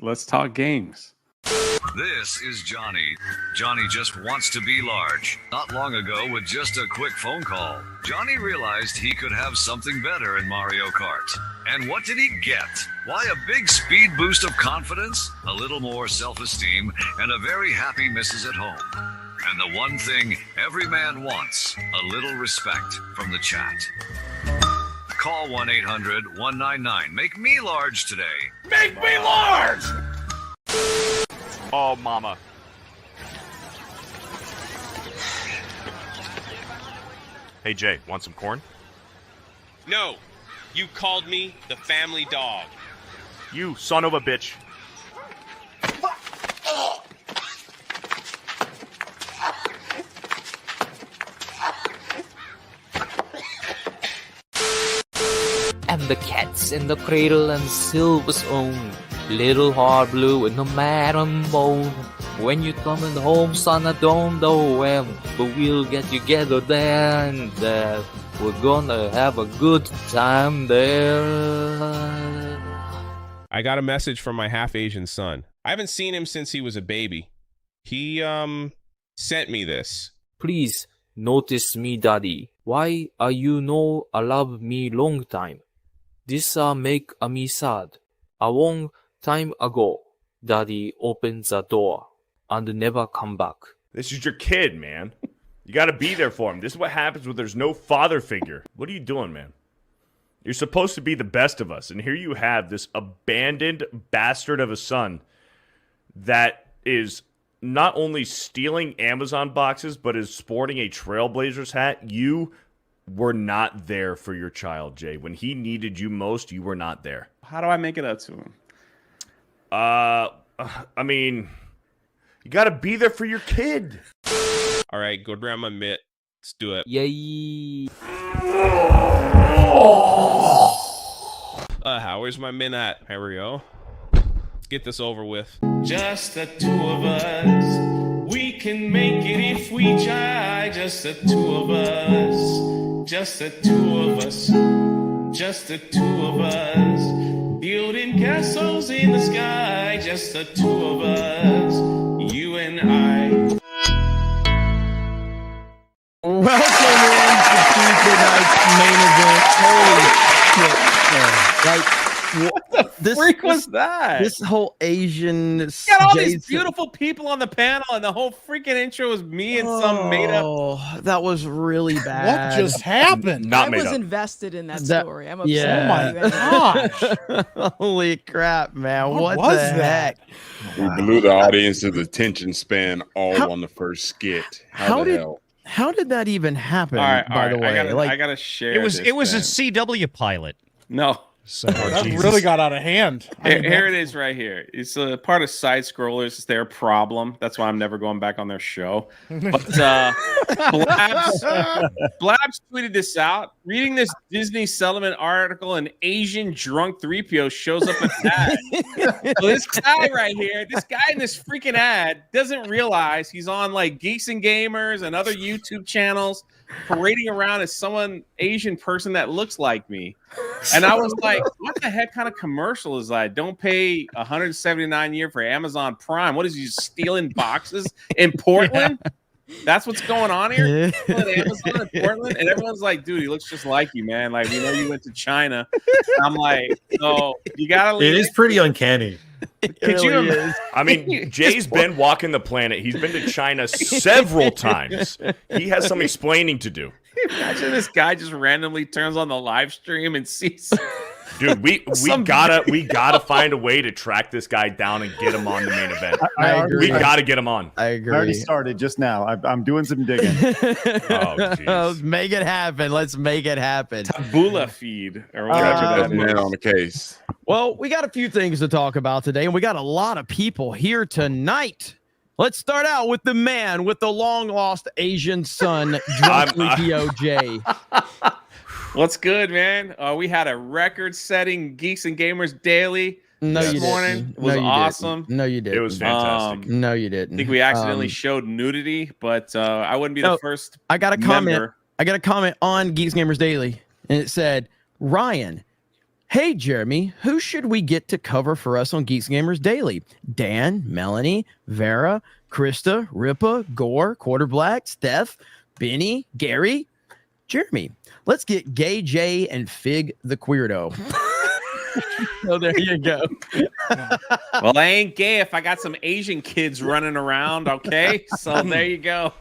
Let's talk games. This is Johnny. Johnny just wants to be large. Not long ago, with just a quick phone call, Johnny realized he could have something better in Mario Kart. And what did he get? Why, a big speed boost of confidence, a little more self-esteem, and a very happy missus at home. And the one thing every man wants, a little respect from the chat. Call 1-800-199. Make me large today. Make me large! Oh, mama. Hey, Jay, want some corn? No, you called me the family dog. You son of a bitch. And the cat's in the cradle and Silver's own. Little heart blue and no matter bone. When you coming home, son, I don't know when, but we'll get together there and there. We're gonna have a good time there. I got a message from my half-Asian son. I haven't seen him since he was a baby. He, sent me this. Please notice me, daddy. Why are you no love me long time? This make me sad. A long time ago, daddy opens the door and never come back. This is your kid, man. You gotta be there for him. This is what happens when there's no father figure. What are you doing, man? You're supposed to be the best of us, and here you have this abandoned bastard of a son that is not only stealing Amazon boxes, but is sporting a Trailblazers hat. You were not there for your child, Jay. When he needed you most, you were not there. How do I make it up to him? I mean, you got to be there for your kid. All right, go grab my mitt. Let's do it. Yay! Where's my mitt at? Here we go. Let's get this over with. Just the two of us. We can make it if we try. Just the two of us. Just the two of us. Just the two of us. Building castles in the sky. Just the two of us. You and I. Welcome in to tonight's main event. Holy shit. What the freak was that? This whole Asian... Got all these beautiful people on the panel, and the whole freaking intro was me and some made-up... Oh, that was really bad. What just happened? I was invested in that story. I'm upset. Yeah. Oh my gosh. Holy crap, man. What was the that? heck? We blew the audience's attention span all on the first skit. How did that even happen? All right, by the way, I gotta share. It was a CW pilot. No. So that really got out of hand. Here it is right here. It's a part of Side Scrollers. It's their problem. That's why I'm never going back on their show. But Blabs tweeted this out. Reading this Disney Settlement article, an Asian drunk 3PO shows up in ad. So this guy right here, this guy in this freaking ad doesn't realize he's on like Geeks and Gamers and other YouTube channels parading around as someone Asian person that looks like me. And I was like, what the heck kind of commercial is that? Don't pay $179 a year for Amazon Prime. What is he stealing boxes in Portland? That's what's going on here. Amazon in Portland, and everyone's like, dude, he looks just like you, man. Like, we know you went to China. I'm like, no, you gotta leave. It is pretty uncanny. Could you? I mean, Jay's been walking the planet. He's been to China several times. He has some explaining to do. Imagine this guy just randomly turns on the live stream and sees. Dude, we gotta find a way to track this guy down and get him on the main event. I agree. We gotta get him on. I agree. I already started just now. I'm doing some digging. Let's make it happen. Let's make it happen. Taboola feed or whatever that is. On the case. Well, we got a few things to talk about today, and we got a lot of people here tonight. Let's start out with the man with the long-lost Asian son, Drunk 3PO Jay. What's good, man? We had a record-setting Geeks and Gamers Daily this morning. It was awesome. No, you didn't. It was fantastic. No, you didn't. I think we accidentally showed nudity, but I wouldn't be the first. I got a comment. member. I got a comment on Geeks Gamers Daily, and it said, Ryan, Hey, Jeremy, who should we get to cover for us on Geeks Gamers Daily? Dan, Melanie, Vera, Krista, Ripa, Gore, Quarter Black, Steph, Benny, Gary, Jeremy. Let's get Gay J and Fig the Queerdo. So there you go. Well, I ain't gay if I got some Asian kids running around, okay? So there you go.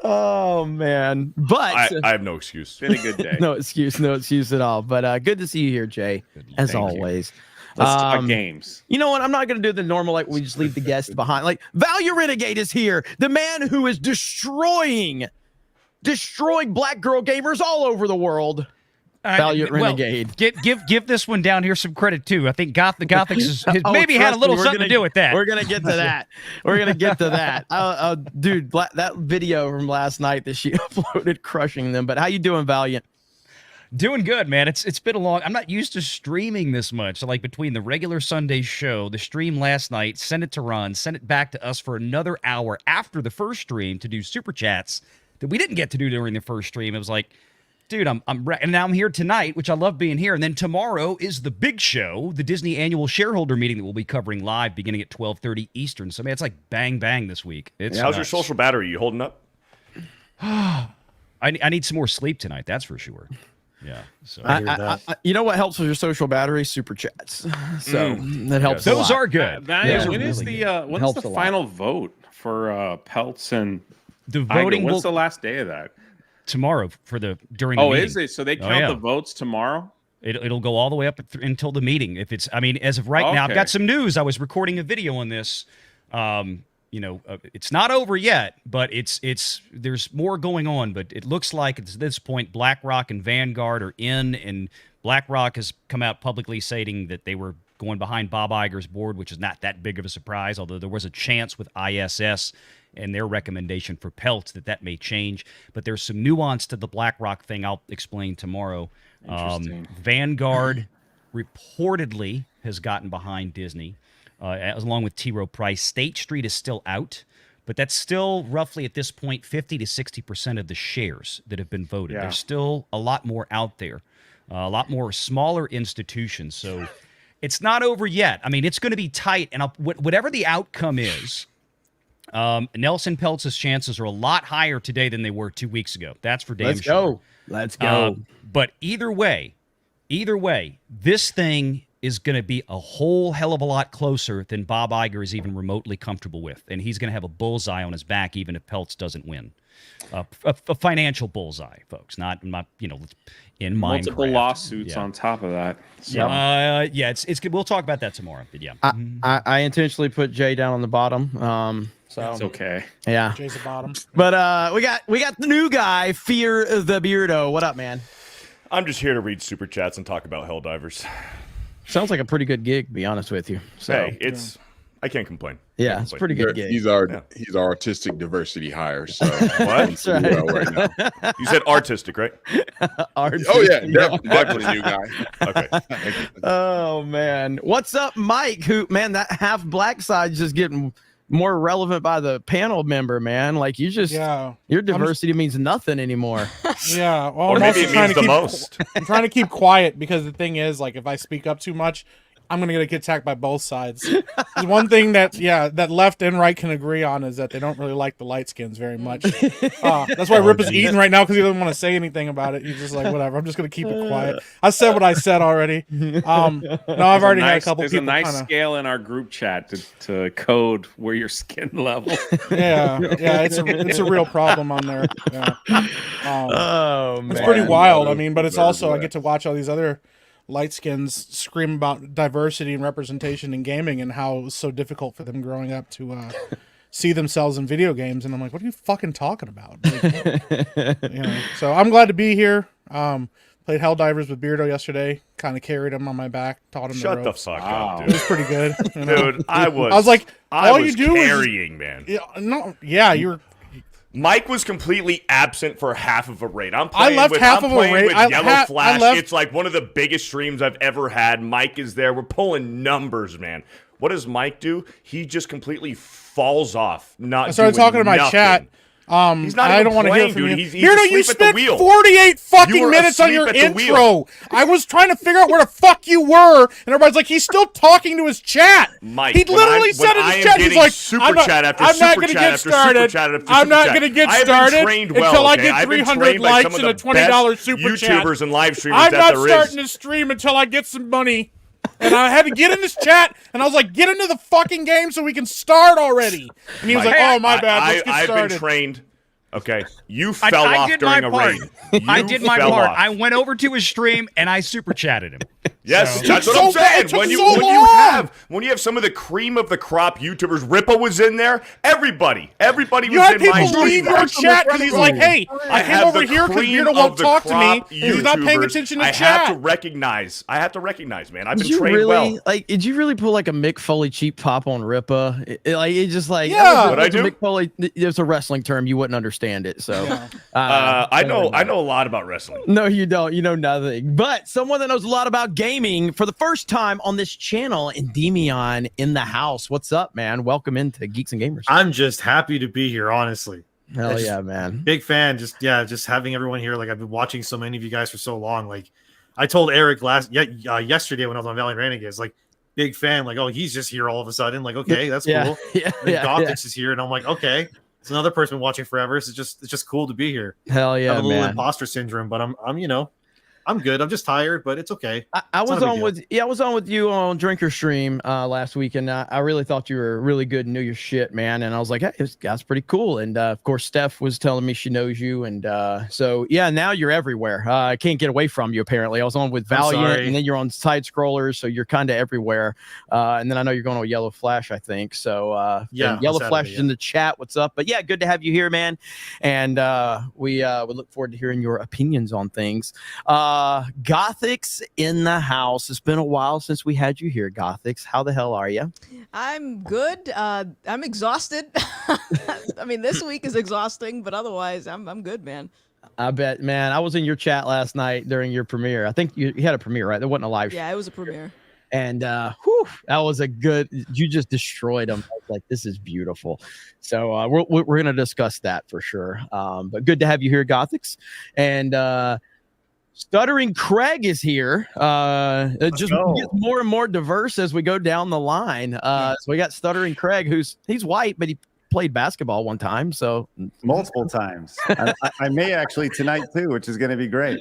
Oh, man. But I have no excuse. Been a good day. no excuse at all. But good to see you here, Jay, as Thank always. Let's talk games. You know what? I'm not going to do the normal, like, we just leave the guest behind. Like, Value Renegade is here. The man who is destroying black girl gamers all over the world. Valiant Renegade. Give this one down here some credit too. I think Gothics has maybe had a little something to do with that. We're gonna get to that. Dude, that video from last night that she uploaded, crushing them. But how you doing, Valiant? Doing good, man. It's been a long. I'm not used to streaming this much. So like between the regular Sunday show, the stream last night, send it to Ron, send it back to us for another hour after the first stream to do super chats that we didn't get to do during the first stream. It was like, dude, and now I'm here tonight, which I love being here. And then tomorrow is the big show, the Disney annual shareholder meeting that we'll be covering live beginning at 12:30 Eastern. So, man, it's like bang, bang this week. How's your social battery? You holding up? I need some more sleep tonight, that's for sure. Yeah. So you know what helps with your social battery? Super chats. So that helps. Those are good. When is the final vote for Pelts and the voting? What's the last day of that? Tomorrow during the meeting. Is it? So they count the votes tomorrow? It'll go all the way up until the meeting. If it's, as of right now, I've got some news. I was recording a video on this. It's not over yet, but there's more going on. But it looks like at this point, BlackRock and Vanguard are in, and BlackRock has come out publicly stating that they were going behind Bob Iger's board, which is not that big of a surprise, although there was a chance with ISS and their recommendation for Pelts that may change. But there's some nuance to the BlackRock thing I'll explain tomorrow. Vanguard reportedly has gotten behind Disney, along with T. Rowe Price. State Street is still out, but that's still roughly at this point 50 to 60% of the shares that have been voted. There's still a lot more out there, a lot more smaller institutions. So it's not over yet. It's going to be tight, and whatever the outcome is, Nelson Peltz's chances are a lot higher today than they were 2 weeks ago. That's for damn sure. Let's go. But either way, this thing is going to be a whole hell of a lot closer than Bob Iger is even remotely comfortable with, and he's going to have a bullseye on his back even if Peltz doesn't win. A financial bullseye, folks, not in Minecraft. Multiple lawsuits on top of that. So. It's good. We'll talk about that tomorrow. But yeah, I intentionally put Jay down on the bottom. So it's okay. Yeah, Jay's the bottom. But we got the new guy, Fear the Beardo. What up, man? I'm just here to read super chats and talk about Helldivers. Sounds like a pretty good gig, to be honest with you. So hey, I can't complain. Yeah, it's a pretty good gig. He's our artistic diversity hire. So what? Right now. You said artistic, right? Artistic. Oh yeah, definitely new guy. Okay. Oh man, what's up, Mike? That half black side's just getting more relevant by the panel member, man. Like your diversity means nothing anymore. Yeah, well, or I'm maybe also it trying means to the keep, most. I'm trying to keep quiet because the thing is, like, if I speak up too much, I'm gonna get attacked by both sides. The one thing that left and right can agree on is that they don't really like the light skins very much. That's why Rip is eating right now because he doesn't want to say anything about it. He's just like, whatever. I'm just gonna keep it quiet. I said what I said already. No, I've already had a couple. There's people a nice scale in our group chat to code where your skin level. Yeah, it's a real problem on there. Yeah. Oh man, it's pretty wild. But it's also I get to watch all these other light skins scream about diversity and representation in gaming and how it was so difficult for them growing up to see themselves in video games. And I'm like, what are you fucking talking about? So I'm glad to be here. Played Helldivers with Beardo yesterday. Kind of carried him on my back, taught him Shut the ropes. the fuck up, dude. It was pretty good. Dude, I was like, all you you do carrying, man. You were. Mike was completely absent for half of a raid. I'm playing with Yellow Flash. It's like one of the biggest streams I've ever had. Mike is there. We're pulling numbers, man. What does Mike do? He just completely falls off. I started talking to my chat. He's not I even don't want to hear playing, from dude. you. He's Here, you asleep at the spent wheel. 48 fucking You were minutes on asleep your at the wheel. intro. I was trying to figure out where the fuck you were, and everybody's like, he's still talking to his chat. Mike, he literally said in his chat, he's like, super chat after I'm not super going to chat get after started. super chat after I'm not super going to chat. get I have been started trained well, until I okay? get I've been 300 trained by some likes of and the a $20 best super chat. YouTubers and live streamers I'm that not there starting is. to stream until I get some money. And I had to get in this chat, and I was like, get into the fucking game so we can start already. And he was like, oh, my bad, let's get started. I've been trained. Okay, you fell off did during my a part. raid. I did my part. Off. I went over to his stream and I super chatted him. Yes, So- that's what I'm saying. When you have some of the cream of the crop YouTubers, Rippa was in there. Everybody You was had in my people leave stream. your chat because he's like, hey, I came have over the here because cream Beardo won't of the talk to me, crop and he's not paying YouTubers. attention to I chat. have to recognize, man. I've Did been you trained really well. did you really pull like a Mick Foley cheap pop on Ripa? It just like Yeah. What'd I do? Mick Foley. It's a wrestling term. You wouldn't understand it. So I know a lot about wrestling. no, you don't. You know nothing. But someone that knows a lot about gaming for the first time on this channel, Endymion in the house. What's up, man? Welcome into Geeks and Gamers. I'm just happy to be here, honestly. Hell yeah, man. Big fan. Just having everyone here. Like, I've been watching so many of you guys for so long. Like, I told Eric yesterday when I was on Valiant Renegades, like, big fan. Like, oh, he's just here all of a sudden. Like, okay, that's cool. Yeah, Gothics is here, and I'm like, okay, it's another person watching forever. So it's just cool to be here. Hell yeah, I have a little man. imposter syndrome, but I'm good. I'm just tired, but it's okay. I was on with you on Drinker Stream last week, and I really thought you were really good and knew your shit, man. And I was like, hey, this guy's pretty cool. And of course, Steph was telling me she knows you, and so yeah, now you're everywhere. I can't get away from you. Apparently, I was on with Valiant, and then you're on Side Scrollers, so you're kind of everywhere. And then I know you're going on Yellow Flash, I think. So yeah, Yellow Flash is in the chat. What's up? But yeah, good to have you here, man. And we look forward to hearing your opinions on things. Gothics in the house. It's been a while since we had you here, Gothics. How the hell are you? I'm good. I'm exhausted. I mean, this week is exhausting, but otherwise, I'm good, man. I bet, man. I was in your chat last night during your premiere. I think you had a premiere, right? There wasn't a live show. Yeah, it was a premiere. And that was a good. You just destroyed them. I was like, this is beautiful. So we're going to discuss that for sure. But good to have you here, Gothics. And Stuttering Craig is here. It just gets more and more diverse as we go down the line. So we got Stuttering Craig, he's white, but he played basketball one time. So multiple times. I may actually tonight too, which is going to be great.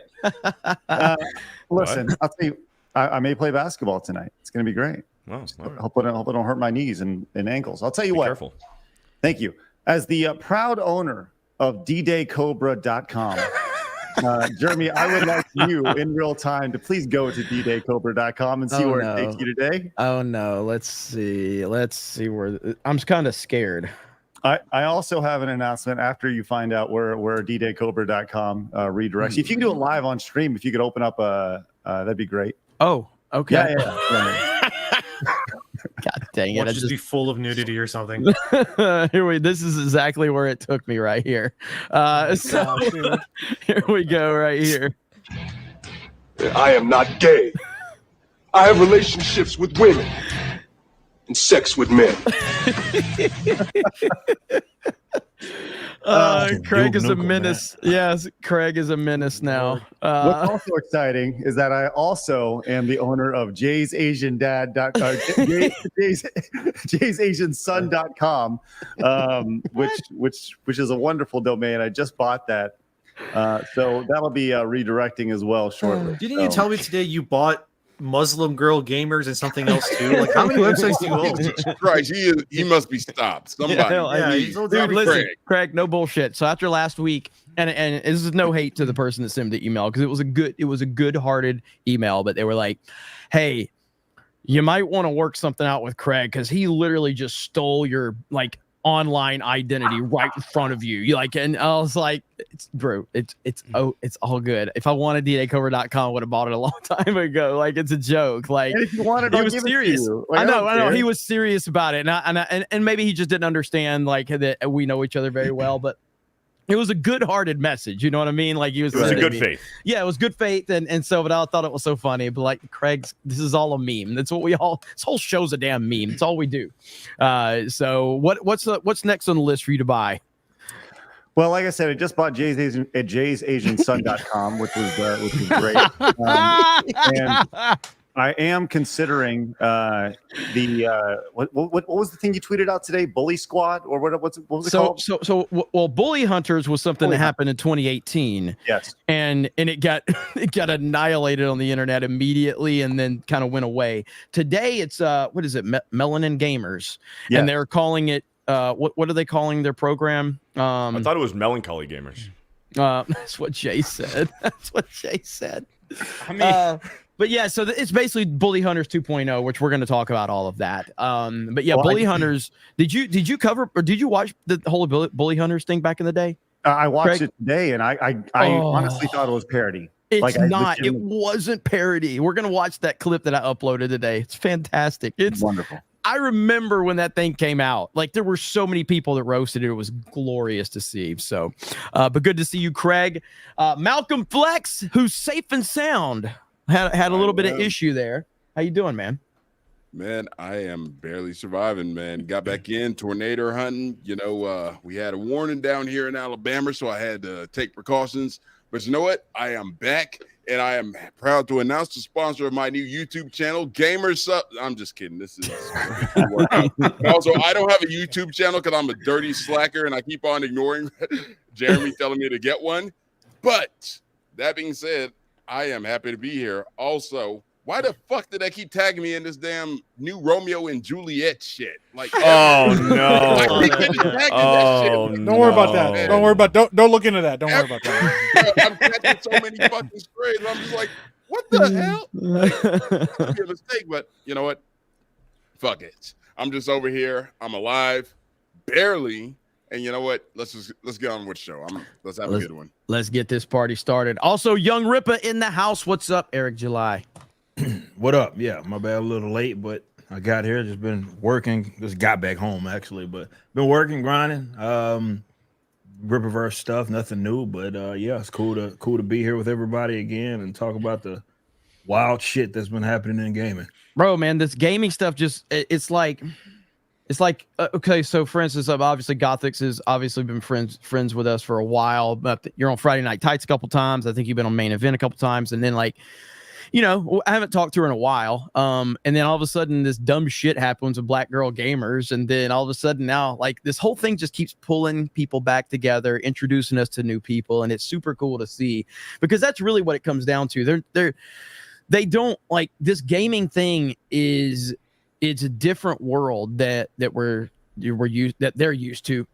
Listen, I'll tell you, I may play basketball tonight. It's going to be great. Wow. Hope I don't hurt my knees and ankles. I'll tell you what. Careful. Thank you. As the proud owner of ddaycobra.com, Jeremy, I would like you in real time to please go to ddaycobra.com and see where it takes you today. Oh no, let's see where I'm kind of scared. I also have an announcement after you find out where ddaycobra.com redirects. If you can do it live on stream, if you could open up that'd be great. Oh, okay. Yeah. God dang it! Watch just be full of nudity or something. This is exactly where it took me right here. So here we go, right here. I am not gay. I have relationships with women and sex with men. Craig is a menace. Yes, Craig is a menace now. What's also exciting is that I also am the owner of Jay'sAsianSon.com, which is a wonderful domain. I just bought that, so that'll be redirecting as well shortly. Didn't you tell me today you bought Muslim Girl Gamers and something else too? Like, how many websites do you own? Jesus Christ, he must be stopped. Somebody, dude, listen, Craig, no bullshit. So after last week, and this is no hate to the person that sent the email because it was a good-hearted email, but they were like, "Hey, you might want to work something out with Craig because he literally just stole your online identity right in front of you." You and I was like, it's all good. If I wanted ddaycover.com, I would have bought it a long time ago. It's a joke. And if you wanted, he was serious. I know. He was serious about it, and maybe he just didn't understand that we know each other very well, but it was a good-hearted message. You know what I mean? It was a good faith. Yeah, it was good faith, and so, but I thought it was so funny. But Craig's, this is all a meme. That's what we all. This whole show's a damn meme. It's all we do. So what's next on the list for you to buy? Well, like I said, I just bought Jay'sAsianSon.com, which was great. And I am considering what was the thing you tweeted out today? Bully Squad, or what was it called? Well, Bully Hunters was something that happened in 2018. Yes, and it got annihilated on the internet immediately, and then kind of went away. Today, it's what is it? Melanin Gamers, and they're calling it what are they calling their program? I thought it was Melancholy Gamers. That's what Jay said. That's what Jay said. I mean. But yeah, so it's basically Bully Hunters 2.0, which we're going to talk about all of that. But yeah, Bully Hunters. Did you cover or did you watch the whole Bully Hunters thing back in the day? I watched it today, and I honestly thought it was parody. It's not. It wasn't parody. We're going to watch that clip that I uploaded today. It's fantastic. It's wonderful. I remember when that thing came out. Like, there were so many people that roasted it. It was glorious to see. So, but good to see you, Craig. Malcolm Flex, who's safe and sound. Had a little bit of issue there. How you doing, man? Man, I am barely surviving, man. Got back in tornado hunting. You know, we had a warning down here in Alabama, so I had to take precautions. But you know what? I am back, and I am proud to announce the sponsor of my new YouTube channel, Gamers. I'm just kidding. This is also, I don't have a YouTube channel because I'm a dirty slacker, and I keep on ignoring Jeremy telling me to get one. But that being said, I am happy to be here. Also, why the fuck did they keep tagging me in this damn new Romeo and Juliet shit? Like, oh no! I keep getting tagged in that shit. Like, don't worry about that. Man. Don't worry about. Don't look into that. Don't worry about that. I'm catching so many fucking strays. I'm just like, what the hell? Like, a mistake, but you know what? Fuck it. I'm just over here. I'm alive, barely. And you know what? Let's get on with the show. Let's have a good one. Let's get this party started. Also, Young Ripper in the house. What's up, Eric July? What up? Yeah, my bad, a little late, but I got here. Just been working. Just got back home actually, but been working, grinding. Ripperverse stuff, nothing new, but yeah, it's cool to be here with everybody again and talk about the wild shit that's been happening in gaming. Bro, man, this gaming stuff it's like okay, so for instance, obviously Gothix has obviously been friends with us for a while, but you're on Friday Night Tights a couple times. I think you've been on Main Event a couple times, and then like, you know, I haven't talked to her in a while. And then all of a sudden this dumb shit happens with Black Girl Gamers, and then all of a sudden now like this whole thing just keeps pulling people back together, introducing us to new people, and it's super cool to see because that's really what it comes down to. They don't like this gaming thing is. It's a different world that they're used to.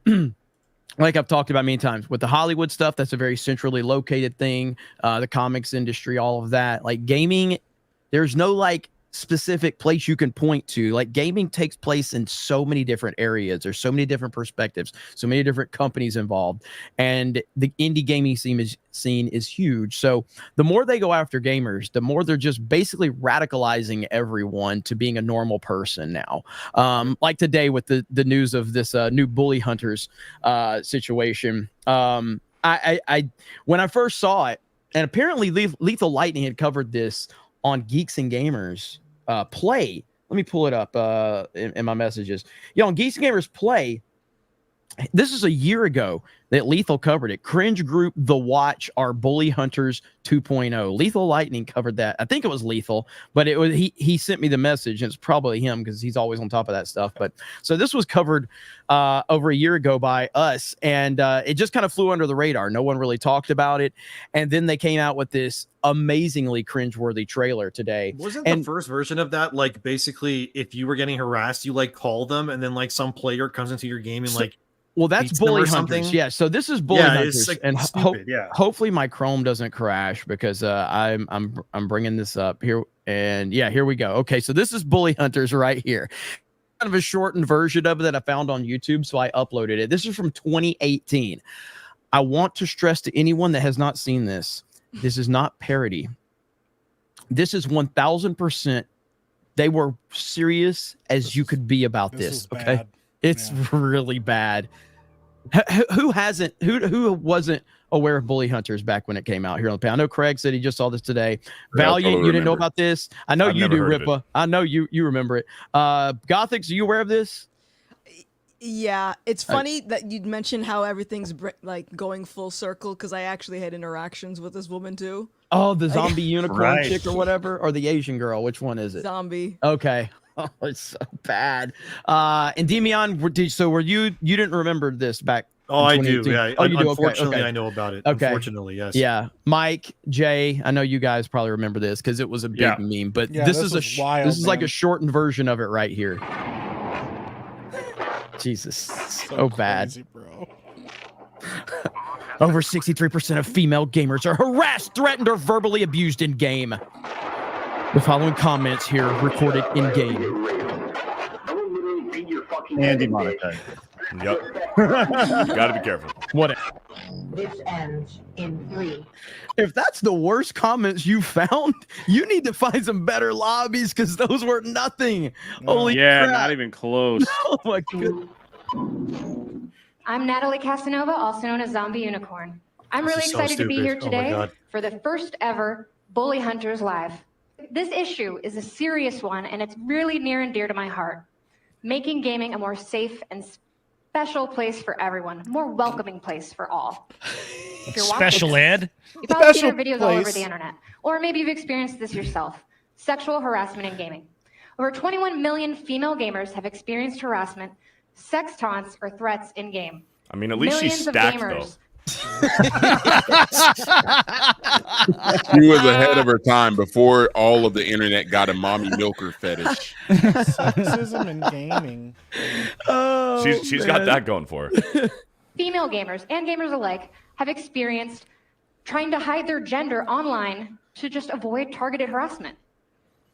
Like I've talked about many times with the Hollywood stuff, that's a very centrally located thing. The comics industry, all of that. Like gaming, there's no like specific place you can point to. Like gaming takes place in so many different areas. There's so many different perspectives, so many different companies involved, and the indie gaming scene is huge. So the more they go after gamers, the more they're just basically radicalizing everyone to being a normal person now. Like today with the news of this new Bully Hunters situation. I when I first saw it, and apparently Lethal Lightning had covered this on Geeks and Gamers Play. Let me pull it up in my messages. On Geeks and Gamers Play, this is a year ago that Lethal covered it. Cringe Group, The Watch, are Bully Hunters 2.0. Lethal Lightning covered that. I think it was Lethal, but it was he sent me the message, and it's probably him because he's always on top of that stuff. But so this was covered over a year ago by us, and it just kind of flew under the radar. No one really talked about it, and then they came out with this amazingly cringeworthy trailer today. Wasn't the first version of that like basically if you were getting harassed, you like call them, and then like some player comes into your game and like. Well, that's Bully Hunters. Yeah, so this is Bully Hunters, like and hopefully my Chrome doesn't crash because I'm bringing this up here, and yeah, here we go. Okay, so this is Bully Hunters right here. Kind of a shortened version of it that I found on YouTube, so I uploaded it. This is from 2018. I want to stress to anyone that has not seen this, this is not parody. This is 1000%. They were serious as you could be about this. Okay, it's really bad. Who wasn't aware of Bully Hunters back when it came out here on the panel? I know Craig said he just saw this today. Valiant, you didn't know about this? I know you do, Ripa. I know you remember it. Gothix, are you aware of this? Yeah, it's funny that you'd mentioned how everything's like going full circle because I actually had interactions with this woman too. Oh, the zombie unicorn Right. chick or whatever, or the Asian girl. Which one is it? Zombie. Okay. Oh, it's so bad. And Demian, so were you didn't remember this back? Oh, in I do. 2018? Yeah. Oh, you do. Unfortunately, Okay. I know about it. Okay. Unfortunately, yes. Yeah. Mike, Jay, I know you guys probably remember this because it was a big meme, but Yeah, this this is was wild, this is like man. a shortened version of it right here. Jesus, so bad. Crazy, bro. Over 63% of female gamers are harassed, threatened, or verbally abused in game. The following comments here recorded in game. And demonetized. Yep. Gotta be careful. What? This ends in 3. If that's the worst comments you found, you need to find some better lobbies because those were nothing. Holy crap. not even close. Oh my god. I'm Natalie Casanova, also known as Zombie Unicorn. I'm really This is so excited to be here stupid. Oh my today God. for the first ever Bully Hunters Live. This issue is a serious one, and it's really near and dear to my heart. Making gaming a more safe and special place for everyone, a more welcoming place for all. If you're watching Special this, ed? you've probably seen Special our videos all over place. the internet, or maybe you've experienced this yourself. Sexual harassment in gaming. Over 21 million female gamers have experienced harassment, sex taunts, or threats in game. I mean, at least she's Millions of stacked, though. gamers. She was ahead of her time before all of the internet got a mommy milker fetish. Sexism in gaming. Oh, She's got that going for her. Female gamers and gamers alike have experienced trying to hide their gender online to just avoid targeted harassment.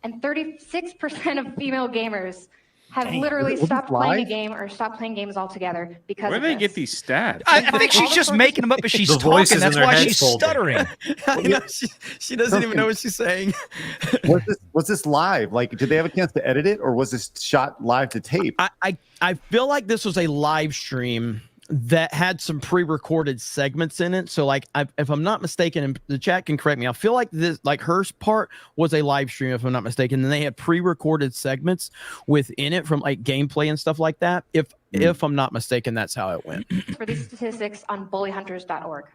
And 36% of female gamers have literally stopped playing a game or stopped playing games altogether because Where of do they this. get these stats? I think she's just making them up as she's The talking. voices in That's their why heads she's folded. stuttering. I know, she doesn't even know what she's saying. Was this live? Like, did they have a chance to edit it, or was this shot live to tape? I feel like this was a live stream that had some pre-recorded segments in it. So like, if I'm not mistaken, and the chat can correct me, I feel like this, like her part was a live stream, if I'm not mistaken. And they had pre-recorded segments within it from like gameplay and stuff like that. If I'm not mistaken, that's how it went. For these statistics on bullyhunters.org.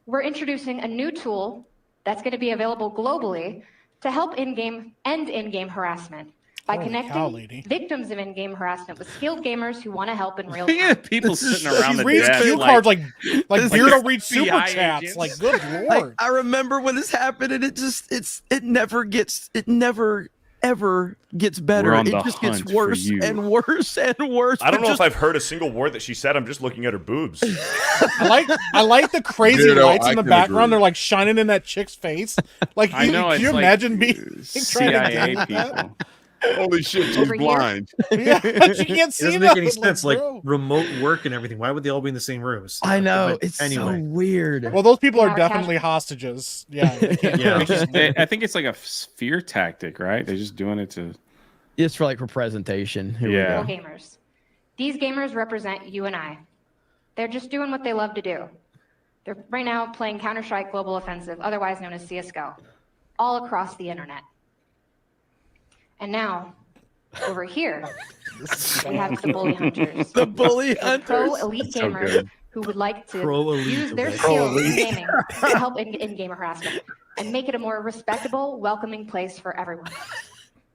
We're introducing a new tool that's going to be available globally to help end in-game harassment by Holy connecting cow, lady. victims of in-game harassment with skilled gamers who want to help in real Yeah, time. people sitting around She the reads desk cue like, cards like Beardo reads FBI super chats. agents. Like, good lord. I remember when this happened, and it never ever gets better. We're on It the just gets hunt for worse you. and worse and worse. I don't but know just- if I've heard a single word that she said. I'm just looking at her boobs. I like the crazy Beardo, lights I in the can background. agree. They're like shining in that chick's face. Like, I know, can you it's like imagine being trying to CIA do that? people. Holy shit, she's Over here. blind. Yeah, she can't It see doesn't make any nothing, sense. Like bro. remote work and everything. Why would they all be in the same rooms? I know, But it's anyway. so weird. Well, those people are Our definitely hostages. Yeah. they can't- Yeah. they just- I think it's like a fear tactic, right? They're just doing it to. It's for like for presentation. Here we Yeah. go. Gamers. These gamers represent you and I. They're just doing what they love to do. They're right now playing Counter-Strike Global Offensive, otherwise known as CSGO, all across the internet. And now, over here, we have the Bully Hunters. The bully They're pro hunters. elite So gamers good. who would like to Pro elite, use their okay. skills in gaming to help in-game harassment and make it a more respectable, welcoming place for everyone.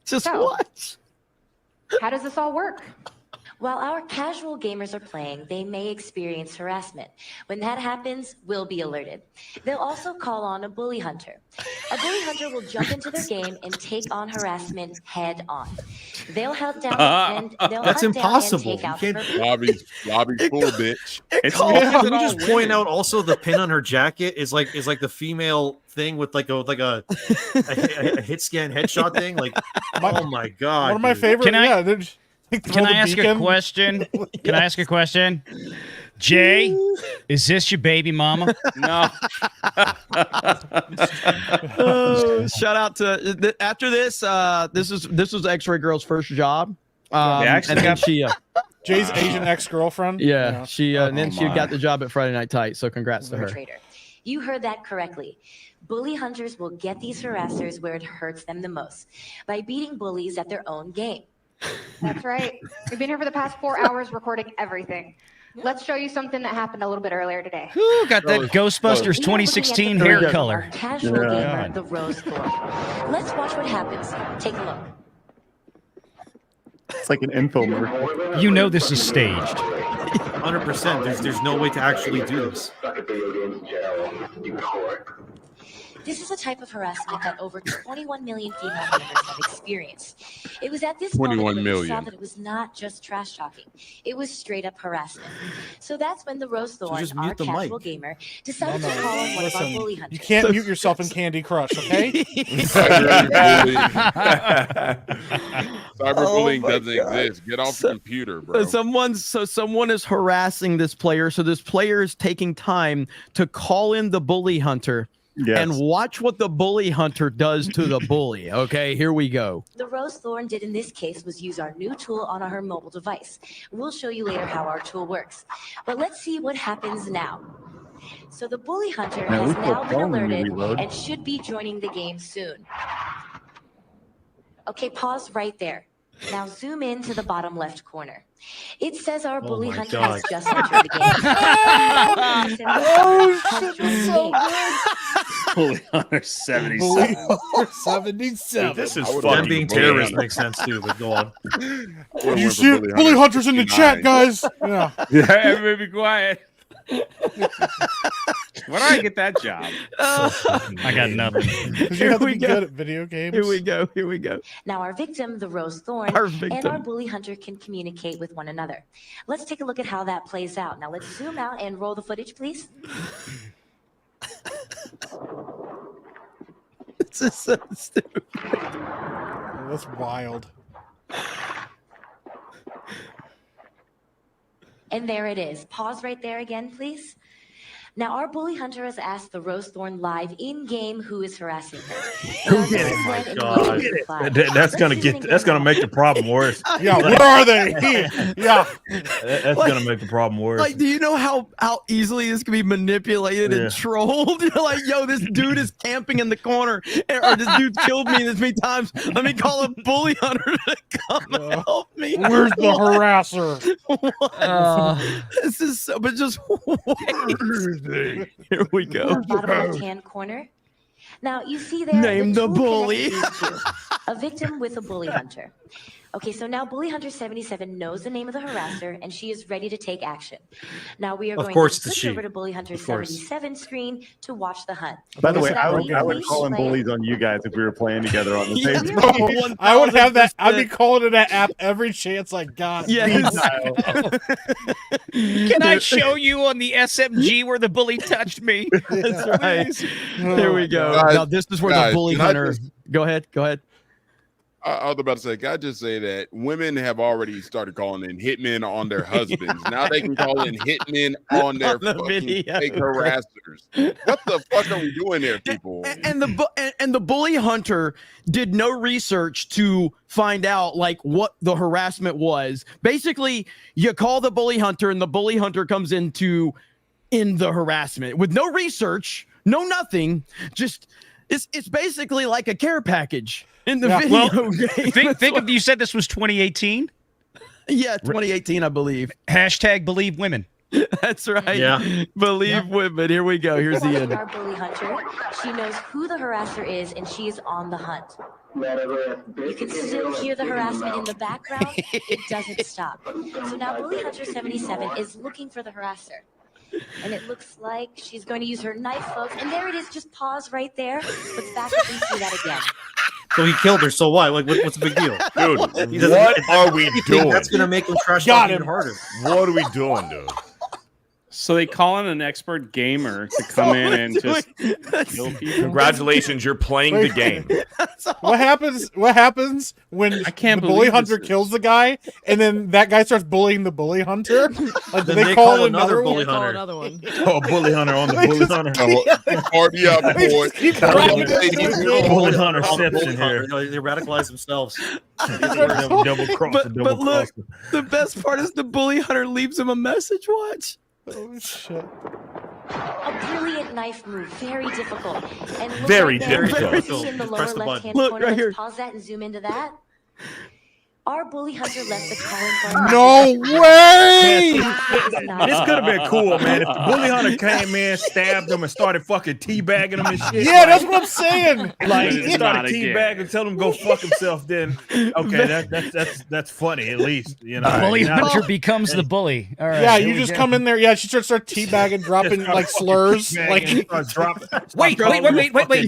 Just So- watch. How does this all work? While our casual gamers are playing, they may experience harassment. When that happens, we'll be alerted. They'll also call on a bully hunter. A bully hunter will jump into their game and take on harassment head on. They'll hunt down and they'll That's hunt impossible. down and take You out can't- her- Lobby's full, bitch. It's Can we just point out also the pin on her jacket is like the female thing with like a hit scan headshot thing? Like, oh my god! One of my dude. favorite. Can I- yeah, they're just- like, throw Can I the ask beacon. a question? Can I ask a question? Jay, is this your baby mama? No. Shout out to after this. This was X-Ray Girl's first job. They actually and then got- she Jay's Asian ex-girlfriend. yeah, she and then she my. got the job at Friday Night Tight. So congrats to her. perpetrator. You heard that correctly. Bully hunters will get these harassers where it hurts them the most by beating bullies at their own game. That's right. We've been here for the past 4 hours recording everything. Let's show you something that happened a little bit earlier today. Ooh, got that Ghostbusters 2016 hair color. Casual gamer, the Rose Thorn. Let's watch what happens. Take a look. It's like an infomercial. You know this is staged. 100%. There's no way to actually do this. This is a type of harassment that over 21 million female gamers have experienced. It was at this 21 moment when we saw million. that it was not just trash talking. It was straight up harassment. So that's when the Rose Thorn, just our mute the casual mic. gamer, decided to call on one of our bully hunters. You can't mute yourself in Candy Crush, okay? Cyberbullying doesn't exist. Get off the computer, bro. Someone is harassing this player, so this player is taking time to call in the bully hunter. Yes. And watch what the bully hunter does to the bully. Okay, here we go. The Rose Thorn did in this case was use our new tool on her mobile device. We'll show you later how our tool works. But let's see what happens now. So the bully hunter has now been alerted and should be joining the game soon. Okay, pause right there. Now zoom in to the bottom left corner. It says our bully hunter has just entered the game. Oh, shit, it's so good. Bully Hunter 77. Bully Hunter 77. This is Them fucking being terrorists makes sense too, but go on. You see it? Bully Hunter's in the chat, guys. Yeah. Yeah, everybody be quiet. Why did I get that job? I got nothing. Because you have to be good at video games. Here we go. Here we go. Now our victim, the Rose Thorn, and our bully hunter can communicate with one another. Let's take a look at how that plays out. Now let's zoom out and roll the footage, please. This is so stupid. That's wild. And there it is. Pause right there again, please. Now, our bully hunter has asked the Rose Thorn live in-game who is harassing her. Who did it? Oh my God. That's gonna make the problem worse. Yeah, where are they? Yeah. That's gonna make the problem worse. Like, do you know how easily this can be manipulated and trolled? You're like, yo, this dude is camping in the corner, or this dude killed me this many times. Let me call a bully hunter to come and help me. Where's the harasser? This is so, but just wait. Here we go. Bottom left-hand corner. Now, you see there. Name the tool bully. connects these two. A victim with a bully hunter. Okay, so now Bully Hunter 77 knows the name of the harasser, and she is ready to take action. Now we are going to switch over to Bully Hunter 77 screen to watch the hunt. By the way, So I now would we call in play- bullies on you guys if we were playing together on the same Yeah. phone. I would have that. I'd be calling it that app every chance I got. Yes. Can I show you on the SMG where the bully touched me? That's right. Here we go. Guys, Now this is where the bully can I hunter. just- Go ahead. Go ahead. I was about to say, can I just say that women have already started calling in hitmen on their husbands. Now they can call in hitmen on their On the fucking video. fake harassers. What the fuck are we doing there, people? And the bully hunter did no research to find out like what the harassment was. Basically, you call the bully hunter, and the bully hunter comes in the harassment with no research, no nothing. Just it's basically like a care package in the video Well, game. think of you said this was 2018. Yeah, 2018, I believe. Hashtag believe women. That's right. Yeah. Believe women. Here we go. Here's the end. Our bully hunter. She knows who the harasser is, and she is on the hunt. You can still hear the harassment in the background. It doesn't stop. So now Bully Hunter 77 is looking for the harasser. And it looks like she's going to use her knife, folks. And there it is. Just pause right there. Let's back up and see that again. So he killed her. So why? Like, what's the big deal, Dude? He doesn't- What are we doing? That's gonna make him trash Got talk even him. harder. What are we doing, dude? So they call in an expert gamer to come in and just kill people. Congratulations, you're playing the game. What happens? What happens when I can't the bully believe hunter this kills the guy, and then that guy starts bullying the bully hunter? Like, do Then they call another bully one? Call hunter. another one. Oh, bully hunter on the bully hunter. Party up, They boy. just keep dragging this shit. Bully hunter Bully exception hunter. here. They radicalize themselves. Double cross. But Double look, cross. the best part is the bully hunter leaves him a message. Watch. Oh shit! A brilliant knife move. Very difficult. And look Very right there. difficult. You see in the lower Press the button. left-hand Look, corner. right Let's here. pause that and zoom into that. our bully hunter left the calling card. No way! This could have been cool, man. If the bully hunter came in, stabbed him, and started fucking teabagging him and shit. Yeah, that's what I'm saying. Like It's started not a teabagging and tell him go fuck himself. Then okay, that's funny at least. You know, Bully Now- hunter becomes the bully. All right. Yeah, here you we just go. come in there. Yeah, she starts teabagging, dropping like slurs. Like Wait.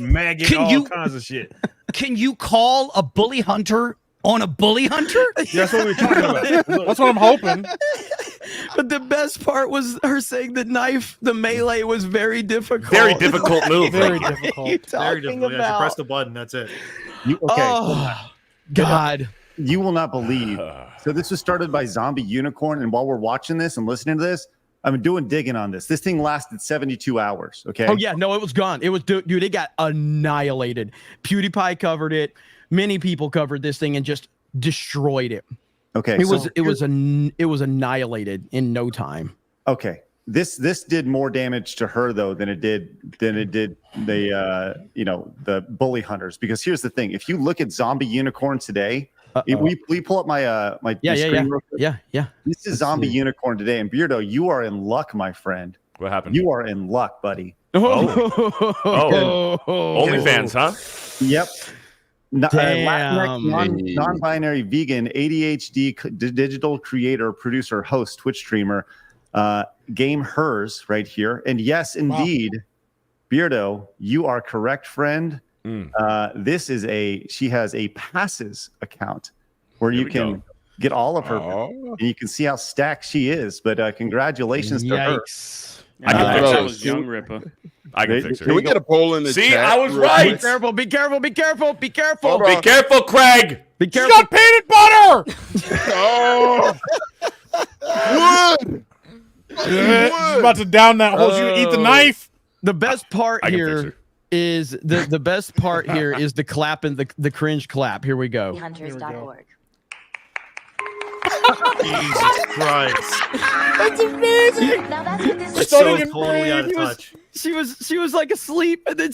Maggot, Can all you- kinds of shit. Can you call a bully hunter on a bully hunter? That's what we're talking about. That's what I'm hoping. But the best part was her saying the melee was very difficult. Very difficult move. Very What are difficult. you Very talking difficult. Yeah, about? you press the button. That's it. Okay. Oh, God. You will not believe. So this was started by Zombie Unicorn, and while we're watching this and listening to this, I'm doing digging on this. This thing lasted 72 hours. Okay. Oh yeah, no, it was gone. It was dude, it got annihilated. PewDiePie covered it. Many people covered this thing and just destroyed it. Okay. It was annihilated in no time. Okay. This did more damage to her though than it did the the bully hunters, because here's the thing. If you look at Zombie Unicorn today, we pull up my my screen real quick. Yeah. This is Zombie Unicorn today, and Beardo, you are in luck, my friend. What happened? You are in luck, buddy. OnlyFans, huh? Yep. Damn. Non-binary vegan ADHD digital creator, producer, host, Twitch streamer, Game Hers right here. And yes, indeed, Beardo, you are correct, friend. She has a passes account where you can get all of her, and you can see how stacked she is. But congratulations to her. I can fix that was young Ripper. I can fix her. Can we get a poll in the See, chat? I was real right. quick? Be careful, be careful, be careful, be careful. Hold on. Be careful, Craig. Be She's careful. got peanut butter. Oh, wood. She's about to down that hole. She's gonna eat the knife. The best part I can fix here her. is the best part here is the clap and the cringe clap. Here we go. Hunters.org. Jesus Christ. That's amazing. Now that's what this It's is. so Stunning and totally out of brave. touch. She was like asleep, and then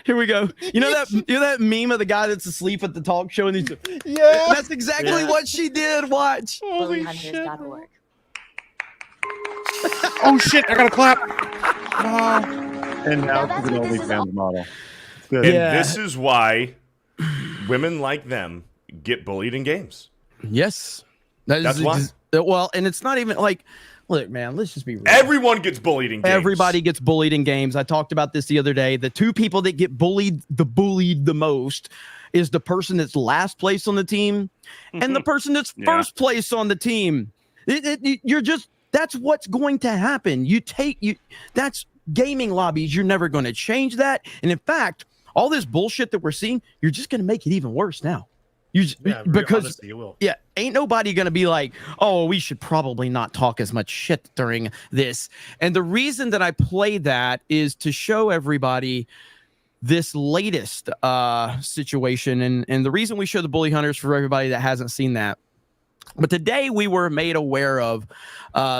here we go. You know that meme of the guy that's asleep at the talk show, and he's Yeah. that's exactly what she did. Watch. Holy shit. Bullyhunters.org. Oh shit! I gotta clap. And now Now she's an that's what this is all- OnlyFans model. It's good. And Yeah. this is why women like them get bullied in games. Yes, That's why. Well, and it's not even like, look, man. Let's just be real. Everyone gets bullied in games. Everybody gets bullied in games. I talked about this the other day. The two people that get bullied the most is the person that's last place on the team and the person that's first place on the team. You're just, that's what's going to happen. That's gaming lobbies. You're never going to change that. And in fact, all this bullshit that we're seeing, you're just going to make it even worse now. Because honestly, you will. yeah, ain't nobody gonna be like, oh, we should probably not talk as much shit during this. And the reason that I play that is to show everybody this latest situation, and the reason we show the bully hunters for everybody that hasn't seen that. But today we were made aware of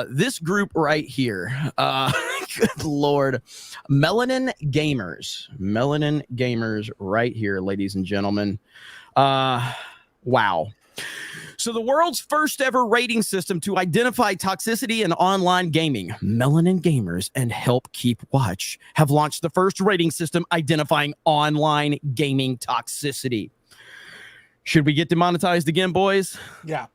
this group right here. Good Lord. Melanin Gamers right here, ladies and gentlemen. Wow. So the world's first ever rating system to identify toxicity in online gaming, Melanin Gamers and Help Keep Watch have launched the first rating system identifying online gaming toxicity. Should we get demonetized again, boys? Yeah.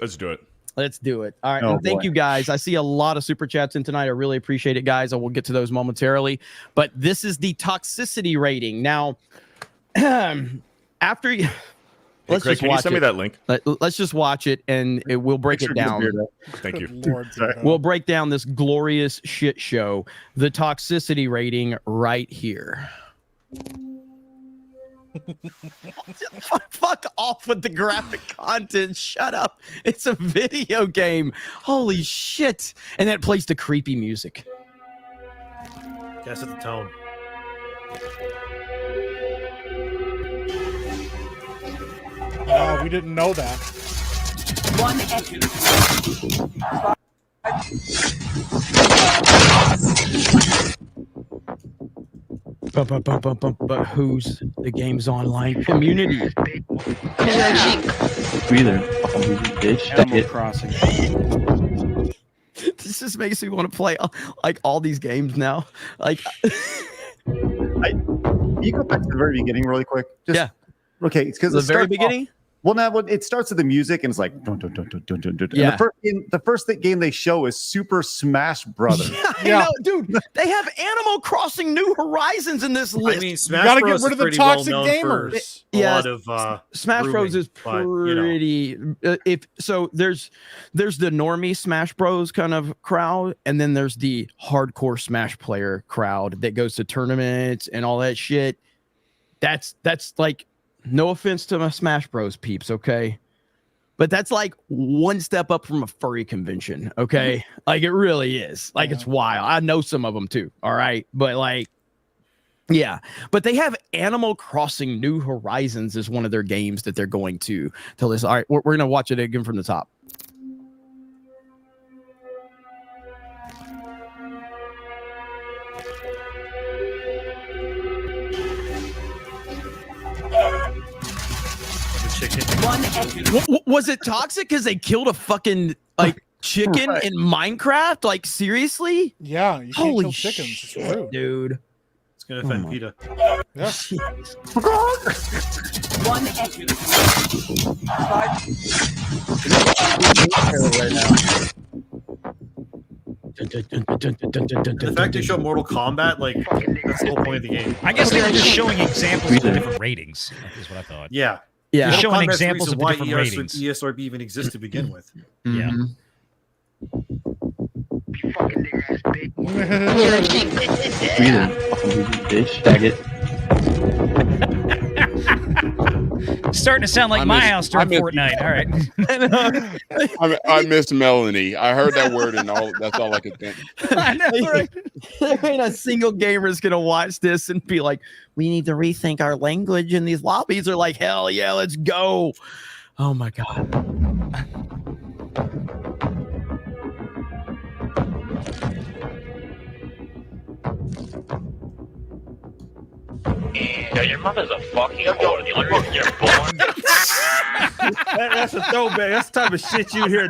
Let's do it. Let's do it. All right. Oh, and thank boy. you guys. I see a lot of super chats in tonight. I really appreciate it, guys. I will get to those momentarily. But this is the toxicity rating. Now, after you. Hey, Craig, can you send me that link? Let's just watch it, and we'll break it down. Thank you. Lord, We'll break down this glorious shit show, the toxicity rating right here. Fuck off with the graphic content. Shut up. It's a video game. Holy shit. And that plays the creepy music. Guess at the tone. Oh, we didn't know that. But who's the game's online community? Animal Crossing. This just makes me want to play like all these games now. Like, you go back to the very beginning really quick. Yeah. Okay, because The very beginning? Well, now it starts with the music and it's like dun, dun, dun, dun, dun, dun, dun. Yeah. And the first game they show is Super Smash Brothers. I know, dude. They have Animal Crossing New Horizons in this list. I mean, Smash Bros is pretty well known for a lot of Smash Bros is pretty. If so, there's the normie Smash Bros kind of crowd, and then there's the hardcore Smash player crowd that goes to tournaments and all that shit. That's like, no offense to my Smash Bros peeps, okay, but that's like one step up from a furry convention, okay? Like, it really is. Like, it's wild. I know some of them too, all right? But like, yeah. But they have Animal Crossing New Horizons as one of their games that they're going to tell this. All right, we're going to watch it again from the top. Was it toxic because they killed a fucking like chicken in Minecraft? Like, seriously? Yeah, you can't Holy kill chickens. It's shit, rude. dude. It's gonna offend PETA. Yeah. The fact they show Mortal Kombat, like, that's the whole point of the game. I guess they were just showing examples of the different ratings. Is what I thought. Yeah. Yeah. They're showing Kombat's the examples reason of the why different ratings. ESRB even exists to begin with. Yeah. Starting to sound like my house during Fortnite. All right. I miss Melanie. I heard that word and all. That's all I could think. I know, right? There ain't a single gamer is gonna watch this and be like, "We need to rethink our language." And these lobbies are like, "Hell yeah, let's go!" Oh my god. Yeah, your mother's a fucking whore. The only reason you're born. That's a throwback. That's the type of shit you hear.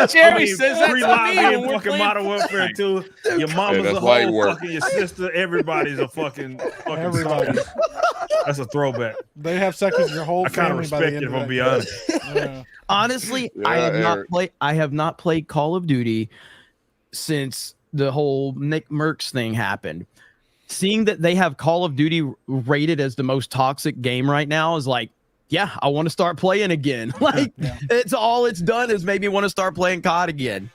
Jeremy says that to me Pre-lobby when and we're fucking playing Modern Warfare 2. Your mama's that's a light whole work. fucking your sister. Everybody's a fucking Everybody. soldier. That's a throwback. They have sex with your whole I kind of family by the respect end it, if of I'm that be game. honest. Yeah. Honestly, Yeah, I have not played Call of Duty since the whole Nick Merckx thing happened. Seeing that they have Call of Duty rated as the most toxic game right now is like, yeah, I want to start playing again. Like, it's all it's done is make me want to start playing COD again.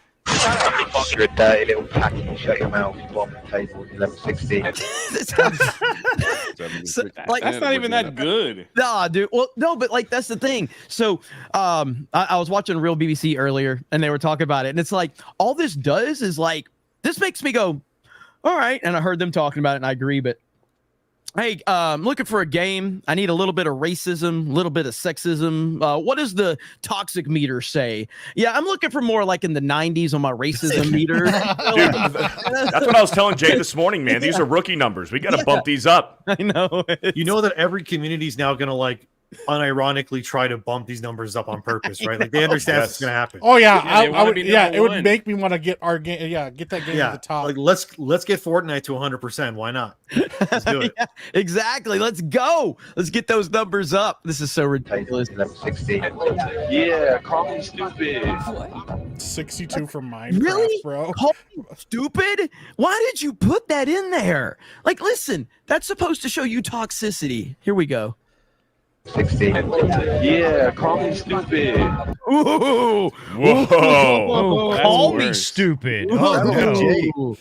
You're a dirty little packy. Shut your mouth. Bomb table 1116. Like, That's not even that good. Nah, dude. Well, no, but like, that's the thing. So, I was watching Real BBC earlier, and they were talking about it, and it's like, all this does is like, this makes me go, all right. And I heard them talking about it, and I agree. But hey, I'm looking for a game. I need a little bit of racism, a little bit of sexism. What does the toxic meter say? Yeah, I'm looking for more like in the 90s on my racism meter. Dude, that's what I was telling Jay this morning, man. These are rookie numbers. We got to bump these up. I know. You know that every community is now going to, like, unironically try to bump these numbers up on purpose, right? Like, they understand it's going to happen. Oh yeah, Yeah, I would. Yeah, it would one. make me want to get our game. Yeah, get that game Yeah, to the top. like let's get Fortnite to 100%. Why not? Let's do it. Yeah, exactly. Let's go. Let's get those numbers up. This is so ridiculous. 1116. Yeah, call me stupid. 62 for Minecraft, Really? bro. Call me stupid? Why did you put that in there? Like, listen, that's supposed to show you toxicity. Here we go. 16. Yeah, call me stupid. Ooh. Whoa. That's Call me worse. stupid. Oh, no.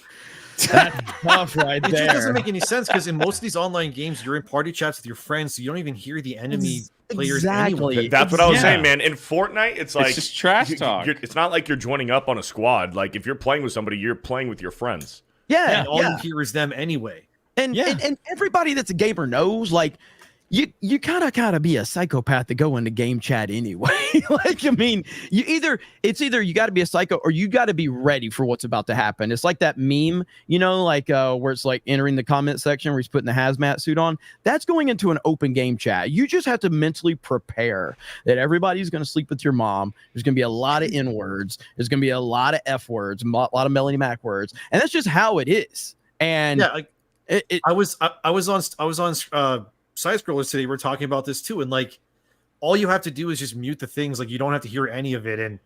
That's tough right It just doesn't there. make any sense because in most of these online games, you're in party chats with your friends, so you don't even hear the enemy players Exactly. anyway. That's what I was Yeah. saying, man. In Fortnite, it's like just trash talk. It's not like you're joining up on a squad. Like, if you're playing with somebody, you're playing with your friends. Yeah, And all yeah. you hear is them anyway. And everybody that's a gamer knows, like, you kind of gotta be a psychopath to go into game chat anyway. Like, I mean, it's either you got to be a psycho or you got to be ready for what's about to happen. It's like that meme, you know, like where it's like entering the comment section where he's putting the hazmat suit on. That's going into an open game chat. You just have to mentally prepare that everybody's going to sleep with your mom. There's going to be a lot of N words. There's going to be a lot of F words, a lot of Melanie Mac words, and that's just how it is. And yeah, like I was on Side Scrollers today. We're talking about this too, and like all you have to do is just mute the things. Like you don't have to hear any of it. And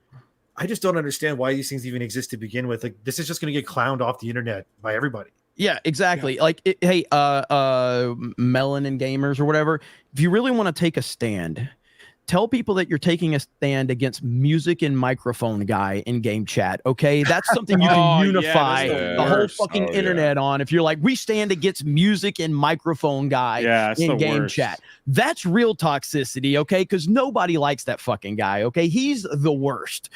I just don't understand why these things even exist to begin with. Like this is just going to get clowned off the internet by everybody. Yeah, exactly. Yeah. Like, hey, Melanin Gamers or whatever. If you really want to take a stand, tell people that you're taking a stand against music and microphone guy in game chat. Okay, that's something you can unify the whole fucking internet on. If you're like, we stand against music and microphone guy in game chat, that's real toxicity. Okay, because nobody likes that fucking guy. Okay, he's the worst.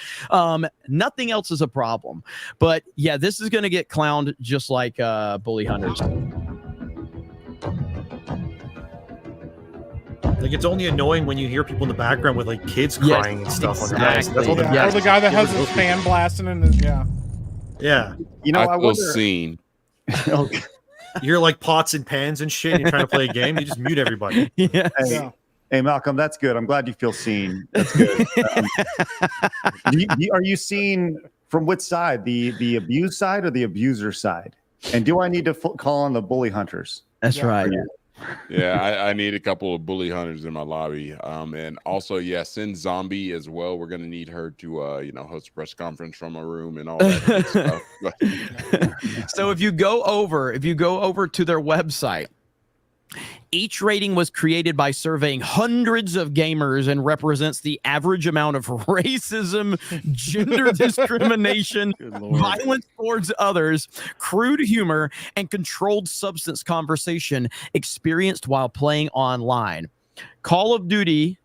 Nothing else is a problem. But yeah, this is gonna get clowned just like bully hunters. Like it's only annoying when you hear people in the background with like kids crying and stuff on the That's or the guy that has his fan blasting in his yeah. You know, I wonder. Seen. You hear like pots and pans and shit. And you're trying to play a game. You just mute everybody. Yeah. Hey, Malcolm, that's good. I'm glad you feel seen. That's good. Are you seen from which side? The abused side or the abuser side? And do I need to call on the bully hunters? That's right. Yeah, I need a couple of bully hunters in my lobby. And also, send Zombie as well. We're gonna need her to host a press conference from a room and all that stuff. So if you go over to their website, each rating was created by surveying hundreds of gamers and represents the average amount of racism, gender discrimination, violence towards others, crude humor, and controlled substance conversation experienced while playing online. Call of Duty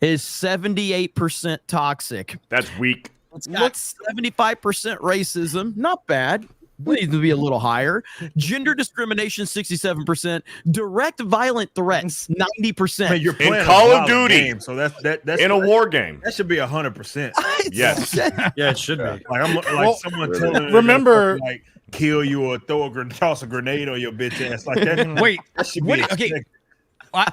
is 78% toxic. That's weak. It's got 75% racism. Not bad. Needs to be a little higher. Gender discrimination, 67%. Direct violent threats, 90%. Man, you're playing in Call of Duty, game, so that's in a war game. That should be 100%. Yes, yeah, it should be. Like I'm like someone telling remember like kill you or toss a grenade on your bitch ass like that. Wait, that should be okay.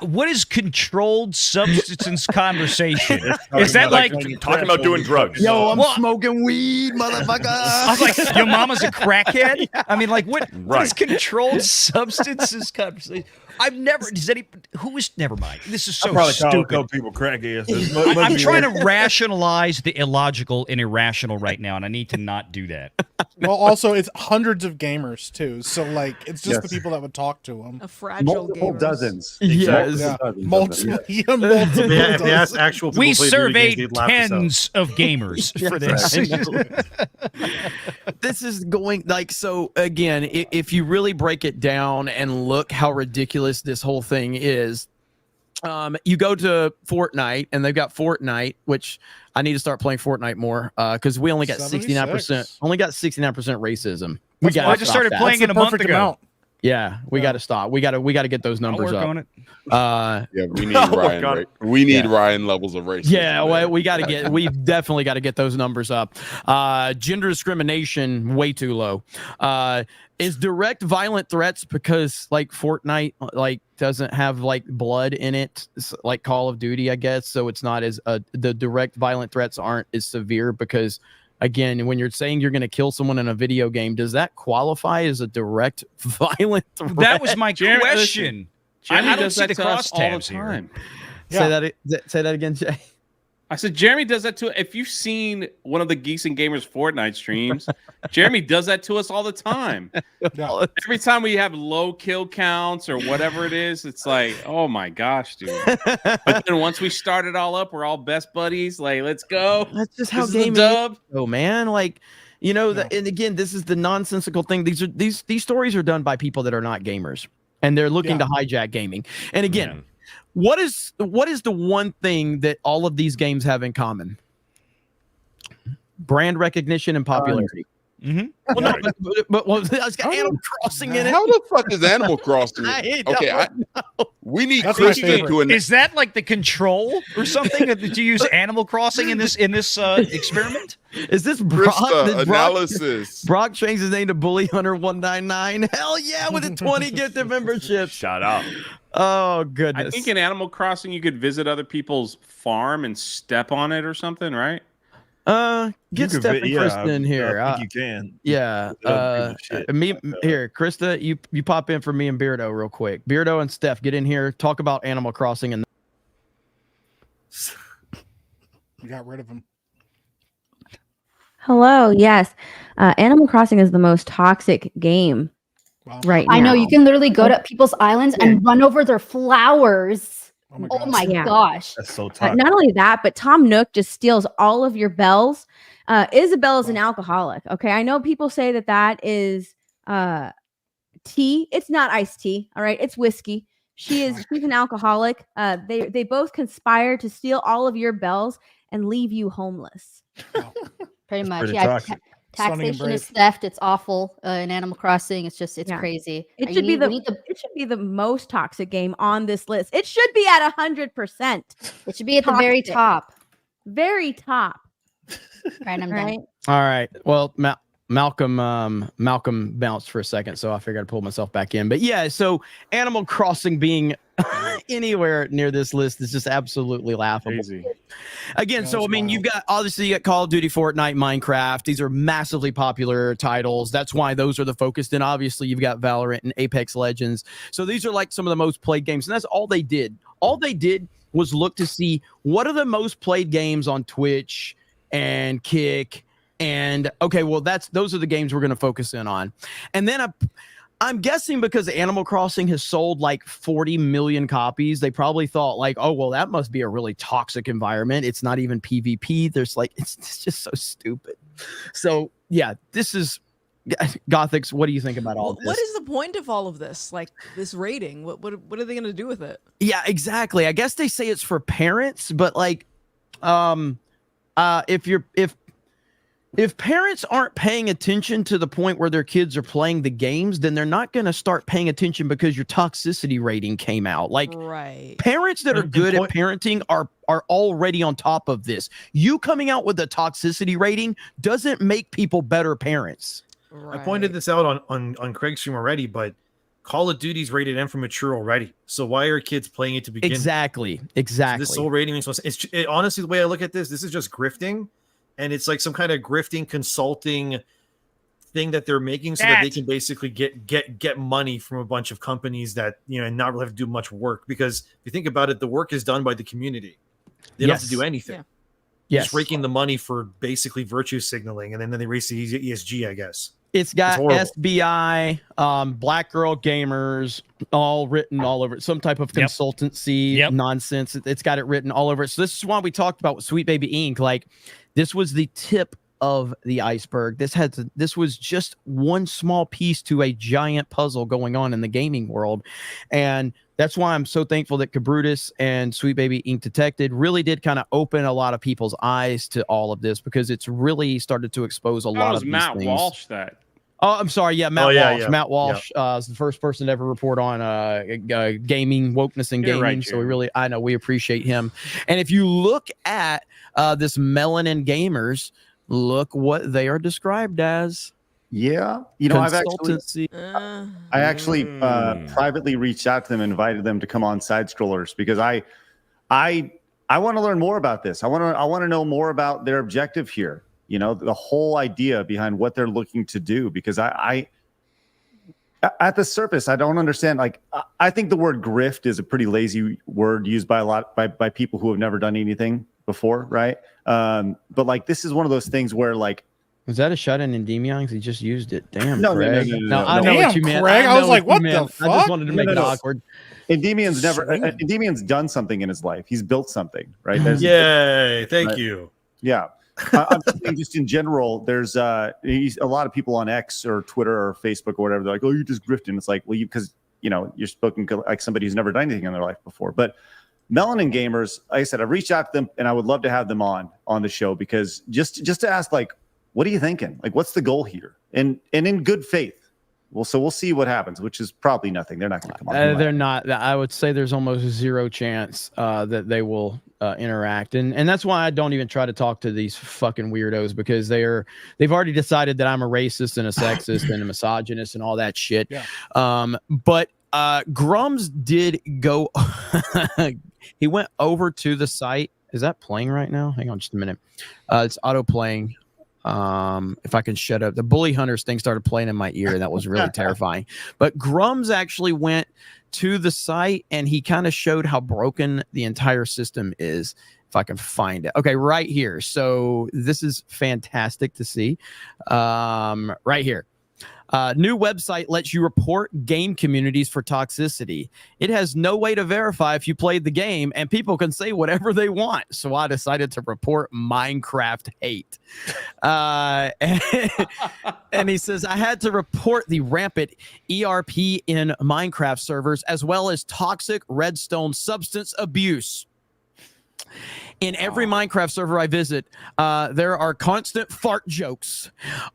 What is controlled substance conversation? Is that like talking about doing drugs? Yo, I'm smoking weed, motherfucker. I was like, your mama's a crackhead? I mean, like, what is controlled substances conversation? I've never, never mind. This is so stupid. People crackheads. I'm trying to rationalize the illogical and irrational right now, and I need to not do that. Well, also, it's hundreds of gamers, too. So, like, it's just the people that would talk to them. A fragile multiple gamers. Dozens. Yes. Multiple If they ask actual people We who play video games, surveyed they'd laugh this out. tens of gamers for this. This is going like, so again, if you really break it down and look how ridiculous this whole thing is, you go to Fortnite and they've got Fortnite, which I need to start playing Fortnite more because we only got 69%, racism. I just started playing it a month ago. Yeah, we got to stop. We got to get those numbers up. On it. We need Ryan. We need Ryan levels of racism. Yeah, well, we definitely got to get those numbers up. Gender discrimination way too low. Is direct violent threats because like Fortnite like doesn't have like blood in it like Call of Duty, I guess, so it's not as the direct violent threats aren't as severe because. Again, when you're saying you're going to kill someone in a video game, does that qualify as a direct violent threat? That was my question. Jeremy I don't does see that the to us all the crosstabs here. time. Say that again, Jay. I said Jeremy does that too. If you've seen one of the Geeks and Gamers Fortnite streams, Jeremy does that to us all the time. Every time we have low kill counts or whatever it is, it's like, oh my gosh, dude. But then once we start it all up, we're all best buddies. Like, let's go. That's just how gaming is. Oh man, like and again, this is the nonsensical thing. These stories are done by people that are not gamers, and they're looking to hijack gaming. And again. What is the one thing that all of these games have in common? Brand recognition and popularity. Mm-hmm. Well, no, but it's got Animal Crossing in it. How the fuck is Animal Crossing? We need Krista to Is that like the control or something? Did you use Animal Crossing in this experiment? Is this Brock? Krista analysis. Brock changed his name to Bully Hunter 199. Hell yeah, with a 20 gifted membership. Shut up. Oh goodness. I think in Animal Crossing you could visit other people's farm and step on it or something, right? Get Steph and Krista in here. I think you can. Yeah. Here, Krista, you pop in for me and Beardo real quick. Beardo and Steph, get in here. Talk about Animal Crossing and. You got rid of him. Hello. Yes, Animal Crossing is the most toxic game right now. I know, you can literally go to people's islands and run over their flowers. Oh my gosh. That's so toxic. Not only that, but Tom Nook just steals all of your bells. Isabel is an alcoholic. Okay. I know people say that is tea. It's not iced tea. All right. It's whiskey. She's an alcoholic. They both conspire to steal all of your bells and leave you homeless. Pretty much. pretty Yeah. toxic. Taxation is theft. It's awful in Animal Crossing. It's crazy. It should be the most toxic game on this list. It should be at 100%. It should be at the very top. Very top. Right, I'm done. All right. Well, Malcolm bounced for a second, so I figured I'd pull myself back in. But yeah, so Animal Crossing being anywhere near this list is just absolutely laughable. Crazy. Again, so I mean, you got Call of Duty, Fortnite, Minecraft. These are massively popular titles. That's why those are the focus. And obviously, you've got Valorant and Apex Legends. So these are like some of the most played games, and that's all they did. All they did was look to see what are the most played games on Twitch and Kick. And okay, well, those are the games we're going to focus in on. And then I'm guessing because Animal Crossing has sold like 40 million copies, they probably thought like, oh, well, that must be a really toxic environment. It's not even PvP. There's like, it's just so stupid. So yeah, this is Gothix. What do you think about all this? What is the point of all of this? Like this rating? What are they going to do with it? Yeah, exactly. I guess they say it's for parents, but like, if parents aren't paying attention to the point where their kids are playing the games, then they're not going to start paying attention because your toxicity rating came out. Like parents that are good at parenting are already on top of this. You coming out with a toxicity rating doesn't make people better parents. I pointed this out on Craig's stream already, but Call of Duty's rated M for mature already. So why are kids playing it to begin? Exactly. So this whole rating makes no sense. Honestly, the way I look at this is just grifting. And it's like some kind of grifting consulting thing that they're making so that they can basically get money from a bunch of companies that, and not really have to do much work. Because if you think about it, the work is done by the community. They don't have to do anything. Yeah. Just raking the money for basically virtue signaling, and then they race the ESG, I guess. It's got SBI, Black Girl Gamers, all written all over it. Some type of consultancy nonsense. It's got it written all over it. So this is why we talked about Sweet Baby Inc. Like this was the tip of the iceberg. This was just one small piece to a giant puzzle going on in the gaming world. And that's why I'm so thankful that Cabrutus and Sweet Baby Inc. Detected really did kind of open a lot of people's eyes to all of this, because it's really started to expose a lot of these Matt things. Walsh that. Oh, I'm sorry. Yeah, Matt Walsh. Yeah. Matt Walsh is the first person to ever report on gaming, wokeness in gaming. Right, so we appreciate him. And if you look at this Melanin Gamers, look what they are described as. Yeah, I've actually privately reached out to them, invited them to come on Side Scrollers, because I want to learn more about this. I want to know more about their objective here. The whole idea behind what they're looking to do, because I at the surface, I don't understand. Like, I think the word grift is a pretty lazy word used by people who have never done anything before, right? But like, this is one of those things where like, was that a shut in Endymion? He just used it. Damn, No, Craig. no. I know what you meant. Craig, I was like, what the fuck? I just wanted to make it awkward. Endymion's done something in his life. He's built something, right? Yay! Thank you. Yeah. I'm saying just in general, there's a lot of people on X or Twitter or Facebook or whatever. They're like, "Oh, you're just grifting." It's like, well, because you're spoken like somebody who's never done anything in their life before. But Melanin Gamers, like I said, I've reached out to them, and I would love to have them on the show, because just to ask, like, what are you thinking? Like, what's the goal here? And in good faith. Well, so we'll see what happens, which is probably nothing. They're not going to come on. They're not. I would say there's almost zero chance that they will interact, and that's why I don't even try to talk to these fucking weirdos, because they've already decided that I'm a racist and a sexist and a misogynist and all that shit. Yeah. But Grums did go. He went over to the site. Is that playing right now? Hang on just a minute. It's auto playing. If I can shut up, the Bully Hunters thing started playing in my ear, and that was really terrifying. But Grums actually went to the site, and he kind of showed how broken the entire system is. If I can find it. Okay, right here. So this is fantastic to see. Right here. New website lets you report game communities for toxicity. It has no way to verify if you played the game, and people can say whatever they want. So I decided to report Minecraft hate. And he says, I had to report the rampant ERP in Minecraft servers, as well as toxic redstone substance abuse. In every Minecraft server I visit, there are constant fart jokes.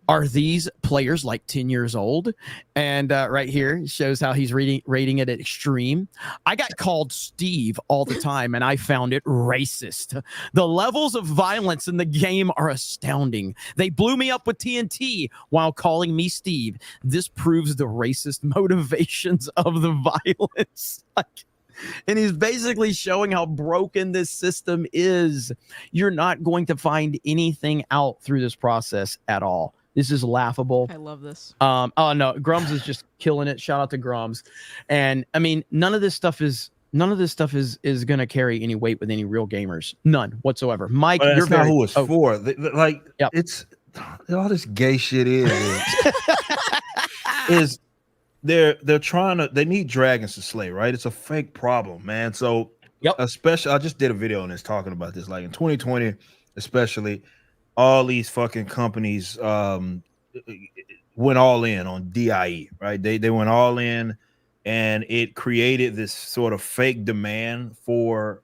Are these players like 10 years old? And right here shows how he's rating it at extreme. I got called Steve all the time, and I found it racist. The levels of violence in the game are astounding. They blew me up with TNT while calling me Steve. This proves the racist motivations of the violence. And he's basically showing how broken this system is. You're not going to find anything out through this process at all. This is laughable. I love this. Oh no, Grums is just killing it. Shout out to Grums. And I mean, none of this stuff is going to carry any weight with any real gamers. None whatsoever. Mike, but you're not who it's for. Yep. It's all this gay shit is they're trying to, they need dragons to slay, right? It's a fake problem, man. So especially, I just did a video on this talking about this, like in 2020 especially, all these fucking companies went all in on DIE, right? They went all in, and it created this sort of fake demand for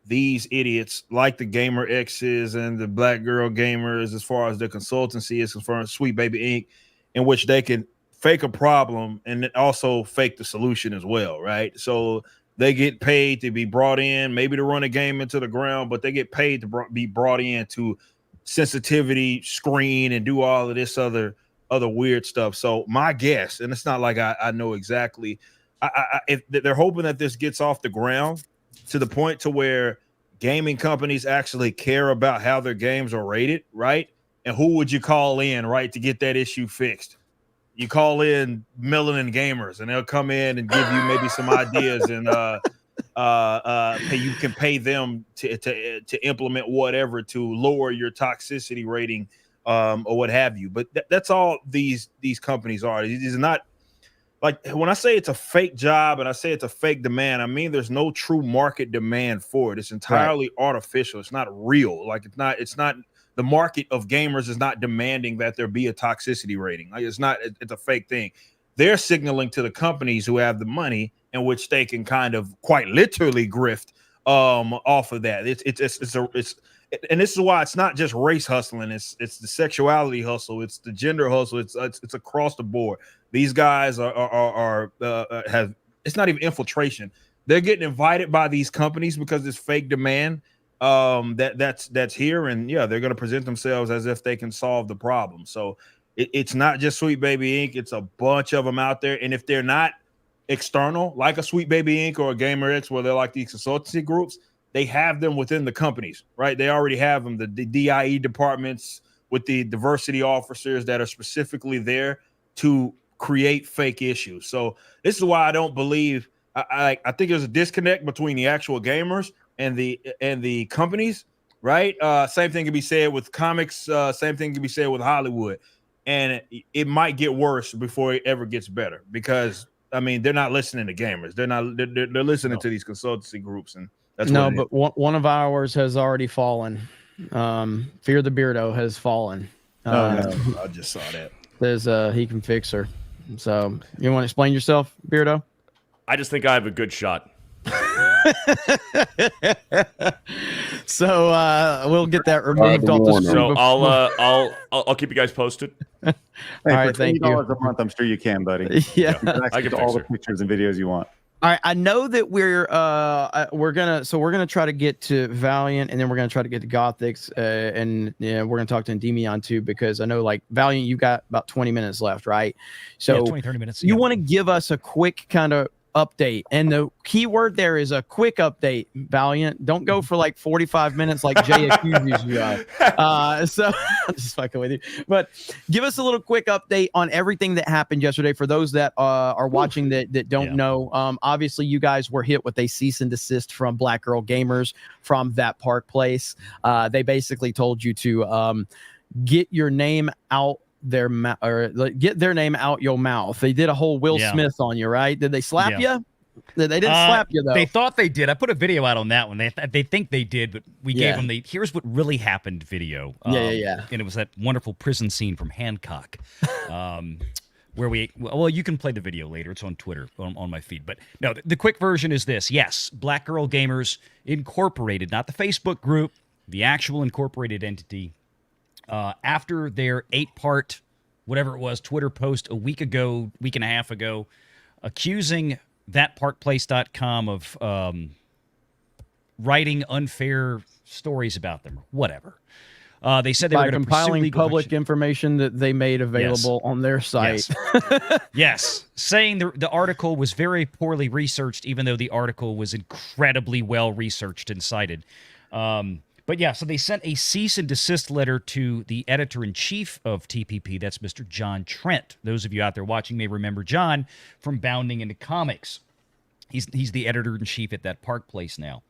these idiots like the Gamer X's and the Black Girl Gamers, as far as the consultancy is concerned, Sweet Baby Inc., in which they can fake a problem and also fake the solution as well, right? So they get paid to be brought in, maybe to run a game into the ground, but they get paid to be brought in to sensitivity screen and do all of this other weird stuff. So my guess, and it's not like I know exactly, if they're hoping that this gets off the ground to the point to where gaming companies actually care about how their games are rated, right? And who would you call in, right, to get that issue fixed? You call in Melanin Gamers, and they'll come in and give you maybe some ideas, and you can pay them to implement whatever to lower your toxicity rating, or what have you. But that's all these companies are. These are not, like, when I say it's a fake job and I say it's a fake demand, I mean there's no true market demand for it. It's entirely artificial. It's not real. Like it's not. The market of gamers is not demanding that there be a toxicity rating. Like it's a fake thing. They're signaling to the companies who have the money, in which they can kind of quite literally grift off of that. And this is why it's not just race hustling. It's the sexuality hustle. It's the gender hustle. It's across the board. These guys have, it's not even infiltration. They're getting invited by these companies because it's fake demand. That's here, and yeah, they're going to present themselves as if they can solve the problem. So it's not just Sweet Baby Inc. It's a bunch of them out there, and if they're not external, like a Sweet Baby Inc. or a Gamer X, where they're like these consultancy groups, they have them within the companies, right? They already have them, the DIE departments with the diversity officers that are specifically there to create fake issues. So this is why I don't believe, I think there's a disconnect between the actual gamers and the companies, right? Same thing can be said with comics. Same thing can be said with Hollywood, and it might get worse before it ever gets better, because I mean they're not listening to gamers. They're listening to these consultancy groups, and that's but one of ours has already fallen. Fear the Beardo has fallen. No, I just saw that. There's he can fix her. So you want to explain yourself, Beardo? I just think I have a good shot. So we'll get that removed off the screen. So I'll keep you guys posted. Hey, right, for thank you. $20 a month, I'm sure you can, buddy. Yeah. You can access all the pictures and videos you want. All right, I know that we're gonna try to get to Valiant, and then we're gonna try to get to Gothics, and we're gonna talk to Endymion too, because I know like Valiant, you got about 20 minutes left, right? So 20-30 minutes. You want to give us a quick kind of update, and the key word there is a quick update. Valiant, don't go for like 45 minutes like Jay accuses you of. So I'm just fucking with you, but give us a little quick update on everything that happened yesterday for those that are watching that don't know. Obviously you guys were hit with a cease and desist from Black Girl Gamers from that park place. They basically told you to get your name out their mouth, or get their name out your mouth. They did a whole Will Smith on you, right? Did they slap you? They didn't slap you though. They thought they did. I put a video out on that one. They think they did, but we gave them the here's what really happened video. Yeah. And it was that wonderful prison scene from Hancock. Where you can play the video later. It's on Twitter, on my feed. But no, the quick version is this. Yes, Black Girl Gamers Incorporated, not the Facebook group, the actual incorporated entity, after their 8-part, whatever it was, Twitter post a week and a half ago, accusing thatparkplace.com of writing unfair stories about them, or whatever. They said they were going to compiling public information that they made available on their site. Yes, saying the article was very poorly researched, even though the article was incredibly well researched and cited. But yeah, so they sent a cease and desist letter to the editor-in-chief of TPP. That's Mr. John Trent. Those of you out there watching may remember John from Bounding into Comics. He's the editor-in-chief at that park place now.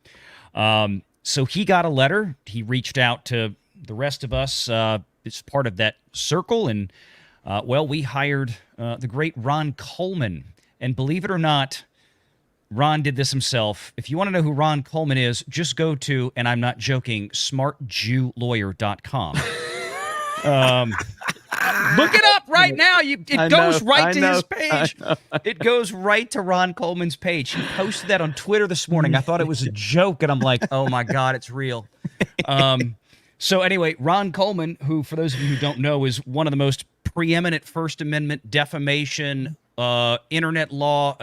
So he got a letter. He reached out to the rest of us. It's part of that circle. And, we hired the great Ron Coleman. And believe it or not, Ron did this himself. If you want to know who Ron Coleman is, just go to, and I'm not joking, smartjewlawyer.com. Look it up right now. It goes right to his page. It goes right to Ron Coleman's page. He posted that on Twitter this morning. I thought it was a joke, and I'm like, oh my God, it's real. So anyway, Ron Coleman, who, for those of you who don't know, is one of the most preeminent First Amendment defamation, internet law,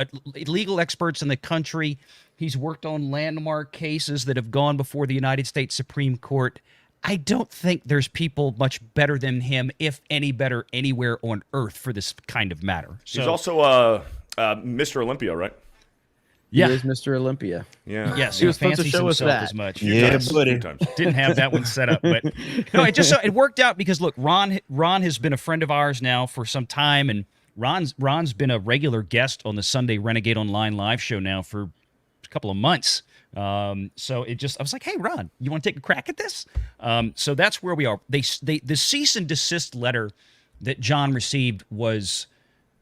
legal experts in the country. He's worked on landmark cases that have gone before the United States Supreme Court. I don't think there's people much better than him, if any better, anywhere on earth for this kind of matter. So, he's also Mr. Olympia, right? Yeah, he is Mr. Olympia. Yeah, yes, he was supposed to fancies show us himself that as much. Yeah, buddy. Didn't have that one set up, but no, it worked out because look, Ron has been a friend of ours now for some time, and Ron's been a regular guest on the Sunday Renegade Online live show now for a couple of months. So I was like, hey, Ron, you want to take a crack at this? So that's where we are. The cease and desist letter that John received was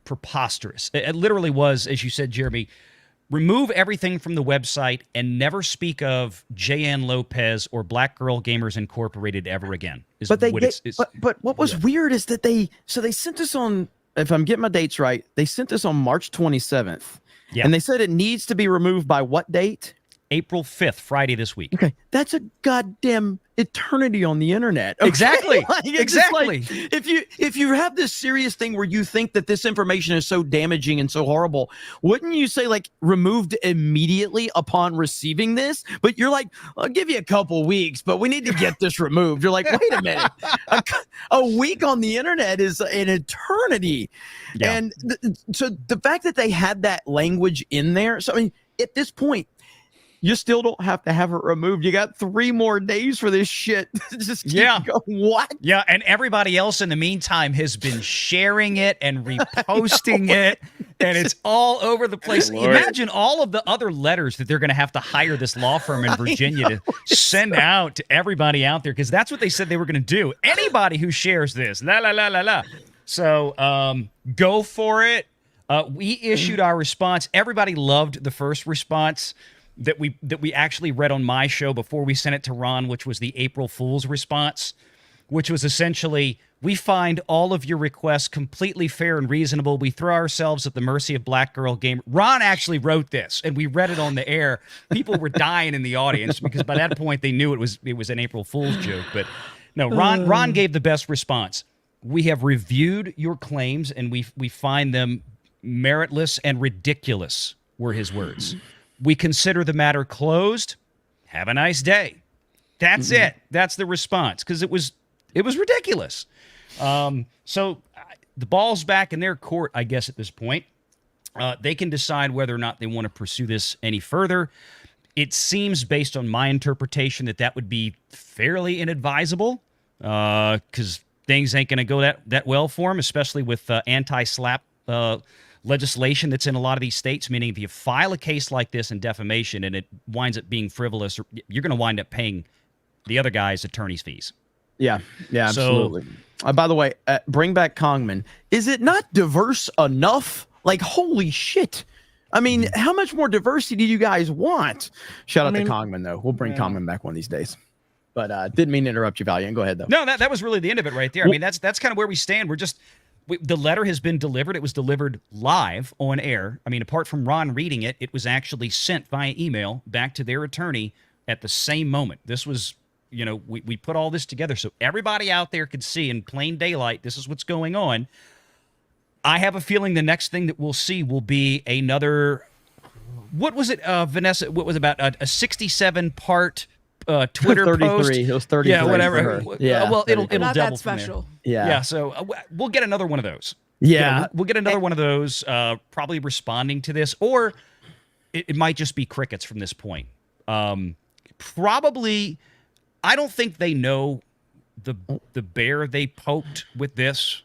preposterous. It literally was, as you said, Jeremy, remove everything from the website and never speak of J.N. Lopez or Black Girl Gamers Incorporated ever again. But what was weird is that they sent us on, if I'm getting my dates right, they sent this on March 27th. Yeah. And they said it needs to be removed by what date? April 5th, Friday this week. Okay. That's a goddamn eternity on the internet. Okay? Exactly. Exactly. If you have this serious thing where you think that this information is so damaging and so horrible, wouldn't you say like removed immediately upon receiving this? But you're like, I'll give you a couple weeks, but we need to get this removed. You're like, wait a minute. A week on the internet is an eternity. Yeah. And so the fact that they had that language in there, so I mean, at this point, you still don't have to have it removed. You got 3 more days for this shit. Just keep going. What? Yeah, and everybody else in the meantime has been sharing it and reposting it, and it's all over the place. Lord. Imagine all of the other letters that they're going to have to hire this law firm in Virginia to send out to everybody out there, because that's what they said they were going to do. Anybody who shares this, la la la la la. So go for it. We issued our response. Everybody loved the first response that we actually read on my show before we sent it to Ron, which was the April Fool's response, which was essentially, we find all of your requests completely fair and reasonable. We throw ourselves at the mercy of Black Girl Gamer. Ron actually wrote this, and we read it on the air. People were dying in the audience because by that point they knew it was an April Fool's joke. But no, Ron gave the best response. We have reviewed your claims, and we find them meritless and ridiculous, were his words. We consider the matter closed. Have a nice day. That's it. That's the response, because it was ridiculous. So the ball's back in their court, I guess, at this point. They can decide whether or not they want to pursue this any further. It seems, based on my interpretation, that would be fairly inadvisable, because things ain't going to go that well for them, especially with anti-slap legislation that's in a lot of these states, meaning if you file a case like this in defamation and it winds up being frivolous, you're going to wind up paying the other guy's attorney's fees. Yeah, absolutely. By the way, bring back Kongman. Is it not diverse enough? Like, holy shit. I mean, how much more diversity do you guys want? Shout out to Kongman, though. We'll bring Kongman back one of these days. But didn't mean to interrupt you, Valiant. Go ahead, though. No, that was really the end of it right there. I mean, that's kind of where we stand. The letter has been delivered. It was delivered live on air. I mean, apart from Ron reading it, it was actually sent via email back to their attorney at the same moment. This was, we put all this together so everybody out there could see in plain daylight, this is what's going on. I have a feeling the next thing that we'll see will be another, what was it, Vanessa? What was about a 67-part Twitter 33. post? It was 33. Yeah, whatever. Yeah, well, it'll Not double that special. from there. Yeah. So we'll get another one of those. Yeah, we'll get another one of those. Probably responding to this, or it might just be crickets from this point. Probably, I don't think they know the bear they poked with this.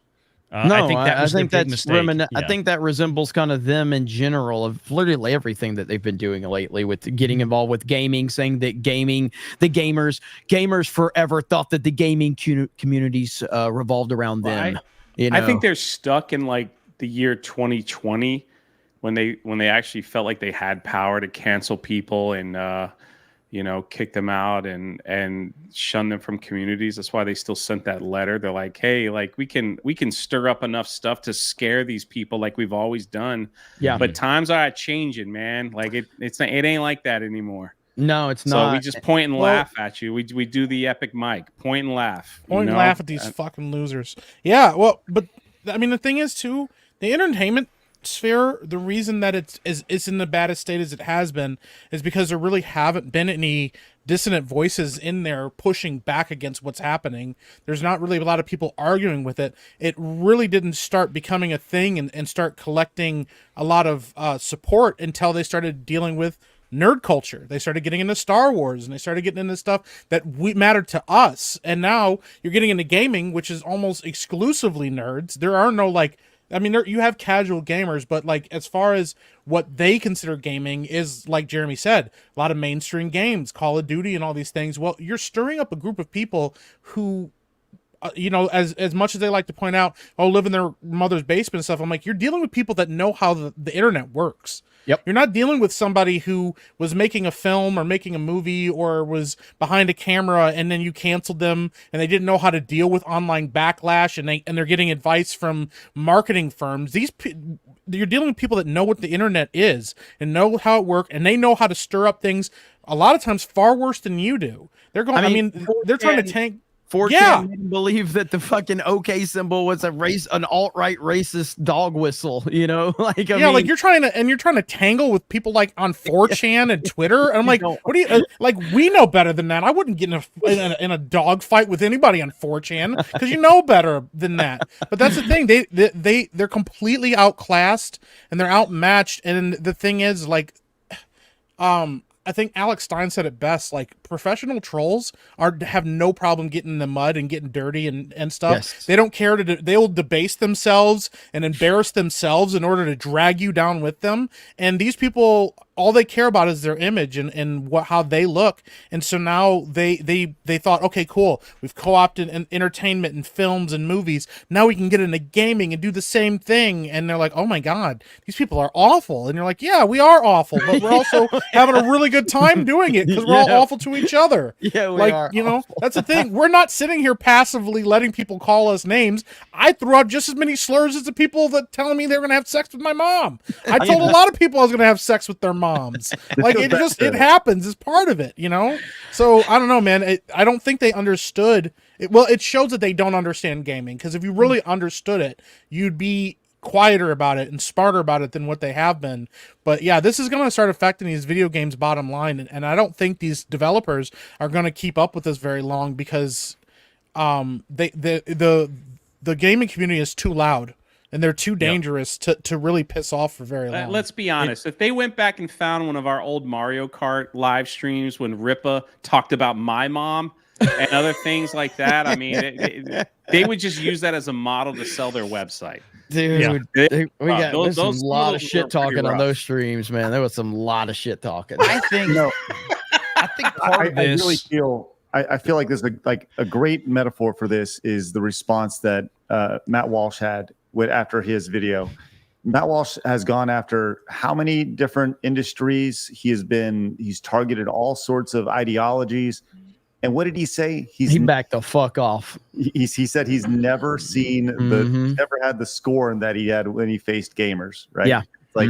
No, I think that was I think the big that's mistake. I think that resembles kind of them in general of literally everything that they've been doing lately with getting involved with gaming, saying that the gamers forever thought that the gaming communities revolved around them. I think they're stuck in like the year 2020 when they actually felt like they had power to cancel people and kick them out and shun them from communities. That's why they still sent that letter. They're like, hey, like we can stir up enough stuff to scare these people like we've always done. Yeah. But times are changing, man. Like it ain't like that anymore. No, it's not. So we just point and laugh at you. We do the epic mic. Point and laugh. Point and laugh at these fucking losers. Yeah, well, but I mean the thing is too, the entertainment sphere, the reason that it's in the baddest state as it has been is because there really haven't been any dissonant voices in there pushing back against what's happening. There's not really a lot of people arguing with it. It really didn't start becoming a thing and start collecting a lot of support until they started dealing with nerd culture. They started getting into Star Wars and they started getting into stuff that mattered to us. And now you're getting into gaming, which is almost exclusively nerds. There are no you have casual gamers, but like as far as what they consider gaming is, like Jeremy said, a lot of mainstream games, Call of Duty and all these things. Well, you're stirring up a group of people who, as much as they like to point out, live in their mother's basement and stuff. I'm like, you're dealing with people that know how the internet works. Yep. You're not dealing with somebody who was making a film or making a movie or was behind a camera and then you canceled them and they didn't know how to deal with online backlash and they're getting advice from marketing firms. You're dealing with people that know what the internet is and know how it works, and they know how to stir up things a lot of times far worse than you do. They're going. They're trying to tank. 4chan didn't believe that the fucking OK symbol was an alt-right racist dog whistle, like like you're trying to tangle with people like on 4chan and Twitter, and I'm like, what do you like? We know better than that. I wouldn't get in a dog fight with anybody on 4chan because you know better than that. But that's the thing; they're completely outclassed and they're outmatched. And the thing is, like, I think Alex Stein said it best, like professional trolls have no problem getting in the mud and getting dirty and stuff. Yes. They don't care they'll debase themselves and embarrass themselves in order to drag you down with them. And these people all they care about is their image and how they look. And so now they thought, okay, cool, we've co-opted in entertainment and films and movies. Now we can get into gaming and do the same thing. And they're like, oh my God, these people are awful. And you're like, yeah, we are awful, but we're also having a really good time doing it because we're all awful to each other. Yeah, we like, are you know, that's the thing. We're not sitting here passively letting people call us names. I threw out just as many slurs as the people that telling me they're going to have sex with my mom. I told a lot of people I was going to have sex with their moms. Like, it happens. It's part of it, you know? So I don't know, man. I don't think they understood it. Well, it shows that they don't understand gaming, because if you really understood it, you'd be quieter about it and smarter about it than what they have been. But yeah, this is going to start affecting these video games bottom line. And I don't think these developers are going to keep up with this very long, because the gaming community is too loud. And they're too dangerous to really piss off for very long. Let's be honest. If they went back and found one of our old Mario Kart live streams when Ripa talked about my mom and other things like that, I mean, they would just use that as a model to sell their website. Dude, we got a lot of shit talking on those streams, man. There was some lot of shit talking. I think, I think part of this. I really feel. I feel like there's a great metaphor for this is the response that Matt Walsh had after his video. Matt Walsh has gone after how many different industries? He's targeted all sorts of ideologies. And what did he say? He backed the fuck off. He said he's never seen never had the scorn that he had when he faced gamers, right? Yeah. Like,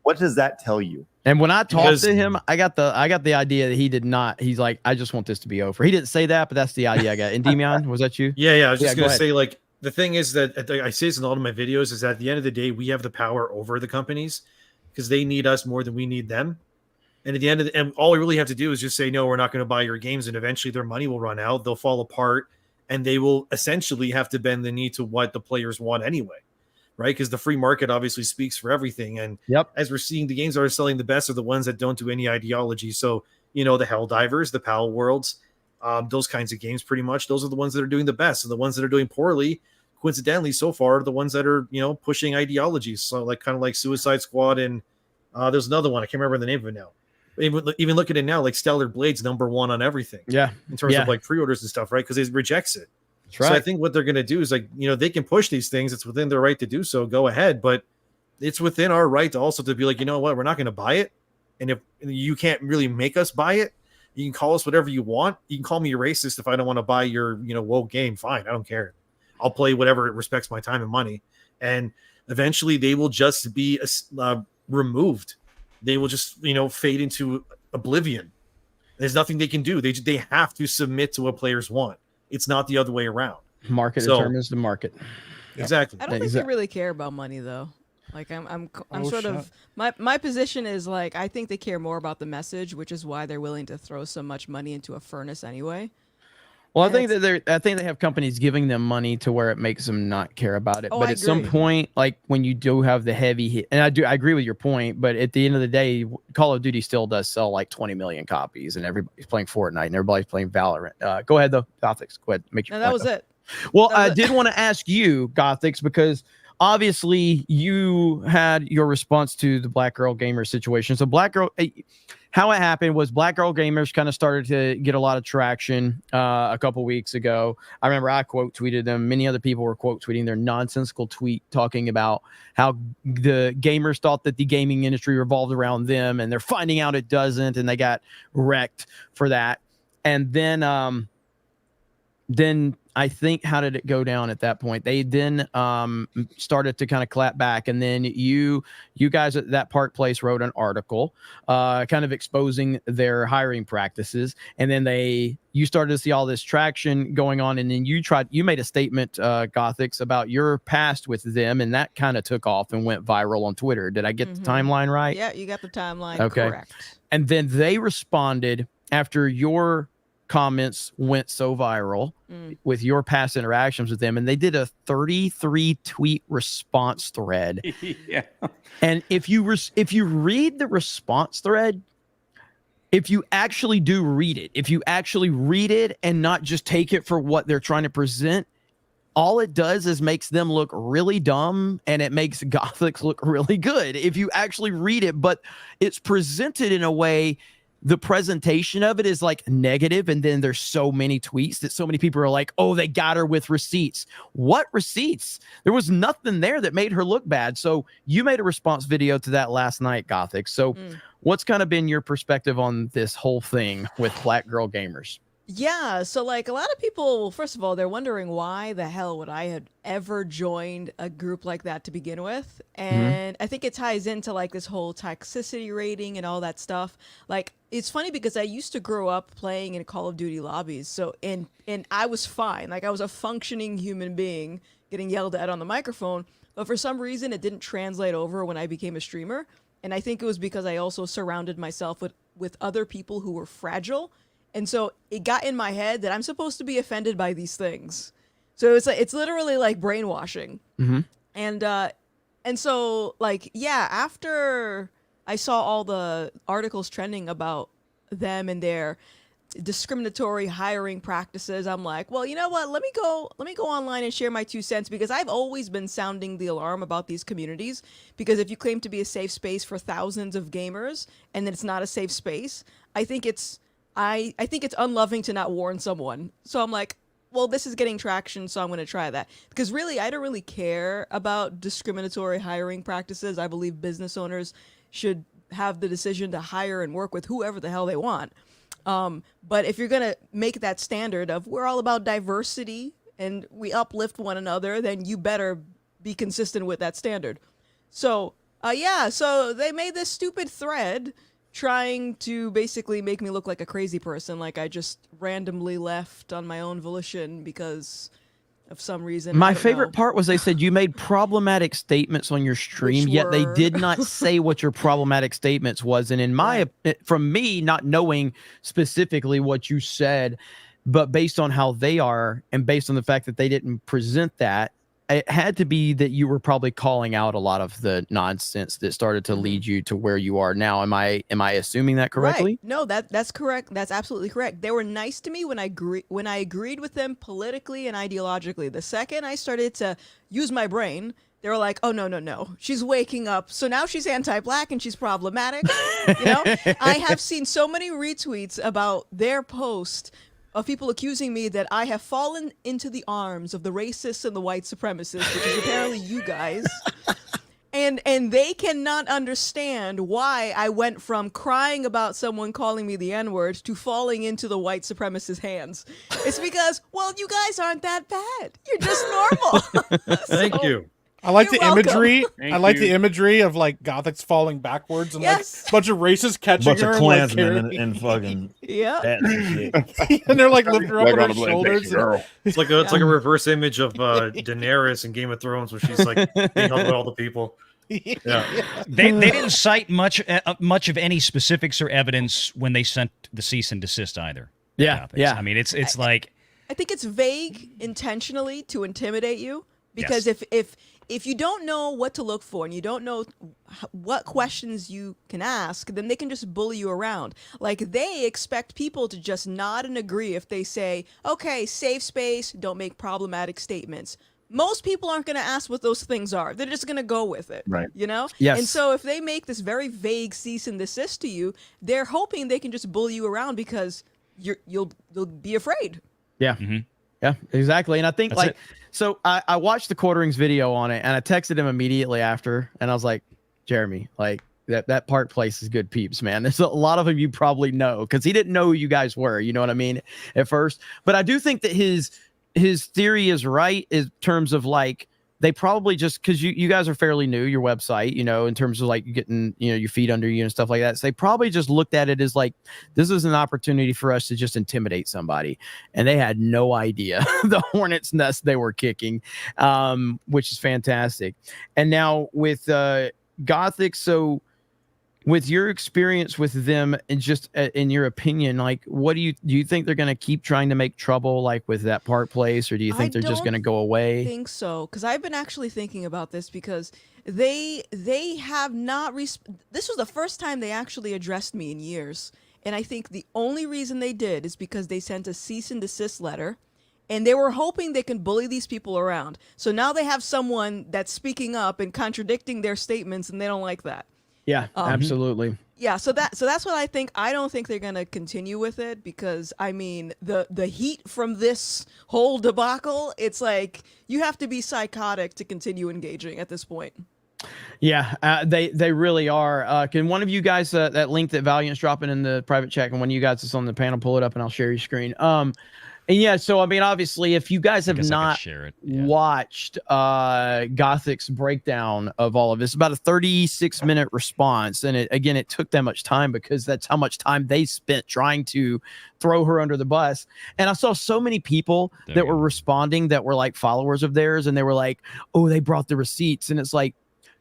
what does that tell you? And when I talked to him, I got the idea that he did not. He's like, I just want this to be over. He didn't say that, but that's the idea I got. And Demian, was that you? Yeah. I was just gonna say, like, the thing is that I say this in all of my videos is that at the end of the day, we have the power over the companies because they need us more than we need them. And at the end of and all we really have to do is just say, no, we're not going to buy your games. And eventually their money will run out. They'll fall apart and they will essentially have to bend the knee to what the players want anyway. Right. Because the free market obviously speaks for everything. And as we're seeing, the games that are selling the best are the ones that don't do any ideology. So, you know, the Helldivers, the Pal Worlds, those kinds of games, pretty much, those are the ones that are doing the best. And the ones that are doing poorly, coincidentally, so far, are the ones that are, you know, pushing ideologies. So like kind of like Suicide Squad. And there's another one. I can't remember the name of it now. Even look at it now, like Stellar Blade's #1 on everything. Yeah. In terms of like pre-orders and stuff, right? Because it rejects it. That's right. So I think what they're going to do is, like, you know, they can push these things. It's within their right to do so. Go ahead. But it's within our right to also to be like, you know what, we're not going to buy it. And if you can't really make us buy it, you can call us whatever you want. You can call me a racist if I don't want to buy your, you know, woke game. Fine. I don't care. I'll play whatever respects my time and money. And eventually they will just be removed. They will just, you know, fade into oblivion. There's nothing they can do. They have to submit to what players want. It's not the other way around. Market determines the market. Exactly. I don't think they really care about money, though. Like I'm sort of my position is like, I think they care more about the message, which is why they're willing to throw so much money into a furnace anyway. Well, I think they have companies giving them money to where it makes them not care about it. But at some point, like when you do have the heavy hit, and I agree with your point, but at the end of the day, Call of Duty still does sell like 20 million copies, and everybody's playing Fortnite and everybody's playing Valorant. Go ahead though, Gothics. Go ahead, make your point. That was it. Well, I did want to ask you, Gothics, because obviously you had your response to the Black Girl Gamer situation. So Black Girl, how it happened was Black Girl Gamers kind of started to get a lot of traction a couple weeks ago. I remember I quote tweeted them. Many other people were quote tweeting their nonsensical tweet talking about how the gamers thought that the gaming industry revolved around them, and they're finding out it doesn't, and they got wrecked for that. And then I think, how did it go down at that point? They then started to kind of clap back, and then you guys at that Park Place wrote an article kind of exposing their hiring practices, and then you started to see all this traction going on, and then you made a statement, Gothics, about your past with them, and that kind of took off and went viral on Twitter. Did I get the timeline right? Yeah, you got the timeline correct. And then they responded after your comments went so viral with your past interactions with them, and they did a 33 tweet response thread. Yeah. And if you read the response thread, if you actually do read it, if you actually read it and not just take it for what they're trying to present, all it does is makes them look really dumb, and it makes Gothics look really good if you actually read it. But it's presented in a way, the presentation of it is like negative, and then there's so many tweets that so many people are like, oh, they got her with receipts. What receipts? There was nothing there that made her look bad. So you made a response video to that last night, Gothic. So what's kind of been your perspective on this whole thing with Black Girl Gamers? Yeah, so like a lot of people, first of all, they're wondering why the hell would I have ever joined a group like that to begin with. And I think it ties into like this whole toxicity rating and all that stuff. Like, it's funny because I used to grow up playing in Call of Duty lobbies. So, and I was fine. Like, I was a functioning human being getting yelled at on the microphone. But for some reason, it didn't translate over when I became a streamer. And I think it was because I also surrounded myself with other people who were fragile. And so it got in my head that I'm supposed to be offended by these things. So it's literally like brainwashing. And so like, yeah, after I saw all the articles trending about them and their discriminatory hiring practices, I'm like, well, you know what? Let me go online and share my 2 cents, because I've always been sounding the alarm about these communities. Because if you claim to be a safe space for thousands of gamers and then it's not a safe space, I think it's unloving to not warn someone. So I'm like, well, this is getting traction, so I'm going to try that. Because really, I don't really care about discriminatory hiring practices. I believe business owners should have the decision to hire and work with whoever the hell they want. But if you're going to make that standard of we're all about diversity and we uplift one another, then you better be consistent with that standard. So, yeah, so they made this stupid thread trying to basically make me look like a crazy person, like I just randomly left on my own volition because of some reason. My favorite part was they said you made problematic statements on your stream, yet they did not say what your problematic statements was. And in my, from me not knowing specifically what you said, but based on how they are and based on the fact that they didn't present that, it had to be that you were probably calling out a lot of the nonsense that started to lead you to where you are now. Am I assuming that correctly? Right. No, that's correct. That's absolutely correct. They were nice to me when I agreed with them politically and ideologically. The second I started to use my brain, they were like, oh, no. She's waking up. So now she's anti-black and she's problematic. You know, I have seen so many retweets about their post of people accusing me that I have fallen into the arms of the racists and the white supremacists, which is apparently you guys. And they cannot understand why I went from crying about someone calling me the N-word to falling into the white supremacist hands. It's because, well, you guys aren't that bad. You're just normal. Thank you. I like the imagery. I like the imagery of like Gothics falling backwards and like a bunch of racists catching her. Bunch of Klansmen and fucking and they're like lifting her up on their shoulders. It's like a reverse image of Daenerys in Game of Thrones where she's like being held with all the people. Yeah. They didn't cite much of any specifics or evidence when they sent the cease and desist either. Yeah. I mean, it's like, I think it's vague intentionally to intimidate you, because if you don't know what to look for and you don't know what questions you can ask, then they can just bully you around. Like, they expect people to just nod and agree if they say, okay, safe space, don't make problematic statements. Most people aren't going to ask what those things are. They're just going to go with it. Right. You know? Yes. And so if they make this very vague cease and desist to you, they're hoping they can just bully you around because you'll be afraid. Yeah. Yeah, exactly. And I think so I watched the Quarterings video on it and I texted him immediately after and I was like, Jeremy, like that Park Place is good peeps, man. There's a lot of them you probably know, because he didn't know who you guys were, you know what I mean, at first. But I do think that his theory is right in terms of like, they probably just, because you guys are fairly new, your website, you know, in terms of like getting, you know, your feet under you and stuff like that. So they probably just looked at it as like, this is an opportunity for us to just intimidate somebody. And they had no idea the hornet's nest they were kicking, which is fantastic. And now with Gothic, so with your experience with them and just in your opinion, like, what do you think they're going to keep trying to make trouble like with that Park Place, or do you think they're just going to go away? I think so, because I've been actually thinking about this, because they have not this was the first time they actually addressed me in years, and I think the only reason they did is because they sent a cease and desist letter, and they were hoping they can bully these people around. So now they have someone that's speaking up and contradicting their statements, and they don't like that. Yeah, absolutely. Yeah, so that's what I think. I don't think they're gonna continue with it because I mean the heat from this whole debacle. It's like you have to be psychotic to continue engaging at this point. Yeah, they really are. Can one of you guys that link that Valiant's dropping in the private chat? And one of you guys that's on the panel, pull it up and I'll share your screen. And yeah, so I mean, obviously, if you guys have not watched Gothic's breakdown of all of this, about a 36-minute response, and it took that much time because that's how much time they spent trying to throw her under the bus. And I saw so many people that were responding that were like followers of theirs, and they were like, "Oh, they brought the receipts," and it's like,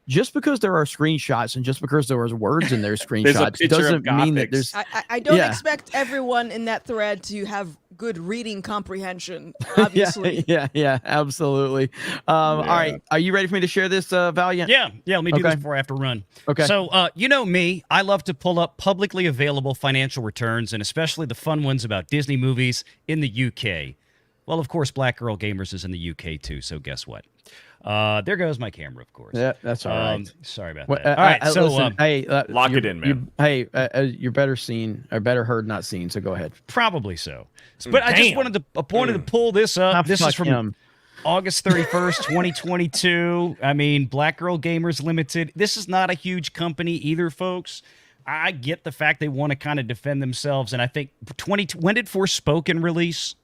just because there are screenshots and just because there was words in their screenshots doesn't mean that there's. I don't expect everyone in that thread to have good reading comprehension. Obviously. Yeah, absolutely. All right, are you ready for me to share this, Valiant? Yeah. Let me do this before I have to run. Okay. So, you know me, I love to pull up publicly available financial returns, and especially the fun ones about Disney movies in the UK. Well, of course, Black Girl Gamers is in the UK too. So guess what? There goes my camera, of course. Yeah, that's all right. Sorry about that. All right, so listen, hey, lock it in, man. You're better seen or better heard, not seen. So go ahead. Probably so. But I just wanted to pull this up. This is from August 31st, 2022. I mean, Black Girl Gamers Limited. This is not a huge company either, folks. I get the fact they want to kind of defend themselves, and I think when did Forspoken release?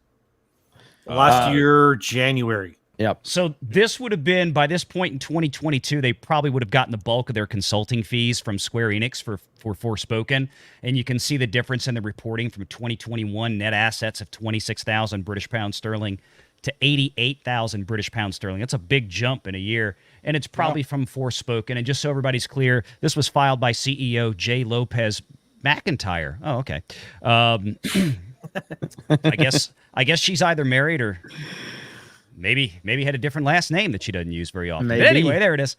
Last year, January. Yep. So this would have been, by this point in 2022, they probably would have gotten the bulk of their consulting fees from Square Enix for Forspoken. And you can see the difference in the reporting from 2021 net assets of 26,000 British pounds sterling to 88,000 British pounds sterling. That's a big jump in a year. And it's probably from Forspoken. And just so everybody's clear, this was filed by CEO J. Lopez McIntyre. Oh, okay. I guess she's either married or maybe had a different last name that she doesn't use very often. But anyway, there it is.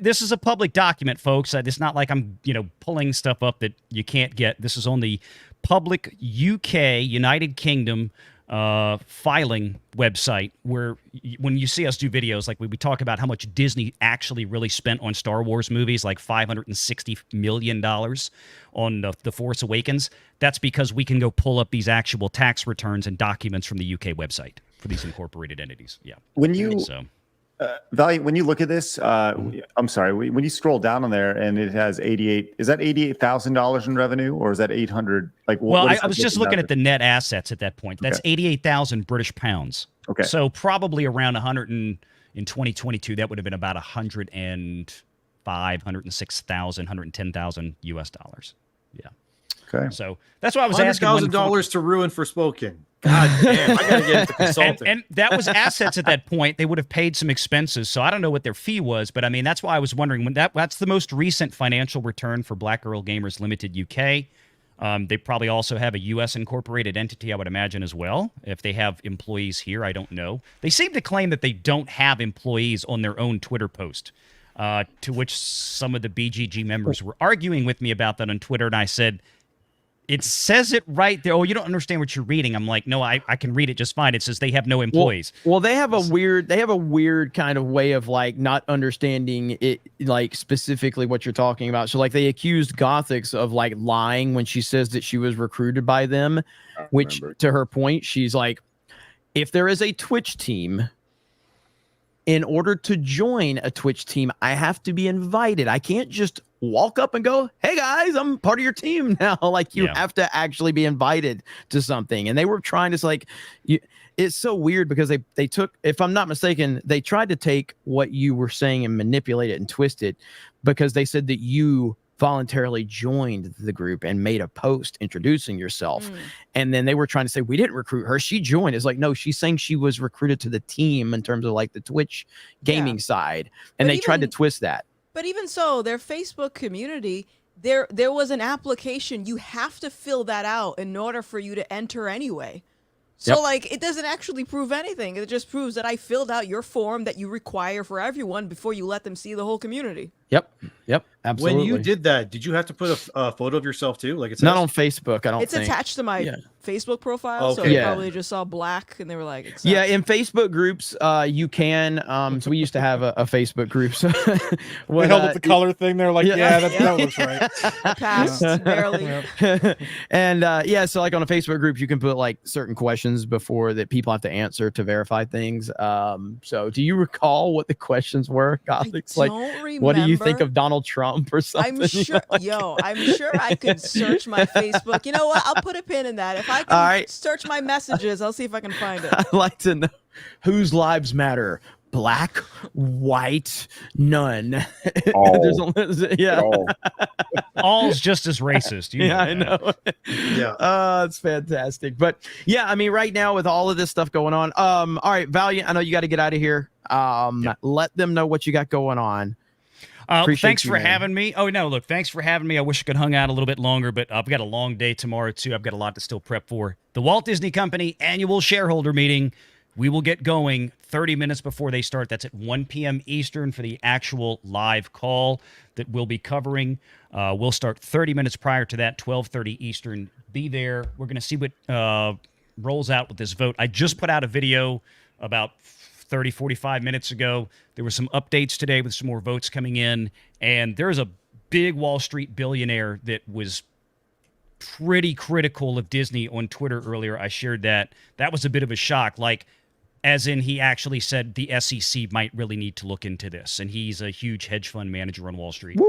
This is a public document, folks. It's not like I'm pulling stuff up that you can't get. This is on the public UK United Kingdom filing website, where when you see us do videos, like we talk about how much Disney actually really spent on Star Wars movies, like $560 million on The Force Awakens. That's because we can go pull up these actual tax returns and documents from the UK website for these incorporated entities. Yeah. When you Valiant, when you look at this, I'm sorry, when you scroll down on there and it has is that $88,000 in revenue, or is that 800? Well, I was just looking at the net assets at that point. That's 88,000 British pounds. Okay. So probably around 100 in 2022, that would have been about 106,000, 110,000 US dollars. Yeah. Okay. So that's why I was asking. $100,000 to ruin Forspoken. God damn, I gotta get into consulting. And that was assets at that point. They would have paid some expenses, so I don't know what their fee was, but I mean that's why I was wondering when that's the most recent financial return for Black Girl Gamers Limited UK. They probably also have a U.S. incorporated entity, I would imagine, as well. If they have employees here, I don't know. They seem to claim that they don't have employees on their own Twitter post, to which some of the BGG members were arguing with me about that on Twitter, and I said, it says it right there. Oh, you don't understand what you're reading. I'm like, no, I can read it just fine. It says they have no employees. Well, they have a weird kind of way of like not understanding it, like specifically what you're talking about. So like they accused Gothix of like lying when she says that she was recruited by them, which to her point, she's like, if there is a Twitch team, in order to join a Twitch team, I have to be invited. I can't just walk up and go, hey guys, I'm part of your team now. Like you have to actually be invited to something. And they were trying to it's so weird because they took, if I'm not mistaken, they tried to take what you were saying and manipulate it and twist it, because they said that you voluntarily joined the group and made a post introducing yourself. And then they were trying to say, we didn't recruit her, she joined. It's like, no, she's saying she was recruited to the team in terms of like the Twitch gaming side. And they tried to twist that. But even so, their Facebook community, there was an application. You have to fill that out in order for you to enter anyway. So like, it doesn't actually prove anything. It just proves that I filled out your form that you require for everyone before you let them see the whole community. Yep. Absolutely. When you did that, did you have to put a photo of yourself too? Like it's not on Facebook. I don't. It's think. attached to my Facebook profile, so Okay. they probably just saw black and they were like, accept. Yeah, in Facebook groups, you can. So we used to have a Facebook group. So they held up the color thing. They're like, that looks right. Passed barely. And so like on a Facebook group, you can put like certain questions before that people have to answer to verify things. So do you recall what the questions were, Gothics? Like, what do you think of Donald Trump or something? I'm sure, I'm sure I could search my Facebook. You know what? I'll put a pin in that. If I can search my messages, I'll see if I can find it. I'd like to know whose lives matter. Black, white, none. All. All's just as racist. You know I know. It's fantastic. But yeah, I mean, right now with all of this stuff going on, all right, Valiant, I know you got to get out of here. Let them know what you got going on. Thanks for having me. Oh, no, look, thanks for having me. I wish I could hung out a little bit longer, but I've got a long day tomorrow, too. I've got a lot to still prep for. The Walt Disney Company annual shareholder meeting. We will get going 30 minutes before they start. That's at 1 p.m. Eastern for the actual live call that we'll be covering. We'll start 30 minutes prior to that, 12:30 Eastern. Be there. We're going to see what rolls out with this vote. I just put out a video about 30, 45 minutes ago. There were some updates today with some more votes coming in, and there's a big Wall Street billionaire that was pretty critical of Disney on Twitter earlier. I shared that. That was a bit of a shock. Like, as in he actually said the SEC might really need to look into this, and he's a huge hedge fund manager on Wall Street.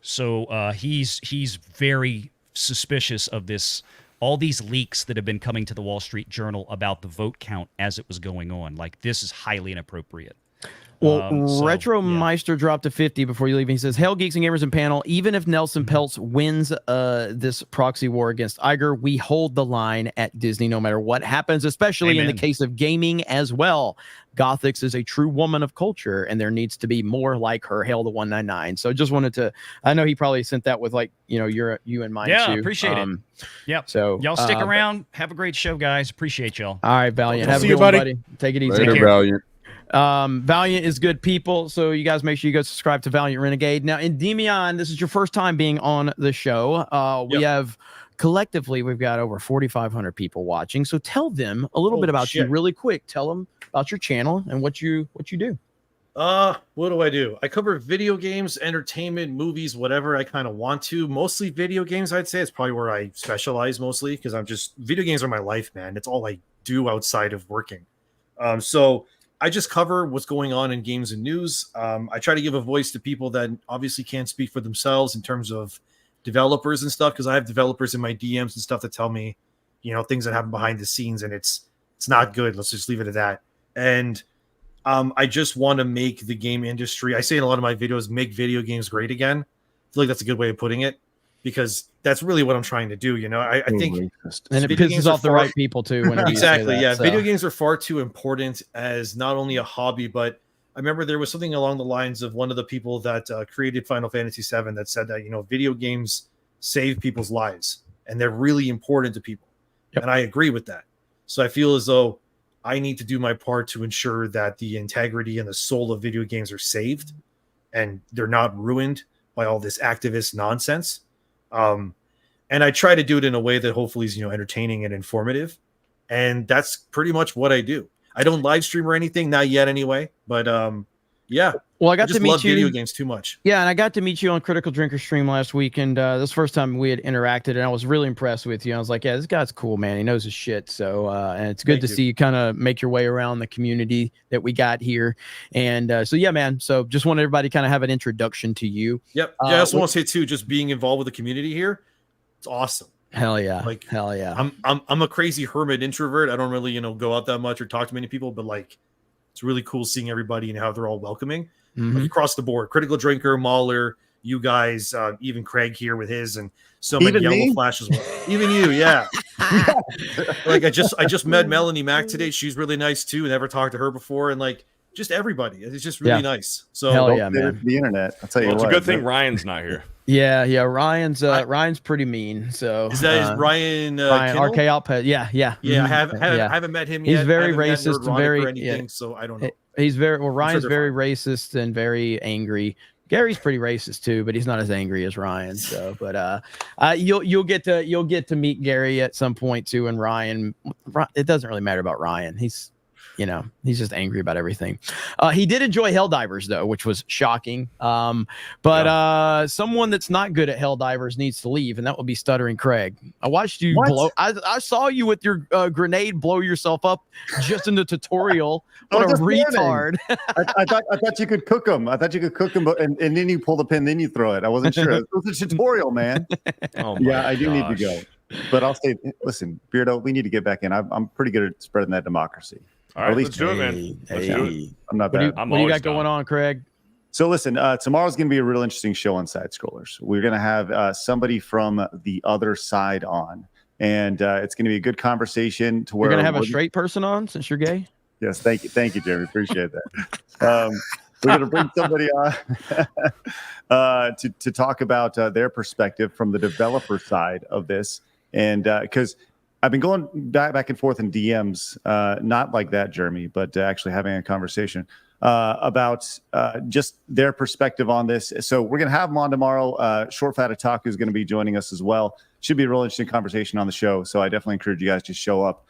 So he's very suspicious of this, all these leaks that have been coming to the Wall Street Journal about the vote count as it was going on. Like, this is highly inappropriate. Well, Retro Meister dropped to 50 before you leave. He says, "Hail, Geeks and Gamers and panel. Even if Nelson Peltz wins this proxy war against Iger, we hold the line at Disney no matter what happens, especially in the case of gaming as well. Gothics is a true woman of culture, and there needs to be more like her. Hail the 199." So just wanted to, I know he probably sent that with, like, you know, you and mine too. Yeah, appreciate it. Yep. So y'all stick around. Have a great show, guys. Appreciate y'all. All right, Valiant. Have a See good you, one, buddy. Take it easy. Later, Valiant. Valiant is good people, so you guys make sure you go subscribe to Valiant Renegade. Now, Endymion, this is your first time being on the show. We have collectively, we've got over 4,500 people watching. So tell them a little bit about you really quick. Tell them about your channel and what you do. What do I do? I cover video games, entertainment, movies, whatever I kind of want to. Mostly video games, I'd say. It's probably where I specialize mostly, because video games are my life, man. It's all I do outside of working. So I just cover what's going on in games and news. I try to give a voice to people that obviously can't speak for themselves in terms of developers and stuff, because I have developers in my DMs and stuff that tell me, you know, things that happen behind the scenes, and it's not good. Let's just leave it at that. And I just want to make the game industry, I say in a lot of my videos, make video games great again. I feel like that's a good way of putting it, because that's really what I'm trying to do. You know, I think, and it pisses off the right people too. Exactly. Yeah. So. Video games are far too important as not only a hobby, but I remember there was something along the lines of one of the people that created Final Fantasy VII that said that, you know, video games save people's lives and they're really important to people. And I agree with that. So I feel as though I need to do my part to ensure that the integrity and the soul of video games are saved and they're not ruined by all this activist nonsense. And I try to do it in a way that hopefully is, you know, entertaining and informative. And that's pretty much what I do. I don't live stream or anything, not yet anyway. But yeah. Well, I got just to meet love you. Video games too much. Yeah, and I got to meet you on Critical Drinker stream last week, and this was the first time we had interacted, and I was really impressed with you. I was like, yeah, this guy's cool, man. He knows his shit. So, and it's good to see you kind of make your way around the community that we got here. And so, yeah, man. So, just want everybody to kind of have an introduction to you. Yep. Yeah, I also want to say too, just being involved with the community here, it's awesome. Hell yeah. Like, hell yeah. I'm a crazy hermit introvert. I don't really, you know, go out that much or talk to many people, but like, it's really cool seeing everybody and how they're all welcoming. Like across the board. Critical Drinker, Mahler, you guys, even Craig here with his, and so many Even Yellow me? Flash as well. Even you, yeah. Like I just met Melanie Mack today. She's really nice too. Never talked to her before, and like just everybody. It's just really nice. So hell yeah, man. The internet. I'll tell you It's what. a good thing Ryan's not here. Yeah, Ryan's pretty mean. So is that Ryan RK Kinnell? Output? Yeah. Yeah, I haven't met him yet. He's very I haven't met racist and Nerdronic very or anything, so I don't know. He's very Ryan's very racist and very angry Gary's pretty racist too, but he's not as angry as Ryan. So, but you'll get to meet Gary at some point too. And Ryan, it doesn't really matter about Ryan. He's just angry about everything. He did enjoy Helldivers though, which was shocking. But someone that's not good at Helldivers needs to leave, and that will be Stuttering Craig. I watched you blow. I saw you with your grenade blow yourself up just in the tutorial. What a retard! I thought you could cook them. I thought you could cook them, and then you pull the pin, then you throw it. I wasn't sure. It was a tutorial, man. I do need to go. But I'll say, listen, Beardo, we need to get back in. I'm pretty good at spreading that democracy. All right, let's do it, man. Let's do it. I'm not bad. What do you got going on, Craig? So listen, tomorrow's going to be a real interesting show on Side Scrollers. We're going to have somebody from the other side on, and it's going to be a good conversation. To where you're going to have a straight person on since you're gay. Yes, thank you, Jeremy. Appreciate that. We're going to bring somebody on to talk about their perspective from the developer side of this, and because I've been going back and forth in DMs, not like that, Jeremy, but actually having a conversation about just their perspective on this. So we're going to have them on tomorrow. Short Fat Otaku is going to be joining us as well. Should be a real interesting conversation on the show. So I definitely encourage you guys to show up.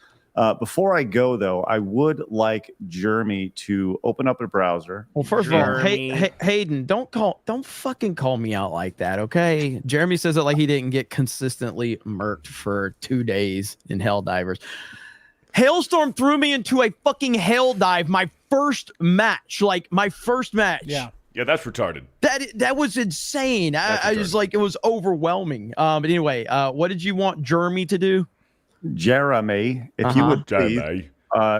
Before I go, though, I would like Jeremy to open up a browser. Well, first of all, Hayden, don't fucking call me out like that, okay? Jeremy says it like he didn't get consistently murked for 2 days in Helldivers. Hailstorm threw me into a fucking hell dive. My first match. Yeah, that's retarded. That was insane. I was like, it was overwhelming. But anyway, what did you want Jeremy to do? Jeremy, if you would please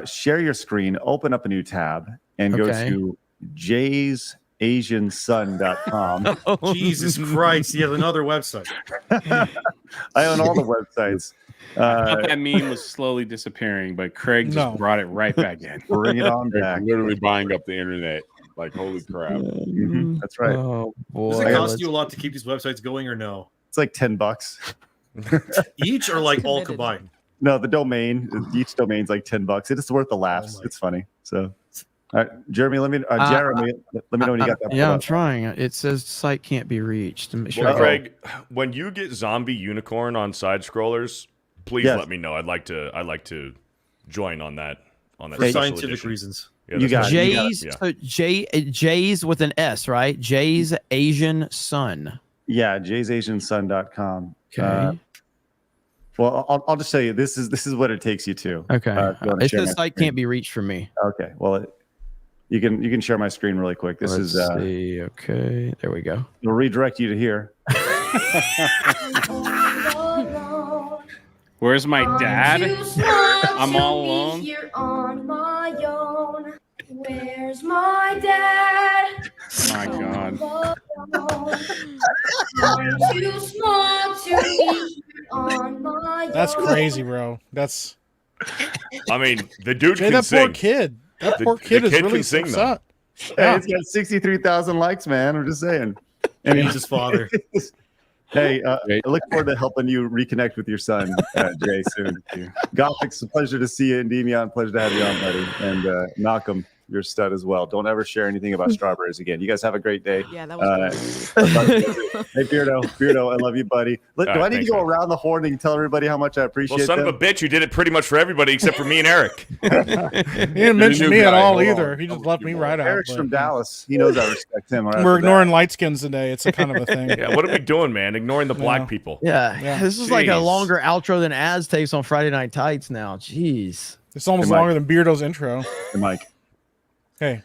share your screen, open up a new tab, and go to jaysasiansun.com. Jesus Christ, you have another website. I own all the websites. I thought that meme was slowly disappearing, but Craig just brought it right back in. Bring it on back. Literally buying up the internet. Like, holy crap. That's right. Oh, boy. Does it cost you a lot to keep these websites going or no? It's like $10. Each or like all combined? No, the domain, each domain's like $10. It is worth the laughs. It's funny. So, all right, Jeremy, let me know when you got that. Yeah, I'm trying. It says site can't be reached. Well, Craig, when you get Zombie Unicorn on Side Scrollers, please let me know. I'd like to join on that. For scientific reasons. Yeah, you got Jay's Jay's with an S, right? Jay's Asian Sun. Yeah, jaysasiansun.com. Okay. Well, I'll just tell you, this is what it takes you to. Okay. It says site can't be reached for me. Okay. Well, you can share my screen really quick. This Let's see. Okay. There we go. It'll redirect you to here. Where's my dad? I'm all alone. Here on my own. Where's my dad? My God. I'm too small to be here on my That's own. crazy, bro. That's. I mean, the dude Jay, can that sing. poor kid. That poor kid is really sing, upset. Hey, it's got 63,000 likes, man. I'm just saying. And he's his father. Hey, I look forward to helping you reconnect with your son, Jay, soon. Gothic's a pleasure to see you, and Demian, pleasure to have you on, buddy. And Malcolm, you're a stud as well. Don't ever share anything about strawberries again. You guys have a great day. Yeah, that was Hey, Beardo, I love you, buddy. Do I need to go around the horn and tell everybody how much I appreciate Well, son them? of a bitch, you did it pretty much for everybody except for me and Eric. He didn't mention me at all either. He just left me right out. Eric's from Dallas. He knows I respect him. We're ignoring light skins today. It's a kind of a thing. Yeah, what are we doing, man? Ignoring the black people. Yeah. This is like a longer outro than Az takes on Friday Night Tights now. Jeez. It's almost longer than Beardo's intro. Hey, Mike. Hey.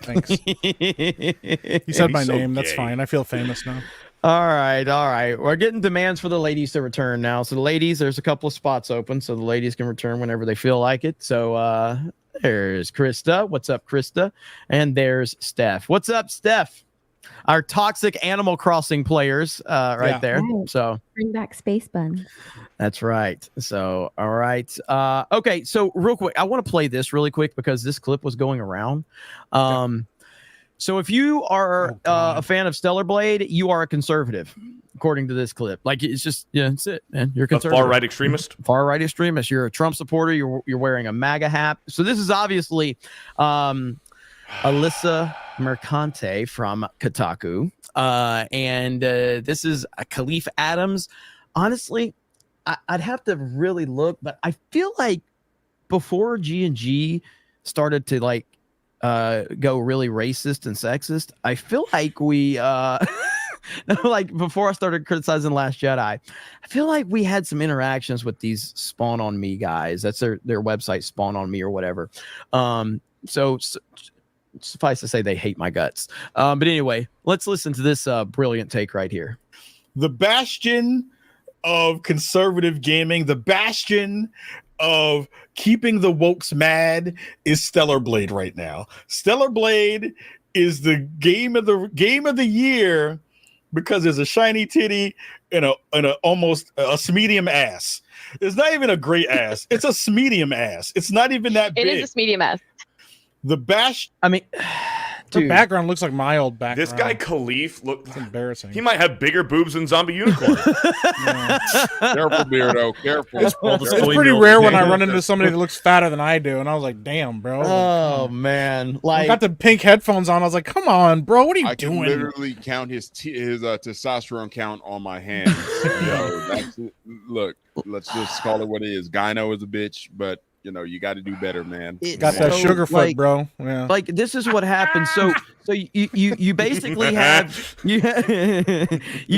Thanks. He said my name. That's fine. I feel famous now. All right. We're getting demands for the ladies to return now. So the ladies, there's a couple of spots open, so the ladies can return whenever they feel like it. So there's Krista. What's up, Krista? And there's Steph. What's up, Steph? Our toxic Animal Crossing players there. Right. So Bring back Space Buns. that's right. So, all right. Okay. So real quick, I want to play this really quick because this clip was going around. So if you are a fan of Stellar Blade, you are a conservative, according to this clip. Like, it's just, that's it, man. You're a conservative. Far-right extremist? Far-right extremist. You're a Trump supporter. You're wearing a MAGA hat. So this is obviously Alyssa Mercante from Kotaku. And this is Khalif Adams. Honestly, I'd have to really look, but I feel like before G&G started to like go really racist and sexist, I feel like we like before I started criticizing Last Jedi, I feel like we had some interactions with these Spawn on Me guys. That's their website, Spawn on Me or whatever. So suffice to say they hate my guts. But anyway, let's listen to this brilliant take right here. The bastion of conservative gaming, the bastion of keeping the wokes mad is Stellar Blade right now. Stellar Blade is the game of the year because there's a shiny titty and a almost a medium ass. It's not even a great ass. It's a medium ass. It's not even that big. It is a medium ass. The bash. I mean, the background looks like my old background. This guy Khalif That's embarrassing. He might have bigger boobs than Zombie Unicorn. Careful, Beardo. Careful. It's pretty rare when I run into somebody that looks fatter than I do, and I was like, "Damn, bro!" Oh man, I got the pink headphones on. I was like, "Come on, bro, what are you I doing?" can literally count his testosterone count on my hands. Look, let's just call it what it is. Gyno is a bitch, but you know you got to do better, man. Got that sugar foot, like, bro. Yeah. Like this is what happens. So you basically have you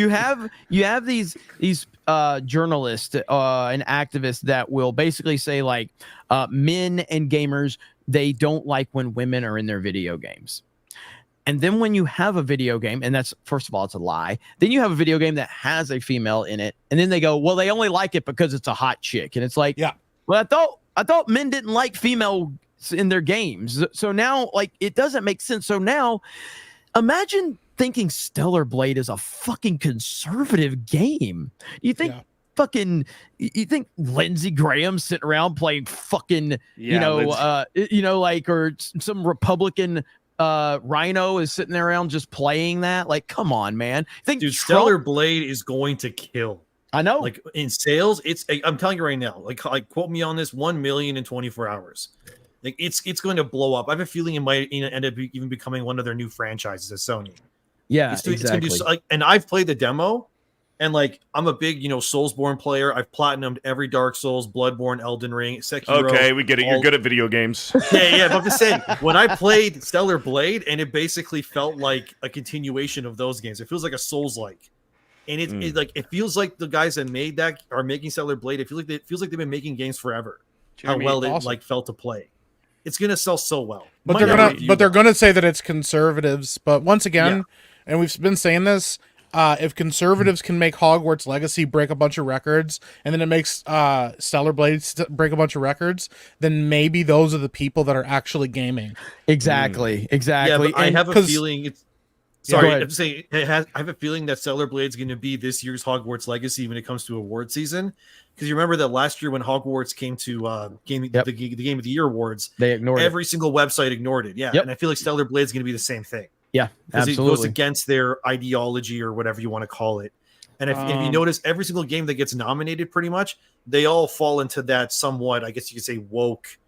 have these journalists and activists that will basically say like men and gamers, they don't like when women are in their video games. And then when you have a video game, and that's, first of all, it's a lie. Then you have a video game that has a female in it, and then they go, well, they only like it because it's a hot chick. And it's like, yeah, well, I thought men didn't like female in their games. So now, like, it doesn't make sense. So now, imagine thinking Stellar Blade is a fucking conservative game. You think you think Lindsey Graham's sitting around playing fucking, like, or some Republican Rhino is sitting there around just playing that? Like, come on, man. Dude, Stellar Blade is going to kill. I know. Like in sales, I'm telling you right now, like quote me on this, 1 million in 24 hours. Like it's going to blow up. I have a feeling it might end up even becoming one of their new franchises at Sony. Yeah, it's gonna do and I've played the demo, and like I'm a big Soulsborne player. I've platinumed every Dark Souls, Bloodborne, Elden Ring, Sekiro. Okay, we get it. You're good at video games. Yeah. But I'm just saying, when I played Stellar Blade, and it basically felt like a continuation of those games. It feels like a Souls-like. And it feels like the guys that made that are making Stellar Blade. It feels like they've been making games forever. Jeremy, how well it awesome. like felt to play. It's gonna sell so well. But they're gonna say that it's conservatives. But once again, and we've been saying this, if conservatives can make Hogwarts Legacy break a bunch of records, and then it makes Stellar Blade break a bunch of records, then maybe those are the people that are actually gaming. Exactly. Yeah, but I have a feeling it's. Sorry, ahead. I'm saying I have a feeling that Stellar Blade's going to be this year's Hogwarts Legacy when it comes to award season. Because you remember that last year when Hogwarts came to the Game of the Year awards, they ignored every single website ignored it. Yeah, and I feel like Stellar Blade's going to be the same thing. Yeah, because it absolutely. goes against their ideology or whatever you want to call it. And if you notice, every single game that gets nominated, pretty much, they all fall into that somewhat, I guess you could say, woke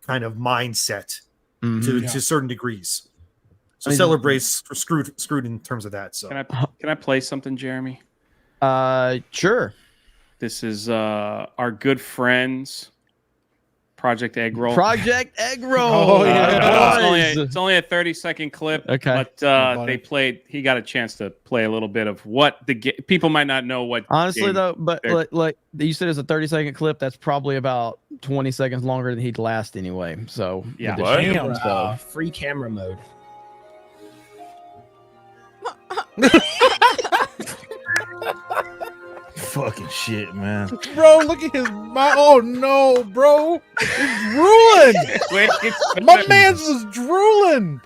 kind of mindset to certain degrees. So Stellar Blade's screwed in terms of that. So can I play something, Jeremy? Sure. This is our good friends, Project Egg Roll. Project Egg Roll. Oh yeah, it's only a 30-second clip. Okay, but they played. He got a chance to play a little bit of what the people might not know what. Honestly, though, but like you said, it's a 30-second clip. That's probably about 20 seconds longer than he'd last anyway. So yeah, free camera mode. Fucking shit, man. Bro, look at his mouth. Oh no, bro. It's drooling. My man's was drooling.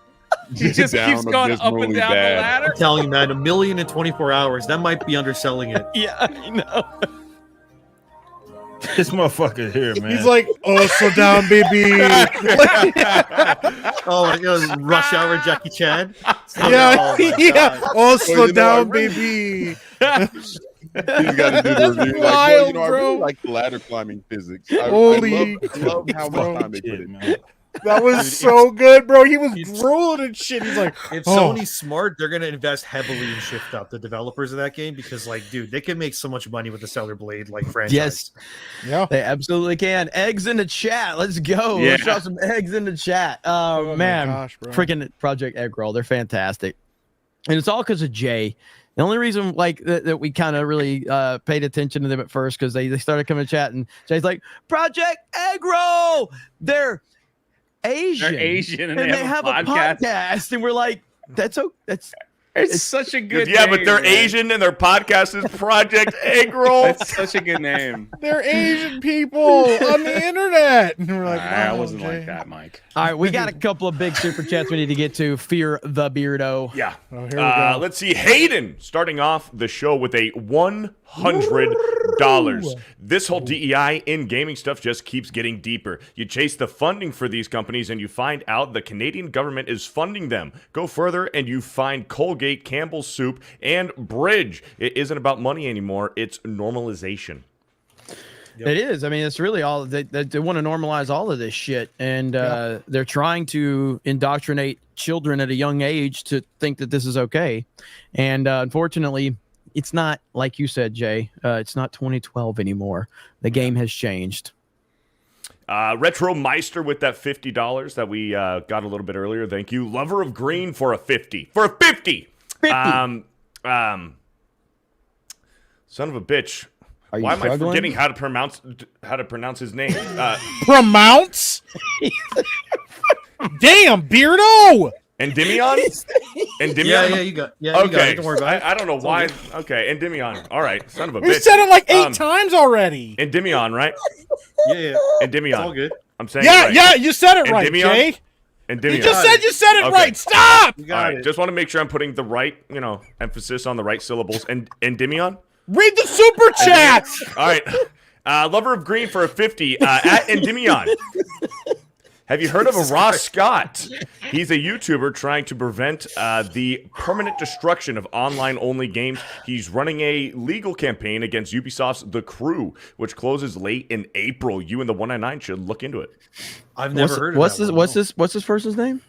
He just keeps going up and down the ladder. I'm telling you, man, 1 million in 24 hours. That might be underselling it. Yeah, I know. This motherfucker here, man. He's like, oh, slow down, baby. Oh my god, Rush Hour Jackie Chan. Yeah. Oh, slow down, baby. He's got to do the review. Wild, I bro. really like the ladder climbing physics. I Holy love how much time they put in. That was so good, bro. He was drooling and shit. He's like, if Sony's smart, they're gonna invest heavily in Shift Up, the developers of that game, because like, dude, they can make so much money with the Stellar Blade like franchise. Yes, yeah, they absolutely can. Eggs in the chat. Let's go. Yeah. Let's drop some eggs in the chat. Oh man, gosh, bro. Freaking Project Egg Roll. They're fantastic, and it's all because of Jay. The only reason like that we kind of really paid attention to them at first because they started coming to chat and Jay's like, Project Egg Roll. They're Asian. They're Asian and they they have a a podcast. podcast. And we're like, It's such a good Yeah, name, but they're man. Asian and their podcast is Project Egg Roll. That's such a good name. they're Asian people on the internet. And we're like, I wow, wasn't Jay. like that, Mike. all right, we got a couple of big super chats we need to get to. Fear the Beardo. Yeah. Oh, here we go. Let's see. Hayden starting off the show with a $100. This whole DEI in gaming stuff just keeps getting deeper. You chase the funding for these companies and you find out the Canadian government is funding them. Go further and you find Colgate, Campbell's Soup, and Bridge. It isn't about money anymore. It's normalization. It is. I mean, it's really all they want to normalize all of this shit, and they're trying to indoctrinate children at a young age to think that this is okay. And unfortunately, it's not like you said, Jay. It's not 2012 anymore. The game has changed. Retro Meister with that $50 that we got a little bit earlier. Thank you. Lover of Green for a 50. For a 50. 50. Son of a bitch. Are you Why am I struggling? forgetting how to pronounce his name? Pronounce? Damn, Beardo! Endymion? Endymion? Yeah, you got it. Okay. Don't worry about it. I don't know It's all why. good. Okay, Endymion. All right, son of a bitch. We said it like 8 times already. Endymion, right? Yeah. Endymion. It's all good. I'm saying Yeah, it right. yeah, you said it right, Endymion? Jay. Endymion. You just said you said it Okay. right. Stop! You All got right, it. just want to make sure I'm putting the right, emphasis on the right syllables. And Endymion? Read the super chat. All right. Lover of Green for a 50 at Endymion. Have you heard of Ross Scott? He's a YouTuber trying to prevent the permanent destruction of online-only games. He's running a legal campaign against Ubisoft's The Crew, which closes late in April. You and the 199 should look into it. I've never heard of what's that. this? What's this person's name?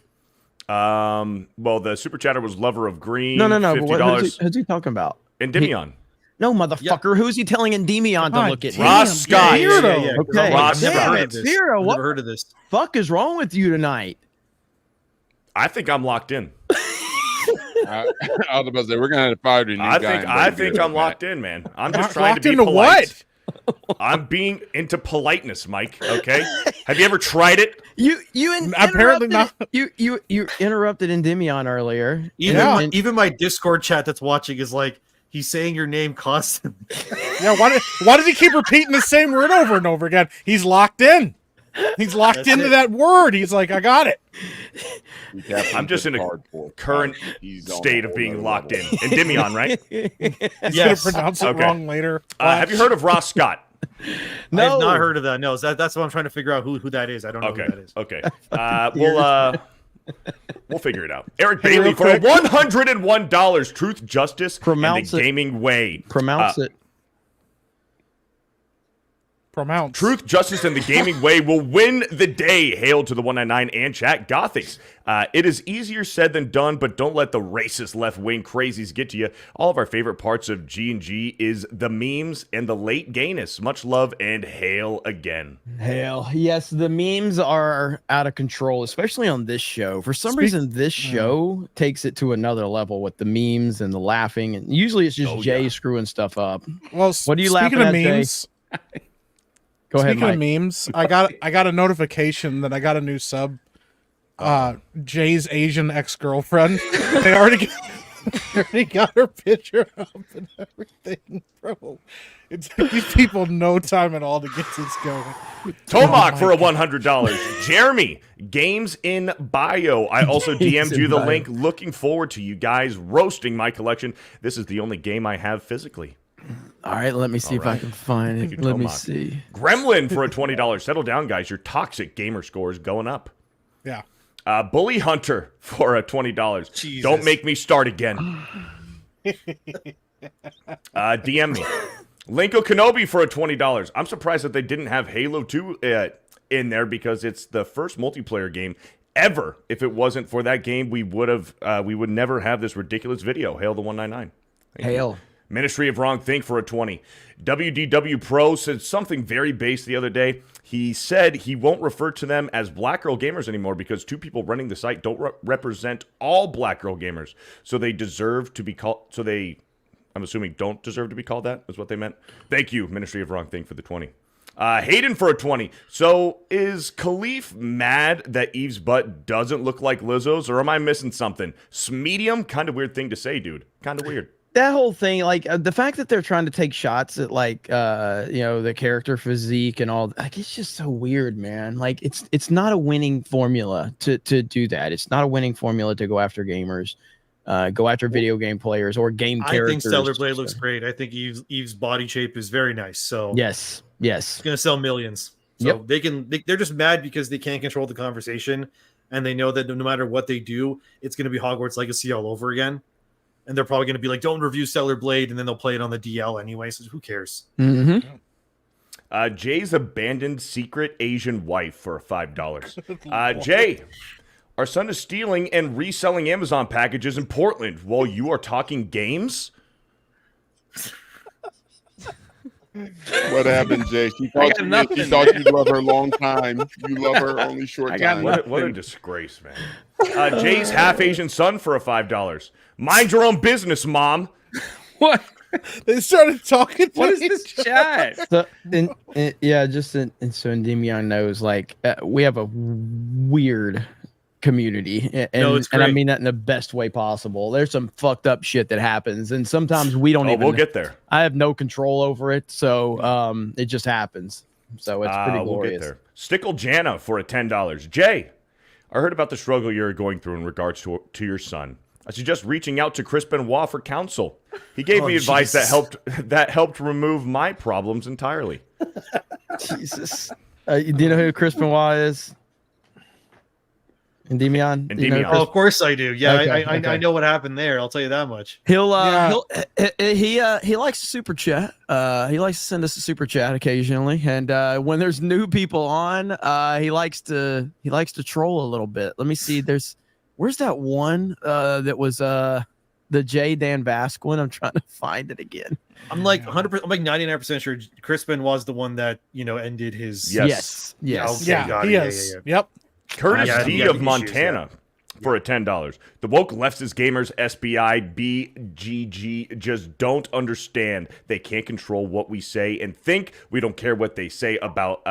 Well, the super chatter was Lover of Green. No. But $50. who's he talking about? Endymion. No, motherfucker. Who's he telling Endymion to look at? Ross Scott. Beardo. Okay. Ross I've never Scott. heard of this. Beardo, I've what never heard of this. fuck is wrong with you tonight? I think I'm locked in. I was about to say we're gonna have to fire the new guy. I think I'm locked in, man. I'm just trying Locked to be into polite. I'm being into politeness, Mike. Okay. Have you ever tried it? You Apparently not. You interrupted Endymion earlier. Even my Discord chat that's watching is like, he's saying your name constantly. Yeah, why does he keep repeating the same word over and over again? He's locked in. He's locked That's into it. that word. He's like, I got it. I'm just in a current state of being locked in. Endymion, right? He's Yes. gonna pronounce it Okay. wrong later. Have you heard of Ross Scott? I have not heard of that. No, that's what I'm trying to figure out who that is. I don't know Okay. who that is. Okay. We'll figure it out. Eric Hey, Bailey real for quick. $101. Truth, Justice, Pronounce and the it. Gaming Way. Pronounce it. Pronounce. Truth, Justice, and the Gaming Way will win the day. Hail to the 199 and chat Gothics. It is easier said than done, but don't let the racist left-wing crazies get to you. All of our favorite parts of G&G is the memes and the late gayness. Much love and hail again. Hell yes, the memes are out of control, especially on this show. For some reason, this show takes it to another level with the memes and the laughing, and usually it's just Jay screwing stuff up. Well, what are you speaking laughing of at, Jay? memes, Go ahead, speaking Mike. of memes, I got a notification that I got a new sub. Jay's Asian ex-girlfriend. They already got her picture up and everything, bro. It took these people no time at all to get this going. Tomac for a $100. Jeremy, games in bio. I also Games DM'd in you the bio. link. Looking forward to you guys roasting my collection. This is the only game I have physically. All right, let me see if I can find Thank it. you, Let me Tomac. see. Gremlin for a $20. Settle down, guys. Your toxic gamer score is going up. Yeah. Bully Hunter for a $20. Jesus. Don't make me start again. DM me. Linko Kenobi for a $20. I'm surprised that they didn't have Halo 2 in there because it's the first multiplayer game ever. If it wasn't for that game, we would never have this ridiculous video. Hail the 199. Hail. Ministry of Wrong Think for a 20. WDW Pro said something very base the other day. He said he won't refer to them as Black Girl Gamers anymore because two people running the site don't represent all Black Girl Gamers. So they deserve to be called, I'm assuming don't deserve to be called that, is what they meant. Thank you, Ministry of Wrong Think for the 20. Hayden for a 20. So is Khalif mad that Eve's butt doesn't look like Lizzo's, or am I missing something? Medium? Kind of weird thing to say, dude. Kind of weird. That whole thing, like the fact that they're trying to take shots at like the character physique and all, like it's just so weird, man. Like it's not a winning formula to do that. It's not a winning formula to go after gamers, go after video game players or game characters. I think Stellar Blade looks great. I think Eve's body shape is very nice. So yes, it's gonna sell millions. So they're just mad because they can't control the conversation, and they know that no matter what they do, it's gonna be Hogwarts Legacy all over again. And they're probably going to be like, don't review Stellar Blade, and then they'll play it on the DL anyway, so who cares? Mm-hmm. Jay's abandoned secret Asian wife for $5. Jay, our son is stealing and reselling Amazon packages in Portland while you are talking games? What happened, Jay? She thought you loved her long time. You love her only short time. What a disgrace, man. Jay's half Asian son for $5. Mind your own business, Mom. What? They started talking. What is this chat? So, so Endymion knows, like, we have a weird community, and I mean that in the best way possible. There's some fucked up shit that happens, and sometimes we don't even. We'll get there. I have no control over it, so it just happens. So it's pretty glorious. We'll get there. Stickle Jana for a $10. Jay, I heard about the struggle you're going through in regards to your son. I suggest reaching out to Chris Benoit for counsel. He gave me advice that helped remove my problems entirely. Jesus. Do you know who Chris Benoit is? Endymion? Oh, of course I do. Yeah, Okay, I know what happened there. I'll tell you that much. He likes to super chat. He likes to send us a super chat occasionally, and when there's new people on, he likes to troll a little bit. Let me see. Where's that one that was the J Dan Vasque one? I'm trying to find it again. I'm like 100%. I'm like 99% sure Chris Ben was the one that ended his. Yes. Okay, he is. Yep. Curtis D of Montana for a $10. The woke leftist gamers SBI BGG just don't understand. They can't control what we say and think. We don't care what they say about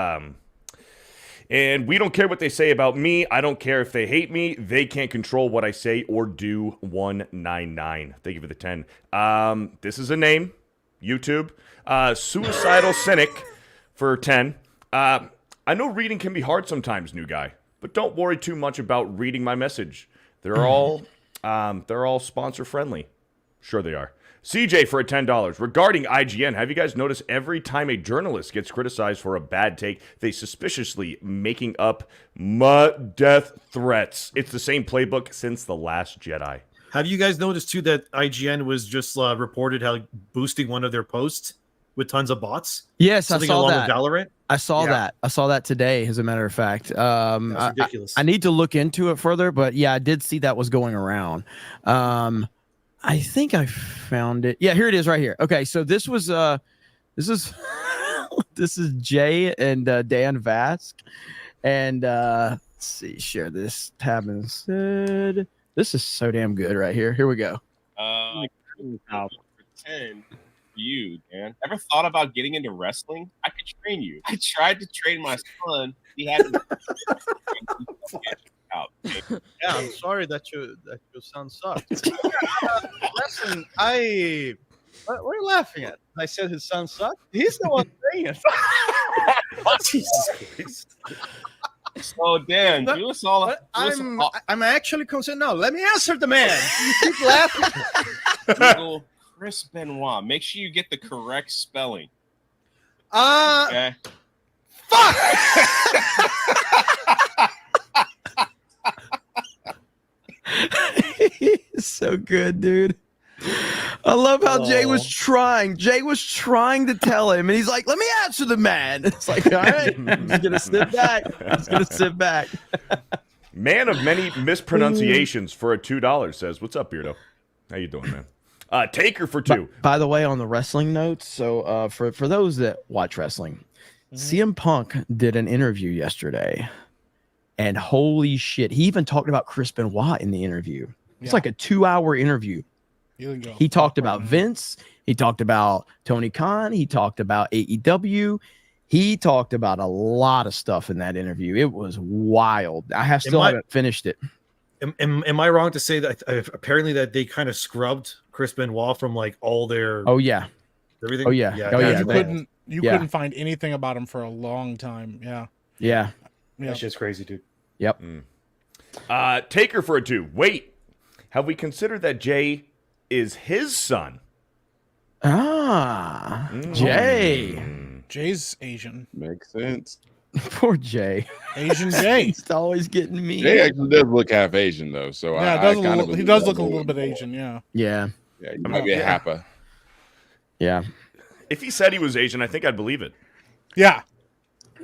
and we don't care what they say about me. I don't care if they hate me. They can't control what I say or do. 199. Thank you for the 10. This is a name. YouTube. Suicidal Cynic for 10. I know reading can be hard sometimes, new guy, but don't worry too much about reading my message. They're all sponsor friendly. Sure they are. CJ for a $10. Regarding IGN, have you guys noticed every time a journalist gets criticized for a bad take, they suspiciously making up death threats? It's the same playbook since The Last Jedi. Have you guys noticed too that IGN was just reported how boosting one of their posts with tons of bots? Yes, something I saw along that. With Valorant. I saw that. I saw that today, as a matter of fact. That's ridiculous. I need to look into it further, but yeah, I did see that was going around. I think I found it. Yeah, here it is right here. Okay, so this is this is Jay and Dan Vasque. And let's see, share this tab instead. This is so damn good right here. Here we go. Pretend you, Dan. Ever thought about getting into wrestling? I could train you. I tried to train my son. He had Yeah, I'm sorry that your son sucked. Listen, what are you laughing at? I said his son sucked. He's the one saying it. Jesus Christ. So Dan, do us all. I'm actually concerned. No, let me answer the man. You keep laughing. Google Chris Benoit. Make sure you get the correct spelling. Okay. Fuck. So good, dude. I love how Jay was trying. Jay was trying to tell him, and he's like, "Let me answer the man." It's like, all right, I'm just gonna sit back. I'm just gonna sit back. Man of many mispronunciations for a $2 says, "What's up, Beardo? How you doing, man?" Taker for 2. By the way, on the wrestling notes, so for those that watch wrestling, CM Punk did an interview yesterday, and holy shit, he even talked about Chris Benoit in the interview. It's like a 2-hour interview. He talked about Vince. He talked about Tony Khan. He talked about AEW. He talked about a lot of stuff in that interview. It was wild. I still haven't finished it. Am I wrong to say that apparently that they kind of scrubbed Chris Benoit from like all their everything? You couldn't find anything about him for a long time. Yeah. That's just crazy, dude. Yep. Taker for a 2. Wait, have we considered that Jay is his son? Jay. Jay's Asian. Makes sense. Poor Jay. Asian Jay. He's always getting me. Jay actually does look half Asian though, so he does look a little bit Asian. Yeah. Yeah. Yeah, he might be a Happa. Yeah. If he said he was Asian, I think I'd believe it. Yeah.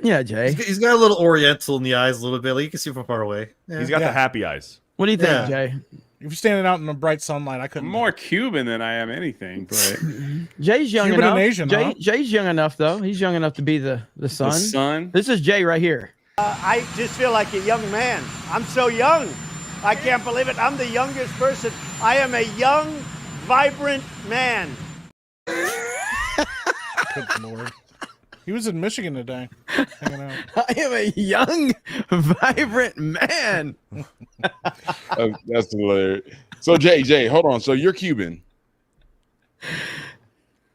Yeah, Jay. He's got a little Oriental in the eyes, a little bit. Like you can see from far away. Yeah. He's got the happy eyes. What do you think, Jay? If you're standing out in the bright sunlight, I couldn't. More Cuban than I am anything, but Jay's young Cuban enough. and Asian, huh? Jay's young enough though. He's young enough to be the son. the son. This is Jay right here. I just feel like a young man. I'm so young. I can't believe it. I'm the youngest person. I am a young, vibrant man. Good Lord. He was in Michigan today. Hanging out. I am a young, vibrant man. That's hilarious. So Jay, hold on. So you're Cuban.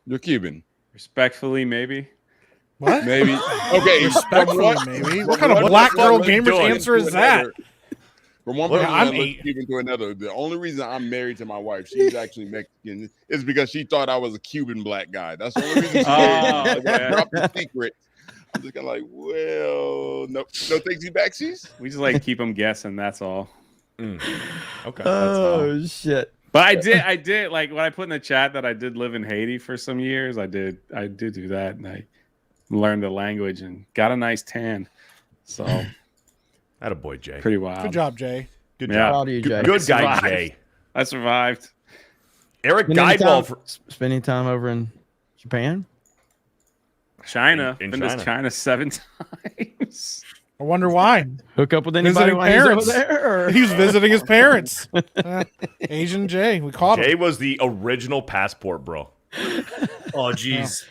You're Cuban. Respectfully, maybe. What? Maybe. Okay. Respectfully, maybe. What kind of black girl gamers answer is that? From one person I'm Cuban to another. The only reason I'm married to my wife, she's actually Mexican, is because she thought I was a Cuban black guy. That's the only reason she dropped the secret. I'm just kind of like, well, no takesy backsies. We just like keep them guessing. That's all. Okay. Oh shit. But I did like when I put in the chat that I did live in Haiti for some years. I did do that, and I learned the language and got a nice tan. So. Attaboy, Jay. Pretty wild. Good job, Jay. Good job. job. Proud of you, Jay. Good guy, Jay. I survived. Eric Guidewall for spending time over in Japan. China. In Been to China 7 times. I wonder why. Hook up with anybody Visiting while he's over parents. there? Or? He was visiting his parents. Asian Jay. We caught him. Jay was the original passport, bro. Oh, jeez.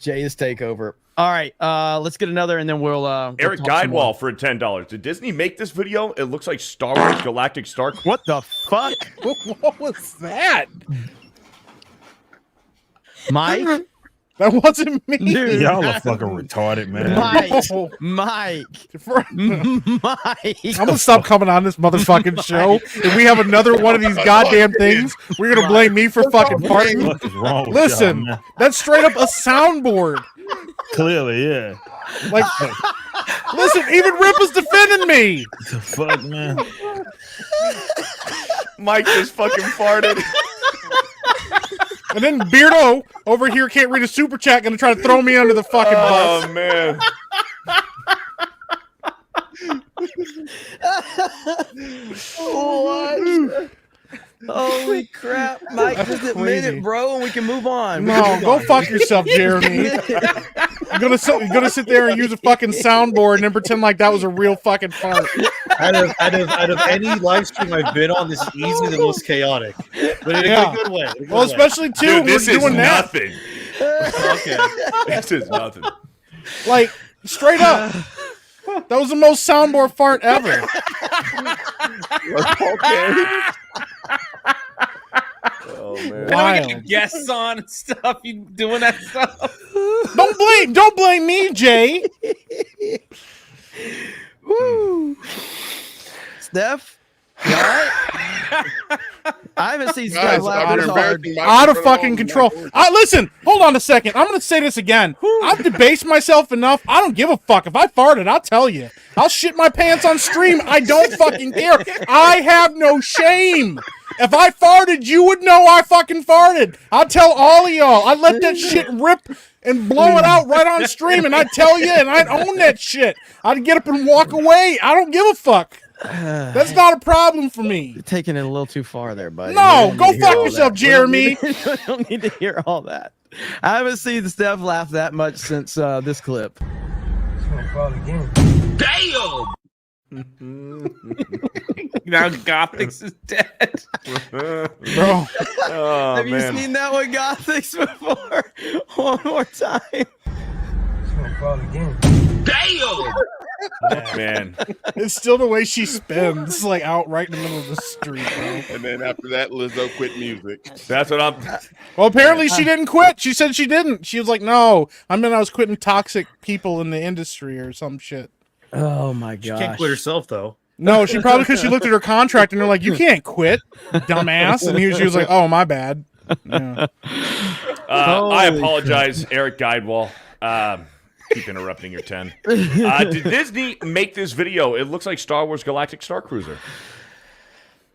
Jay's takeover. All right, let's get another, and then we'll. Eric Guidewall for $10. Did Disney make this video? It looks like Star Wars Galactic Star. What the fuck? What was that? Mike? That wasn't me. Dude. Y'all are fucking retarded, man. Mike. I'm gonna stop coming on this motherfucking show. If we have another one of these goddamn things, we're gonna blame me for fucking partying. What is wrong with Listen, y'all, man? that's straight up a soundboard. Clearly, yeah. Like, listen, even Rip is defending me. The fuck, man. Mike just fucking farted. And then Beardo over here can't read a super chat, gonna try to throw me under the fucking bus. Oh man. What? Holy crap, Mike! Just admit it, bro, and we can move on. No, go fuck yourself, Jeremy. You're gonna sit there and use a fucking soundboard and then pretend like that was a real fucking fart. Out of any live stream I've been on, this is easily the most chaotic, but in a good way. Well, especially too, Dude, this we're is doing that. nothing. Okay. This is nothing. Like straight up, that was the most soundboard fart ever. Okay. Oh man. I don't get guests on and stuff. You doing that stuff? Don't blame me, Jay. Woo. Steph, you all right? I haven't seen Guys, Steph laugh I'm this hard. embarrassing Mike Out of for fucking long. control. Listen, hold on a second. I'm going to say this again. I've debased myself enough. I don't give a fuck. If I farted, I'll tell you. I'll shit my pants on stream. I don't fucking care. I have no shame. If I farted, you would know I fucking farted. I'll tell all of y'all. I'd let that shit rip and blow it out right on stream, and I'd tell you, and I'd own that shit. I'd get up and walk away. I don't give a fuck. That's not a problem for me. You're taking it a little too far there, buddy. No, go fuck yourself, Jeremy. We don't need to hear all that. I haven't seen Steph laugh that much since this clip. Damn! Now Gothix is dead. Bro. Have you seen that one, Gothix, before? One more time. Damn! Man. It's still the way she spins, like out right in the middle of the street, bro. And then after that, Lizzo quit music. That's what I'm. Well, apparently she didn't quit. She said she didn't. She was like, no, I was quitting toxic people in the industry or some shit. Oh my gosh. She can't quit herself though. No, she probably because she looked at her contract and they're like, you can't quit, dumbass. And she was like, oh, my bad. Yeah. I apologize, Eric Guidewall. Keep interrupting your 10. Did Disney make this video? It looks like Star Wars Galactic Star Cruiser.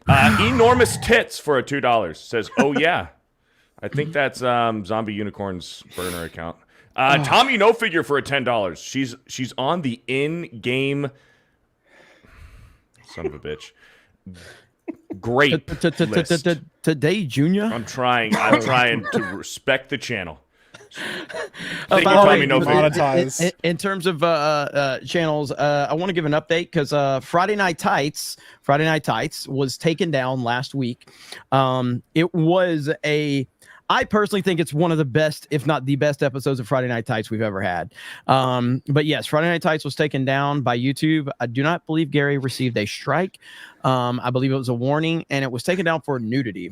Enormous tits for a $2. Says, oh yeah. I think that's Zombie Unicorn's burner account. Tommy No Figure for a $10. She's on the in-game. Son of a bitch. Great list. Today, Junior. I'm trying to respect the channel. By the Tommy way, No Figure. in terms of channels, I want to give an update because Friday Night Tights was taken down last week. It was I personally think it's one of the best, if not the best, episodes of Friday Night Tights we've ever had. But yes, Friday Night Tights was taken down by YouTube. I do not believe Gary received a strike. I believe it was a warning, and it was taken down for nudity,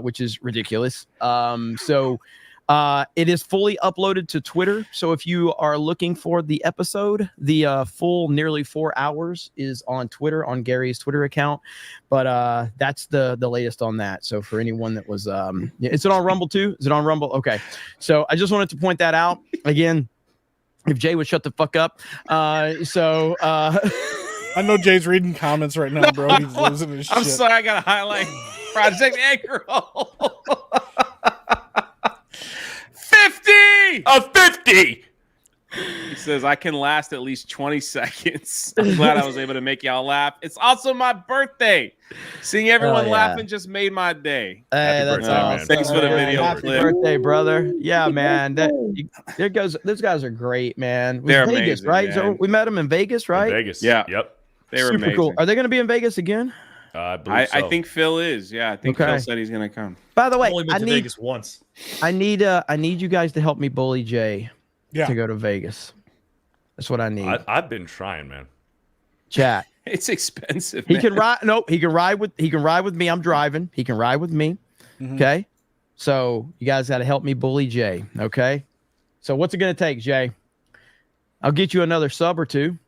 which is ridiculous. It is fully uploaded to Twitter. So if you are looking for the episode, the full nearly 4 hours is on Twitter, on Gary's Twitter account. But that's the latest on that. So for anyone that was, is it on Rumble too? Is it on Rumble? Okay. So I just wanted to point that out again. If Jay would shut the fuck up. I know Jay's reading comments right now, bro. He's losing his shit. I'm sorry, I got to highlight Project Eggroll. 50! A 50! He says, I can last at least 20 seconds. I'm glad I was able to make y'all laugh. It's also my birthday. Seeing everyone laughing just made my day. Hey, that's awesome. Man. Thanks for the video Happy clip. birthday, brother. Yeah, man. There goes. Those guys are great, man. They're Vegas, amazing, right? man. So we met them in Vegas, right? In Vegas. Yeah. Yep. They were Super amazing. cool. Are they going to be in Vegas again? I believe so. I think Phil is. Yeah, I think Phil said he's going to come. By the way, I've only been to Vegas once. I need you guys to help me bully Jay to go to Vegas. That's what I need. I've been trying, man. Chat. It's expensive. He can ride. No, he can ride with me. I'm driving. He can ride with me. Mm-hmm. Okay. So you guys got to help me bully Jay. Okay. So what's it going to take, Jay? I'll get you another sub or two.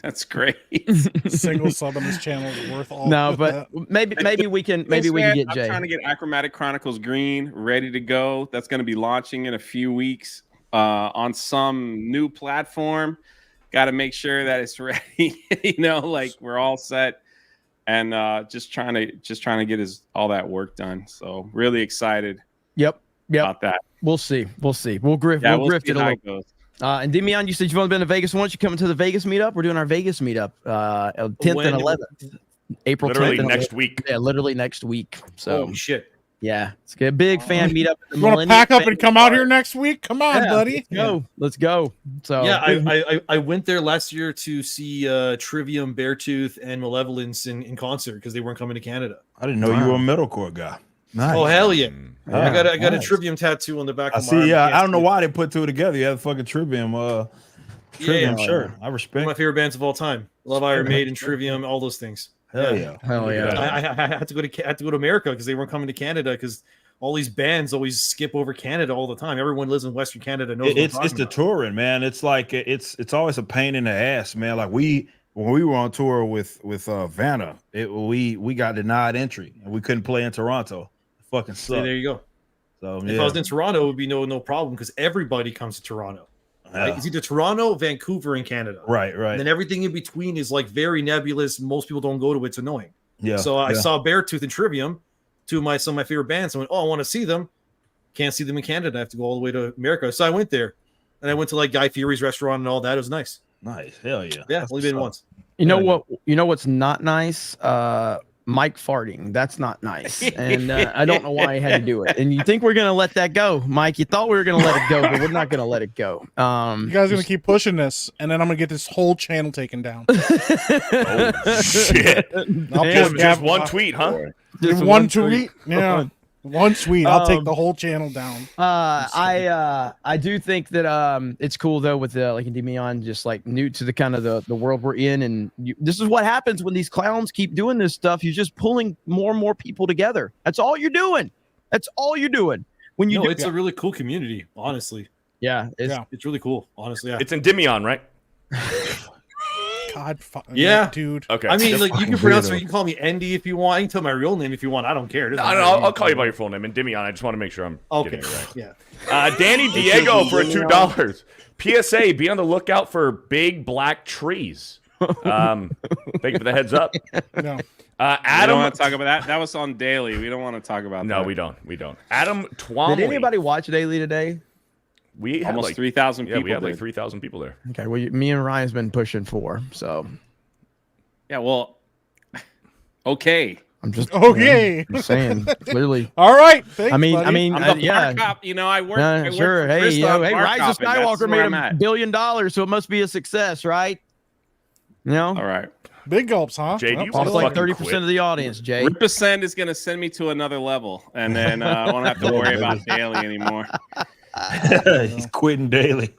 That's great. Single sub on this channel is worth all. No, but maybe we can get Jay. I'm trying to get Achromatic Chronicles Green ready to go. That's going to be launching in a few weeks on some new platform. Got to make sure that it's ready. Like we're all set, and just trying to get all that work done. So really excited. Yep. About that. We'll see. We'll grift it a little. And Demian, you said you've only been to Vegas once. You coming to the Vegas meetup? We're doing our Vegas meetup 10th and 11th. April 10th. Literally and next 11th. week. Yeah, literally next week. So holy shit. Yeah, it's a big fan meetup. You want to pack up and come out here next week? Come on, buddy. Let's go. So yeah, I went there last year to see Trivium, Beartooth, and Malevolence in concert because they weren't coming to Canada. I didn't know you were a metalcore guy. Nice. Oh hell yeah! Yeah, I got a nice. Trivium tattoo on the back I of my see. arm. Yeah, I don't know why they put two together. You have a fucking Trivium shirt. I respect. One of my favorite bands of all time. Love Iron Maiden, Trivium, all those things. Hell yeah. I had to go to America because they weren't coming to Canada because all these bands always skip over Canada all the time. Everyone lives in Western Canada knows It's the touring, man. It's like it's always a pain in the ass, man. Like we when we were on tour with Vanna, we got denied entry and we couldn't play in Toronto. It fucking sucked. See, there you go. So if I was in Toronto, it would be no problem because everybody comes to Toronto. Right? It's either Toronto, Vancouver, and Canada. Right. And then everything in between is like very nebulous. Most people don't go to it. It's annoying. Yeah. So I saw Beartooth and Trivium, some of my favorite bands. I went, I want to see them. Can't see them in Canada. I have to go all the way to America. So I went there, and I went to like Guy Fieri's restaurant and all that. It was nice. Nice. Hell yeah. Yeah, only been once. You know what? You know what's not nice? Mike farting. That's not nice, and I don't know why he had to do it. And you think we're gonna let that go, Mike? You thought we were gonna let it go, but we're not gonna let it go. You guys are gonna keep pushing this, and then I'm gonna get this whole channel taken down. Oh shit! Just one tweet, huh? Just one tweet. Yeah. One tweet, I'll take the whole channel down. I do think that it's cool though with like Endymion just like new to the kind of the world we're in, and this is what happens when these clowns keep doing this stuff. You're just pulling more and more people together. That's all you're doing. That's all you're doing. When you it's a really cool community, honestly. Yeah, it's really cool, honestly. Yeah. It's Endymion, right? God, yeah, dude. Okay. I mean, like you can pronounce it. You can call me Endy if you want. You can tell my real name if you want. I don't care. No, I'll call you by your full name, Endymion. I just want to make sure I'm getting it right. Yeah. Danny Diego for $2. PSA: be on the lookout for big black trees. Thank you for the heads up. No. I don't want to talk about that. That was on Daily. We don't want to talk about that. No, we don't. We don't. Adam Twomley. Did anybody watch Daily today? We had almost like 3,000 people. Yeah, we had like did. 3,000 people there. Okay, well, me and Ryan's been pushing 4, so. Yeah, well, okay. I'm just okay. I'm saying clearly. All right. Thanks, I mean, buddy. I'm the yeah. bar cop. You know, I work. I work Sure. for Hey, Krista hey, on bar Rise of copping. That's Skywalker where I'm made at. $1 billion, so it must be a success, right? You know. All right. Big gulps, huh? Jay, do you Almost like fucking 30% quit? of the audience, Jay. Ripasend is going to send me to another level, and then I won't have to worry about Daily anymore. He's quitting Daily.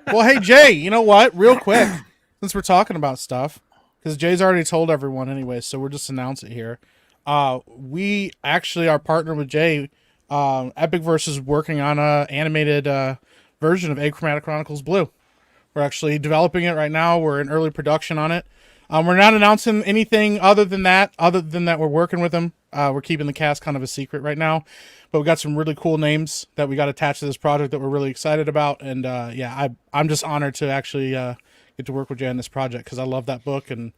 Well, hey, Jay, you know what? Real quick, since we're talking about stuff, because Jay's already told everyone anyway, so we'll just announce it here. We actually are partnered with Jay. Epicverse is working on a animated version of Achromatic Chronicles Blue. We're actually developing it right now. We're in early production on it. We're not announcing anything other than that we're working with them. We're keeping the cast kind of a secret right now. But we got some really cool names that we got attached to this project that we're really excited about. And I'm just honored to actually get to work with Jay on this project because I love that book and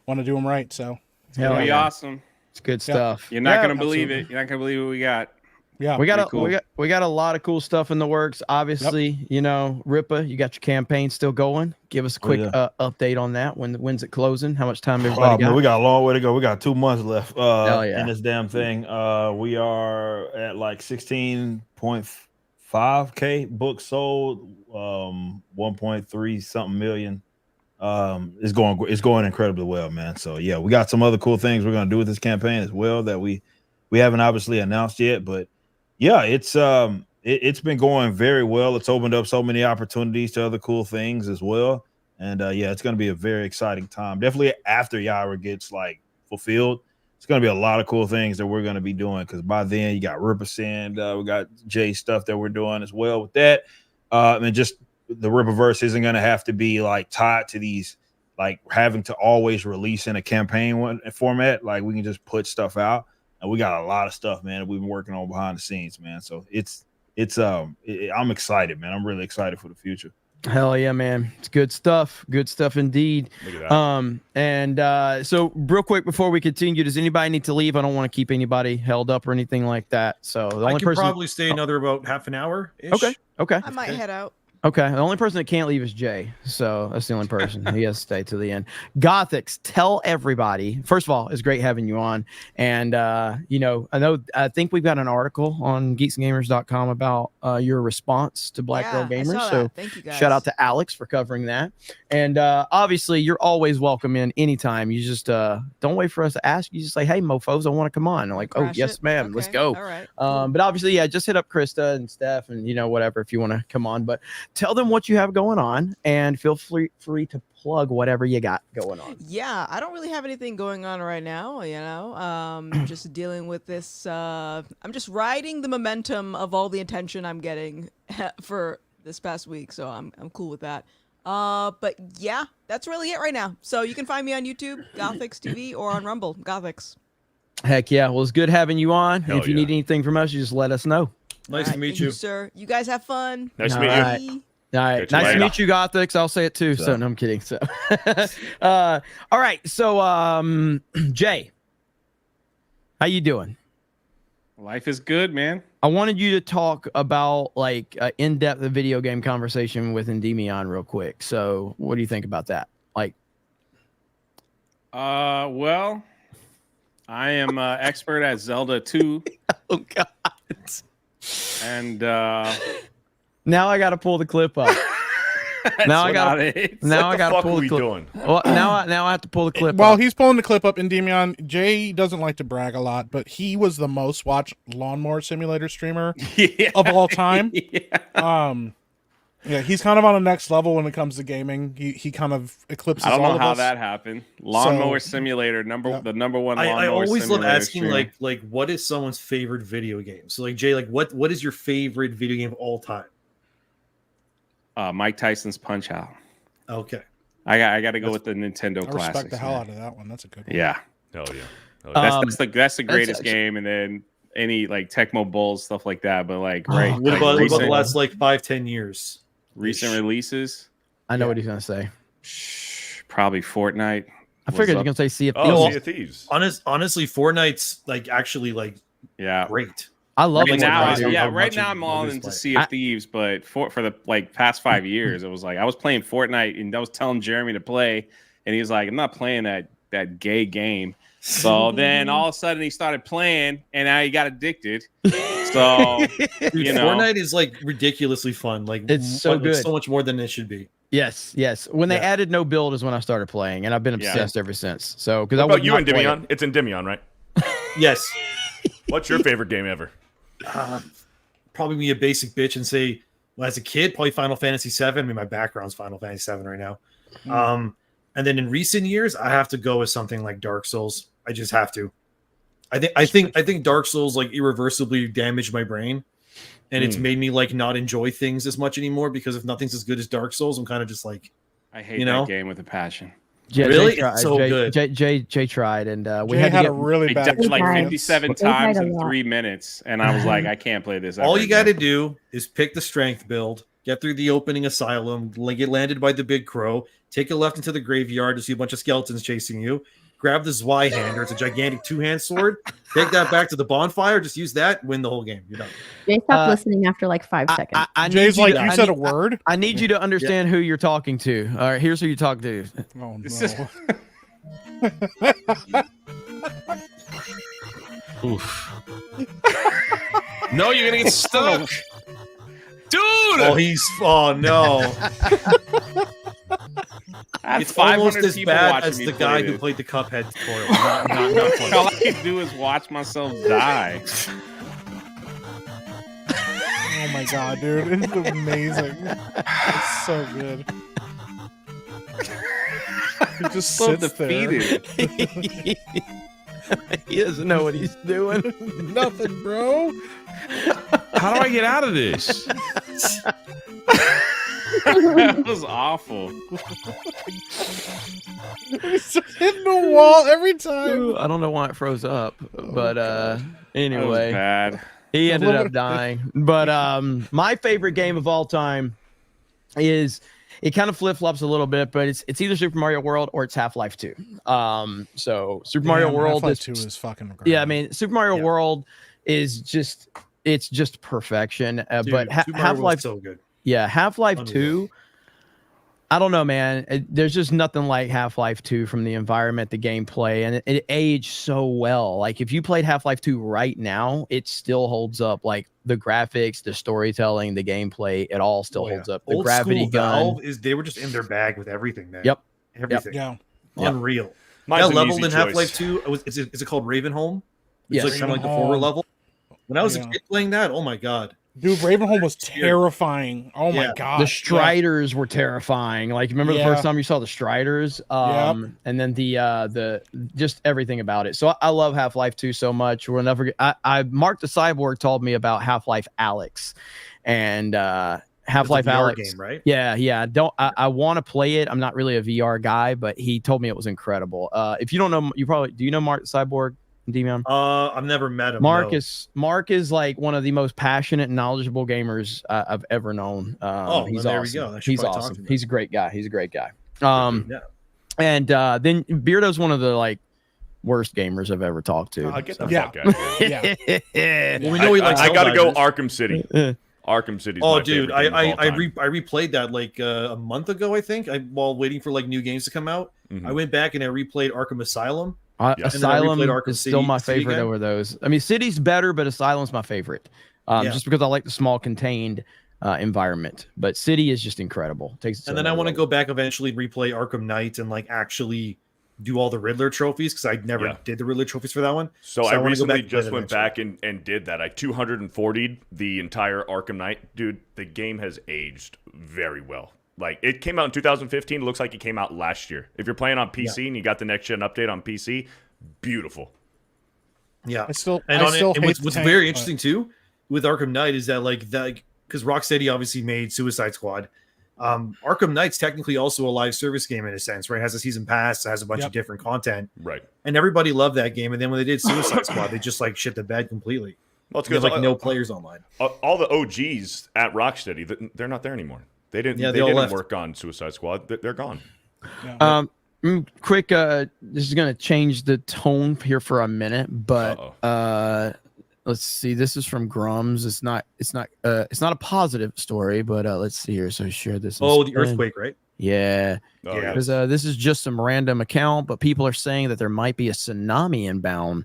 want to do them right. So It's going to be awesome. It's good stuff. You're not going to believe it. You're not going to believe what we got. Yeah, we got a lot of cool stuff in the works. Obviously, you know, Ripa, you got your campaign still going. Give us a quick update on that. When's it closing? How much time everybody got? Man, we got a long way to go. We got 2 months left in this damn thing. We are at like 16.5K books sold, 1.3 something million. It's going incredibly well, man. So yeah, we got some other cool things we're gonna do with this campaign as well that we haven't obviously announced yet, but yeah, it's been going very well. It's opened up so many opportunities to other cool things as well. And yeah, it's going to be a very exciting time. Definitely after Yara gets like fulfilled, it's going to be a lot of cool things that we're going to be doing. Because by then you got Ripasend, we got Jay stuff that we're doing as well with that. And just the Ripaverse isn't going to have to be like tied to these, like having to always release in a campaign format. Like we can just put stuff out. And we got a lot of stuff, man, that we've been working on behind the scenes, man. So I'm excited, man. I'm really excited for the future. Hell yeah, man. It's good stuff. Good stuff indeed. Look at that. So real quick before we continue, does anybody need to leave? I don't want to keep anybody held up or anything like that. So the only I can person probably stay another about half an hour. Okay. I might head out. Okay, the only person that can't leave is Jay, so that's the only person. He has to stay to the end. Gothics, tell everybody. First of all, it's great having you on, and I think we've got an article on geeksgamers.com about your response to Black Girl Gamers. So thank you guys. Shout out to Alex for covering that, and obviously you're always welcome in anytime. You just don't wait for us to ask. You just say, "Hey, mofos, I want to come on." I'm like, "Oh yes, ma'am, let's go." All right. But obviously, yeah, just hit up Krista and Steph, and whatever if you want to come on, but. Tell them what you have going on and feel free to plug whatever you got going on. Yeah, I don't really have anything going on right now, just dealing with this. I'm just riding the momentum of all the attention I'm getting for this past week, so I'm cool with that. But yeah, that's really it right now. So you can find me on YouTube, Gothics TV, or on Rumble, Gothics. Heck yeah. Well, it's good having you on. Hell If you need anything from us, you just let us know. Nice to meet Thank you, sir. You guys have fun. Nice to All meet right. you. All right. Nice to meet you, Gothics. I'll say it too. So no, I'm kidding. So all right. So Jay, how you doing? Life is good, man. I wanted you to talk about like in-depth video game conversation with Endymion real quick. So what do you think about that? Like well, I am expert at Zelda 2. Oh God. And now I got to pull the clip up. Now I got to pull the clip. Doing? Well, now I have to pull the clip While up. he's pulling the clip up, Endymion, Jay doesn't like to brag a lot, but he was the most watched lawnmower simulator streamer of all time. Yeah, he's kind of on the next level when it comes to gaming. He kind of eclipses all of us. I don't know how that happened. Lawnmower Simulator, the number one lawnmower I always love asking streamer. like what is someone's favorite video game? So like Jay, like what is your favorite video game of all time? Mike Tyson's Punch Out. Okay. I got to go with the Nintendo I classics. respect the hell out of that one. That's a good one. Yeah. Hell yeah. That's the greatest game, and then any like Tecmo Bowls, stuff like that. But like What about the last like 5-10 years? Recent releases? I know what he's gonna say. Probably Fortnite. I figured you're gonna say Sea of Thieves. Oh, Sea of Thieves. Honestly, Fortnite's like actually like great. I love right it. now. Right now, I'm all into Sea of Thieves, but for the like past 5 years, it was like I was playing Fortnite and I was telling Jeremy to play, and he was like, "I'm not playing that gay game." So then all of a sudden he started playing, and now he got addicted. So Dude, Fortnite is like ridiculously fun. Like it's so good, so much more than it should be. Yes. When they added no build is when I started playing, and I've been obsessed ever since. So because What about you, Endymion? It's Endymion, right? Yes. What's your favorite game ever? Probably be a basic bitch and say, well, as a kid, probably Final Fantasy VII. I mean, my background's Final Fantasy VII right now. And then in recent years, I have to go with something like Dark Souls. I just have to. I think Dark Souls like irreversibly damaged my brain, and it's made me like not enjoy things as much anymore because if nothing's as good as Dark Souls, I'm kind of just like, I hate that game with a passion. Really? Jay tried. It's so good. Jay tried, and we Jay had to had get a really bad died like experience. 57 times in 3 minutes, and I was like, I can't play this. All ever you got to again. do is pick the strength build, get through the opening asylum, get landed by the big crow, take a left into the graveyard to see a bunch of skeletons chasing you, grab the Zweihander, it's a gigantic two-hand sword, take that back to the bonfire, just use that, win the whole game. You're done. Jay stopped listening after like 5 seconds. Jay's like, you said a word? I need you to understand who you're talking to. All right, here's who you talk to. Oh, no. Oof. No, you're gonna get stuck. Dude! Oh no. It's almost as people bad watching as me the play guy who this. played the Cuphead tutorial. Not funny. All I can do is watch myself die. Oh my god, dude. It's amazing. It's so good. He just So sits there. defeated. He doesn't know what he's doing. Nothing, bro. How do I get out of this? That was awful. He's just hitting the wall every time. I don't know why it froze up, but That was anyway, bad. he ended up dying. But my favorite game of all time is, it kind of flip-flops a little bit, but it's either Super Mario World or it's Half-Life 2. So Super Mario World Half-Life 2 is fucking great. Yeah, I mean, Super Mario World is just, it's just perfection. Dude, But Super Mario Half-Life, World's so good. yeah, Half-Life Unreal. 2, I don't know, man. There's just nothing like Half-Life 2 from the environment, the gameplay, and it aged so well. Like, if you played Half-Life 2 right now, it still holds up. Like, the graphics, the storytelling, the gameplay, it all still holds up. The Old gravity school gun. Valve they were just in their bag with everything, man. Yep. Everything. Yeah. Unreal. Mine's That an level easy in Half-Life choice. 2, is it called Ravenholm? It's Yes. like kind of like the Ravenholm. forward level. When I was a Yeah. kid playing that, oh my god. Dude, Ravenholm was terrifying. Oh my Yeah. god. The Striders were terrifying. Like, remember the Yeah. first time you saw the Striders? And then the just everything about it. So I love Half-Life 2 so much. We'll never get, I Mark the Cyborg told me about Half-Life Alyx, and Half-Life VR Alex game, right? Yeah. I want to play it. I'm not really a VR guy, but he told me it was incredible. If you don't know, do you know Mark Cyborg, D-Man? I've never met him. Mark no. is like one of the most passionate and knowledgeable gamers I've ever known. He's there awesome. we go. I should He's probably talk awesome. to him. He's a great guy. Yeah. And then Beardo's one of the like worst gamers I've ever talked to. I'll get the Yeah. fuck out of here. Yeah. Well, we know he likes. I gotta go Helldivers. Arkham City. Arkham City's Oh, my dude, favorite game of all I time. replayed that like a month ago, I think. While waiting for like new games to come out, I went back and I replayed Arkham Asylum. Asylum and then I replayed Arkham is still my City favorite again. over those. I mean, City's better, but Asylum's my favorite. Yeah. Just because I like the small contained environment. But City is just incredible. Takes it to And then I another want to level. go back eventually, replay Arkham Knight, and like actually do all the Riddler trophies because I never did the Riddler trophies for that one. So I wanna go recently back and play just that went eventually. back and did that. I 240'd the entire Arkham Knight. Dude, the game has aged very well. Like, it came out in 2015. It looks like it came out last year. If you're playing on PC and you got the next gen update on PC, beautiful. Yeah, I still and hate what's the tank, very but- interesting too with Arkham Knight is that like that because Rocksteady obviously made Suicide Squad. Arkham Knight's technically also a live service game in a sense, right? It has a season pass, it has a bunch of different content, right? And everybody loved that game. And then when they did Suicide Squad, they just like shit the bed completely. Well, it's You have, because like no players online. All the OGs at Rocksteady, they're not there anymore. They didn't. Yeah, they they all didn't left. work on Suicide Squad. They're gone. Quick, this is gonna change the tone here for a minute, but let's see. This is from Grums. It's not a positive story, but let's see here. So share this. Oh, the instead. earthquake, right? Yeah. Oh, yeah. Because this is just some random account, but people are saying that there might be a tsunami inbound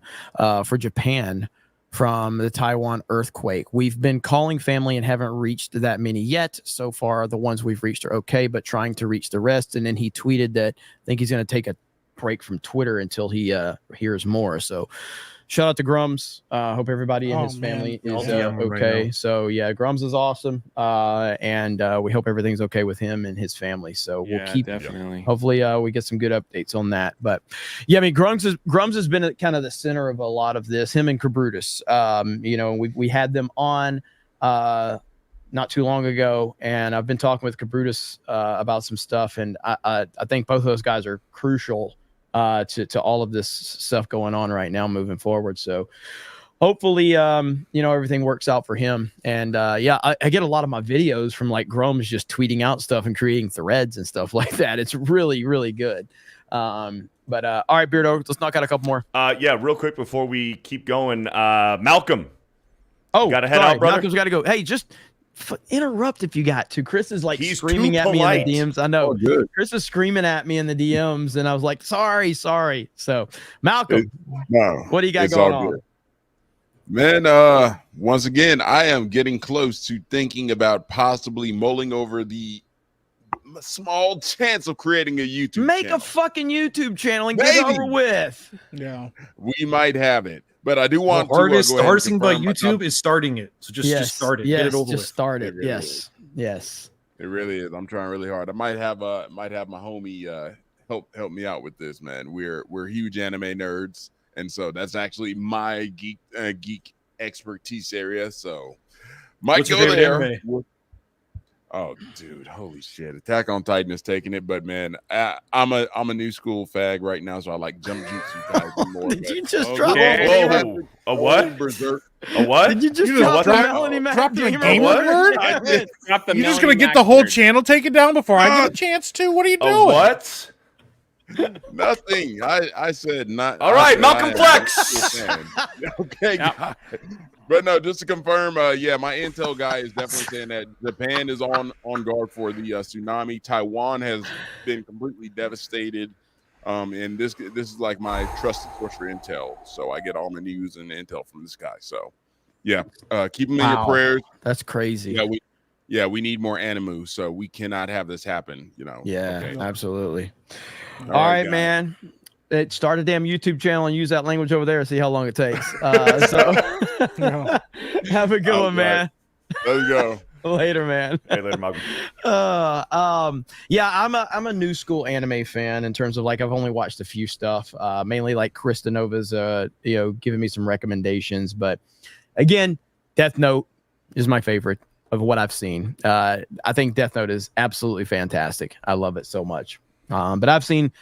for Japan from the Taiwan earthquake. We've been calling family and haven't reached that many yet. So far, the ones we've reached are okay, but trying to reach the rest. And then he tweeted that I think he's going to take a break from Twitter until he hears more. So shout out to Grums. Hope everybody in his family is okay. So yeah, Grums is awesome. And we hope everything's okay with him and his family. So we'll keep definitely. hopefully we get some good updates on that. But yeah, I mean Grums has been at kind of the center of a lot of this, him and Kabrutus. You know, we had them on not too long ago, and I've been talking with Kabrutus about some stuff, and I think both of those guys are crucial to all of this stuff going on right now moving forward. So hopefully, you know, everything works out for him. And yeah, I get a lot of my videos from like Grums just tweeting out stuff and creating threads and stuff like that. It's really, really good. But all right, Beardo, let's knock out a couple more. Yeah, real quick before we keep going, Malcolm. Oh, gotta head sorry, out, brother. Malcolm's got to go. Hey, just interrupt if you got to. Chris is like He's screaming too at me in polite. the DMs. I know. Oh, good. Chris is screaming at me in the DMs, and I was like, sorry. So, Malcolm, No, what do you got it's going all on? good. Man, once again, I am getting close to thinking about possibly mulling over the small chance of creating a YouTube Make channel. a fucking YouTube channel and get it Maybe. over with. Yeah. We might have it, but I do want The hardest, to. the hardest thing about YouTube is starting it. So just start it. Yes, Get it over just with. start it. really Yes. Yes. It really is. I'm trying really hard. I might have my homie help me out with this, man. We're huge anime nerds, and so that's actually my geek expertise area. So might What's your go favorite there. anime? Oh, dude, holy shit! Attack on Titan is taking it, but man, I'm a new school fag right now, so I like jump jutsu Kaisen more. Did but- you just Oh, drop whoa, a what? Berserk. A what? Did you just You drop just the dropped- Melanie Mac dropped the gamer gamer word? word? I did. Drop the You're just Melanie gonna get Mac the whole word. channel taken down before I get a chance to? What are you doing? A what? Nothing. I said not. All I right, said Malcolm I am Flex. a school fan. Okay, guys. But no, just to confirm, yeah, my intel guy is definitely saying that Japan is on guard for the tsunami. Taiwan has been completely devastated, and this is like my trusted source for intel. So I get all my news and intel from this guy. So yeah, keep him in your Wow. prayers. That's crazy. Yeah, we need more animu, so we cannot have this happen. You know. Yeah, Okay. absolutely. All All right, guys. man. Start a damn YouTube channel and use that language over there and see how long it takes. So have a good one, man. Let's go. Later, man. Hey, later, Malcolm. Yeah, I'm a new school anime fan in terms of like I've only watched a few stuff, mainly like Krista Nova's giving me some recommendations. But again, Death Note is my favorite. what I've seen. I think Death Note is absolutely fantastic. I love it so much. But I've seen.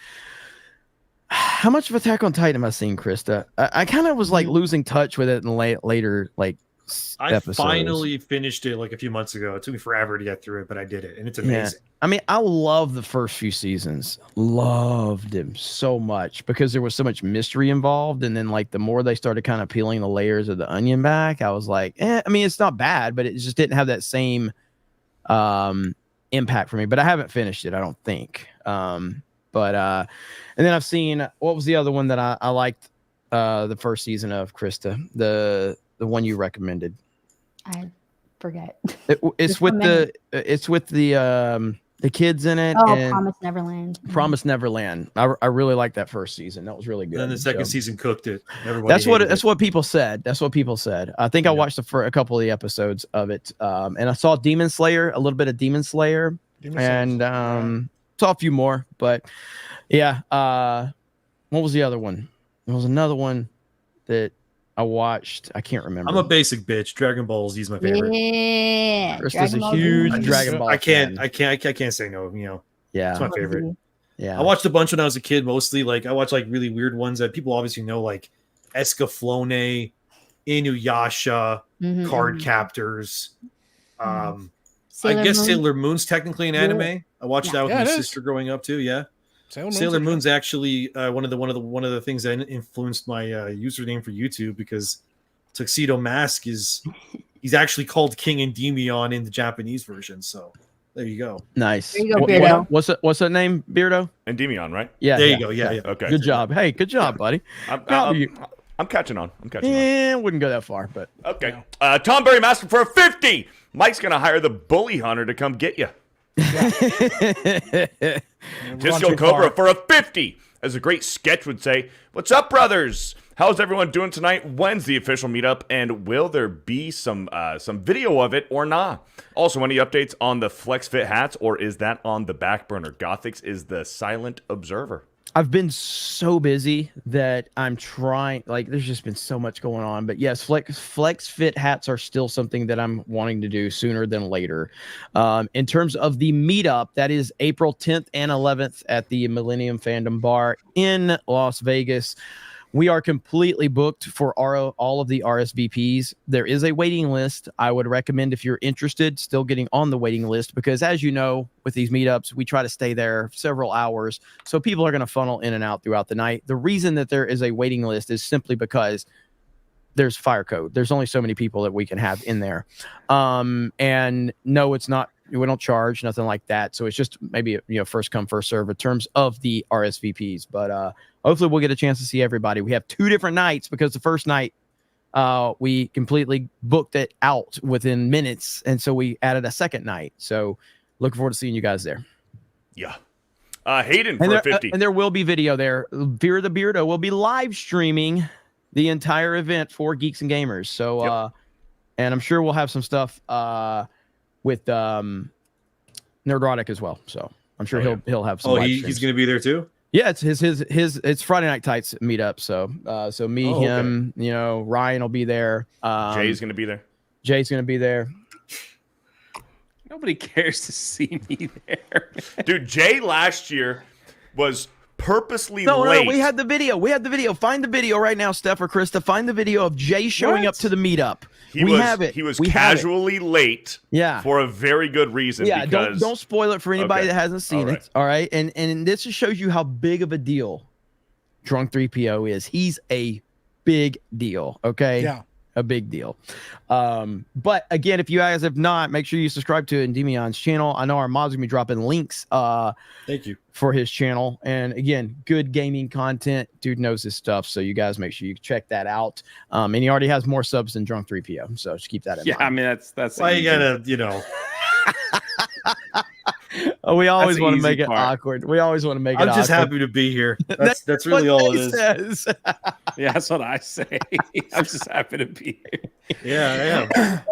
How much of Attack on Titan have I seen, Krista? I kind of was like losing touch with it in later episodes. Finally finished it like a few months ago. It took me forever to get through it, but I did it, and it's amazing. Yeah. I mean, I love the first few seasons. Loved them so much because there was so much mystery involved, and then like the more they started kind of peeling the layers of the onion back, I was like, I mean, it's not bad, but it just didn't have that same impact for me. But I haven't finished it, I don't think. And then I've seen, what was the other one that I liked the first season of, Krista? The one you recommended. I forget. It's with the kids in it. Oh, and Promise Neverland. Promise Neverland. I really liked that first season. That was really good. And then the second season cooked it. That's what people said. That's what people said. I think I watched a couple of the episodes of it, and I saw Demon Slayer, a little bit of Demon Slayer, and saw a few more. But yeah, what was the other one? There was another one that I watched. I can't remember. I'm a basic bitch. Dragon Ball Z is my favorite. Yeah, Krista's a huge Dragon Ball. I can't say no. You know. Yeah, it's my favorite. Yeah, I watched a bunch when I was a kid. Mostly, like I watched like really weird ones that people obviously know, like Escaflowne, Inuyasha, Card Captors. I guess Moon. Sailor Moon's technically an anime. I watched that with my sister growing up too. Yeah. Sailor Moon's actually one of the things that influenced my username for YouTube, because Tuxedo Mask he's actually called King Endymion in the Japanese version. So there you go. Nice. There you go, Beardo. What's that name, Beardo? Endymion, right? Yeah. There you go. Yeah. Okay. Good job. Hey, good job, buddy. I'm catching on. Yeah, wouldn't go that far, but okay. Tom Berry Master for a 50. Mike's gonna hire the bully hunter to come get you. Disco Cobra for a 50. As a great sketch would say, "What's up, brothers? How's everyone doing tonight? When's the official meetup? And will there be some video of it or not? Also, any updates on the Flex Fit hats, or is that on the back burner? Gothix is the silent observer." I've been so busy that I'm trying, like, there's just been so much going on. But yes, Flex Fit hats are still something that I'm wanting to do sooner than later. In terms of the meetup, that is April 10th and 11th at the Millennium Fandom Bar in Las Vegas. We are completely booked for all of the RSVPs. There is a waiting list. I would recommend, if you're interested, still getting on the waiting list, because as you know, with these meetups, we try to stay there several hours. So people are going to funnel in and out throughout the night. The reason that there is a waiting list is simply because there's fire code. There's only so many people that we can have in there. And no, it's not, we don't charge, nothing like that. So it's just maybe, first come, first serve in terms of the RSVPs. But hopefully we'll get a chance to see everybody. We have 2 different nights, because the first night we completely booked it out within minutes. And so we added a second night. So looking forward to seeing you guys there. Yeah. Hayden for a 50. And there will be video there. Veer the Beardo will be live streaming the entire event for Geeks and Gamers. So, and I'm sure we'll have some stuff with Nerdrotic as well. So I'm sure he'll have some. He's going to be there too. Yeah, it's his it's Friday Night Tights meetup. So me, him, Ryan will be there. Jay's going to be there. Jay's going to be there. Nobody cares to see me there. Dude, Jay last year was purposely late. No, we had the video. Find the video right now, Steph or Krista. Find the video of Jay showing up to the meetup. He was casually late. Yeah. For a very good reason. Yeah. Because... Don't spoil it for anybody that hasn't seen it. All right. And this just shows you how big of a deal Drunk 3PO is. He's a big deal. Okay. Yeah. A big deal. But again, if you guys have not, make sure you subscribe to Endymion's channel. I know our mods are gonna be dropping links thank you for his channel. And again, good gaming content. Dude knows his stuff. So you guys make sure you check that out. And he already has more subs than Drunk 3PO. So just keep that in mind. Yeah, I mean that's why you gotta, we always want to make it awkward. We always want to make it awkward. I'm just happy to be here. That's really all it is. Yeah, that's what I say. I'm just happy to be here. Yeah,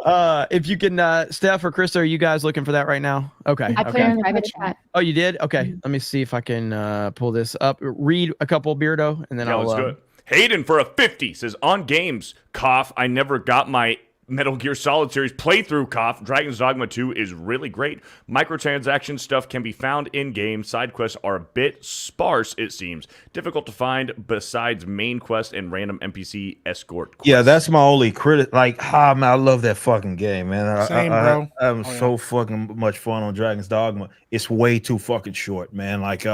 I am. If you can, Steph or Krista, are you guys looking for that right now? Okay. I put it in the private chat. Oh, you did? Okay. Let me see if I can pull this up. Read a couple, Beardo, and then I'll. Let's do it. Hayden for a 50 says, on games, cough, I never got my Metal Gear Solid series playthrough, Koff, Dragon's Dogma 2 is really great. Microtransaction stuff can be found in-game. Side quests are a bit sparse, it seems. Difficult to find besides main quest and random NPC escort quests. Yeah, that's my only critic. Like, man, I love that fucking game, man. Same, bro. I'm so fucking much fun on Dragon's Dogma. It's way too fucking short, man. Like,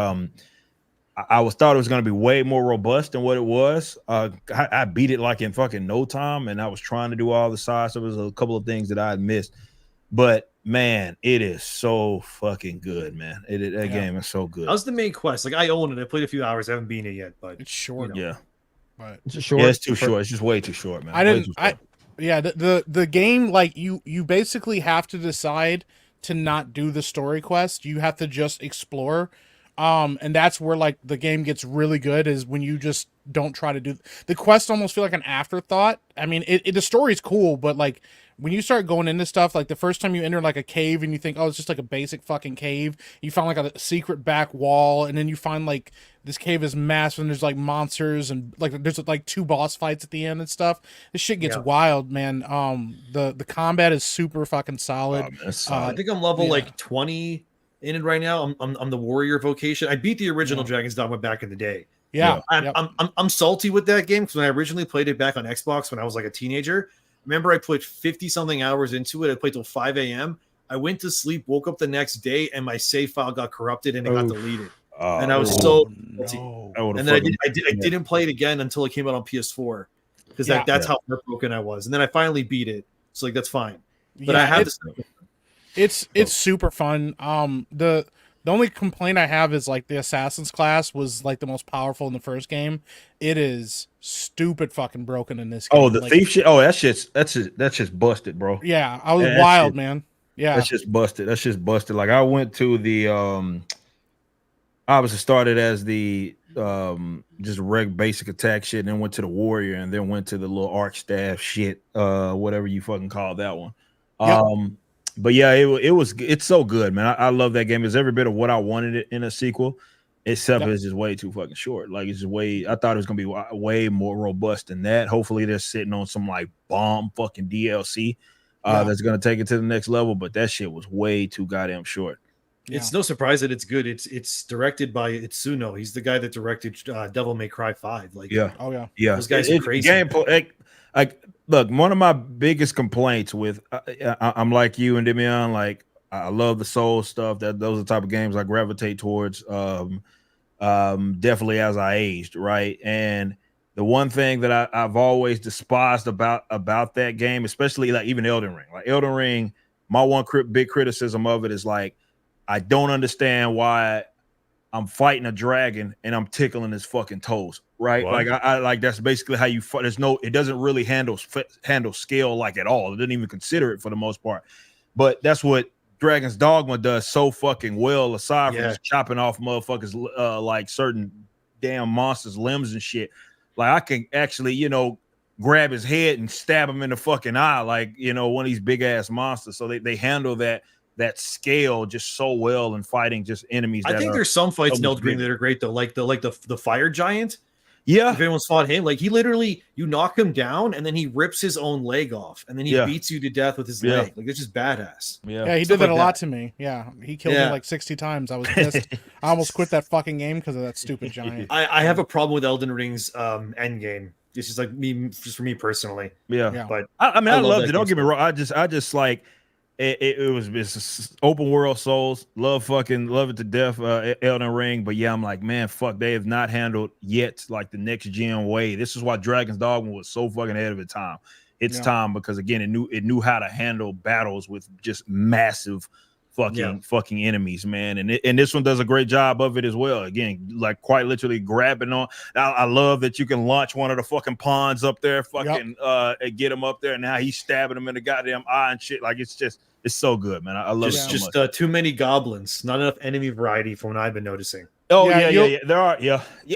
I thought it was going to be way more robust than what it was. I beat it like in fucking no time, and I was trying to do all the sides. There was a couple of things that I had missed, but man, it is so fucking good, man. That game is so good. How's the main quest? Like, I own it. I played a few hours. I haven't beaten it yet, but it's short. Yeah, but it's short. Yeah, it's too short. It's just way too short, man. The game, like you basically have to decide to not do the story quest. You have to just explore. And that's where like the game gets really good, is when you just don't try to do the quest. Almost feel like an afterthought. I mean, the story's cool, but like when you start going into stuff, like the first time you enter like a cave and you think, oh, it's just like a basic fucking cave, you find like a secret back wall, and then you find like this cave is massive and there's like monsters and like there's like 2 boss fights at the end and stuff. This shit gets wild, man. The combat is super fucking solid. I think I'm level like 20 in it right now. I'm the warrior vocation. I beat the original Dragon's Dogma back in the day. I'm salty with that game because when I originally played it back on Xbox when I was like a teenager, remember I put 50 something hours into it. I played till 5 a.m. I went to sleep, woke up the next day, and my save file got corrupted and it got deleted. And I was so salty. And then I didn't play it again until it came out on PS4 because that's how heartbroken I was. And then I finally beat it. So like that's fine. But I have It's super fun. The only complaint I have is like the Assassin's class was like the most powerful in the first game. It is stupid fucking broken in this game. Oh, the thief shit. Oh, that's just busted, bro. Yeah, I was wild, man. Yeah, that's just busted. That's just busted. Like I went to the obviously started as the just basic attack shit, and then went to the warrior, and then went to the little arc staff shit, whatever you fucking call that one. But yeah, it's so good, man. I love that game. It's every bit of what I wanted it in a sequel, except it's just way too fucking short. Like it's just I thought it was gonna be way more robust than that. Hopefully they're sitting on some like bomb fucking DLC that's gonna take it to the next level. But that shit was way too goddamn short. It's no surprise that it's good. It's directed by Itsuno. He's the guy that directed Devil May Cry 5. Like, those guys are crazy. Gameplay, look, one of my biggest complaints with I'm like you and Demian, like I love the soul stuff. Those are the type of games I gravitate towards. Definitely as I aged, right? And the one thing that I've always despised about that game, especially like even Elden Ring, my one big criticism of it is like I don't understand why I'm fighting a dragon and I'm tickling his fucking toes, right? What? Like I like that's basically how you fight. It doesn't really handle scale like at all. It didn't even consider it for the most part. But that's what Dragon's Dogma does so fucking well, aside from just chopping off motherfuckers like certain damn monsters' limbs and shit. Like I can actually, grab his head and stab him in the fucking eye, like one of these big ass monsters. So they handle that scale just so well in fighting just enemies. I think there's some fights in Elden Ring that are great though, like the fire giant. Yeah, if anyone's fought him, like he literally, you knock him down and then he rips his own leg off and then he beats you to death with his leg. Like it's just badass. Yeah, he did that a lot to me. Yeah, he killed me like 60 times. I was pissed. I almost quit that fucking game because of that stupid giant. I have a problem with Elden Ring's end game. It's just like just for me personally. Yeah. But I mean, I loved it. Don't get me wrong. I just like. It's open world Souls. Love it to death. Elden Ring, but yeah, I'm like, man, fuck, they have not handled yet like the next gen way. This is why Dragon's Dogma was so fucking ahead of its time. It's time because again, it knew how to handle battles with just massive fucking enemies, man. And this one does a great job of it as well. Again, like quite literally grabbing on. I love that you can launch one of the fucking pawns up there, fucking and get him up there, and now he's stabbing him in the goddamn eye and shit. Like it's so good, man. I love it so much. Just too many goblins, not enough enemy variety from what I've been noticing. Oh yeah. There are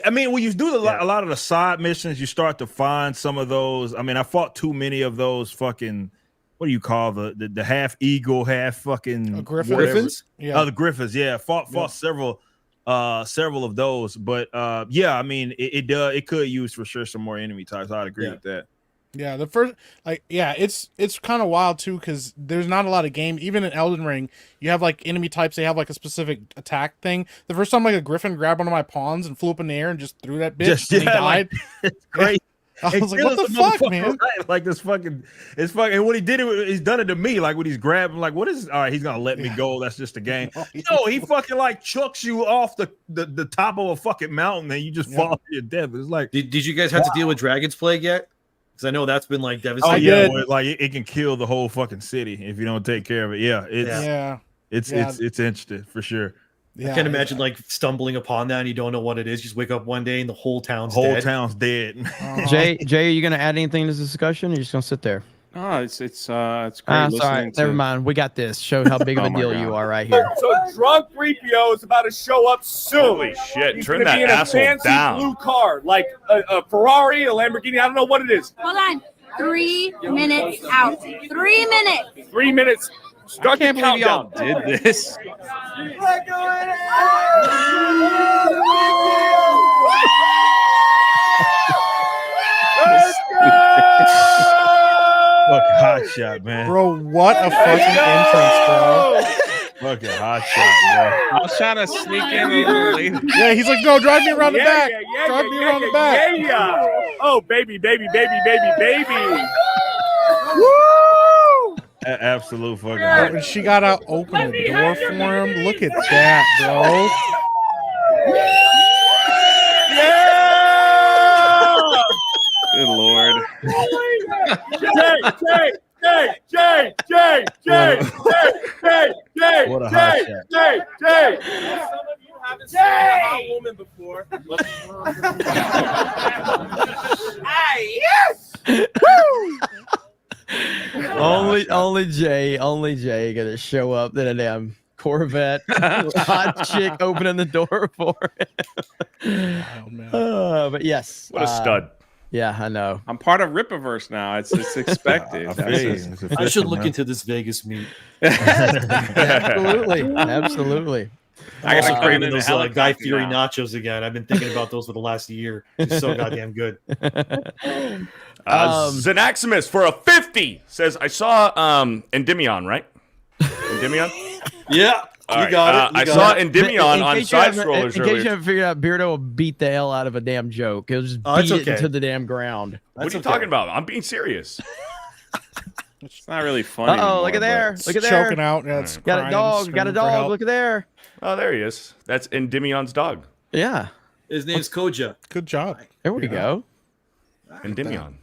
I mean, when you do a lot of the side missions, you start to find some of those. I mean, I fought too many of those fucking. What do you call the half eagle, half fucking Griffins? Yeah, the Griffins. Yeah, fought several of those. But I mean, it could use for sure some more enemy types. I'd agree with that. Yeah, the first, like, yeah, it's kind of wild too because there's not a lot of game. Even in Elden Ring, you have like enemy types. They have like a specific attack thing. The first time, like a griffin grabbed one of my pawns and flew up in the air and just threw that bitch, and he died. It's crazy. I was like, what the fuck, man? Right? Like this fucking, it's fucking. And when he did it, he's done it to me. Like when he's grabbing, like, what is? All right, he's gonna let me go. That's just a game. No, he fucking like chucks you off the top of a fucking mountain and you just fall to your death. It's like, did you guys have to deal with Dragon's Plague yet? Because I know that's been like oh devastating. yeah, where, like it can kill the whole fucking city if you don't take care of it. Yeah, it's interesting for sure. I can't imagine like stumbling upon that and you don't know what it is. You just wake up one day and the whole town's dead. Jay, are you gonna add anything to this discussion? Or you're just gonna sit there? Oh, it's great. Sorry, never mind. We got this. Show how big of a deal you are right here. So drunk 3PO is about to show up soon. Holy shit! He's Turn gonna be that in a asshole fancy down. blue car, like a Ferrari, a Lamborghini. I don't know what it is. Hold on. 3 minutes out. 3 minutes. 3 minutes. Start I can't the believe y'all countdown. did this. Fuck hot shot, man. Bro, what a fucking entrance, bro. Fucking hot shot, bro. I was trying to sneak in a little later. Yeah, he's like, no, drive me around the back. Yeah, Drive me around the back. Yeah. Oh, baby. Woo! Absolute fucking. And she got to open the door for him. Look at that, bro. Good lord. Jay. What a hot shot. Some of you haven't seen a hot woman before. Yes! Only Jay gonna show up in a damn Corvette, hot chick opening the door for him. Oh man! But yes, What a stud. Yeah, I know. I'm part of Rippaverse now. It's expected. I should look into this Vegas meet. Absolutely. I gotta got cram in craving the those helicopter Guy Fieri now. nachos again. I've been thinking about those for the last year. It's so goddamn good. Xanaximus for a 50 says, I saw Endymion, right? Endymion? Yeah. You got it. I saw Endymion on side scrollers In case you haven't figured out, Beardo will beat the hell out of a damn joke. He'll just beat it into the damn ground. What are you talking about? I'm being serious. It's not really funny. Uh-oh, look at there. Look at there. Choking out. Yeah, it's got a crying, dog. screaming Got a for dog. help. Look at there. Oh, there he is. That's Endymion's dog. Yeah. His name's Koja. Good job. There we go. Endymion.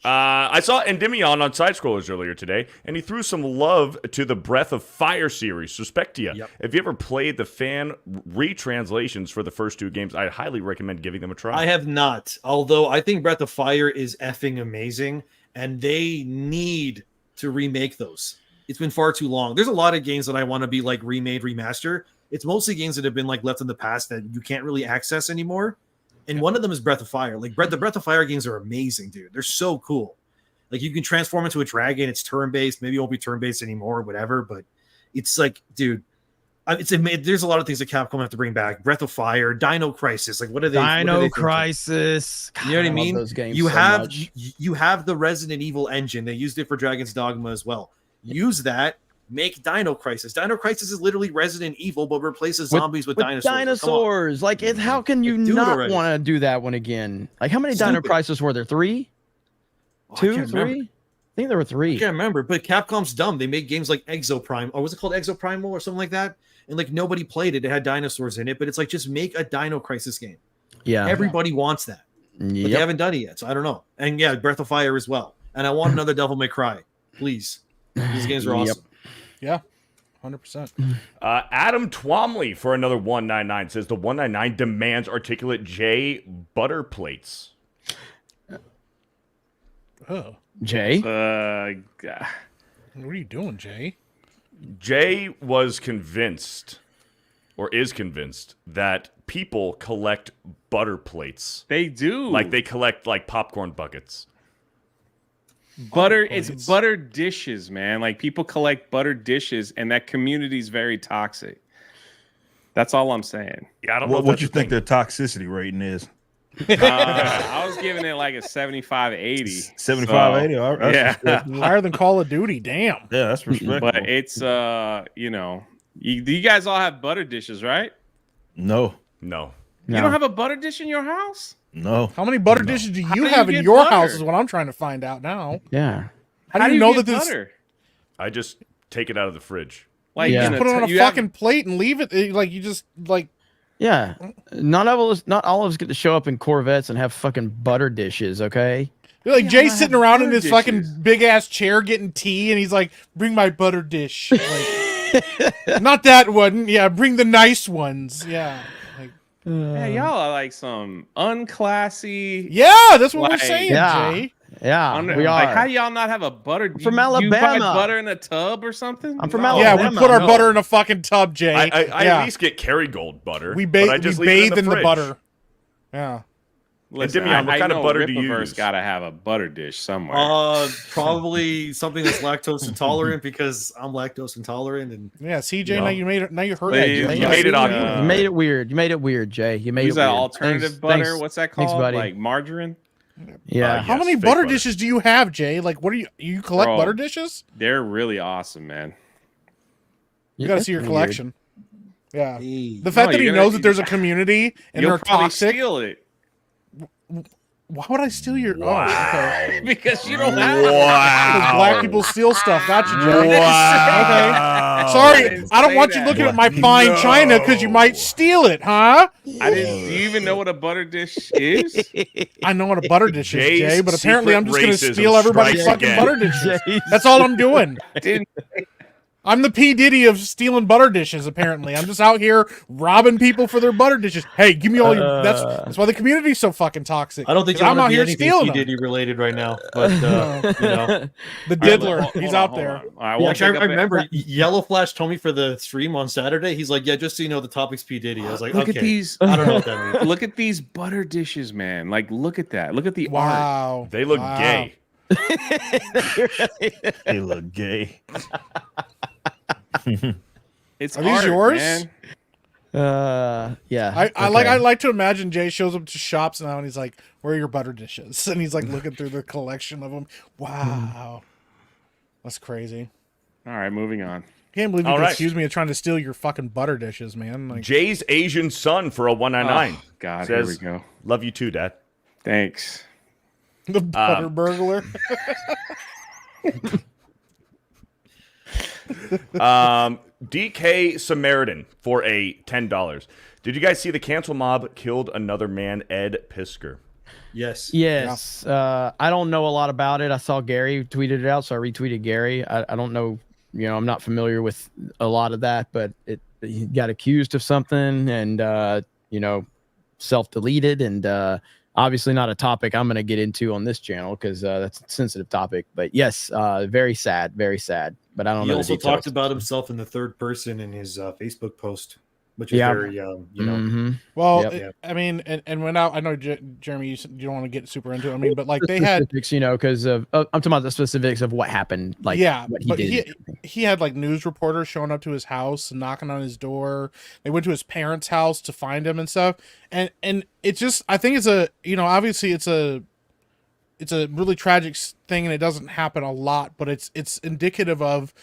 I saw Endymion on side scrollers earlier today, and he threw some love to the Breath of Fire series, Suspectia. Yep. If you ever played the fan retranslations for the first two games, I highly recommend giving them a try. I have not, although I think Breath of Fire is effing amazing, and they need to remake those. It's been far too long. There's a lot of games that I want to be like remade, remaster. It's mostly games that have been like left in the past that you can't really access anymore. And one of them is Breath of Fire. Like the Breath of Fire games are amazing, dude. They're so cool. Like you can transform into a dragon. It's turn-based. Maybe it won't be turn-based anymore, whatever. But it's like, dude, there's a lot of things that Capcom have to bring back. Breath of Fire, Dino Crisis. Like what are they? Dino Crisis. You know what I mean? Those games You so have much. you have the Resident Evil engine. They used it for Dragon's Dogma as well. Use that. Make Dino Crisis. Dino Crisis is literally Resident Evil, but replaces zombies with dinosaurs. Dinosaurs. Like, how can you do it not already. want to do that one again? Like, how many Dino Stupid. Crisis were there? 3? I 2? can't 3? remember. I think there were 3. I can't remember, but Capcom's dumb. They made games like Exoprime, or was it called Exoprimal or something like that? And like nobody played it. It had dinosaurs in it, but it's like just make a Dino Crisis game. Yeah. Everybody wants that. But they haven't done it yet, so I don't know. And yeah, Breath of Fire as well. And I want another Devil May Cry. Please. These games are awesome. Yeah. 100%. Adam Twomley for another 199 says the 199 demands articulate J butter plates. Oh. Jay? What are you doing, Jay? Jay was convinced, or is convinced, that people collect butter plates. They do. Like they collect like popcorn buckets. It's butter dishes, man. Like people collect butter dishes, and that community is very toxic. That's all I'm saying. Yeah, I don't know What you think their toxicity rating is? I was giving it like a 75, 80. 75, 80. All right, yeah, Higher than Call of Duty. Damn. Yeah, that's respectable. But it's you know, you guys all have butter dishes, right? No. No. You don't have a butter dish in your house? No. How many butter dishes do you do have you in get your butter? house is what I'm trying to find out now. Yeah. How do you know get that this? butter? I just take it out of the fridge. Like Yeah. Put it on a fucking plate and leave it. Like you just like. Yeah. Not all of us get to show up in Corvettes and have fucking butter dishes, okay? Like Jay's sitting around in his fucking big ass chair getting tea, and he's like, "Bring my butter dish." Like, not that one. Yeah, bring the nice ones. Yeah. Like, yeah, y'all are like some unclassy. Yeah, that's what we're saying, Jay. Yeah, we like, are. how do y'all not have a butter? From You buy Alabama. butter in a tub or something? I'm from No. Alabama. Yeah, we put our butter in a fucking tub, Jay. I yeah. at least get Kerrygold butter. We but I bathe. just We leave it bathe in the fridge. butter. Yeah. Listen, Dimion, what kind of butter do you Rippaverse use? Gotta have a butter dish somewhere. Probably something that's lactose intolerant because I'm lactose intolerant, and Yeah, CJ, now you made it. Now you hurt Yeah, me. you made it on. You made it weird. You made it weird, Jay. You made Use it that weird. alternative Thanks- butter. thanks- What's that called? Thanks, buddy. Like margarine? Yeah. How many butter dishes do you have, Jay? Like, what are you collect Bro, butter dishes? They're really awesome, man. You got to see your Weird. collection. Yeah. The No, fact that he you're knows gonna- that there's a community and You'll they're probably toxic. steal it. Why would I steal your? Wow. Oh, okay. Because you don't have Because black people steal stuff. Got you, Jay. Wow. Okay. Sorry, I don't want you looking at my fine china because you might steal it, huh? I didn't. Do you even know what a butter dish is? I know what a butter dish is, Jay's Jay, but apparently I'm just going to secret steal racism everybody's strikes fucking again. butter dishes. That's all I'm doing. Didn't. I'm the P. Diddy of stealing butter dishes, apparently. I'm just out here robbing people for their butter dishes. Hey, give me all your... That's why the community's so fucking toxic. I don't think 'Cause you I'm want out to be here anything stealing P. them. Diddy related right now, but you know. The diddler, Hold he's on, out hold there. on. I Yeah, won't actually, take I up it. remember Yellow Flash told me for the stream on Saturday. He's like, "Yeah, just so you know, the topic's P Diddy." I was like, Look "Okay." at these. I don't know what that means. Look at these butter dishes, man. Like, look at that. Look at the art. Wow. They look Wow. gay. They look gay. It's Are these art, yours? man. Yeah. I like to imagine Jay shows up to shops now and he's like, "Where are your butter dishes?" And he's like looking through the collection of them. Wow, that's crazy. All right, moving on. Can't believe you All can right. accuse me of trying to steal your fucking butter dishes, man. Like, Jay's Asian son for a 199. Oh, God, says, here we go. Love you too, Dad. Thanks. the butter burglar. DK Samaritan for a $10. Did you guys see the cancel mob killed another man, Ed Pisker? Yes. Yes. I don't know a lot about it. I saw Gary tweeted it out, so I retweeted Gary. I don't know. You know, I'm not familiar with a lot of that, but he got accused of something and, you know, self-deleted and obviously not a topic I'm going to get into on this channel because that's a sensitive topic. But yes, very sad, very sad. But I don't He know. the also details. talked about himself in the third person in his Facebook post, which is Yeah. very, you know. Mhm. Well, Yep. I mean, and when I know Jeremy, you don't want to get super into it. I mean, but like they had, specifics, you know, because of I'm talking about the specifics of what happened. Like, yeah, what he but did. he had like news reporters showing up to his house and knocking on his door. They went to his parents' house to find him and stuff. And it's just, I think it's a, you know, obviously it's a really tragic thing and it doesn't happen a lot, but it's indicative of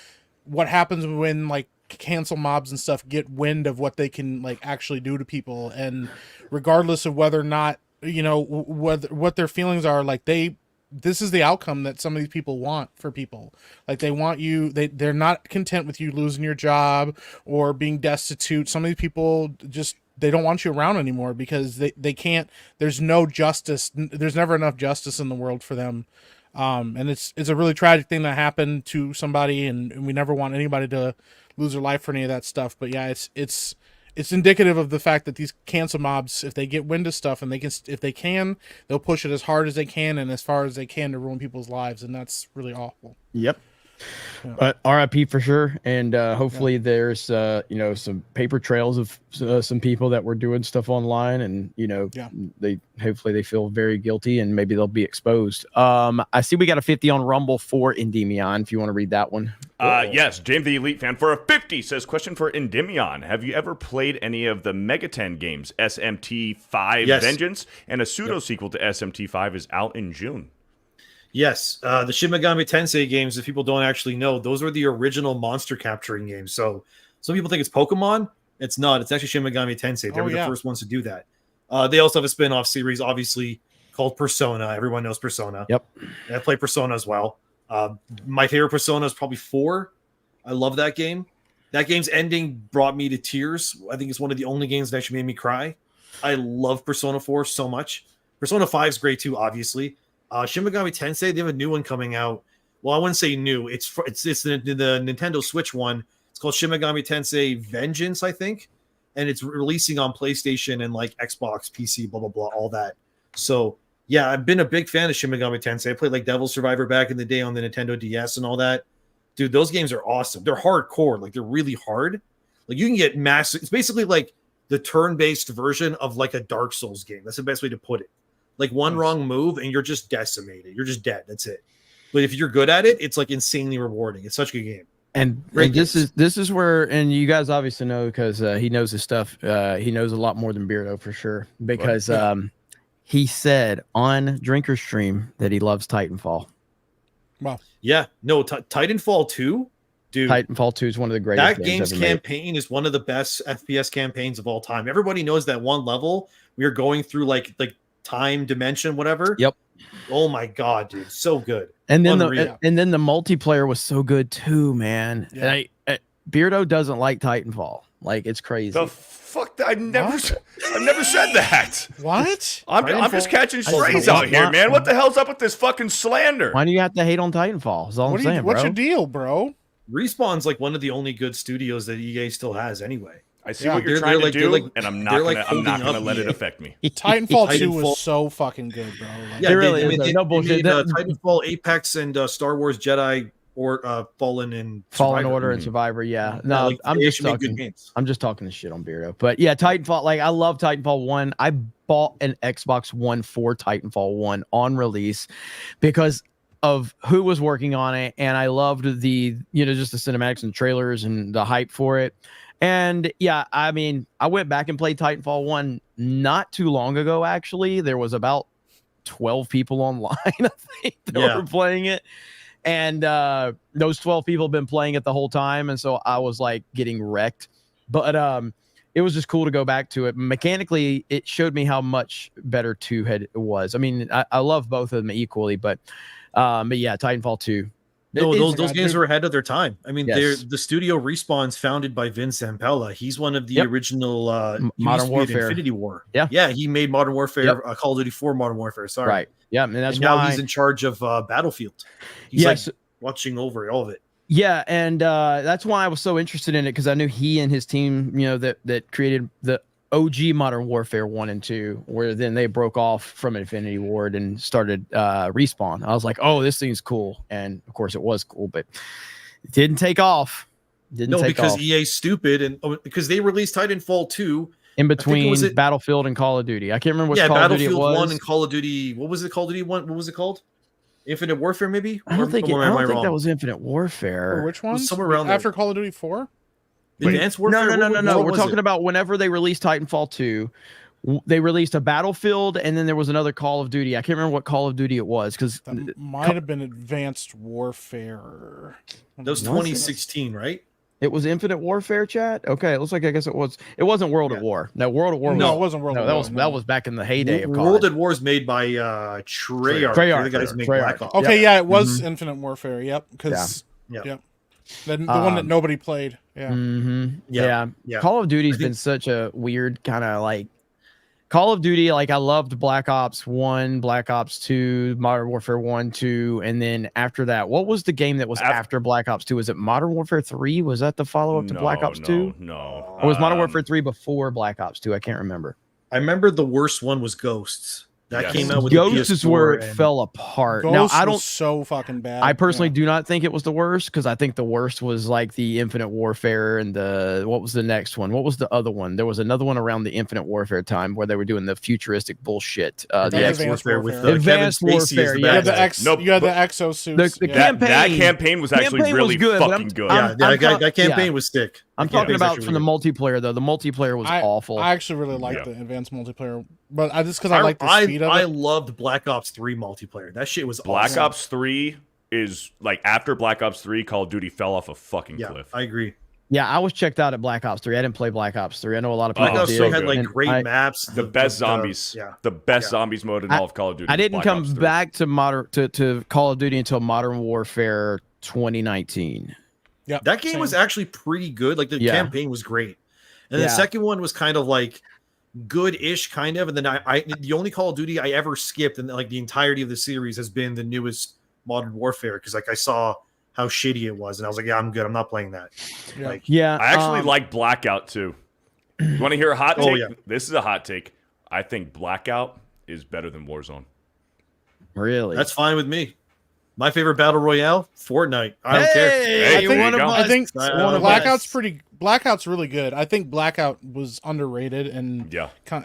what happens when like cancel mobs and stuff get wind of what they can like actually do to people. And regardless of whether or not, you know, what their feelings are, like this is the outcome that some of these people want for people. Like they want you, they're not content with you losing your job or being destitute. Some of these people just, they don't want you around anymore because they can't, there's no justice. There's never enough justice in the world for them. And it's a really tragic thing that happened to somebody and we never want anybody to lose their life for any of that stuff. But yeah, it's indicative of the fact that these cancel mobs, if they get wind of stuff and if they can, they'll push it as hard as they can and as far as they can to ruin people's lives. And that's really awful. Yep. But RIP for sure, and hopefully there's some paper trails of some people that were doing stuff online, and they hopefully they feel very guilty, and maybe they'll be exposed. I see we got a 50 on Rumble for Endymion. If you want to read that one. Yes, James the Elite Fan for a 50 says, question for Endymion. Have you ever played any of the Megaten games, SMT5 Yes. Vengeance, and a pseudo-sequel to SMT5 is out in June? Yes, the Shin Megami Tensei games, if people don't actually know, those were the original monster capturing games. So some people think it's Pokemon. It's not. It's actually Shin Megami Tensei. They were the first ones to do that. They also have a spin-off series, obviously, called Persona. Everyone knows Persona. Yep. And I play Persona as well. My favorite Persona is probably 4. I love that game. That game's ending brought me to tears. I think it's one of the only games that actually made me cry. I love Persona 4 so much. Persona 5 is great too, obviously. Shin Megami Tensei, they have a new one coming out. Well, I wouldn't say new. It's the Nintendo Switch one. It's called Shin Megami Tensei Vengeance, I think. And it's releasing on PlayStation and like Xbox, PC, blah, blah, blah, all that. So, yeah, I've been a big fan of Shin Megami Tensei. I played like Devil Survivor back in the day on the Nintendo DS and all that. Dude, those games are awesome. They're hardcore. Like, they're really hard. Like, you can get massive. It's basically like the turn-based version of like a Dark Souls game. That's the best way to put it. Like one wrong move and you're just decimated. You're just dead. That's it. But if you're good at it, it's like insanely rewarding. It's such a good game. And this is where, and you guys obviously know because he knows his stuff. He knows a lot more than Beardo for sure. Because he said on Drinker Stream that he loves Titanfall. Wow. Yeah. No, Titanfall 2, dude. Titanfall 2 is one of the greatest. That game's campaign is one of the best FPS campaigns of all time. Everybody knows that one level we are going through like time dimension, whatever. Yep. Oh my god, dude, so good. And then the multiplayer was so good too, man. Yeah. And Beardo doesn't like Titanfall. Like it's crazy. The fuck? I've never said that. What? I'm just catching strays out here, man. What the hell's up with this fucking slander? Why do you have to hate on Titanfall? Is all I'm saying, what's bro. your deal, bro? Respawn's like one of the only good studios that EA still has anyway. I see what you're trying to do, and I'm not gonna let it affect me. Titanfall 2 was so fucking good, bro. Like, Yeah, It really they is, made, no bullshit. Titanfall, Apex, and Star Wars Jedi or Fallen and Fallen Survivor. Order and Survivor, yeah. No, like, I'm they just actually made good talking. games. I'm just talking the shit on Beardo. But yeah, Titanfall. Like I love Titanfall 1. I bought an Xbox One for Titanfall 1 on release because of who was working on it, and I loved the just the cinematics and trailers and the hype for it. And yeah, I mean, I went back and played Titanfall 1 not too long ago. Actually, there was about 12 people online, I think, that were playing it. And those 12 people have been playing it the whole time. And so I was like getting wrecked. But it was just cool to go back to it. Mechanically, it showed me how much better 2 was. I mean, I love both of them equally. But yeah, Titanfall 2. No, those games were ahead of their time. I mean, Yes. the studio Respawn's founded by Vince Zampella. He's one of the original Modern Warfare. Infinity War. Yeah. He made Modern Warfare, Call of Duty 4 Modern Warfare. Sorry. Right. Yeah, and that's now why he's in charge of Battlefield. He's Yes. like watching over all of it. Yeah, and that's why I was so interested in it because I knew he and his team, that created the OG Modern Warfare 1 and 2, where then they broke off from Infinity Ward and started Respawn. I was like, oh, this thing's cool. And of course it was cool, but it didn't take off. Because EA's stupid and because they released Titanfall 2 in between Battlefield and Call of Duty. I can't remember what Call of Duty it Battlefield was. 1 and Call of Duty. What was it? Call of Duty 1? What was it called? Infinite Warfare, maybe? I don't think that was Infinite Warfare. Or which one? Somewhere around there. After Call of Duty 4? Advanced Warfare? No. We're talking about whenever they released Titanfall 2, they released a Battlefield, and then there was another Call of Duty. I can't remember what Call of Duty it was because that might have been Advanced Warfare. That was 2016, right? It was Infinite Warfare, chat. Okay, it looks like I guess it was. It wasn't World at War. No, World at War. No, it wasn't World at War. That was back in the heyday of World at War is made by Treyarch. Treyarch. The guys who make Black Ops. Okay, yeah, it was Infinite Warfare. Yep, because yeah. The one that nobody played. Yeah. Yeah. Call of Duty's been such a weird kind of like Call of Duty. Like I loved Black Ops 1, Black Ops 2, Modern Warfare 1, 2, and then after that, what was the game that was after Black Ops 2? Was it Modern Warfare 3? Was that the follow-up to Black Ops 2? No. Or was Modern Warfare 3 before Black Ops 2? I can't remember. I remember the worst one was Ghosts. That came out with Ghost the is where PS4 it and- fell apart. Ghost Now I don't was so fucking bad. I personally do not think it was the worst because I think the worst was like the Infinite Warfare and the what was the next one? What was the other one? There was another one around the Infinite Warfare time where they were doing the futuristic bullshit. The Advanced Warfare with Advanced Kevin Spacey as Warfare. the Yeah, bad guy. You had the exosuits. The yeah. That campaign was actually campaign really was good, but fucking good. Yeah, that campaign was sick. I'm That talking campaign's about actually from the multiplayer though. The multiplayer was awful. I actually really liked the advanced multiplayer, but just because I like the speed of it. I loved Black Ops 3 multiplayer. That shit was Black awesome. Ops 3 is like after Black Ops 3, Call of Duty fell off a fucking cliff. I agree. Yeah, I was checked out at Black Ops 3. I didn't play Black Ops 3. I know a lot of people Black Ops did. 3 had like and great maps. The best zombies. The best zombies mode in all of Call of Duty. I didn't Black come Ops 3. back to Call of Duty until Modern Warfare 2019. Yeah, that game was actually pretty good. Like the campaign was great, and the second one was kind of like good-ish, kind of. And then I the only Call of Duty I ever skipped in like the entirety of the series has been the newest Modern Warfare because like I saw how shitty it was, and I was like, yeah, I'm good. I'm not playing that. Yeah. Like, I actually like Blackout too. You want to hear a hot take? Oh, yeah. This is a hot take. I think Blackout is better than Warzone. Really? That's fine with me. My favorite battle royale, Fortnite. I don't care. I think One of Blackout's us. Blackout's really good. I think Blackout was underrated and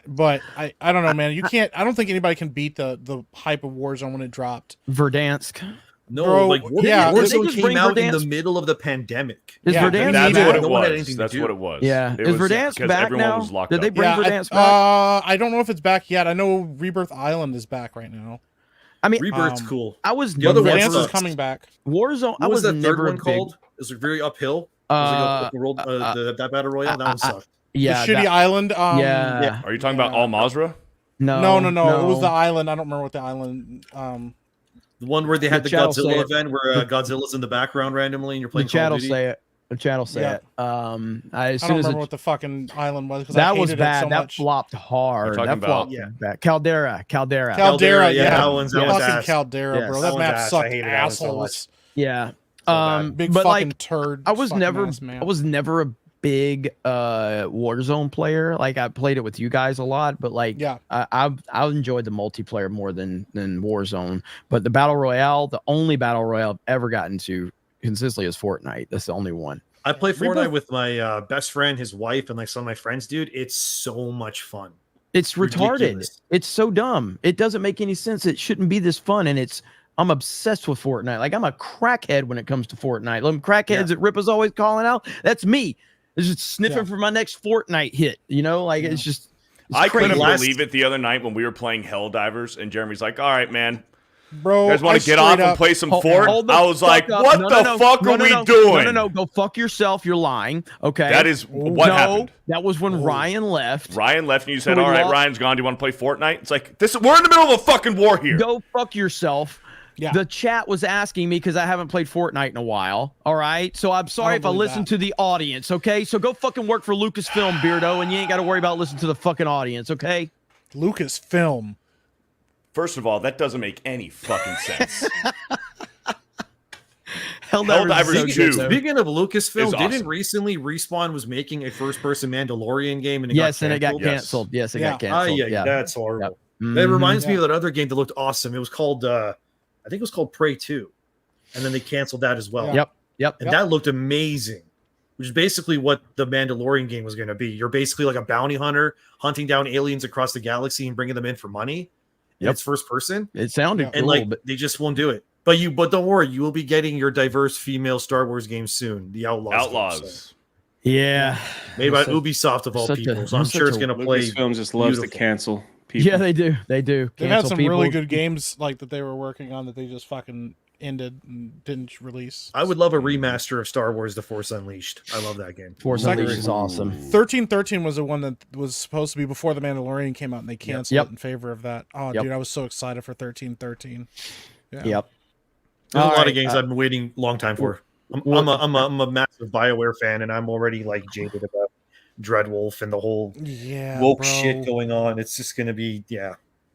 but I don't know, man. You can't. I don't think anybody can beat the hype of Warzone when it dropped. Verdansk. No, Bro, like yeah, Warzone bring came out in Verdansk- the middle of the pandemic. Is Verdansk That's back? what it No one had was. anything to That's do. what it was. Yeah. It Is was Verdansk because back everyone now? was locked Did they up. bring Verdansk back? I don't know if it's back yet. I know Rebirth Island is back right now. I mean, Rebirth's cool. I was The other one Verdansk is sucks. coming back. Warzone. I What was was the never third one big- called? It was very uphill. It was like a world, that battle royale. That one sucked. Yeah, the shitty that- island. yeah. Are you talking about Al Mazrah? No. It was the island. I don't remember what the island. The one where they had the chat will say Godzilla it. event where Godzilla's in the background randomly and you're playing The chat Call will of Duty. say it. The chat will say Yeah. it. As I soon don't as remember what the fucking island was because I that hated was it bad. so That much. flopped hard. You're talking That about- flopped back. Caldera. Caldera, yeah, yeah. that one's fucking ass. Caldera, Yes. bro. That That one's map ass. I sucked hated that one so assholes. Yeah. Big but fucking like turd. I was fucking never ass, man. I was never a big Warzone player. Like I played it with you guys a lot, but like Yeah. I enjoyed the multiplayer more than Warzone. But the battle royale, the only battle royale I've ever gotten to consistently is Fortnite. That's the only one. I play Fortnite Rebirth- with my best friend, his wife, and like some of my friends, dude. It's so much fun. It's retarded. Ridiculous. It's so dumb. It doesn't make any sense. It shouldn't be this fun. And I'm obsessed with Fortnite. Like I'm a crackhead when it comes to Fortnite. Them crackheads that Rip is always calling out. That's me. It's just sniffing for my next Fortnite hit. You know, like it's just. It's I crazy. couldn't believe it the other night when we were playing Helldivers and Jeremy's like, all right, man. Bro, You guys want I to get off straight and up- play some Hold- Fort? hold the I was fuck like, up. what No, the no, fuck no, are no, we no. doing? No. Go fuck yourself. You're lying. Okay. That is what happened. That was when Ryan left. Ryan left and you said, So we all right, lost- Ryan's gone. Do you want to play Fortnite? It's like, we're in the middle of a fucking war here. Go fuck yourself. Yeah. The chat was asking me because I haven't played Fortnite in a while. All right. So I'm sorry if I believe listen that. to the audience. Okay. So go fucking work for Lucasfilm, Beardo, and you ain't got to worry about listening to the fucking audience. Okay. Lucasfilm. First of all, that doesn't make any fucking sense. Helldivers is so good, though. Speaking of Lucasfilm, It's didn't awesome. recently Respawn was making a first-person Mandalorian game and Yes, and it got canceled? canceled. Yes, it got Ah, canceled. yeah, that's horrible. Yep. That reminds me Mhm. of that other game that looked awesome. It was called, I think it was called Prey 2, and then they canceled that as well. Yep. And that looked amazing, which is basically what the Mandalorian game was going to be. You're basically like a bounty hunter hunting down aliens across the galaxy and bringing them in for money. Yep. It's first person. It sounded And cool, like but they just won't do it. But don't worry, you will be getting your diverse female Star Wars game soon. The Outlaws. Game, so. yeah, Made by It's a- Ubisoft of all such a- people. So I'm such sure it's a- going to play. Lucasfilm just loves to beautiful. cancel people. yeah, they do. They do. They've had Cancel some people. really good games like that they were working on that they just fucking ended and didn't release. I would love a remaster of Star Wars: The Force Unleashed. I love that game. Force Unleashed is awesome. 1313 was the one that was supposed to be before the Mandalorian came out, and they canceled Yep. it in favor of that. Oh, Yep. dude, I was so excited for 1313. Yeah. Yep. There's a All lot right, of games I've been waiting a long time for. I'm a massive BioWare fan, and I'm already like jaded about Dreadwolf and the whole Yeah, woke bro. shit going on. It's just gonna be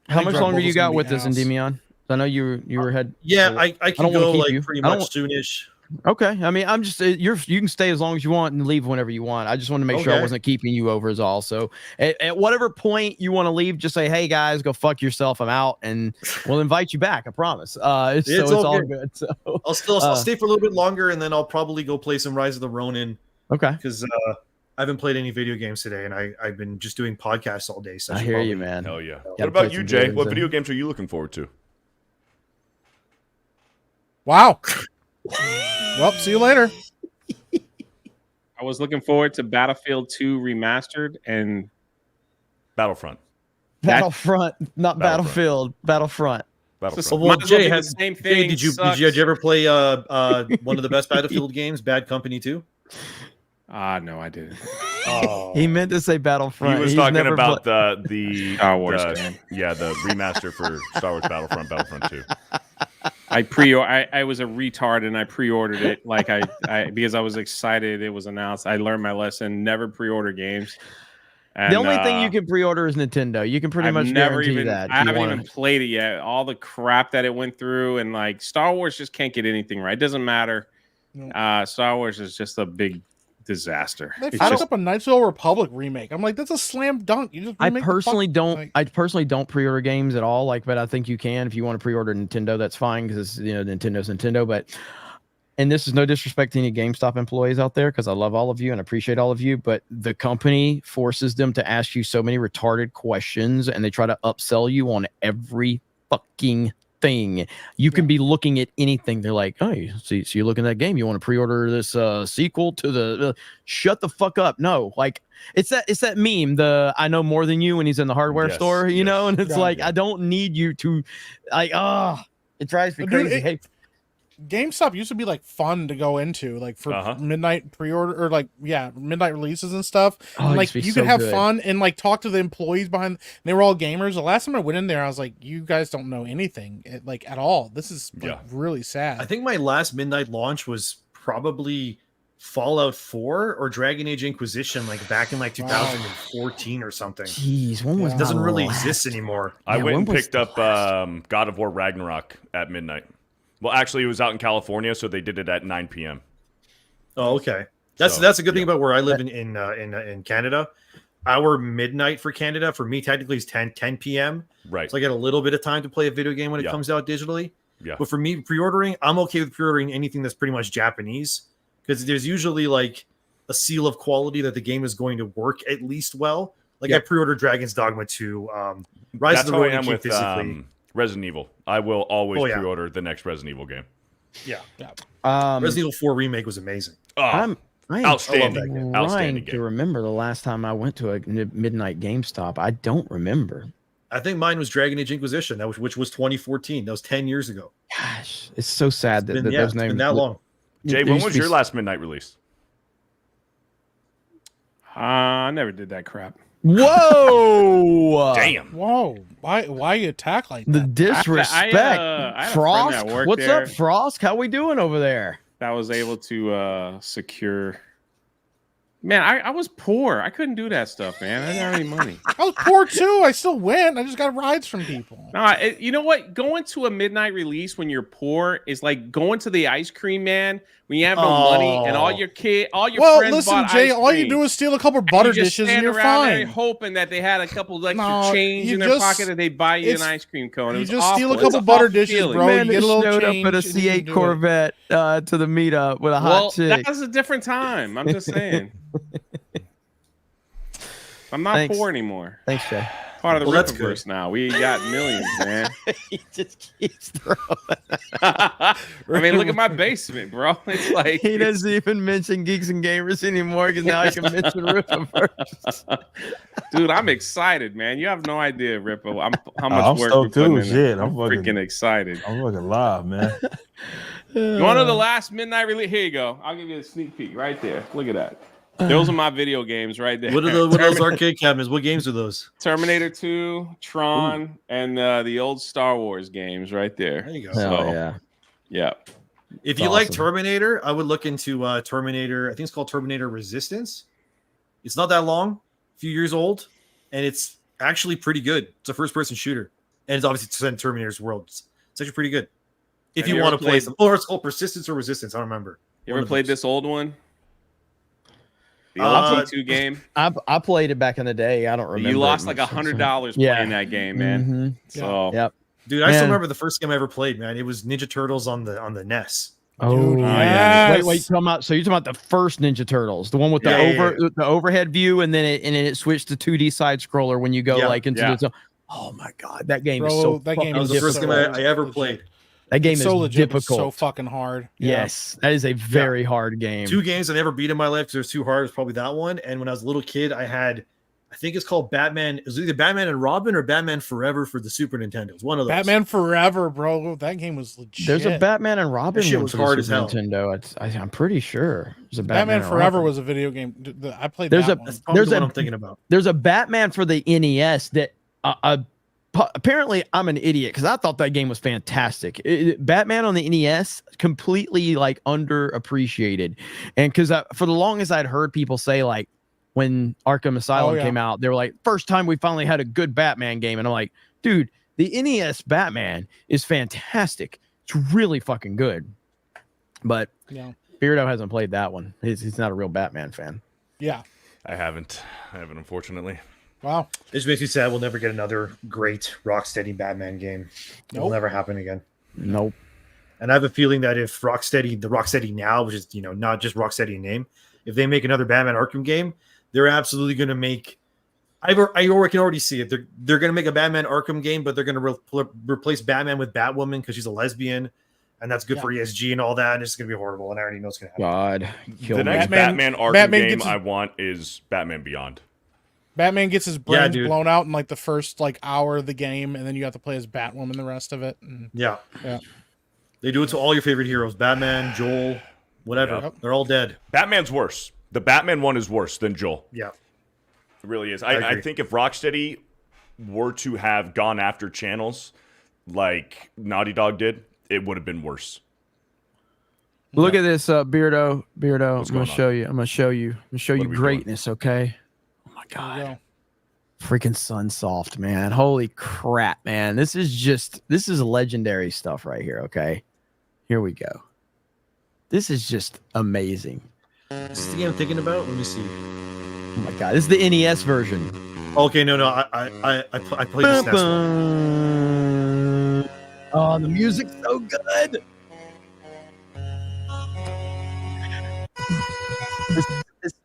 How much Dreadwolf longer you is gonna got be with this, ass. Endymion? I know you were head. Yeah, I can don't wanna go keep like you. pretty I don't much soonish. Okay. I mean, I'm just you can stay as long as you want and leave whenever you want. I just want to make sure I wasn't keeping you over, is all. So at whatever point you want to leave, just say, "Hey guys, go fuck yourself. I'm out," and we'll invite you back. I promise. It's all good. So I'll stay for a little bit longer, and then I'll probably go play some Rise of the Ronin. Okay. Because I haven't played any video games today, and I've been just doing podcasts all day. So I hear you, man. Hell yeah. What about you, Jay? What video games are you looking forward to? Wow. Well, see you later. I was looking forward to Battlefield 2 Remastered and Battlefront. Battlefront, not Battlefield. Battlefront. Well, Jay, did you ever play one of the best Battlefield games, Bad Company 2? No, I didn't. He meant to say Battlefront. He was talking about the Star Wars game. Yeah, the remaster for Star Wars Battlefront 2. I was a retard and I pre-ordered it because I was excited. It was announced. I learned my lesson. Never pre-order games. And, the only thing you can pre-order is Nintendo. You can pretty much guarantee that. I haven't even played it yet. All the crap that it went through, and like Star Wars just can't get anything right. It doesn't matter. Star Wars is just a big disaster. They fucked up a Knights of the Old Republic remake. I'm like, that's a slam dunk. You just I personally don't pre-order games at all. But I think you can if you want to pre-order Nintendo. That's fine because Nintendo's Nintendo. But and this is no disrespect to any GameStop employees out there because I love all of you and appreciate all of you. But the company forces them to ask you so many retarded questions, and they try to upsell you on every fucking thing. You can be looking at anything. They're like, oh, so you're looking at that game. You want to pre-order this sequel to the shut the fuck up. No, it's that meme, the I know more than you when he's in the hardware store, you know, and it's I don't need you to it drives me crazy. GameStop used to be fun to go into, for midnight pre-order or midnight releases and stuff. And, you could have fun and talk to the employees behind. They were all gamers. The last time I went in there, I was like, "You guys don't know anything at all. This is really sad." I think my last midnight launch was probably Fallout 4 or Dragon Age Inquisition, back in 2014 or something. Jeez, when was it doesn't really exist anymore. I went and picked up God of War Ragnarok at midnight. Well, actually, it was out in California, so they did it at 9 p.m. Oh, okay. That's a good thing about where I live in Canada. Our midnight for Canada, for me, technically is 10 p.m. Right. So I get a little bit of time to play a video game when it comes out digitally. Yeah. But for me, pre-ordering, I'm okay with pre-ordering anything that's pretty much Japanese because there's usually a seal of quality that the game is going to work at least well. I pre-ordered Dragon's Dogma 2, Rise of the Ronin with physically. Resident Evil. I will always pre-order the next Resident Evil game. Yeah. Resident Evil 4 remake was amazing. I'm outstanding. Trying to remember the last time I went to a midnight GameStop. I don't remember. I think mine was Dragon Age Inquisition, which was 2014. That was 10 years ago. Gosh, it's so sad that those names been that long. Jay, when was your last midnight release? I never did that crap. Whoa! Damn! Whoa! Why you attack like that? The disrespect. I had Frost, what's there up, Frost? How we doing over there? That was able to secure. Man, I was poor. I couldn't do that stuff, man. I didn't have any money. I was poor too. I still went. I just got rides from people. No, you know what? Going to a midnight release when you're poor is like going to the ice cream man when you have no money and all your friends listen, bought Jay, ice all cream. you do is steal a couple butter dishes and you're fine. Hoping that they had a couple extra change in their pocket and they buy you an ice cream cone. You just steal a couple butter dishes, bro. Man, you get a little showed change up at a C8 Corvette to the meetup with a hot chick. That was a different time. I'm just saying. I'm not poor anymore. Thanks, Jay. Part of the Rippaverse now. We got millions, man. He just keeps throwing. I mean, look at my basement, bro. It's like he doesn't even mention Geeks and Gamers anymore because now I can mention Rippaverse. Dude, I'm excited, man. You have no idea, Rippo. How much work I'm we put in. Shit, I'm freaking excited. I'm fucking live, man. You want to know the last midnight release? Here you go. I'll give you a sneak peek right there. Look at that. Those are my video games right there. What are those arcade cabinets? What games are those? Terminator 2, Tron, and the old Star Wars games right there. There you go. So, yeah. If you like Terminator, I would look into Terminator. I think it's called Terminator Resistance. It's not that long, a few years old, and it's actually pretty good. It's a first-person shooter, and it's obviously set in Terminator's world. It's actually pretty good. If Have you you want ever to play played- some, or it's called Persistence or Resistance. I don't remember. You One ever of played those. this old one? The Uh, old T2 game. I played it back in the day. I don't remember. You lost it like much. $100 Yeah. playing that game, man. Mhm. So Yep. Dude, I still Man. remember the first game I ever played, man. It was Ninja Turtles on the NES. Oh, yeah. Wait, you're talking about, so you're talking about the first Ninja Turtles, the one with the Yeah. the overhead view, and then it switched to 2D side scroller when you go like into the. Oh my god, that game is so. That game That was is the first so game I ever played. That game so is legit, but difficult. so fucking hard. Yes, that is a very hard game. 2 games I never beat in my life because it was too hard. It was probably that one. And when I was a little kid, I had, I think it's called Batman. It was either Batman and Robin or Batman Forever for the Super Nintendo. It was one of those. Batman Forever, bro. That game was legit. There's a Batman and Robin That shit one was for the hard as Super hell. Nintendo. I'm pretty sure there's a Batman and Forever Robin. was a video game. I played There's that a one. Probably the one I'm thinking about. There's a Batman for the NES that apparently I'm an idiot because I thought that game was fantastic. Batman on the NES completely like underappreciated, and because for the longest I'd heard people say like when Arkham Asylum came out, they were like, first time we finally had a good Batman game, and I'm like, dude, the NES Batman is fantastic. It's really fucking good, but Beardo hasn't played that one. He's not a real Batman fan. Yeah, I haven't, unfortunately. Wow. It just makes me sad we'll never get another great Rocksteady Batman game. It will never happen again. Nope. And I have a feeling that if the Rocksteady now, which is, not just Rocksteady in name, if they make another Batman Arkham game, they're absolutely going to make, I can already see it. They're going to make a Batman Arkham game, but they're going to replace Batman with Batwoman because she's a lesbian, and that's good for ESG and all that, and it's going to be horrible, and I already know it's going to happen. God. The next Batman Arkham game I want is Batman Beyond. Batman gets his brains blown out in like the first like hour of the game, and then you have to play as Batwoman the rest of it. And, yeah. They do it to all your favorite heroes: Batman, Joel, whatever. Yep. They're all dead. Batman's worse. The Batman one is worse than Joel. Yeah, it really is. I I agree. think if Rocksteady were to have gone after channels like Naughty Dog did, it would have been worse. Look at this, Beardo. I'm going gonna on? show you. I'm gonna show you What are we greatness. Okay. Oh my god. Freaking Sunsoft, man. Holy crap, man. This is legendary stuff right here. Okay. Here we go. This is just amazing. Is this the game I'm thinking about? Let me see. Oh my god. This is the NES version. Okay, no, I played this NES one. Oh, the music's so good.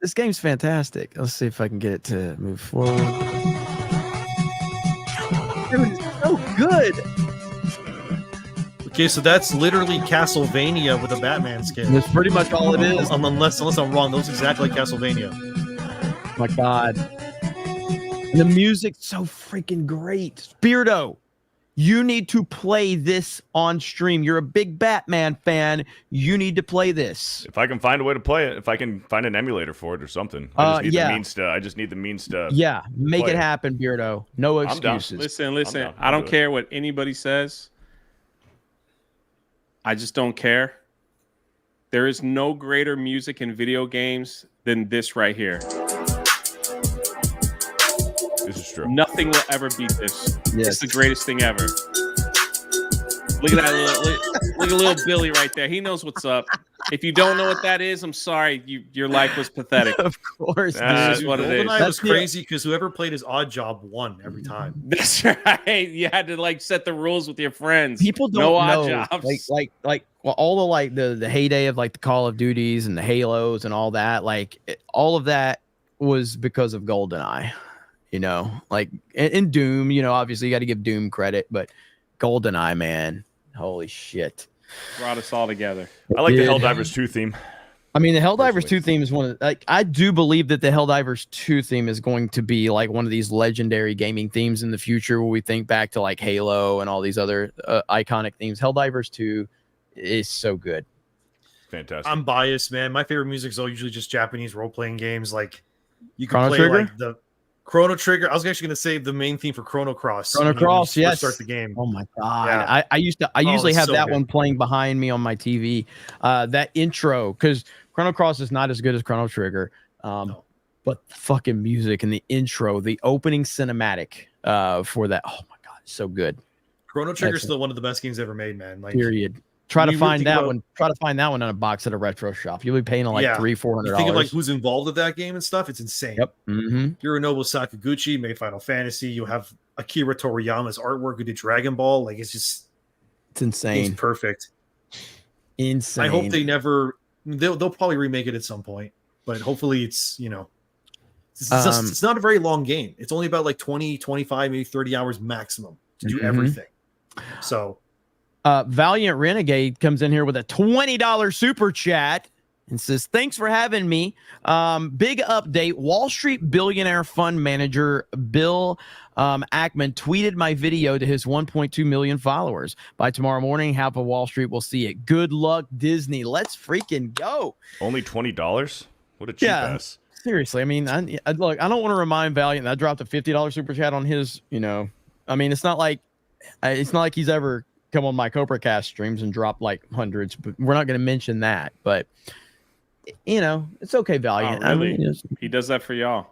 This game's fantastic. Let's see if I can get it to move forward. Dude, it's so good. Okay, so that's literally Castlevania with a Batman skin. That's pretty much all it is. Unless I'm wrong, that looks exactly like Castlevania. My god. And the music's so freaking great. Beardo, you need to play this on stream. You're a big Batman fan. You need to play this. If I can find a way to play it, if I can find an emulator for it or something, I just need the means to. Yeah, make play it happen, Beardo. No I'm down. excuses. Listen. I don't care what anybody says. I just don't care. There is no greater music in video games than this right here. This is true. Nothing will ever beat this. Yes. It's the greatest thing ever. Look at that look at little Billy right there. He knows what's up. If you don't know what that is, I'm sorry. Your life was pathetic. Of course, That's what it is. GoldenEye was crazy because whoever played his Odd Job won every time. That's right. You had to like set the rules with your friends. People don't no know, odd jobs. well, all the heyday of like the Call of Duties and the Halos and all that, all of that was because of GoldenEye. And Doom. Obviously you got to give Doom credit, but GoldenEye, man, holy shit, brought us all together. I like the Helldivers 2 theme. I mean, the Helldivers 2 theme is one of I do believe that the Helldivers 2 theme is going to be like one of these legendary gaming themes in the future where we think back to like Halo and all these other iconic themes. Helldivers 2 is so good. Fantastic. I'm biased, man. My favorite music is all usually just Japanese role-playing games. Like you can Chrono play Trigger? like the Chrono Trigger. I was actually going to say the main theme for Chrono Cross. Chrono when you Cross, first yes. Start the game. Oh my god! Yeah. I usually it's have so that good. one playing behind me on my TV. That intro, because Chrono Cross is not as good as Chrono Trigger, but fucking music and the intro, the opening cinematic for that. Oh my god, it's so good. Chrono Trigger is That's still one of the best games ever made, man. Like Period. Try to find that one. Try to find that one on a box at a retro shop. You'll be paying like $300-$400. You think of like who's involved with that game and stuff. It's insane. Yep. Mm-hmm. Hironobu Sakaguchi made Final Fantasy. You have Akira Toriyama's artwork who did Dragon Ball. Like it's insane. It's perfect. Insane. I hope they never. They'll probably remake it at some point, but hopefully it's it's not a very long game. It's only about like 20, 25, maybe 30 hours maximum to do everything. So. Valiant Renegade comes in here with a $20 super chat and says, thanks for having me. Big update. Wall Street billionaire fund manager Bill Ackman tweeted my video to his 1.2 million followers. By tomorrow morning, half of Wall Street will see it. Good luck, Disney. Let's freaking go. Only $20? What a cheap ass. Seriously. I mean, look, I don't want to remind Valiant that I dropped a $50 super chat on his, I mean, it's not like he's ever come on my Cobra Cast streams and drop like hundreds, but we're not going to mention that. But it's okay, Valiant. Oh, really? I mean, he does that for y'all.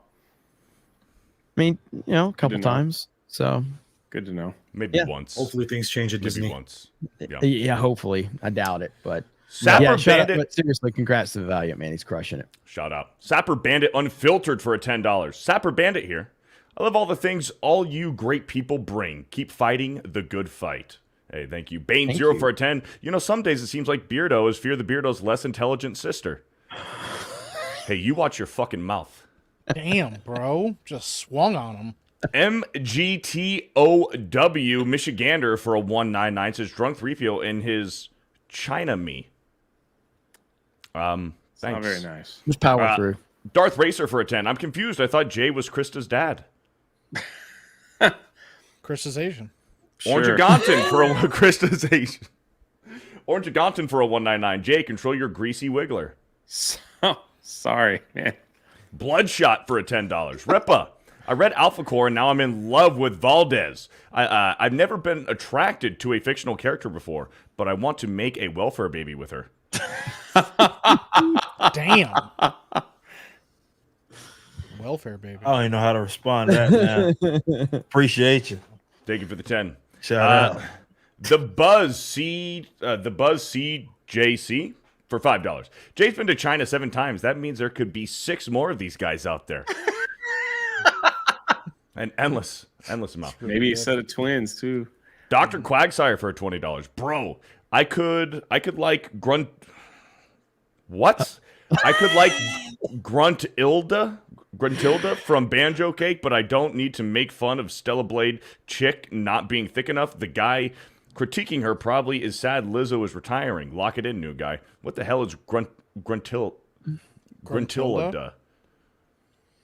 I mean, a couple times. So good to know. Maybe once. Hopefully things change at Disney. Once. Yeah, hopefully. I doubt it, but Sapper Bandit. Bandit. But seriously, congrats to the Valiant, man. He's crushing it. Shout out. Sapper Bandit Unfiltered for a $10. Sapper Bandit here. I love all the things all you great people bring. Keep fighting the good fight. Hey, thank you. Bane Thank Zero you. for a 10. Some days it seems like Beardo is Fear the Beardo's less intelligent sister. Hey, you watch your fucking mouth. Damn, bro. Just swung on him. MGTOW Michigander for a 199 says drunk 3PO in his China me. Thanks. Not very nice. Just power through. Darth Racer for a 10. I'm confused. I thought Jay was Krista's dad. Krista's Asian. Orange Agonton for a Krista's Asian. Orange Agonton for a 199. Jay, control your greasy wiggler. Sorry, man. Bloodshot for a $10. Ripa. I read Alpha Core and now I'm in love with Valdez. I've never been attracted to a fictional character before, but I want to make a welfare baby with her. Damn. Welfare baby. I don't even know how to respond to that, man. Appreciate you. Thank you for the 10. Shout out. The Buzz CJC for $5. Jay's been to China 7 times. That means there could be 6 more of these guys out there. An endless amount. Maybe a set of twins too. Dr. Quagsire for $20. Bro, I could like grunt. What? I could like Gruntilda from Banjo Cake, but I don't need to make fun of Stella Blade chick not being thick enough. The guy critiquing her probably is sad Lizzo is retiring. Lock it in, new guy. What the hell is Gruntilda?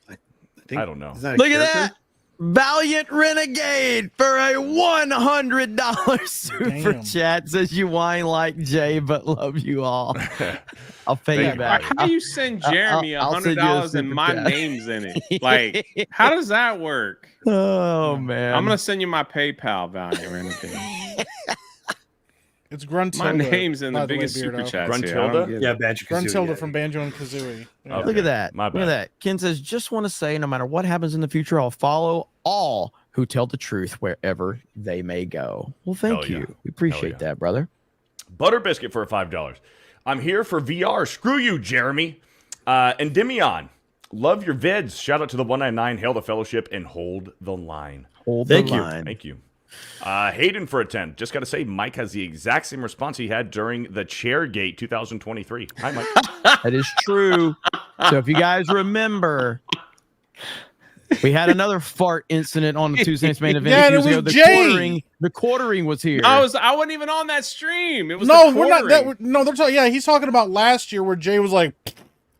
I don't know. Look at that. Valiant Renegade for a $100 super chat says you whine like Jay, but love you all. I'll pay you back. How do you send Jeremy $100 and my name's in it? Like, how does that work? Oh man, I'm gonna send you my PayPal, Valiant Renegade. It's Gruntilda. My name's in the biggest super chat. Gruntilda? Yeah, Banjo Kazooie. Gruntilda from Banjo and Kazooie. Yeah. Look at that. My bad. Look at that. Ken says, just want to say, no matter what happens in the future, I'll follow all who tell the truth wherever they may go. Well, thank Hell you. yeah. We appreciate that, brother. Butter Biscuit for $5. I'm here for VR. Screw you, Jeremy. Endymion. Love your vids. Shout out to the 199. Hail the fellowship and hold the line. Thank you. Line. Thank you. Hayden for a 10. Just got to say, Mike has the exact same response he had during the Chairgate 2023. Hi, Mike. That is true. So if you guys remember, we had another fart incident on the Tuesday Night's Main Event. Yeah, a few it years was ago. Jay. The quartering was here. I wasn't even on that stream. It was no, the we're not. quartering. No, they're talking. Yeah, he's talking about last year where Jay was like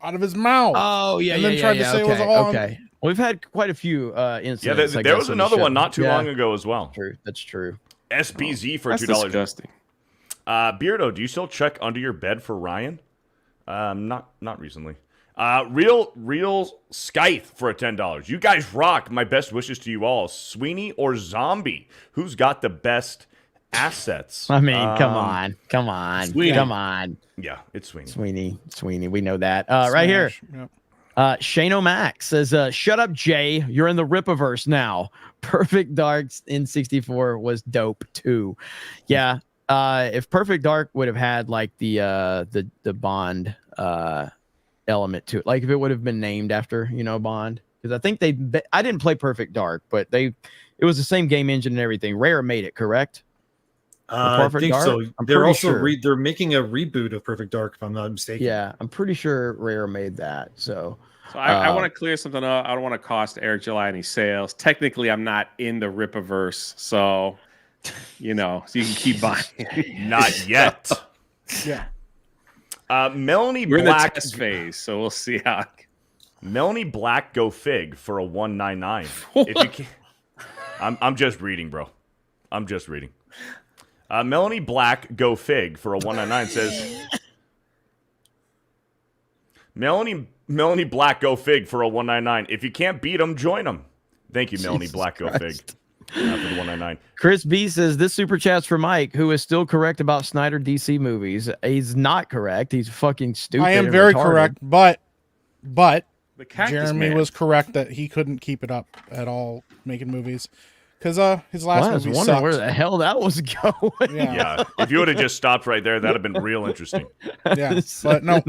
out of his mouth. Oh yeah, and then tried to say it was all okay. Well, we've had quite a few incidents. Yeah, there was another one not too long ago as well. True, that's true. SBZ for That's $2. disgusting. Beardo, do you still check under your bed for Ryan? Not recently. Real Scythe for a $10. You guys rock. My best wishes to you all. Sweeney or Zombie? Who's got the best assets? I mean, come on. Sweeney. Come on. Yeah, it's Sweeney. Sweeney. We know that. Right here. Yep. Shane O'Mac says, shut up, Jay. You're in the Ripaverse now. Perfect Darks in 64 was dope too. Yeah. If Perfect Dark would have had like the Bond element to it, like if it would have been named after Bond, because I think I didn't play Perfect Dark, but it was the same game engine and everything. Rare made it, correct? I think Dark? so. I'm They're pretty also sure. they're making a reboot of Perfect Dark, if I'm not mistaken. Yeah, I'm pretty sure Rare made that. So I want to clear something up. I don't want to cost Eric July any sales. Technically, I'm not in the Rippaverse, so so you can keep buying. Not yet. Yeah. Melanie We're Black in the test phase, so we'll see how. Melanie Black go fig for a 199. If you can, I'm just reading, bro. I'm just reading. Melanie Black go fig for a 199 says. Melanie Black go fig for a 199. If you can't beat them, join them. Thank you, Melanie Black go fig for the 199. Chris B says this super chat's for Mike, who is still correct about Snyder DC movies. He's not correct. He's fucking stupid. I am and very retarded. correct, but The Cactus Jeremy Man. was correct that he couldn't keep it up at all making movies because his last I was movie wondering sucked. where the hell that was going. Yeah, if you would have just stopped right there, that'd have been real interesting. Yeah, but no,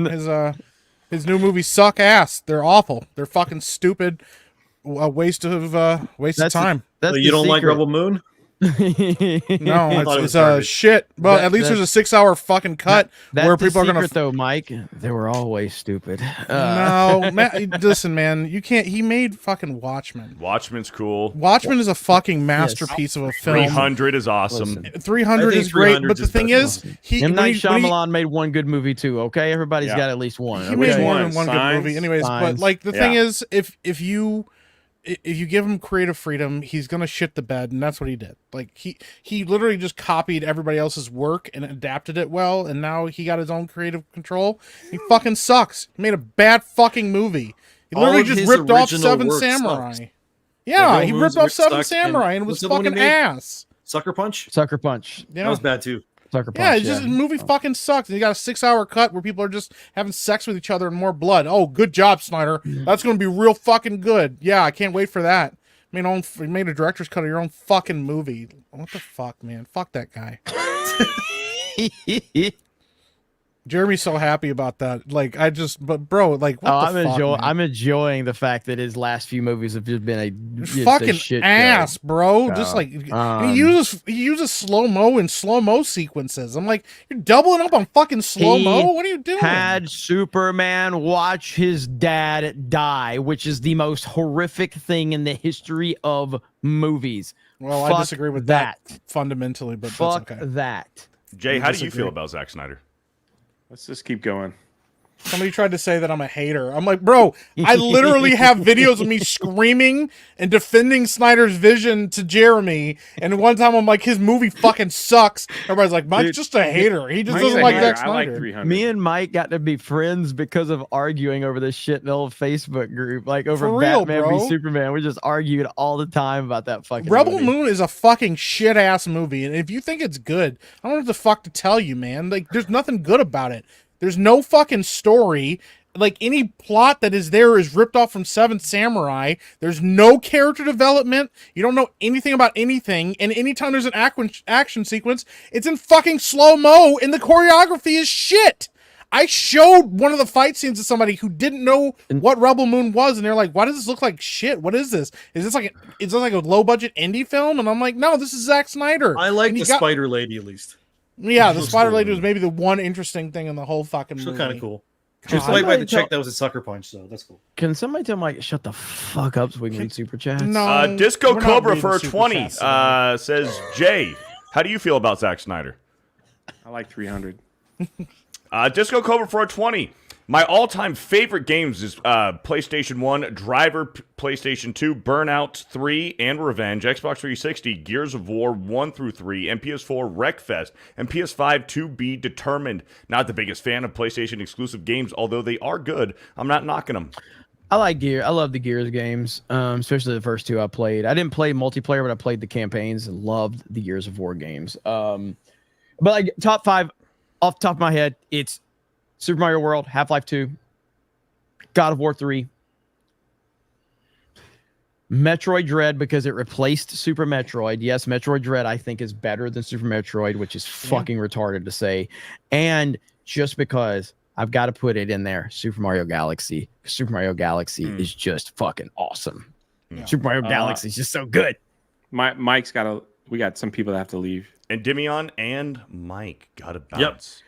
his new movies suck ass. They're awful. They're fucking stupid. A waste of time. So you don't like Rebel Moon? No, it's shit. Well, at least there's a 6-hour fucking cut where people are gonna. Though, Mike, they were always stupid. No, man, listen, man, you can't. He made fucking Watchmen. Watchmen's cool. Watchmen is a fucking masterpiece of a film. 300 is awesome. 300 is great, but the thing is, M. Night Shyamalan made one good movie too. Okay, everybody's got at least one. He made more than one good movie, anyways. But like the thing is, if you give him creative freedom, he's gonna shit the bed, and that's what he did. Like he literally just copied everybody else's work and adapted it well, and now he got his own creative control. He fucking sucks. He made a bad fucking movie. He literally just ripped off Seven Samurai. Sucks. Yeah, he ripped off Seven Samurai and it was fucking ass. Sucker Punch? Sucker Punch. Yeah. That was bad too. Sucker Punch. Yeah, it's just the movie fucking sucks. And you got a 6-hour cut where people are just having sex with each other and more blood. Oh, good job, Snyder. That's going to be real fucking good. Yeah, I can't wait for that. I mean, you made a director's cut of your own fucking movie. What the fuck, man? Fuck that guy. Jeremy's so happy about that. Like, but bro, like, what the fuck, man? I'm enjoying the fact that his last few movies have just been a fucking shit ass, show. bro. Just like he uses slow-mo and slow-mo sequences. I'm like, you're doubling up on fucking slow-mo? What are you doing? Had Superman watch his dad die, which is the most horrific thing in the history of movies. Well, Fuck I disagree with that fundamentally, but fuck that's okay. that. Jay, how do you feel about Zack Snyder? Let's just keep going. Somebody tried to say that I'm a hater. I'm like, bro, I literally have videos of me screaming and defending Snyder's vision to Jeremy. And one time I'm like, his movie fucking sucks. Everybody's like, Mike's just a hater. He just doesn't like Zack Snyder. I like 300. Me and Mike got to be friends because of arguing over this shit in the old Facebook group, like over For real, Batman bro. v Superman. We just argued all the time about that fucking Rebel movie. Moon is a fucking shit ass movie. And if you think it's good, I don't know what the fuck to tell you, man. Like, there's nothing good about it. There's no fucking story. Like, any plot that is there is ripped off from Seven Samurai. There's no character development. You don't know anything about anything. And anytime there's an action sequence, it's in fucking slow-mo, and the choreography is shit. I showed one of the fight scenes to somebody who didn't know what Rebel Moon was, and they're like, why does this look like shit? What is this? Is this like a low-budget indie film? And I'm like, no, this is Zack Snyder. I like the Spider Lady at least. Yeah, the Spider Lady was maybe the one interesting thing in the whole fucking movie. Still kind of cool. Just like the check that was a Sucker Punch, so that's cool. Can somebody tell Mike shut the fuck up so we can read super chats? No, Disco we're not Cobra reading for a super 20 chats today. says, Jay, how do you feel about Zack Snyder? I like 300. Disco Cobra for a 20. My all-time favorite games is PlayStation 1, Driver, PlayStation 2, Burnout 3, and Revenge, Xbox 360, Gears of War 1 through 3, and PS4 Wreckfest, and PS5 To Be Determined. Not the biggest fan of PlayStation exclusive games, although they are good. I'm not knocking them. I like Gear. I love the Gears games, especially the first two I played. I didn't play multiplayer, but I played the campaigns and loved the Gears of War games. But like top 5, off the top of my head, it's Super Mario World, Half-Life 2, God of War 3, Metroid Dread because it replaced Super Metroid. Yes, Metroid Dread I think is better than Super Metroid, which is fucking retarded to say. And just because I've got to put it in there, Super Mario Galaxy. Super Mario Galaxy is just fucking awesome. Super Mario Galaxy is just so good. Mike's got we got some people that have to leave. Endymion and Mike got to bounce.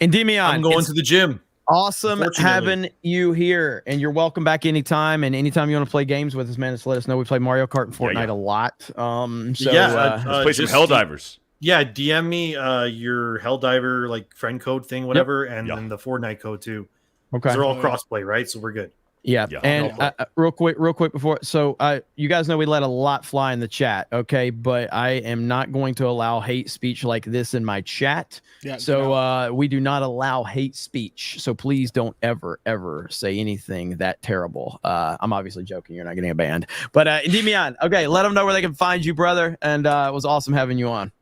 Endymion, I'm going to the gym. Awesome having you here, and you're welcome back anytime. And anytime you want to play games with us, man, just let us know. We play Mario Kart and Fortnite a lot. So let's play some Helldivers. Yeah, DM me your Helldiver like friend code thing, whatever, and then the Fortnite code too. Okay, they're all crossplay, right? So we're good. Yeah. And real quick before, so you guys know we let a lot fly in the chat, okay? But I am not going to allow hate speech like this in my chat. Yeah, so we do not allow hate speech. So please don't ever say anything that terrible. I'm obviously joking. You're not getting a banned. But Endymion, okay, let them know where they can find you, brother. And it was awesome having you on.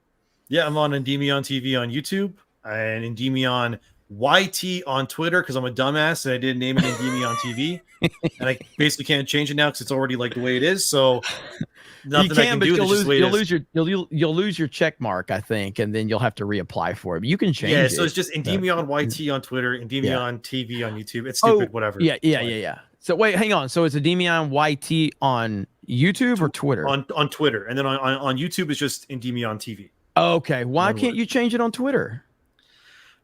Yeah, I'm on Endymion TV on YouTube and Endymion YT on Twitter because I'm a dumbass and I didn't name it Endymion TV, and I basically can't change it now because it's already like the way it is. So nothing I can do. You'll lose your check mark, I think, and then you'll have to reapply for it. But you can change it. Yeah, so it's just Endymion YT on Twitter, Endymion TV on YouTube. It's stupid, whatever. Yeah. So wait, hang on. So it's Endymion YT on YouTube or Twitter? On Twitter, and then on YouTube it's just Endymion TV. Okay, why can't you change it on Twitter?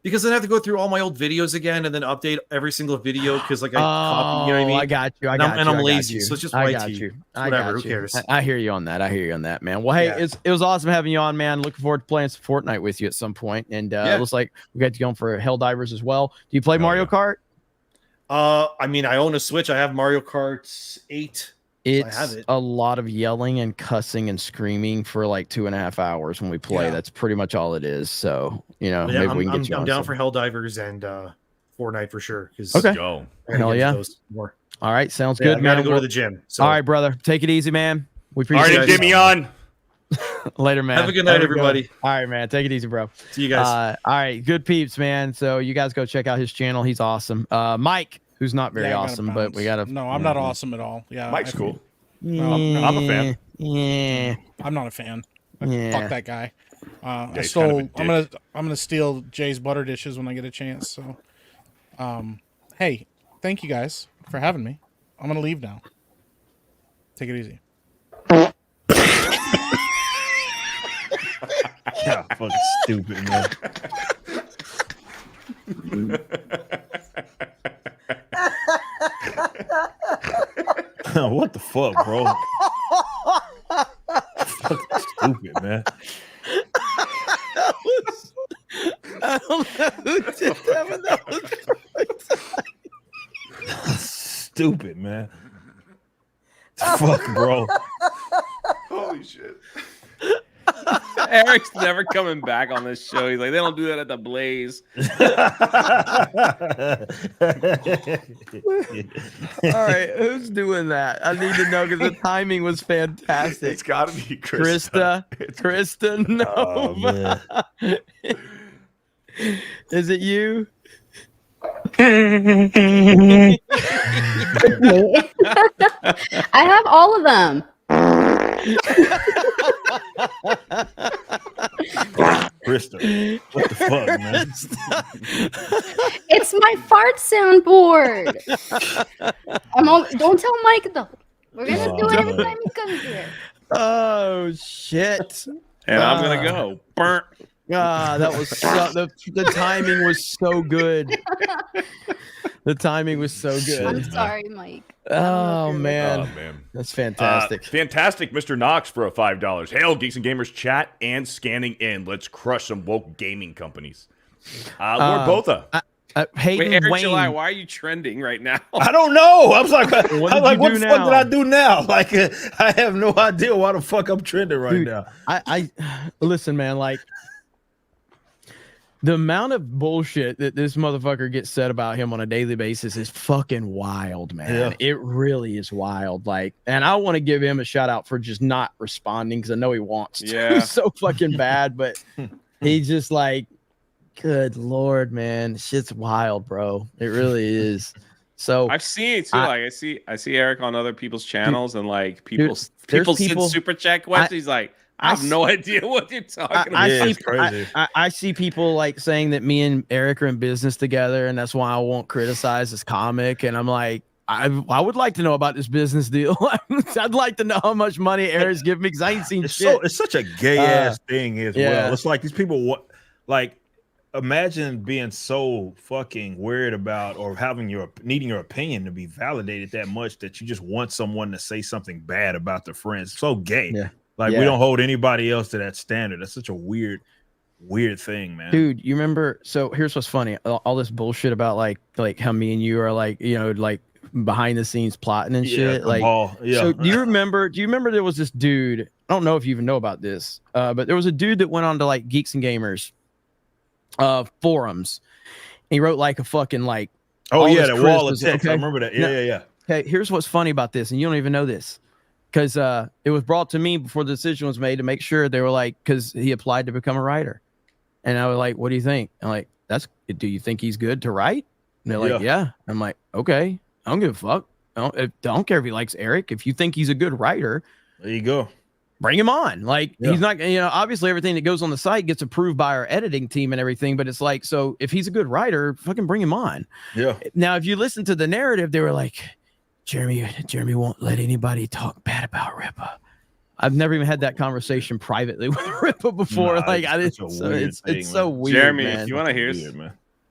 Because then I have to go through all my old videos again and then update every single video because like I copy, you know what I mean? I got you. And I'm lazy, so it's just I YT. got you. Whatever, who cares? I hear you on that. Man. Well, hey, it was awesome having you on, man. Looking forward to playing some Fortnite with you at some point. And it looks like we got to go for Helldivers as well. Do you play Mario Kart? I mean, I own a Switch. I have Mario Kart 8. It's a lot of yelling and cussing and screaming for like 2.5 hours when we play. Yeah. That's pretty much all it is. So, maybe we can get you on. I'm down for Helldivers and Fortnite for sure. Okay. Go. Hell yeah. More. All right. Sounds good, I man. gotta go to the gym. So. All right, brother. Take it easy, man. We appreciate it. Endymion. Later, man. Have a good night, everybody. All right, man. Take it easy, bro. See you guys. All right. Good peeps, man. So you guys go check out his channel. He's awesome. Mike, who's not very awesome, but we got to. No, I'm not awesome at all. Yeah. Mike's cool. No, I'm a fan. Yeah. I'm not a fan. Yeah. Fuck that guy. He's kind of a I'm gonna steal Jay's butter dishes when I get a chance. So, hey, thank you guys for having me. I'm gonna leave now. Take it easy. Yeah, fucking stupid, man. What the fuck, bro? Fucking stupid, man. I don't know who did that, but that was stupid, man. Fuck, bro. Holy shit. Eric's never coming back on this show. He's like, they don't do that at the Blaze. All right, who's doing that? I need to know because the timing was fantastic. It's got to be Krista. Krista, no. Oh, Is it you? I have all of them. Krista, what the fuck, man? It's my fart soundboard. Don't tell Mike though. We're gonna do it every time he comes here. Oh shit! And I'm gonna go. Burnt. That was the timing was so good. The timing was so good. I'm sorry, Mike. Oh man. Oh, man. That's fantastic. Fantastic, Mr. Knox, for a $5. Hail, Geeks and Gamers chat and scanning in. Let's crush some woke gaming companies. Lord Botha. Hayden Wait, Eric Wayne. July, why are you trending right now? I don't know. I was like, what the fuck did I do now? Like, I have no idea why the fuck I'm trending right now. I listen, man. Like, the amount of bullshit that this motherfucker gets said about him on a daily basis is fucking wild, man. Yeah. It really is wild. Like, and I want to give him a shout out for just not responding because I know he wants to. Yeah. So fucking bad, but he's just like, good Lord, man, shit's wild, bro. It really is. So I've seen it too. Like I see Eric on other people's channels, and like people send super chat questions. He's like, I have no idea what you're talking about. I see people like saying that me and Eric are in business together, and that's why I won't criticize this comic. And I'm like, I would like to know about this business deal. I'd like to know how much money Eric's giving me because I ain't seen shit. It's such a gay ass thing as well. It's like these people like imagine being so fucking worried about or needing your opinion to be validated that much that you just want someone to say something bad about their friends. So gay. Yeah. Like we don't hold anybody else to that standard. That's such a weird thing, man. Dude, you remember? So here's what's funny: all this bullshit about like how me and you are like like behind the scenes plotting and shit. Like, so do you remember? There was this dude. I don't know if you even know about this, but there was a dude that went on to like Geeks and Gamers forums. And he wrote like a fucking like. Oh yeah, that wall of text. Okay? I remember that. Yeah. Okay, here's what's funny about this, and you don't even know this. Because it was brought to me before the decision was made to make sure they were like, because he applied to become a writer. And I was like, what do you think? I'm like, do you think he's good to write? And they're like, yeah. I'm like, okay, I don't give a fuck. I don't care if he likes Eric. If you think he's a good writer, there you go. Bring him on. Like, he's not, obviously everything that goes on the site gets approved by our editing team and everything. But it's like, so if he's a good writer, fucking bring him on. Yeah. Now, if you listen to the narrative, they were like, Jeremy won't let anybody talk bad about Rippa. I've never even had that conversation privately with Rippa before. Nah, like it's so weird. Jeremy, man. if you want to hear,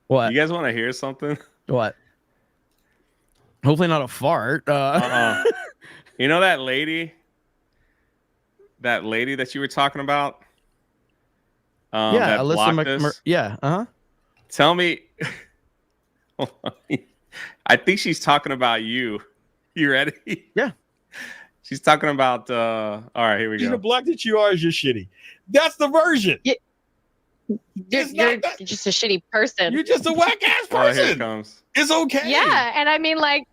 what? You guys want to hear something? What? Hopefully not a fart. You know that lady that you were talking about? Yeah, Alyssa yeah. Tell me. I think she's talking about you. You ready? Yeah. She's talking about all right, here we go. The black that you are is just shitty. That's the version. You're just a shitty person. You're just a whack ass person. Here it comes. It's okay. Yeah, and I mean, like,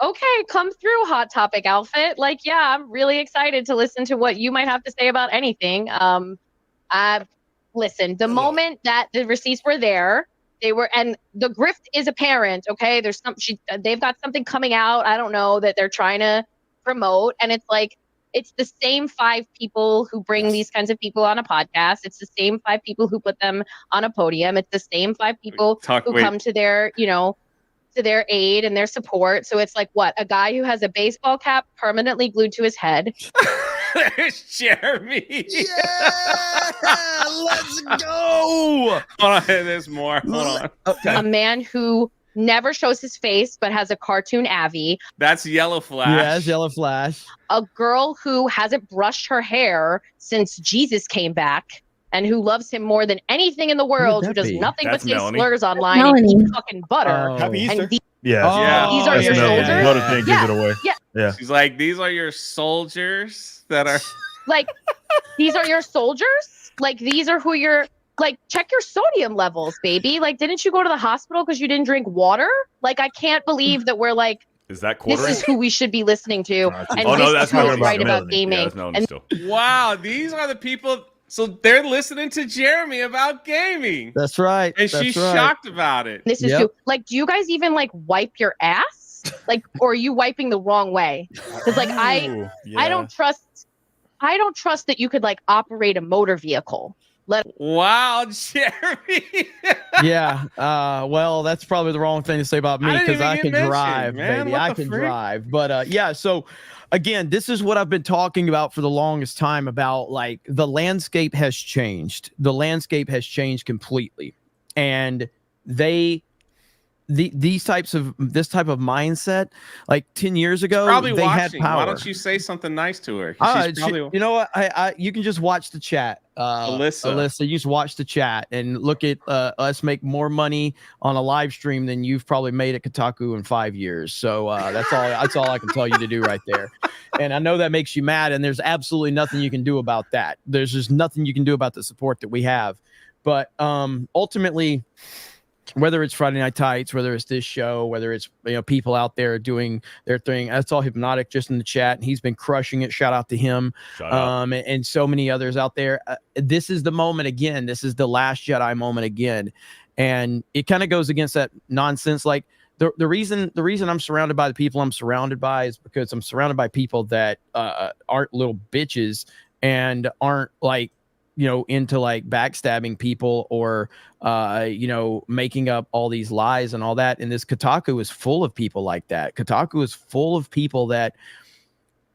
okay, come through, Hot Topic outfit. Like, yeah, I'm really excited to listen to what you might have to say about anything. Listen, the moment that the receipts were there, they were, and the grift is apparent. Okay, there's they've got something coming out. I don't know that they're trying to promote, and it's like it's the same 5 people who bring these kinds of people on a podcast. It's the same 5 people who put them on a podium. It's the same 5 people come to their, to their aid and their support. So it's like what? A guy who has a baseball cap permanently glued to his head. There's Jeremy. Yeah, let's go. Hold on, there's more. Hold on. Okay. A man who never shows his face but has a cartoon Avi. That's Yellow Flash. Yeah, that's Yellow Flash. A girl who hasn't brushed her hair since Jesus came back and who loves him more than anything in the world, who does nothing but say slurs online and eat fucking butter. Happy Easter. And Yeah. These are your soldiers. Another thing gives it away. Yeah. She's like, these are your soldiers that are like, these are your soldiers. Like, these are who you're. Like, check your sodium levels, baby. Like, didn't you go to the hospital because you didn't drink water? Like, I can't believe that we're like, is that this is who we should be listening to, and this is who's right about gaming. Wow, these are the people. So they're listening to Jeremy about gaming. That's right. And she's shocked about it. This is who. Like, do you guys even like wipe your ass? Like, or are you wiping the wrong way? Because like I don't trust that you could like operate a motor vehicle. Wow, Jeremy. Yeah. Well, that's probably the wrong thing to say about me because I can drive, baby. I can drive. But yeah, so again, this is what I've been talking about for the longest time about like the landscape has changed. The landscape has changed completely. And this type of mindset, like 10 years ago, probably they watching. had power. Why don't you say something nice to her? You know what? You can just watch the chat. Alyssa, you just watch the chat and look at us make more money on a live stream than you've probably made at Kotaku in 5 years. So that's all I can tell you to do right there. And I know that makes you mad, and there's absolutely nothing you can do about that. There's just nothing you can do about the support that we have. But ultimately, whether it's Friday Night Tights, whether it's this show, whether it's people out there doing their thing, I saw Hypnotic just in the chat, and he's been crushing it. Shout out to him, and so many others out there. This is the moment again. This is the Last Jedi moment again, and it kind of goes against that nonsense. Like the reason I'm surrounded by the people I'm surrounded by is because I'm surrounded by people that aren't little bitches and aren't like, into like backstabbing people or making up all these lies and all that. And this Kotaku is full of people like that. Kotaku is full of people that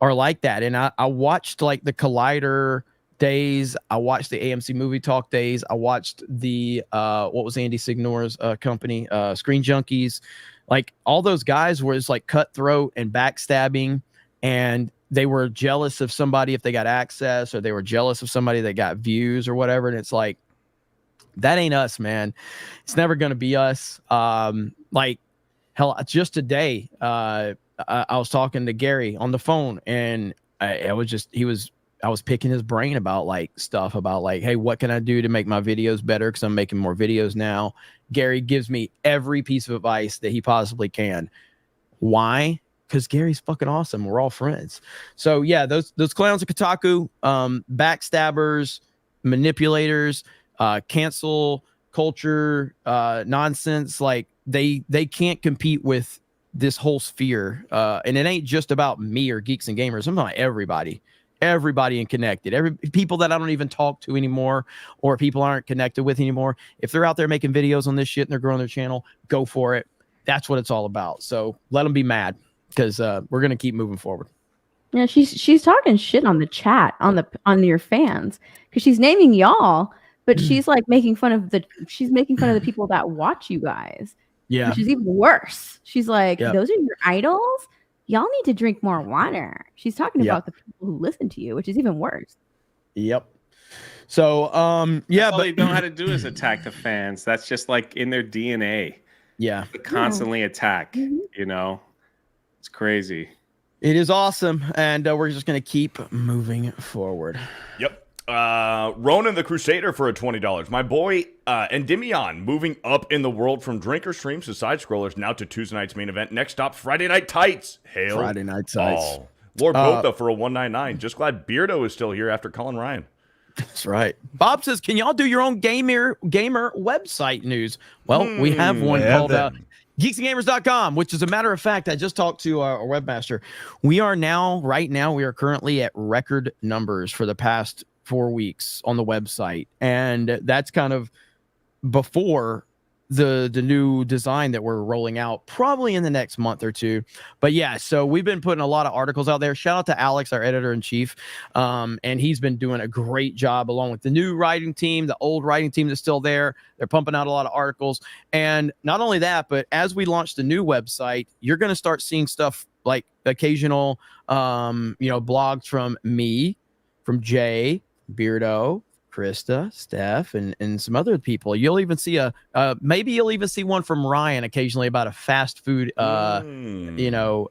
are like that. And I watched like the Collider days. I watched the AMC Movie Talk days. I watched the what was Andy Signor's company, Screen Junkies. Like all those guys were just like cutthroat and backstabbing, and they were jealous of somebody if they got access, or they were jealous of somebody that got views or whatever. And it's like, that ain't us, man. It's never going to be us. Like hell, just today, I was talking to Gary on the phone, and I was picking his brain about like stuff about like, hey, what can I do to make my videos better? Because I'm making more videos now. Gary gives me every piece of advice that he possibly can. Why? Because Gary's fucking awesome. We're all friends. So yeah, those clowns at Kotaku, backstabbers, manipulators, cancel culture, nonsense. Like they can't compete with this whole sphere. And it ain't just about me or Geeks and Gamers. I'm about everybody and connected. People that I don't even talk to anymore, or people aren't connected with anymore. If they're out there making videos on this shit and they're growing their channel, go for it. That's what it's all about. So let them be mad, because we're gonna keep moving forward. Yeah, she's talking shit on the chat on your fans, because she's naming y'all, but she's like making fun of the people that watch you guys. Yeah, which is even worse. She's like, Yep. those are your idols. Y'all need to drink more water. She's talking about the people who listen to you, which is even worse. Yep. So yeah, all they know how to do is attack the fans. That's just like in their DNA. Yeah, They constantly attack. You know, it's crazy. It is awesome, and we're just going to keep moving forward. Yep. Ronan the Crusader for a $20. My boy Endymion moving up in the world from drinker streams to side scrollers, now to Tuesday night's main event. Next stop, Friday Night Tights. Hail. Friday Night Tights. Oh. Lord Botha for a $199. Just glad Beardo is still here after Colin Ryan. That's right. Bob says, can y'all do your own gamer website news? Well, we have one called geeksgamers.com, which, as a matter of fact, I just talked to our webmaster. We are currently at record numbers for the past 4 weeks on the website, and that's kind of before the new design that we're rolling out probably in the next month or two. But yeah, so we've been putting a lot of articles out there. Shout out to Alex, our editor-in-chief, and he's been doing a great job along with the new writing team, the old writing team that's still there. They're pumping out a lot of articles. And not only that, but as we launch the new website, you're going to start seeing stuff like occasional blogs from me, from Jay, Beardo, Krista, Steph, and some other people. You'll even see maybe you'll even see one from Ryan occasionally about a fast food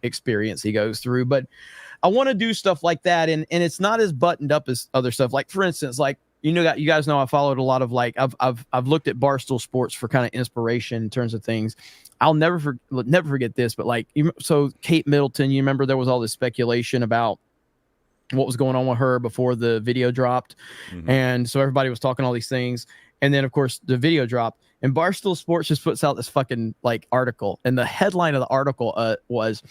experience he goes through. But I want to do stuff like that, and it's not as buttoned up as other stuff. Like, for instance, like you guys know I followed a lot of like I've looked at Barstool Sports for kind of inspiration in terms of things. I'll never forget this, but like so Kate Middleton, you remember there was all this speculation about what was going on with her before the video dropped. And so everybody was talking all these things. And then of course the video dropped, and Barstool Sports just puts out this fucking like article. And the headline of the article was,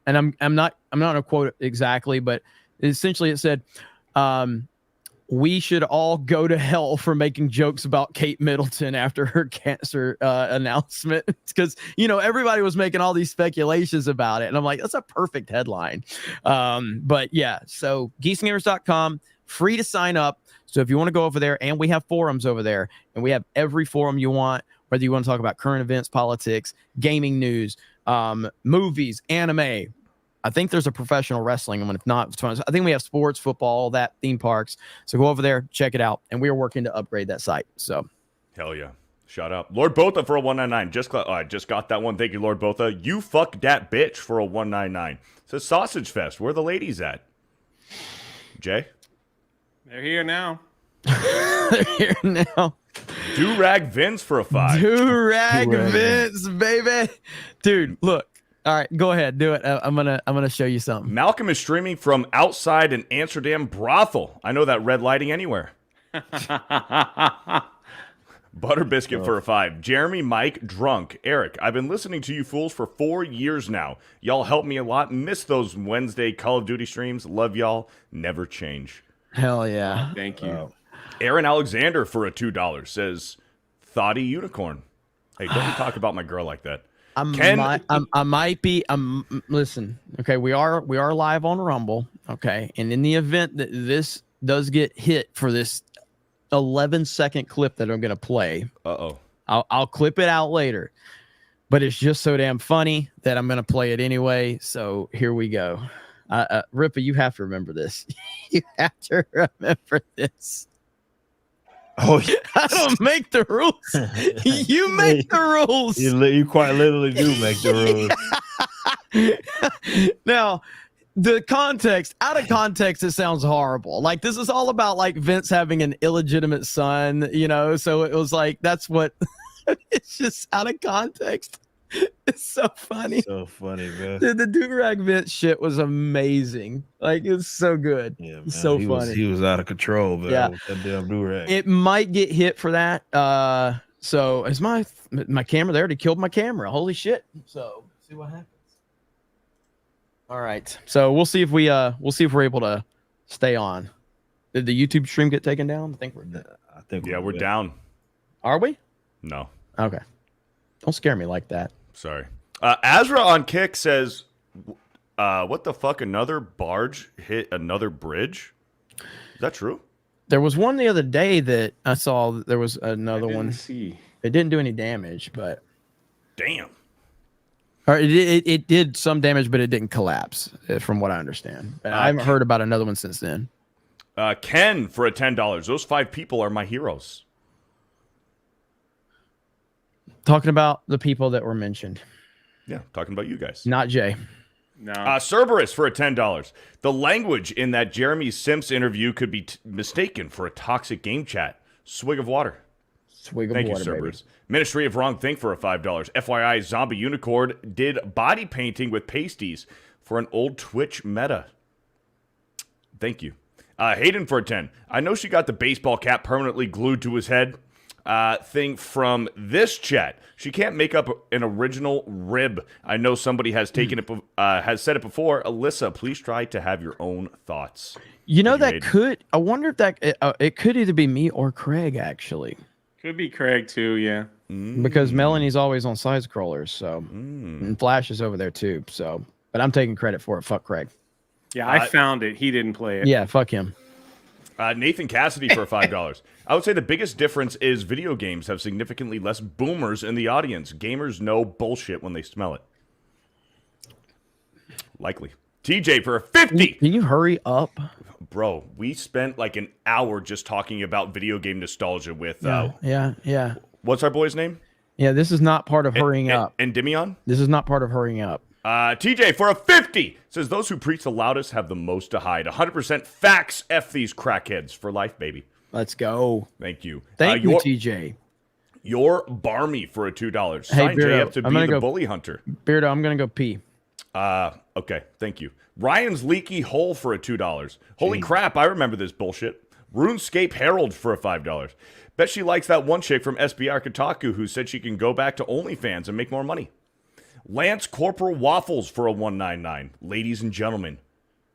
and I'm not going to quote it exactly, but essentially it said, we should all go to hell for making jokes about Kate Middleton after her cancer announcement. Because, everybody was making all these speculations about it. And I'm like, that's a perfect headline. But yeah, so geeksgamers.com, free to sign up. So if you want to go over there, and we have forums over there, and we have every forum you want, whether you want to talk about current events, politics, gaming news, movies, anime. I think there's a professional wrestling one. If not, I think we have sports, football, all that, theme parks. So go over there, check it out. And we are working to upgrade that site. So, hell yeah. Shut up. Lord Botha for a $199. I just got that one. Thank you, Lord Botha. You fuck that bitch for a $199. It says Sausage Fest. Where are the ladies at? Jay? They're here now. They're here now. Do-Rag Vince for a $5. Do-Rag Vince, baby. Dude, look. All right, go ahead, do it. I'm gonna show you something. Malcolm is streaming from outside an Amsterdam brothel. I know that red lighting anywhere. Butter Biscuit for a 5. Jeremy, Mike, Drunk. Eric, I've been listening to you fools for 4 years now. Y'all help me a lot. Miss those Wednesday Call of Duty streams. Love y'all. Never change. Hell yeah. Thank you. Aaron Alexander for a $2 says, Thoughty Unicorn. Hey, don't talk about my girl like that. I might be. Listen, okay, we are live on Rumble, okay, and in the event that this does get hit for this 11-second clip that I'm gonna play, I'll clip it out later, but it's just so damn funny that I'm gonna play it anyway. So here we go. Rippa, you have to remember this. You have to remember this. Oh, yeah. I don't make the rules. You make the rules. You quite literally do make the rules. Now, the context, out of context, it sounds horrible. Like, this is all about, like, Vince having an illegitimate son, you know? So it was like, that's what, it's just out of context. It's so funny. So funny, man. The do-rag Vince shit was amazing. Like, it was so good. Yeah, man. So funny. He was out of control, man. Yeah. With that damn do-rag. It might get hit for that. So is my camera? They already killed my camera. Holy shit. So see what happens. All right. So we'll see if we're able to stay on. Did the YouTube stream get taken down? I think we're we're down. Are we? No. Okay. Don't scare me like that. Sorry. Azra on Kick says, what the fuck? Another barge hit another bridge? Is that true? There was one the other day that I saw. There was another one. See. It didn't do any damage, but damn. Or it did some damage, but it didn't collapse, from what I understand. I haven't heard about another one since then. Ken for a $10. Those 5 people are my heroes. Talking about the people that were mentioned. Yeah, talking about you guys. Not Jay. No. Cerberus for a $10. The language in that Jeremy Simps interview could be mistaken for a toxic game chat. Swig of water. Swig of Thank water, you, Cerberus. baby. Ministry of Wrong Think for a $5. FYI, Zombie Unicorn did body painting with pasties for an old Twitch meta. Thank you. Hayden for a 10. I know she got the baseball cap permanently glued to his head. Thing from this chat. She can't make up an original rib. I know somebody has taken it, has said it before. Alyssa, please try to have your own thoughts. You know, that could, I wonder if that, it could either be me or Craig, actually. Could be Craig too, yeah. Because Melanie's always on side scrollers, so and Flash is over there too. So, but I'm taking credit for it. Fuck Craig. Yeah, I found it. He didn't play it. Yeah, fuck him. Nathan Cassidy for $5. I would say the biggest difference is video games have significantly less boomers in the audience. Gamers know bullshit when they smell it. Likely. TJ for a 50. Can you hurry up? Bro, we spent like an hour just talking about video game nostalgia with... Yeah. What's our boy's name? Yeah, this is not part of hurrying up. Endymion? This is not part of hurrying up. TJ for a 50 says those who preach the loudest have the most to hide. 100% facts. F these crackheads for life, baby. Let's go. Thank you. Thank you, TJ. You're barmy for a $2. Hey, Sign J Beardo, up to be the bully hunter. Beardo, I'm gonna go pee. Okay, thank you. Ryan's leaky hole for a $2. Holy crap, I remember this bullshit. RuneScape Herald for a $5. Bet she likes that one chick from SBR Kotaku who said she can go back to OnlyFans and make more money. Lance Corporal Waffles for a $1.99. Ladies and gentlemen,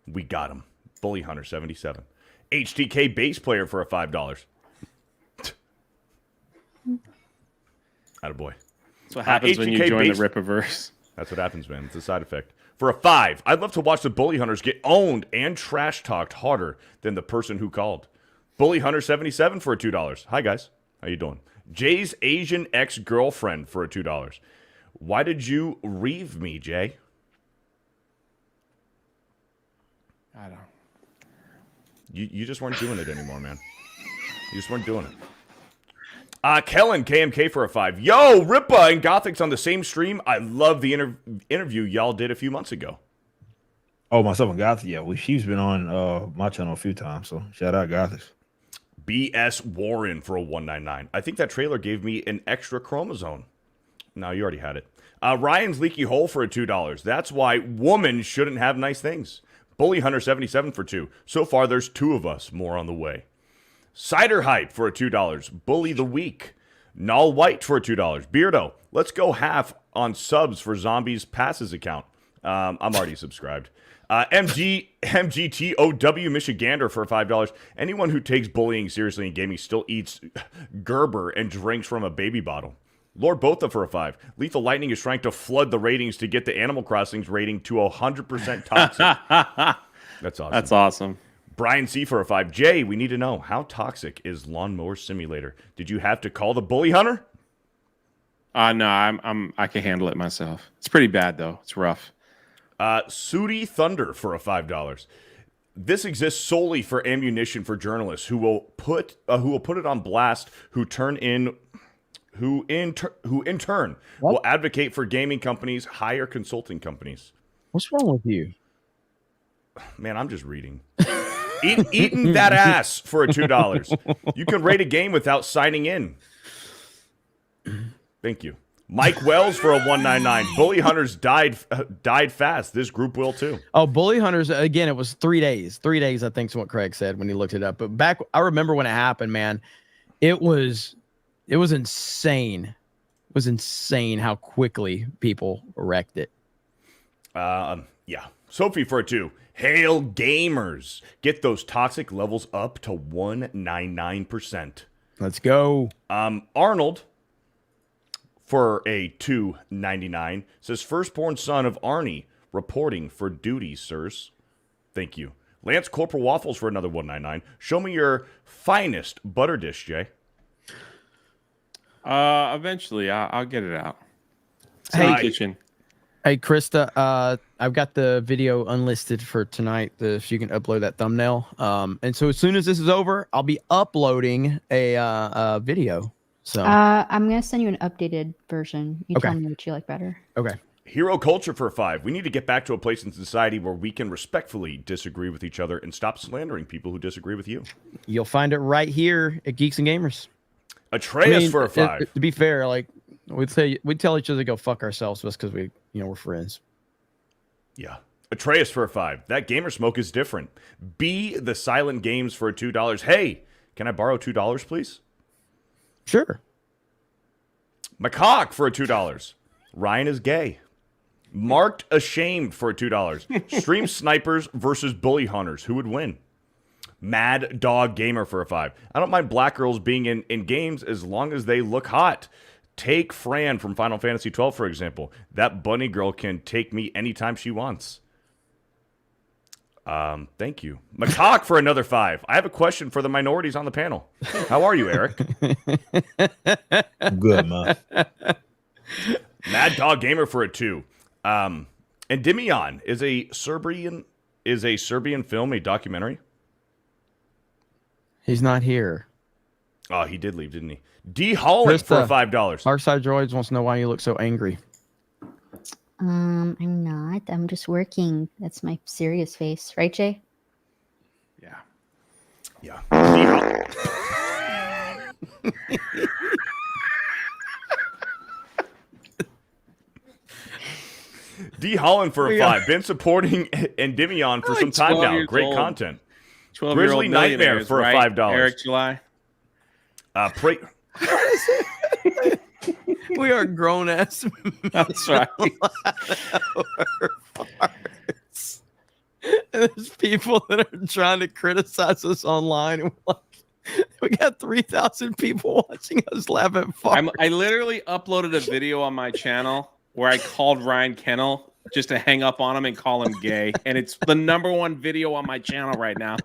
we got him. Bully Hunter 77. HTK Bass Player for a $5. Attaboy. That's what happens when you join the Rippaverse. That's what happens, man. It's a side effect. For a $5, I'd love to watch the Bully Hunters get owned and trash-talked harder than the person who called. Bully Hunter 77 for a $2. Hi, guys. How you doing? Jay's Asian ex-girlfriend for a $2. Why did you reave me, Jay? I don't. You just weren't doing it anymore, man. You just weren't doing it. Kellen, KMK for a $5. Yo, Rippa and Gothic's on the same stream. I love the interview y'all did a few months ago. Oh, myself and Gothic, yeah. She's been on my channel a few times, so shout out Gothic. BS Warren for a $1.99. I think that trailer gave me an extra chromosome. No, you already had it. Ryan's Leaky Hole for a $2. That's why women shouldn't have nice things. Bully Hunter 77 for $2. So far, there's 2 of us. More on the way. Cider Hype for a $2. Bully the Week. Null White for $2. Beardo, let's go half on subs for Zombies Passes account. I'm already subscribed. MGTOW Michigander for $5. Anyone who takes bullying seriously in gaming still eats Gerber and drinks from a baby bottle. Lord Botha for a $5. Lethal Lightning is trying to flood the ratings to get the Animal Crossing's rating to 100% toxic. That's awesome. That's awesome. Brian C for a $5. Jay, we need to know, how toxic is Lawnmower Simulator? Did you have to call the bully hunter? No, I can handle it myself. It's pretty bad though. It's rough. Sooty Thunder for a $5. This exists solely for ammunition for journalists who will put it on blast, who in turn will advocate for gaming companies, hire consulting companies. What's wrong with you? Man, I'm just reading. Eating that ass for a $2. You can rate a game without signing in. Thank you. Mike Wells for a $1.99. Bully Hunters died fast. This group will too. Oh, Bully Hunters, again, it was 3 days. 3 days, I think is what Craig said when he looked it up. But I remember when it happened, man. It was insane. It was insane how quickly people wrecked it. Yeah. Sophie for a 2. Hail Gamers. Get those toxic levels up to 199%. Let's go. Arnold for a $2.99 says, firstborn son of Arnie reporting for duty, sirs. Thank you. Lance Corporal Waffles for another $1.99. Show me your finest butter dish, Jay. Eventually, I'll get it out. It's in the kitchen. Hey, Krista, I've got the video unlisted for tonight. If you can upload that thumbnail. And so as soon as this is over, I'll be uploading a video. So I'm gonna send you an updated version. You tell me what you like better. Okay. Hero Culture for a $5. We need to get back to a place in society where we can respectfully disagree with each other and stop slandering people who disagree with you. You'll find it right here at Geeks and Gamers. Atreus for a $5. To be fair, like we'd tell each other to go fuck ourselves just because we're friends. Yeah. Atreus for a $5. That gamer smoke is different. B the Silent Games for a $2. Hey, can I borrow $2, please? Sure. Macaque for a $2. Ryan is gay. Marked Ashamed for a $2. Stream Snipers versus Bully Hunters. Who would win? Mad Dog Gamer for a $5. I don't mind black girls being in games as long as they look hot. Take Fran from Final Fantasy 12, for example. That bunny girl can take me anytime she wants. Thank you. Macaque for another $5. I have a question for the minorities on the panel. How are you, Eric? Good, man. Mad Dog Gamer for a $2. Endymion is a Serbian film, a documentary. He's not here. Oh, he did leave, didn't he? D Holland for a $5. Darkside Droids wants to know why you look so angry. I'm not. I'm just working. That's my serious face, right, Jay? Yeah. D Holland for a $5. Been supporting Endymion for some time now. Great content. Grizzly Nightmare for a $5. Eric July. We are grown ass. That's right. And there's people that are trying to criticize us online. And we got 3,000 people watching us laugh at farts. I literally uploaded a video on my channel where I called Ryan Kennel just to hang up on him and call him gay. And it's the #1 video on my channel right now.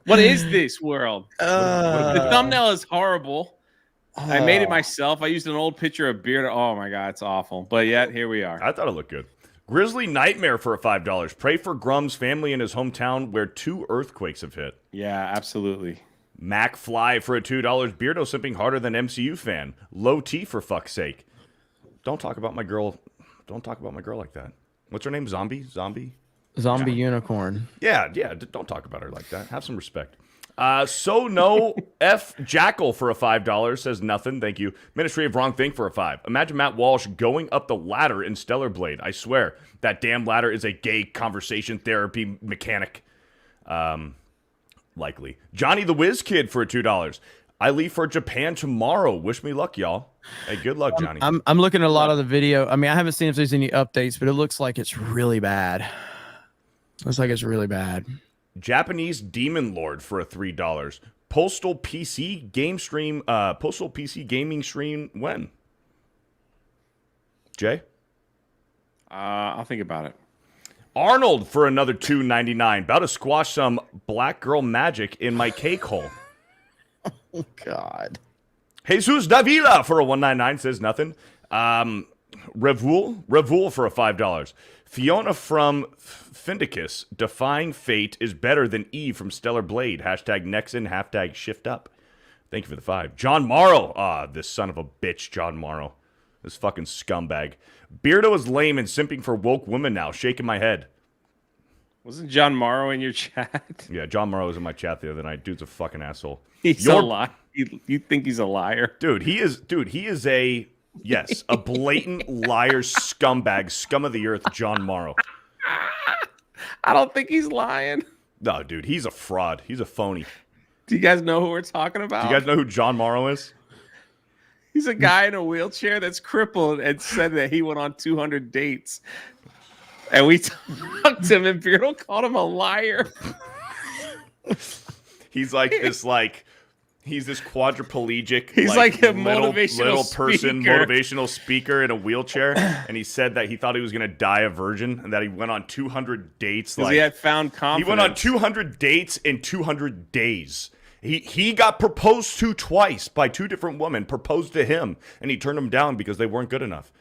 What is this world? The thumbnail is horrible. I made it myself. I used an old picture of beard. Oh my God, it's awful. But yet, here we are. I thought it looked good. Grizzly Nightmare for a $5. Pray for Grum's family in his hometown where 2 earthquakes have hit. Yeah, absolutely. Mac Fly for a $2. Beardo simping harder than MCU fan. Low T for fuck's sake. Don't talk about my girl. Don't talk about my girl like that. What's her name? Zombie Unicorn. Yeah. Don't talk about her like that. Have some respect. So no F Jackal for a $5 says nothing. Thank you. Ministry of Wrong Thing for a $5. Imagine Matt Walsh going up the ladder in Stellar Blade. I swear that damn ladder is a gay conversation therapy mechanic. Likely. Johnny the Whiz Kid for a $2. I leave for Japan tomorrow. Wish me luck, y'all. Hey, good luck, Johnny. I'm looking at a lot of the video. I mean, I haven't seen if there's any updates, but it looks like it's really bad. Looks like it's really bad. Japanese Demon Lord for a $3. Postal PC game stream. Postal PC gaming stream when? Jay? I'll think about it. Arnold for another $2.99. About to squash some black girl magic in my cake hole. Oh, God. Jesus Davila for a $1.99 says nothing. Revul for a $5. Fiona from Findicus. Defying fate is better than Eve from Stellar Blade. Hashtag Nexon. Hashtag shift up. Thank you for the 5. John Morrow. This son of a bitch, John Morrow. This fucking scumbag. Beardo is lame and simping for woke women now. Shaking my head. Wasn't John Morrow in your chat? Yeah, John Morrow was in my chat the other night. Dude's a fucking asshole. He's a liar. You think he's a liar? Dude, he is a, yes, a blatant liar, scumbag, scum of the earth, John Morrow. I don't think he's lying. No, dude, he's a fraud. He's a phony. Do you guys know who we're talking about? Do you guys know who John Morrow is? He's a guy in a wheelchair that's crippled and said that he went on 200 dates. And we talked to him, and Beardo called him a liar. He's like this, he's this quadriplegic. He's like a little motivational motivational speaker in a wheelchair. And he said that he thought he was going to die a virgin and that he went on 200 dates. Because he had found confidence. He went on 200 dates in 200 days. He got proposed to twice by 2 different women, proposed to him, and he turned them down because they weren't good enough.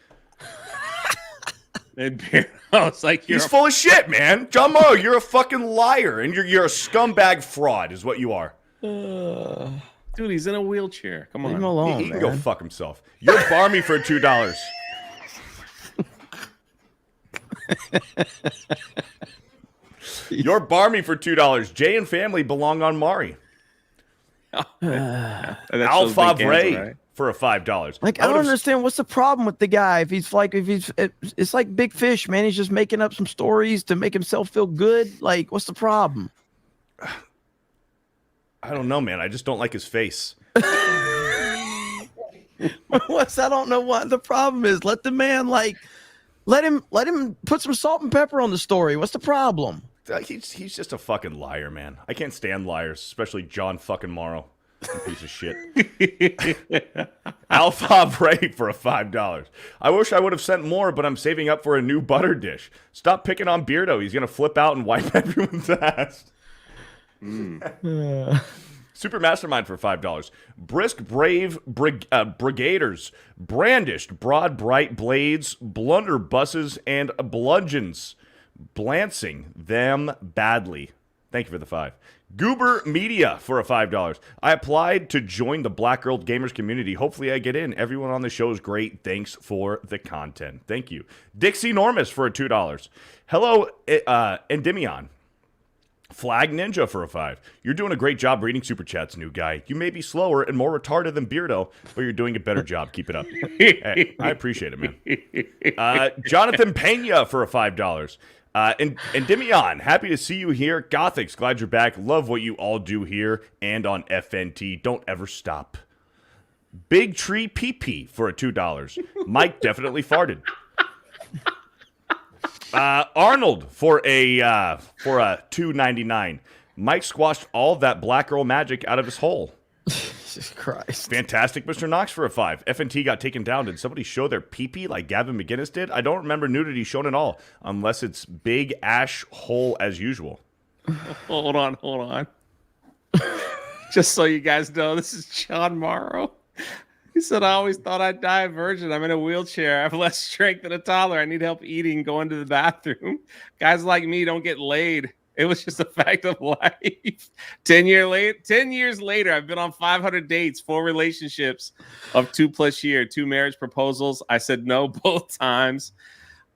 It's like he's full of shit, man. John Morrow, you're a fucking liar, and you're a scumbag fraud, is what you are. Dude, he's in a wheelchair. Come on, leave him alone. He can go fuck himself. You're barmy for $2. You're barmy for $2. Jay and family belong on Mari. Alpha Ray for a $5. Like, I don't understand what's the problem with the guy. It's like Big Fish, man. He's just making up some stories to make himself feel good. Like, what's the problem? I don't know, man. I just don't like his face. I don't know what the problem is. Let the man let him put some salt and pepper on the story. What's the problem? He's just a fucking liar, man. I can't stand liars, especially John fucking Morrow. Piece of shit. Alpha Ray for a $5. I wish I would have sent more, but I'm saving up for a new butter dish. Stop picking on Beardo. He's gonna flip out and wipe everyone's ass. Super Mastermind for $5. Brisk brave brigaders brandished broad bright blades, blunderbusses, and bludgeons, blancing them badly. Thank you for the 5. Goober Media for a $5. I applied to join the Black Girl Gamers community. Hopefully I get in. Everyone on the show is great. Thanks for the content. Thank you. Dixie Normus for a $2. Hello, Endymion. Flag Ninja for a 5. You're doing a great job reading super chats, new guy. You may be slower and more retarded than Beardo, but you're doing a better job. Keep it up. Hey, I appreciate it, man. Jonathan Pena for a $5. And Endymion, happy to see you here. Gothics, glad you're back. Love what you all do here and on FNT. Don't ever stop. Big Tree PP for a $2. Mike definitely farted. Arnold for a $2.99. Mike squashed all of that black girl magic out of his hole. Jesus Christ. Fantastic, Mr. Knox for a 5. FNT got taken down. Did somebody show their pee-pee like Gavin McGinnis did? I don't remember nudity shown at all, unless it's big ash hole as usual. Hold on. Just so you guys know, this is John Morrow. He said, I always thought I'd die a virgin. I'm in a wheelchair. I have less strength than a toddler. I need help eating, going to the bathroom. Guys like me don't get laid. It was just a fact of life. 10 years later, I've been on 500 dates, 4 relationships of 2+ years, 2 marriage proposals. I said no both times.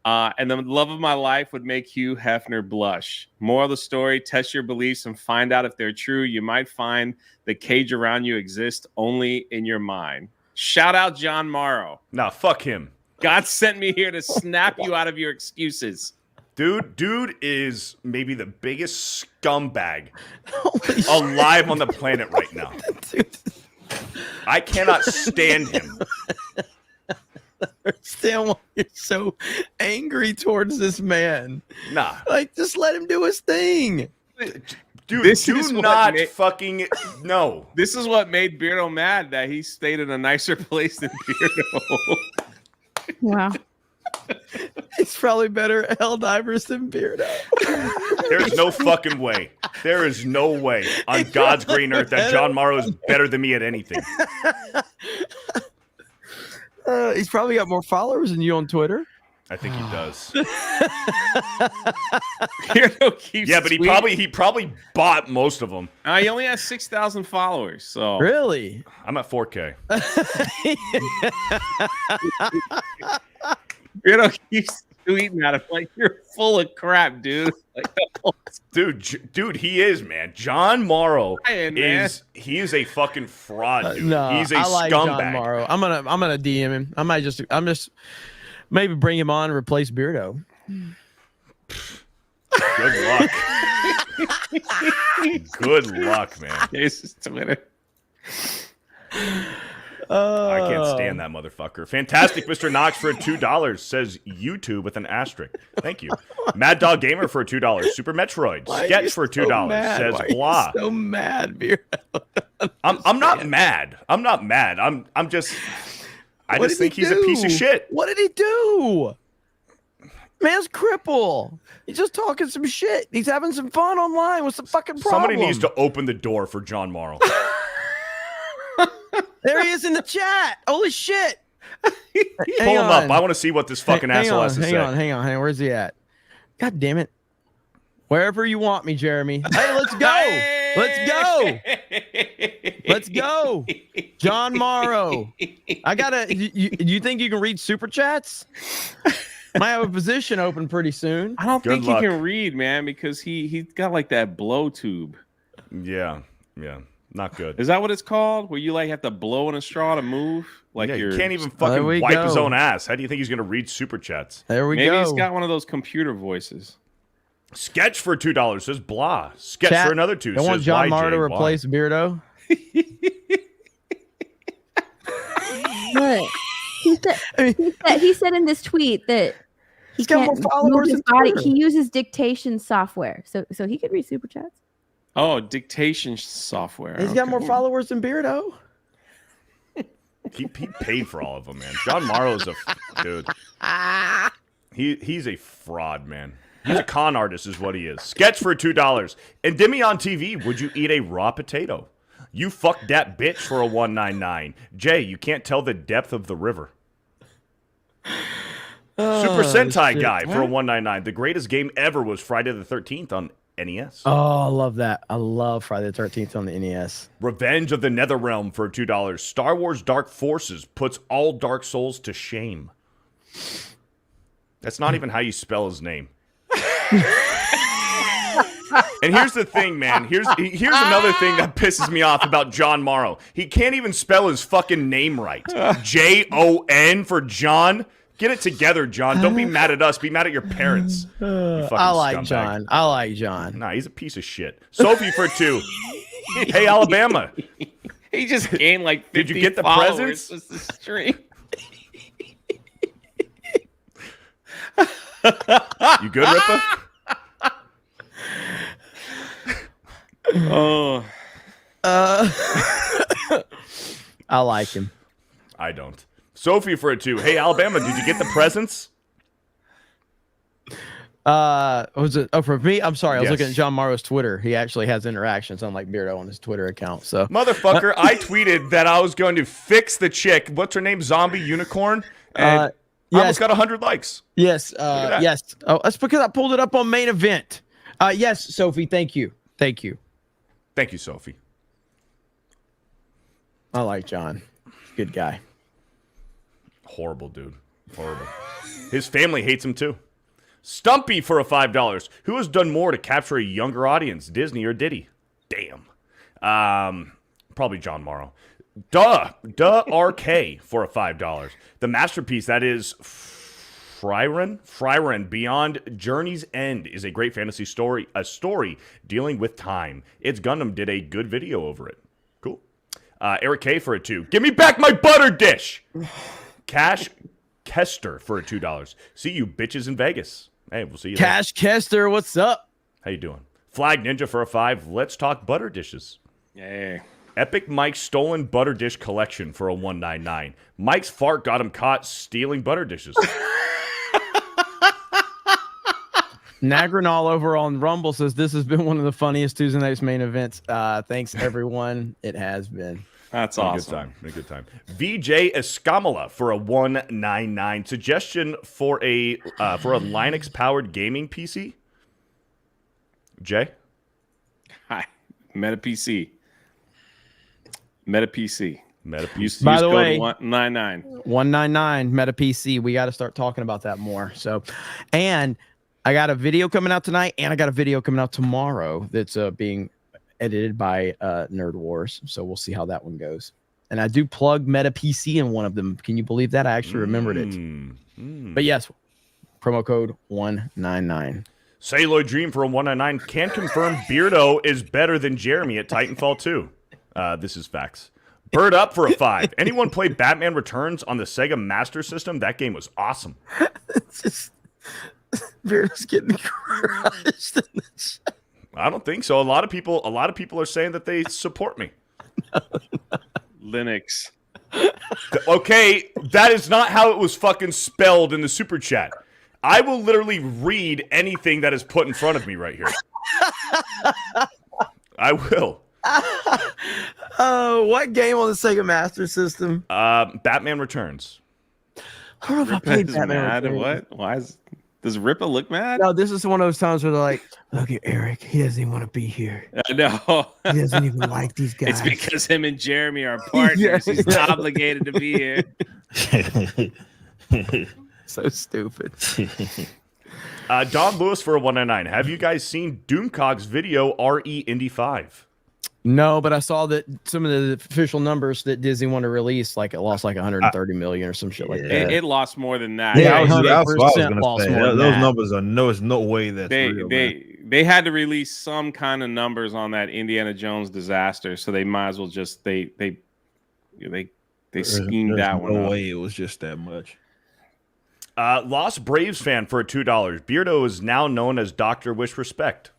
And the love of my life would make Hugh Hefner blush. More of the story, test your beliefs and find out if they're true. You might find the cage around you exists only in your mind. Shout out John Morrow. Nah, fuck him. God sent me here to snap you out of your excuses. Dude is maybe the biggest scumbag alive on the planet right now. I cannot stand him. Understand why you're so angry towards this man. Nah. Like, just let him do his thing. Dude, This do is what not made- fucking no. This is what made Beardo mad, that he stayed in a nicer place than Beardo. Wow. It's probably better at Helldivers than Beardo. There's no fucking way. There is no way on God's green earth that John Morrow is better than me at anything. He's probably got more followers than you on Twitter. I think he does. Beardo keeps Yeah, but tweeting. he probably bought most of them. He only has 6,000 followers. So Really? I'm at 4K. Beardo keeps tweeting at him like, you're full of crap, dude. Like, Dude, he is, man. John Morrow Ryan, man. he is a fucking fraud, dude. No, He's a I like John scumbag. Morrow. I'm gonna DM him. I'm just maybe bring him on and replace Beardo. Good luck. Good luck, man. Here's Twitter. I can't stand that motherfucker. Fantastic, Mr. Knox for $2 says YouTube with an asterisk. Thank you. Mad Dog Gamer for $2. Super Metroid Sketch for $2 says blah. So mad, Beardo. I'm not mad. I'm not mad. I just think he's a piece of shit. What did he do? Man's cripple. He's just talking some shit. He's having some fun online. What's the fucking problem? Somebody needs to open the door for John Morrow. There he is in the chat. Holy shit. Pull him up. I want to see what this fucking asshole has to say. Hang on. Where's he at? God damn it. Wherever you want me, Jeremy. Hey, let's go. Let's go. Let's go. John Morrow. You think you can read super chats? Might have a position open pretty soon. I don't think he can read, man, because he's got like that blow tube. Yeah. Not good. Is that what it's called? Where you like have to blow in a straw to move? Like Yeah, you can't even fucking wipe his own ass. How do you think he's going to read super chats? Maybe he's got one of those computer voices. Sketch for $2 says blah. Sketch Chat, for another $2 I want says John YJ, Morrow to why? replace Beardo. What? He said in this tweet that he got can't more followers move his than body. Twitter. He uses dictation software, so he could read super chats. Oh, dictation software. He's got more followers than Beardo. He paid for all of them, man. John Morrow's a dude. He's a fraud, man. He's a con artist, is what he is. Sketch for $2. And Demi on TV, would you eat a raw potato? You fucked that bitch for a $1.99. Jay, you can't tell the depth of the river. Super Sentai shit. guy for a $1.99. The greatest game ever was Friday the 13th on NES. Oh, I love that. I love Friday the 13th on the NES. Revenge of the Netherrealm for $2. Star Wars Dark Forces puts all Dark Souls to shame. That's not even how you spell his name. And here's the thing, man. Here's another thing that pisses me off about John Morrow. He can't even spell his fucking name right. Jon for John. Get it together, John. Don't be mad at us. Be mad at your parents. You fucking I like scumbag. John. I like John. Nah, he's a piece of shit. Sophie for $2. Hey, Alabama. He just gained like 50 Did you get the followers presents? just the stream. You good, Rippa? Oh. I like him. I don't. Sophie for $2. Hey, Alabama, did you get the presents? Was it? Oh, for me, I'm sorry. I was Yes. looking at John Morrow's Twitter. He actually has interactions, unlike Beardo on his Twitter account. So, Motherfucker, I tweeted that I was going to fix the chick. What's her name? Zombie Unicorn. And I almost got 100 likes. Yes. that. Yes. Oh, that's because I pulled it up on main event. Yes, Sophie. Thank you. Thank you. Thank you, Sophie. I like John. Good guy. Horrible dude. Horrible. His family hates him too. Stumpy for a $5. Who has done more to capture a younger audience, Disney or Diddy? Damn. Probably John Morrow. RK for a $5. The masterpiece that is Frieren Beyond Journey's End is a great fantasy story, a story dealing with time. It's Gundam did a good video over it. Cool. Eric K for a 2. Give me back my butter dish. Cash Kester for a $2. See you bitches in Vegas. Hey, we'll see you Cash Kester, what's up? How you doing? Flag Ninja for a 5. Let's talk butter dishes. Yay. Epic Mike's stolen butter dish collection for a 199. Mike's fart got him caught stealing butter dishes. Nagranol over on Rumble says this has been one of the funniest Tuesday Night's main events. Thanks everyone. It has been. That's Been awesome. A good time. VJ Escamala for a 199. Suggestion for a Linux powered gaming PC. Jay? Hi. Meta PC. Meta PC. Meta PC. By the way, 199. 199 Meta PC. We got to start talking about that more. So, and I got a video coming out tonight, and I got a video coming out tomorrow that's being edited by Nerd Wars. So we'll see how that one goes. And I do plug Meta PC in one of them. Can you believe that? I actually remembered it. But yes, promo code 199. Celluloid Dream for a 199. Can confirm Beardo is better than Jeremy at Titanfall 2. This is facts. Bird Up for a 5. Anyone play Batman Returns on the Sega Master System? That game was awesome. It's just Beardo's getting crushed in this. I don't think so. A lot of people are saying that they support me. Linux. Okay, that is not how it was fucking spelled in the super chat. I will literally read anything that is put in front of me right here. I will. What game on the Sega Master System? Batman Returns. I don't know if I played Is Batman mad. Returns. Why does Rippa look mad? No, this is one of those times where they're like, look at Eric. He doesn't even want to be here. I know. He doesn't even like these guys. It's because him and Jeremy are partners. He's obligated to be here. So stupid. Don Lewis for a 199. Have you guys seen Doomcog's video RE Indy 5? No, but I saw that some of the official numbers that Disney wanted to release, like it lost like 130 million or some shit like that. It lost more than that. Yeah, that's what I was 100% gonna say. Those numbers are there's no way that's real. They had to release some kind of numbers on that Indiana Jones disaster, so they might as well just they schemed that one. No up. way it was just that much. Lost Braves fan for a $2. Beardo is now known as Dr. Wish Respect.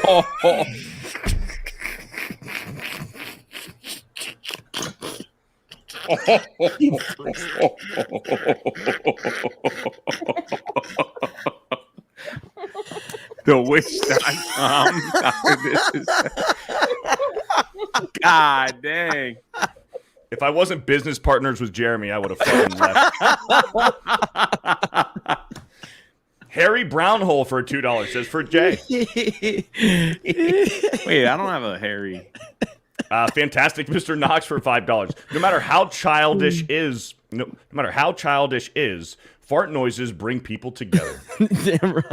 Oh. The wish.com. God dang. If I wasn't business partners with Jeremy, I would have fucking left. Harry Brownhole for a $2 says for Jay. Wait, I don't have a Harry. Fantastic Mr. Knox for $5. No matter how childish is, fart noises bring people together. Damn right.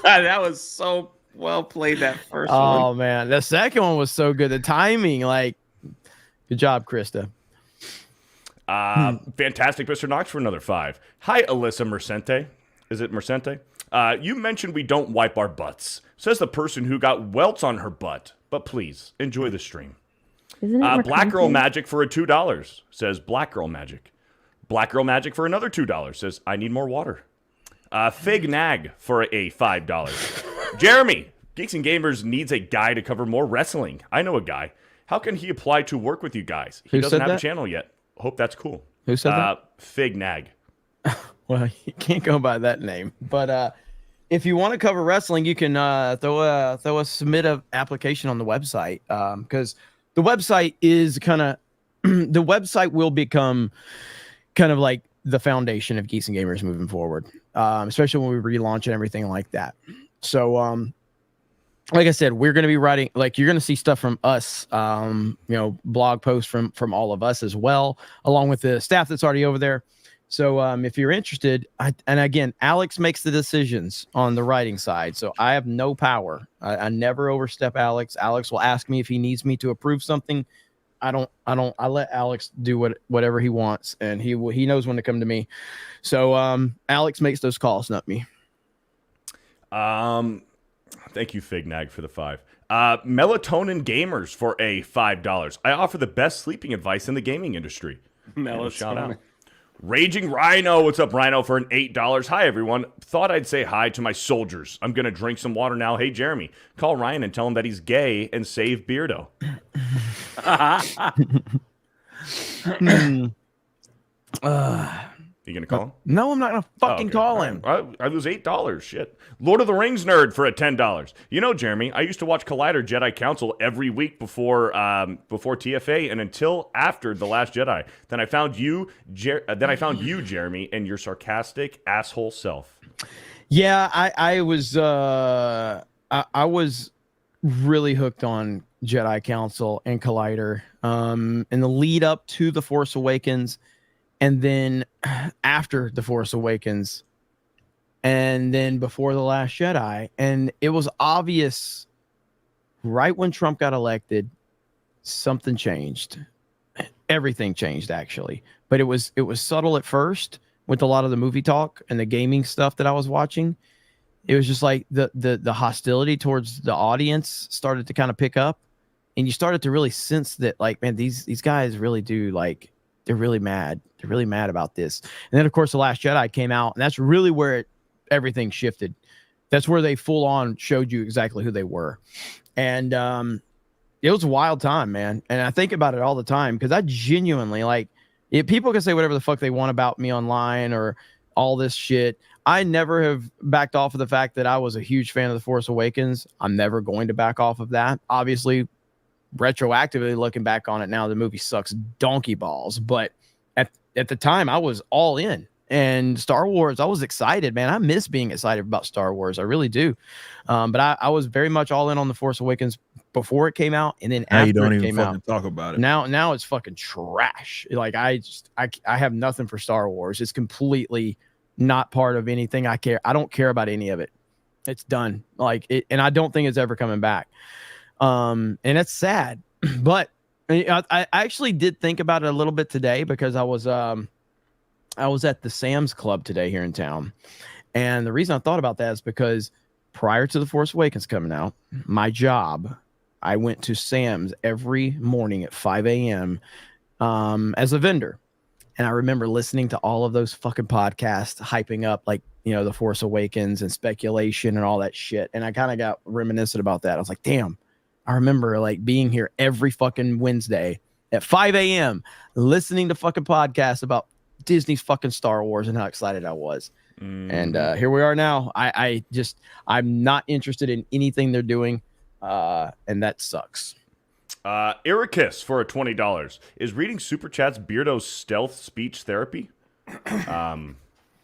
That was so well played, that first one. Oh man, the second one was so good. The timing, like, good job, Krista. Fantastic Mr. Knox for another 5. Hi, Alyssa Mercente. Is it Mercente? You mentioned we don't wipe our butts. Says the person who got welts on her butt. But please, enjoy the stream. Black Girl Magic for a $2. Says Black Girl Magic. Black Girl Magic for another $2. Says I need more water. Fig Nag for a $5. Jeremy, Geeks and Gamers needs a guy to cover more wrestling. I know a guy. How can he apply to work with you guys? He doesn't have a channel yet. Hope that's cool. Who said that? Fig Nag. Well, you can't go by that name. But if you want to cover wrestling, you can throw a submit a application on the website, because the website is kind of the website will become kind of like the foundation of Geeks and Gamers moving forward, especially when we relaunch and everything like that. So, like I said, we're going to be writing, like, you're going to see stuff from us, blog posts from all of us as well, along with the staff that's already over there. So if you're interested, and again, Alex makes the decisions on the writing side, so I have no power. I never overstep Alex. Alex will ask me if he needs me to approve something. I let Alex do whatever he wants, and he knows when to come to me. So Alex makes those calls, not me. Thank you, Fignag, for the 5. Melatonin Gamers for a $5. I offer the best sleeping advice in the gaming industry. Shout out. Raging Rhino, what's up, Rhino, for an $8. Hi, everyone. Thought I'd say hi to my soldiers. I'm going to drink some water now. Hey, Jeremy, call Ryan and tell him that he's gay and save Beardo. You gonna call him? No, I'm not gonna fucking call him. I lose $8. Shit. Lord of the Rings nerd for a $10. You know, Jeremy, I used to watch Collider Jedi Council every week before TFA and until after The Last Jedi. Then I found you, Jeremy, and your sarcastic asshole self. Yeah, I was really hooked on Jedi Council and Collider. In the lead up to The Force Awakens. And then after The Force Awakens, and then before The Last Jedi. And it was obvious right when Trump got elected, something changed. Everything changed, actually. But it was subtle at first with a lot of the movie talk and the gaming stuff that I was watching. It was just like the hostility towards the audience started to kind of pick up. And you started to really sense that, like, man, these guys really do, like, they're really mad. They're really mad about this. And then, of course, The Last Jedi came out, and that's really where everything shifted. That's where they full on showed you exactly who they were. And it was a wild time, man. And I think about it all the time because I genuinely, like, people can say whatever the fuck they want about me online or all this shit. I never have backed off of the fact that I was a huge fan of The Force Awakens. I'm never going to back off of that. Obviously, retroactively looking back on it now, the movie sucks donkey balls, but at the time I was all in. And Star Wars, I was excited, man. I miss being excited about Star Wars. I really do. But I was very much all in on The Force Awakens before it came out, and then now after you don't it even came fucking out. talk about it. Now it's fucking trash. Like I have nothing for Star Wars. It's completely not part of anything I care. I don't care about any of it. It's done. Like it, and I don't think it's ever coming back. And it's sad. But I actually did think about it a little bit today because I was at the Sam's Club today here in town. And the reason I thought about that is because prior to The Force Awakens coming out, my job, I went to Sam's every morning at 5 a.m. As a vendor. And I remember listening to all of those fucking podcasts hyping up, like, you know, The Force Awakens and speculation and all that shit. And I kind of got reminiscent about that. I was like, damn, I remember like being here every fucking Wednesday at 5 a.m. listening to fucking podcasts about Disney's fucking Star Wars and how excited I was. And here we are now. I'm not interested in anything they're doing. And that sucks. Ericus for a $20. Is reading Super Chat's Beardo's stealth speech therapy?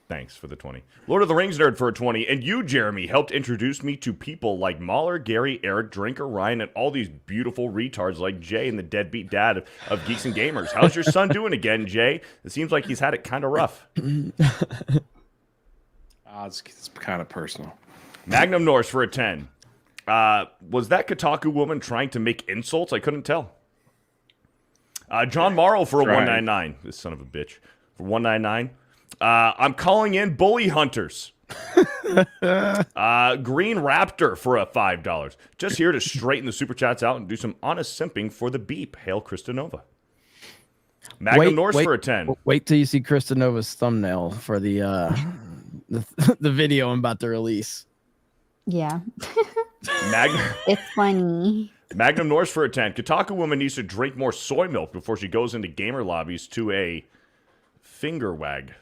Thanks for the 20. Lord of the Rings nerd for a 20. And you, Jeremy, helped introduce me to people like Mahler, Gary, Eric, Drinker, Ryan, and all these beautiful retards like Jay and the deadbeat dad of Geeks and Gamers. How's your son doing again, Jay? It seems like he's had it kind of rough. It's kind of personal. Magnum Norse for a 10. Was that Kotaku woman trying to make insults? I couldn't tell. John Morrow for a 199. This son of a bitch. For 199. I'm calling in bully hunters. Green Raptor for a $5. Just here to straighten the super chats out and do some honest simping for the beep. Hail Christanova. Magnum Norse for a 10. Wait till you see Christanova's thumbnail for the video I'm about to release. Yeah. Magnum. It's funny. Magnum Norse for a 10. Kotaku woman needs to drink more soy milk before she goes into gamer lobbies to a finger wag.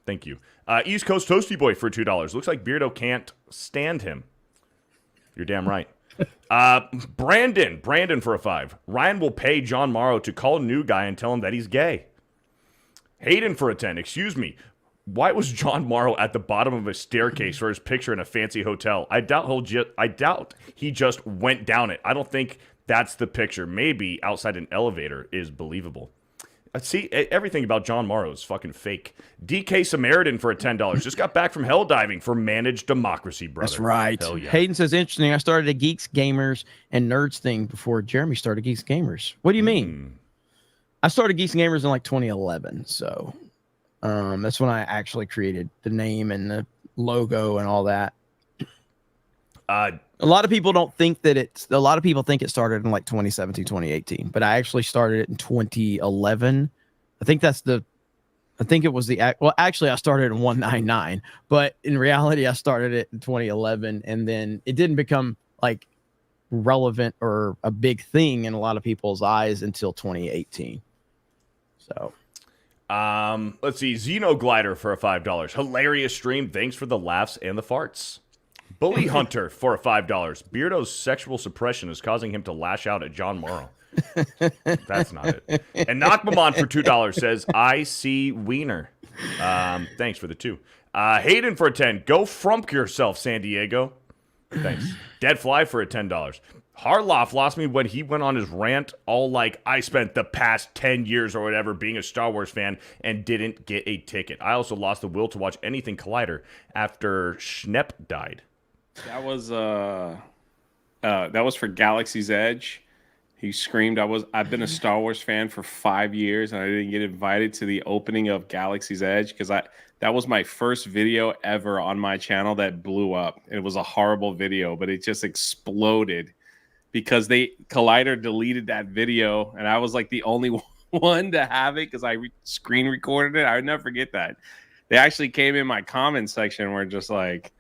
Thank you. East Coast Toasty Boy for $2. Looks like Beardo can't stand him. You're damn right. Brandon for a 5. Ryan will pay John Morrow to call a new guy and tell him that he's gay. Hayden for a 10. Excuse me. Why was John Morrow at the bottom of a staircase for his picture in a fancy hotel? I doubt he just went down it. I don't think that's the picture. Maybe outside an elevator is believable. See, everything about John Morrow is fucking fake. DK Samaritan for a $10. Just got back from hell diving for managed democracy, brother. That's right. Hell yeah. Hayden says, interesting. I started a Geeks Gamers and Nerds thing before Jeremy started Geeks Gamers. What do you mean? I started Geeks Gamers in like 2011. So that's when I actually created the name and the logo and all that. A lot of people don't think that it's. A lot of people think it started in like 2017, 2018, but I actually started it in 2011. I think that's the. I think it was the. Well, actually, I started in 199, but in reality, I started it in 2011, and then it didn't become like relevant or a big thing in a lot of people's eyes until 2018. So. Let's see. Xenoglider for a $5. Hilarious stream. Thanks for the laughs and the farts. Bully Hunter for a $5. Beardo's sexual suppression is causing him to lash out at John Morrow. That's not it. And Knockmamon for $2 says, I see wiener. Thanks for the 2. Hayden for a 10. Go frump yourself, San Diego. Thanks. Deadfly for a $10. Harloff lost me when he went on his rant, all like, I spent the past 10 years or whatever being a Star Wars fan and didn't get a ticket. I also lost the will to watch anything Collider after Schnepp died. That was for Galaxy's Edge. He screamed, I've been a Star Wars fan for 5 years and I didn't get invited to the opening of Galaxy's Edge because that was my first video ever on my channel that blew up. It was a horrible video, but it just exploded because Collider deleted that video and I was like the only one to have it because I screen recorded it. I would never forget that. They actually came in my comment section where just like,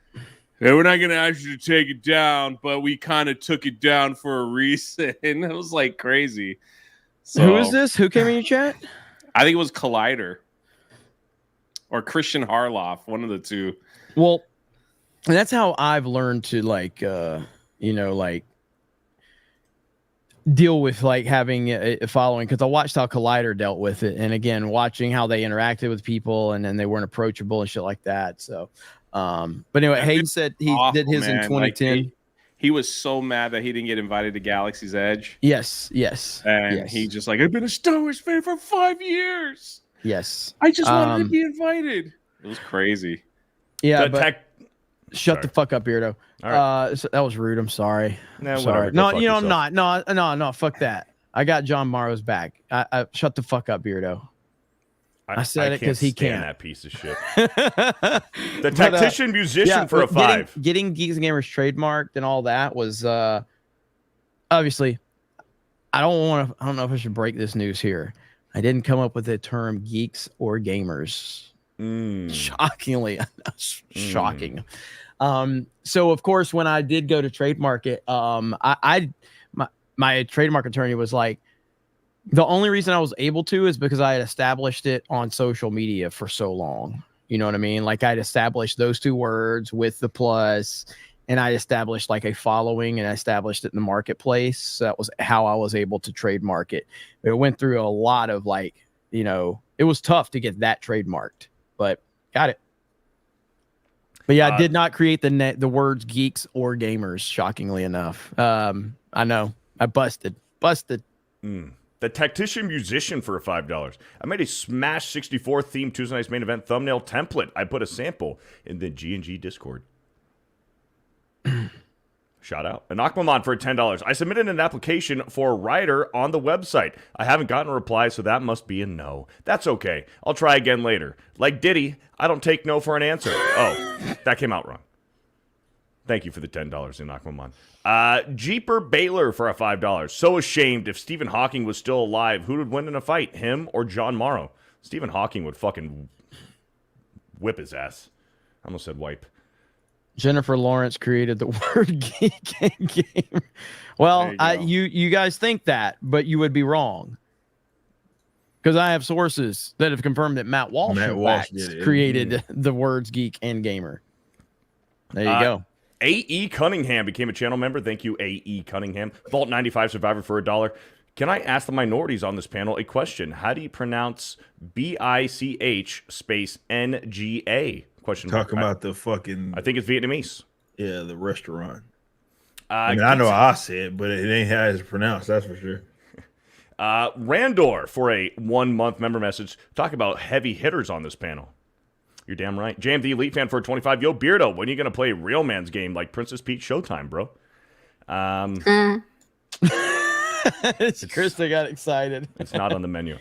hey, we're not going to ask you to take it down, but we kind of took it down for a reason. It was like crazy. So, who is this? Who came in your chat? I think it was Collider or Christian Harloff, one of the two. Well, that's how I've learned to like deal with like having a following, because I watched how Collider dealt with it, and again watching how they interacted with people and then they weren't approachable and shit like that. So but anyway, Hayden said he did his in 2010. Like he was so mad that he didn't get invited to Galaxy's Edge. Yes. And he just like, I've been a Star Wars fan for 5 years. Yes. I just wanted to be invited. It was crazy. Yeah, shut the fuck up, Beardo. So that was rude. I'm sorry. No, sorry. No, I'm not. No, fuck that. I got John Morrow's back. I shut the fuck up, Beardo. I said it because he can't. That piece of shit. The tactician musician for a 5. Getting Geeks Gamers trademarked and all that was obviously. I don't know if I should break this news here. I didn't come up with the term geeks or gamers. Shockingly, shocking. So of course, when I did go to trademark it, my trademark attorney was like, the only reason I was able to is because I had established it on social media for so long. You know what I mean? Like I'd established those 2 words with the plus, and I established like a following, and I established it in the marketplace. So that was how I was able to trademark it. It went through a lot of like, it was tough to get that trademarked, but got it. But yeah, I did not create the words geeks or gamers, shockingly enough. I know. I busted. The tactician musician for a $5. I made a Smash 64 themed Tuesday Night's Main Event thumbnail template. I put a sample in the G&G Discord. Shout out. And Aquaman for $10. I submitted an application for a writer on the website. I haven't gotten a reply, so that must be a no. That's okay. I'll try again later. Like Diddy, I don't take no for an answer. Oh, that came out wrong. Thank you for the $10 in Aquaman. Jeeper Baylor for a $5. So ashamed. If Stephen Hawking was still alive, who would win in a fight, him or John Morrow? Stephen Hawking would fucking whip his ass. I almost said wipe. Jennifer Lawrence created the word geek and game. Well, you guys think that, but you would be wrong. Because I have sources that have confirmed that Matt Walsh created the words geek and gamer. There you go. A.E. Cunningham became a channel member. Thank you, A.E. Cunningham. Vault 95 Survivor for $1. Can I ask the minorities on this panel a question? How do you pronounce B-I-C-H space N-G-A? Question. Talking about the fucking... I think it's Vietnamese. Yeah, the restaurant. I know how I say it, but it ain't how it's pronounced, that's for sure. Randor for a 1-month member message. Talk about heavy hitters on this panel. You're damn right. Jam the Elite Fan for 25. Yo, Beardo, when are you going to play a real man's game like Princess Peach Showtime, bro? Krista got excited. It's not on the menu.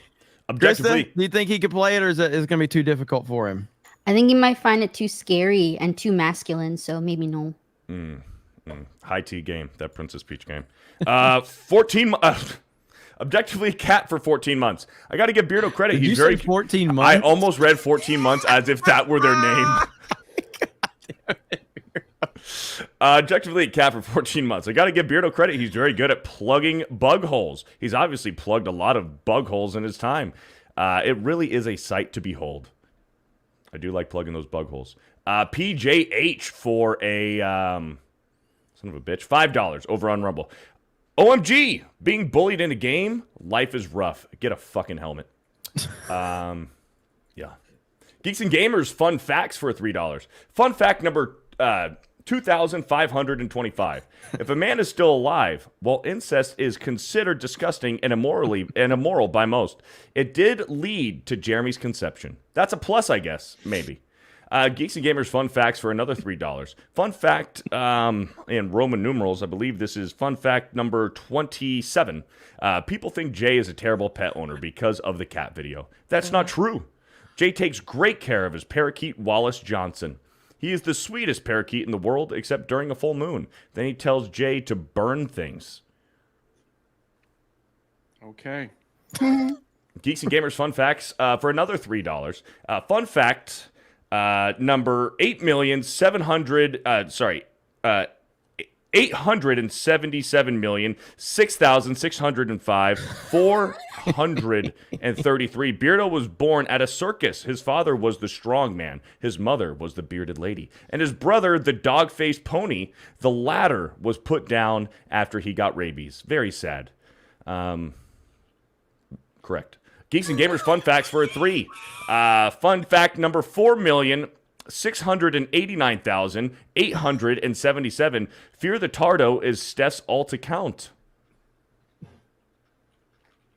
Objectively, Krista, do you think he could play it, or is it going to be too difficult for him? I think he might find it too scary and too masculine, so maybe no. High tea game, that Princess Peach game. 14 objectively cat for 14 months. I got to give Beardo credit. Did He's you very say 14 months? I almost read 14 months as if that were their name. Objectively a cat for 14 months. I got to give Beardo credit. He's very good at plugging bug holes. He's obviously plugged a lot of bug holes in his time. It really is a sight to behold. I do like plugging those bug holes. PJH for a son of a bitch, $5 over on Rumble. OMG, being bullied in a game, life is rough. Get a fucking helmet. Yeah. Geeks and Gamers, fun facts for $3. Fun fact number 2,525. If a man is still alive, while incest is considered disgusting and immoral by most, it did lead to Jeremy's conception. That's a plus, I guess, maybe. Geeks and Gamers fun facts for another $3. Fun fact in Roman numerals, I believe this is fun fact number 27. People think Jay is a terrible pet owner because of the cat video. That's not true. Jay takes great care of his parakeet, Wallace Johnson. He is the sweetest parakeet in the world, except during a full moon. Then he tells Jay to burn things. Okay. Geeks and Gamers fun facts for another $3. Fun fact number 8,777,6,605,433. Beardo was born at a circus. His father was the strong man. His mother was the bearded lady. And his brother, the dog-faced pony, the latter was put down after he got rabies. Very sad. Correct. Geeks and Gamers fun facts for a 3. Fun fact number 4,689,877. Fear the Tardo is Steph's alt account.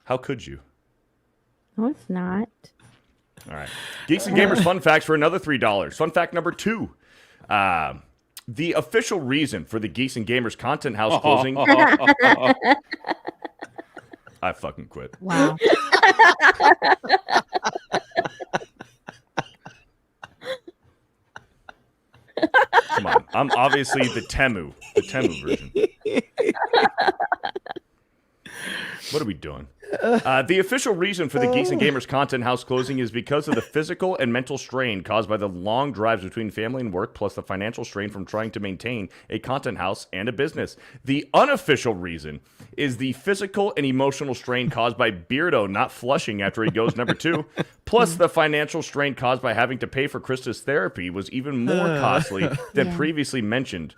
How could you? No, it's not. All right. Geeks and Gamers fun facts for another $3. Fun fact number 2. The official reason for the Geeks and Gamers content house closing. I fucking quit. Wow. Come on. I'm obviously the Temu version. What are we doing? The official reason for the Geeks and Gamers content house closing is because of the physical and mental strain caused by the long drives between family and work, plus the financial strain from trying to maintain a content house and a business. The unofficial reason is the physical and emotional strain caused by Beardo not flushing after he goes number 2, plus the financial strain caused by having to pay for Krista's therapy was even more costly than previously mentioned.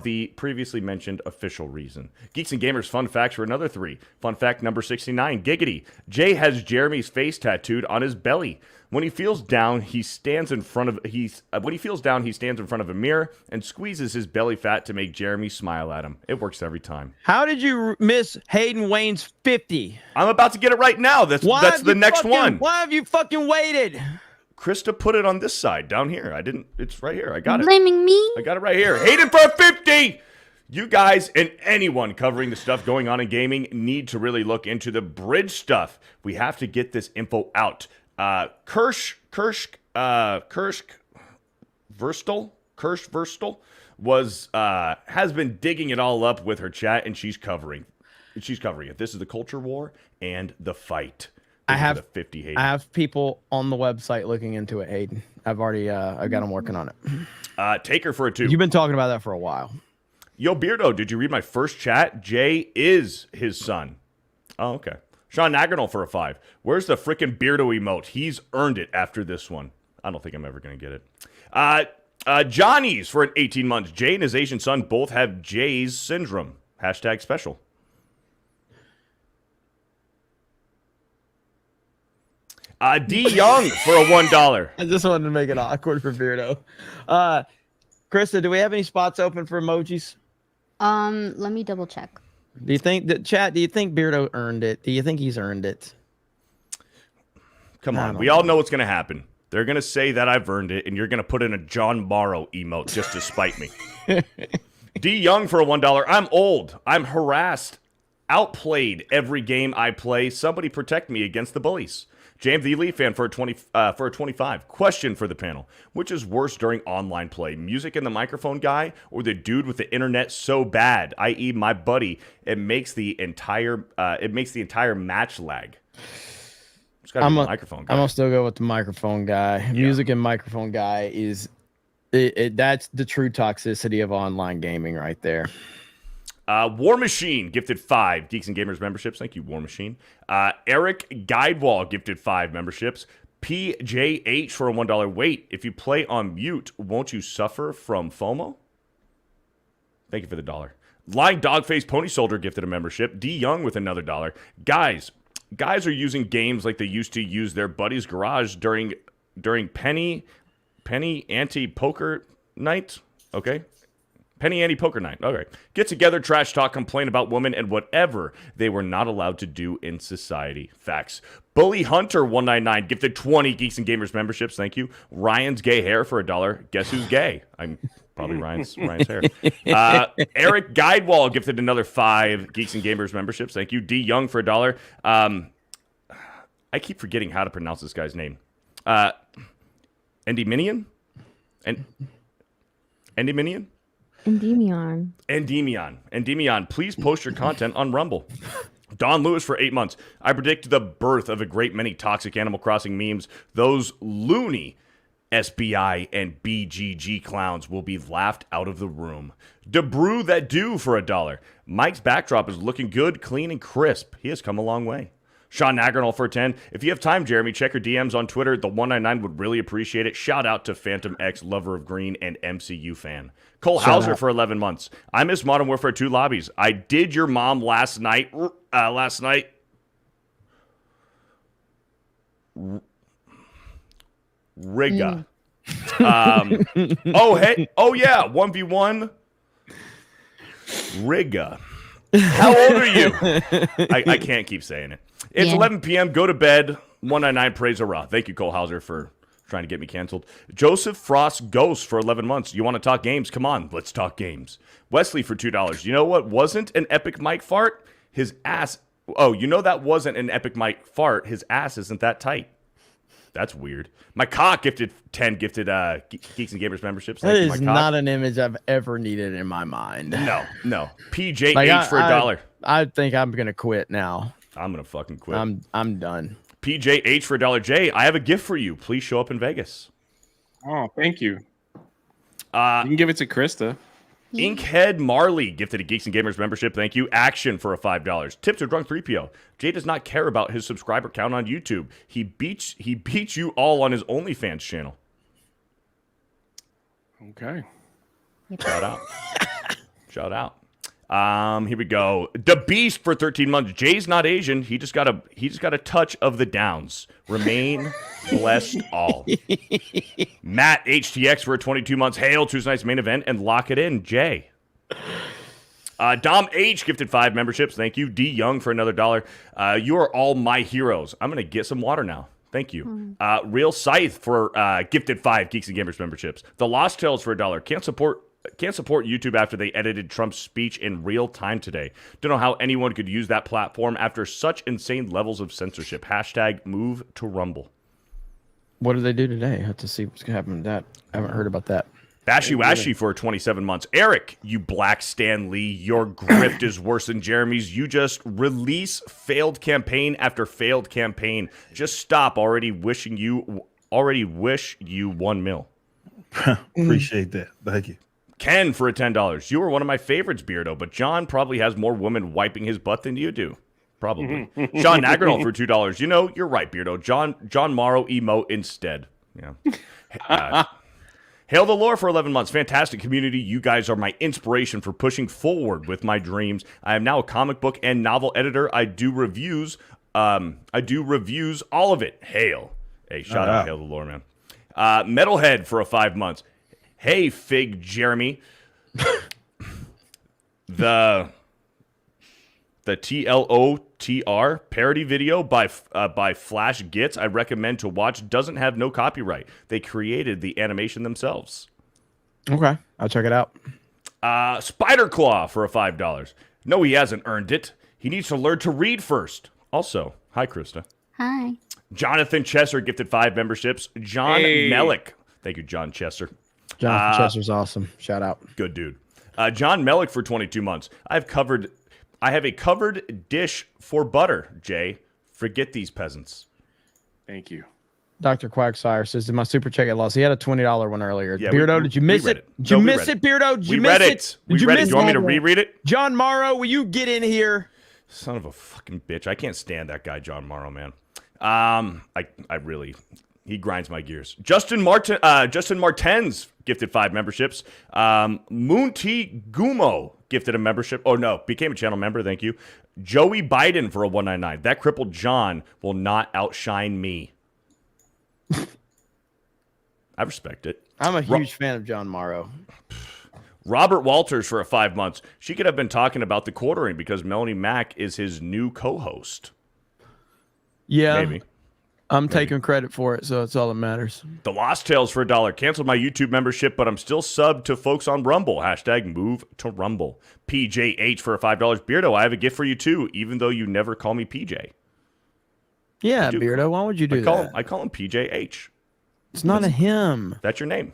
The previously mentioned official reason. Geeks and Gamers fun facts for another 3. Fun fact number 69. Giggity. Jay has Jeremy's face tattooed on his belly. When he feels down, he stands in front of a mirror and squeezes his belly fat to make Jeremy smile at him. It works every time. How did you miss Hayden Wayne's 50? I'm about to get it right now. That's the next one. Why have you fucking waited? Krista put it on this side down here. I didn't. It's right here. I got it. Blaming me? I got it right here. Hayden for 50. You guys and anyone covering the stuff going on in gaming need to really look into the bridge stuff. We have to get this info out. Kirsch Verstel was has been digging it all up with her chat, and she's covering it. This is the culture war and the fight. I have 50 Hayden. I have people on the website looking into it, Hayden. I've already I got them working on it. Take her for a 2. You've been talking about that for a while. Yo, Beardo, did you read my first chat? Jay is his son. Oh, okay. Sean Naganol for a 5. Where's the freaking Beardo emote? He's earned it after this one. I don't think I'm ever going to get it. Johnny's for an 18 months. Jay and his Asian son both have Jay's syndrome. Hashtag special. D Young for a $1. I just wanted to make it awkward for Beardo. Krista, do we have any spots open for emojis? Let me double check. Do you think that chat? Do you think Beardo earned it? Do you think he's earned it? Come on, we all know what's gonna happen. They're gonna say that I've earned it, and you're gonna put in a John Morrow emote just to spite me. D Young for a $1. I'm old. I'm harassed. Outplayed every game I play. Somebody protect me against the bullies. James the Elite Fan for a 25. Question for the panel: which is worse during online play, music and the microphone guy, or the dude with the internet so bad, i.e., my buddy? It makes the entire match lag. It's gotta be the microphone guy. I'm gonna still go with the microphone guy. Yeah. Music and microphone guy is that's the true toxicity of online gaming right there. War Machine gifted 5 Geeks and Gamers memberships. Thank you, War Machine. Eric Guidewall gifted 5 memberships. PJH for a $1. Wait, if you play on mute, won't you suffer from FOMO? Thank you for the $1. Lying Dogface Pony Soldier gifted a membership. D Young with another $1. Guys are using games like they used to use their buddy's garage during Penny Anti-Poker Night. Okay. Penny Anti-Poker Night. Okay. Get together, trash talk, complain about women, and whatever they were not allowed to do in society. Facts. Bully Hunter 199 gifted 20 Geeks and Gamers memberships. Thank you. Ryan's gay hair for $1. Guess who's gay? I'm probably Ryan's hair. Eric Guidewall gifted another 5 Geeks and Gamers memberships. Thank you. D Young for $1. I keep forgetting how to pronounce this guy's name. Endymion? Endymion? Endymion, please post your content on Rumble. Don Lewis for 8 months. I predict the birth of a great many toxic Animal Crossing memes. Those loony SBI and BGG clowns will be laughed out of the room. DeBrew that do for $1. Mike's backdrop is looking good, clean, and crisp. He has come a long way. Sean Nagernal for 10. If you have time, Jeremy, check your DMs on Twitter. The 199 would really appreciate it. Shout out to Phantom X, lover of green, and MCU fan. Cole Hauser for 11 months. I miss Modern Warfare 2 lobbies. I did your mom last night. Riga. Oh yeah, 1v1. Riga. How old are you? I can't keep saying it. It's 11 p.m. Go to bed. 199 praise hurrah. Thank you, Cole Hauser, for trying to get me canceled. Joseph Frost Ghost for 11 months. You want to talk games? Come on, let's talk games. Wesley for $2. You know what wasn't an epic mic fart? His ass. Oh, you know that wasn't an epic mic fart. His ass isn't that tight. That's weird. My cock gifted 10 gifted Geeks and Gamers memberships. That is not an image I've ever needed in my mind. No. PJH for $1. I think I'm gonna quit now. I'm gonna fucking quit. I'm done. PJH for $1. Jay, I have a gift for you. Please show up in Vegas. Oh, thank you. You can give it to Krista. Inkhead Marley gifted a Geeks and Gamers membership. Thank you. Action for a $5. Tips are drunk 3PO. Jay does not care about his subscriber count on YouTube. He beats you all on his OnlyFans channel. Okay. Shout out. Here we go. The Beast for 13 months. Jay's not Asian. He just got a touch of the downs. Remain blessed all. Matt HTX for 22 months. Hail to tonight's main event and lock it in, Jay. Dom H gifted 5 memberships. Thank you. D Young for another $1. You are all my heroes. I'm gonna get some water now. Thank you. Real Scythe for gifted 5 Geeks and Gamers memberships. The Lost Tales for $1. Can't support YouTube after they edited Trump's speech in real time today. Don't know how anyone could use that platform after such insane levels of censorship. # move to Rumble. What did they do today? I have to see what's happening with that. I haven't heard about that. Bashy Washy for 27 months. Eric, you black Stan Lee, your grift is worse than Jeremy's. You just release failed campaign after failed campaign. Just stop. Already wish you 1 mil. Appreciate that. Thank you. Ken for a $10. You are one of my favorites, Beardo, but John probably has more women wiping his butt than you do. Probably. Sean Nagernal for $2. You know, you're right, Beardo. John Morrow emote instead. Yeah. Hail the Lore for 11 months. Fantastic community. You guys are my inspiration for pushing forward with my dreams. I am now a comic book and novel editor. I do reviews. All of it. Hail. Hey, shout out Hail the Lore, man. Metalhead for 5 months. Hey, Fig Jeremy. The TLOTR parody video by Flash Gits I recommend to watch doesn't have no copyright. They created the animation themselves. Okay, I'll check it out. Spider Claw for a $5. No, he hasn't earned it. He needs to learn to read first. Also, hi, Krista. Hi. Jonathan Chesser gifted 5 memberships. John Melick. Thank you, John Chesser. Jonathan Chesser's awesome. Shout out. Good dude. John Melick for 22 months. I have a covered dish for butter, Jay. Forget these peasants. Thank you. Dr. Quagsire says, did my super check get lost? He had a $20 one earlier. Yeah, Beardo, did you miss it? Did you miss it, Beardo? Did you miss it? We read it. You want me to reread it? John Morrow, will you get in here? Son of a fucking bitch. I can't stand that guy, John Morrow, man. I really, he grinds my gears. Justin Martens gifted 5 memberships. Moonti Gumo gifted a membership. Oh, no, became a channel member. Thank you. Joey Biden for a 199. That crippled John will not outshine me. I respect it. I'm a huge fan of John Morrow. Robert Walters for a 5 months. She could have been talking about the quartering because Melanie Mack is his new co-host. Yeah. Maybe. I'm taking credit for it, so it's all that matters. The Lost Tales for $1. Canceled my YouTube membership, but I'm still subbed to folks on Rumble. Hashtag move to Rumble. PJH for a $5. Beardo, I have a gift for you too, even though you never call me PJ. Yeah, Beardo, why would you do that? I call him PJH. It's not a him. That's your name.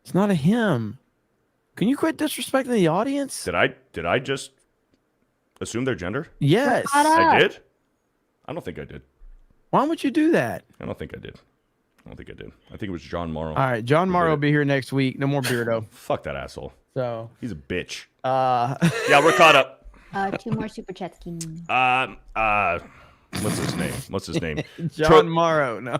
It's not a him. Can you quit disrespecting the audience? Did I just assume their gender? Yes. I did? I don't think I did. Why would you do that? I don't think I did. I think it was John Morrow. All right, John Morrow will be here next week. No more Beardo. Fuck that asshole. So he's a bitch. Yeah, we're caught up. 2 more super chats. What's his name? John Morrow. No.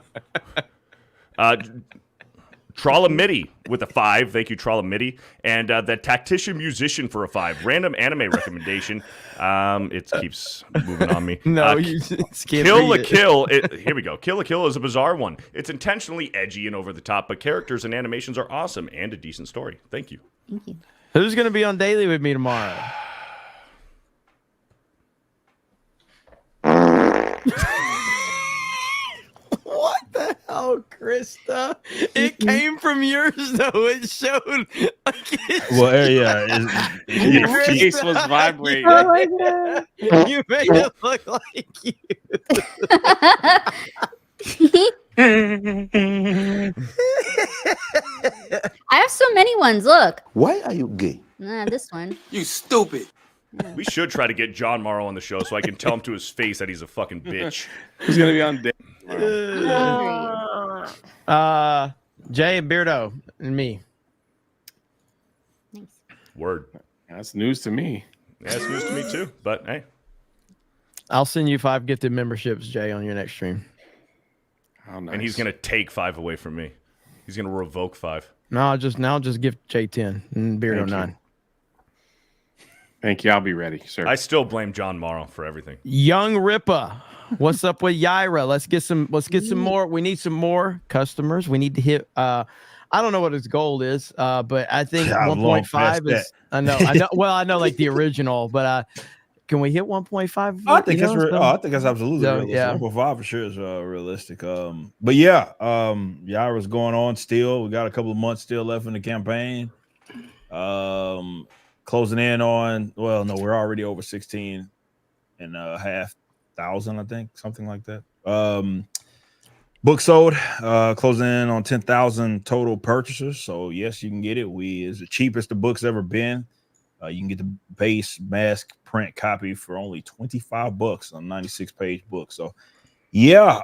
Trollomidi with a 5. Thank you, Trollomidi. And the Tactician Musician for a 5. Random anime recommendation. It keeps moving on me. No, you just can't Kill la read it. Kill. Here we go. Kill la Kill is a bizarre one. It's intentionally edgy and over the top, but characters and animations are awesome and a decent story. Thank you. Thank you. Who's going to be on Daily with me tomorrow? What the hell, Krista? It came from yours, though. It showed. Well, yeah. Your face was vibrating. Oh my God. You made it look like you. I have so many ones. Look. Why are you gay? This one. You stupid. We should try to get John Morrow on the show so I can tell him to his face that he's a fucking bitch. He's gonna be on day. Jay and Beardo and me. Word. That's news to me. Yeah, it's news to me too. But hey, I'll send you 5 gifted memberships, Jay, on your next stream. How nice. And he's gonna take 5 away from me. He's gonna revoke 5. No, I'll just give Jay 10 and Beardo 9. Thank you. I'll be ready, sir. I still blame John Morrow for everything. Young Rippa, what's up with Yaira? Let's get some more. We need some more customers. We need to hit. I don't know what his goal is, but I think 1.5 is. I know. Well, I know like the original, but can we hit 1.5? I think that's absolutely realistic. Yeah, 1.5 for sure is realistic. But yeah, Yaira's going on still. We got a couple of months still left in the campaign. Closing in on, well, no, we're already over 16,500, I think, something like that. Book sold, closing in on 10,000 total purchasers. So yes, you can get it. It's the cheapest the book's ever been. You can get the base mask print copy for only $25 on a 96-page book. So yeah,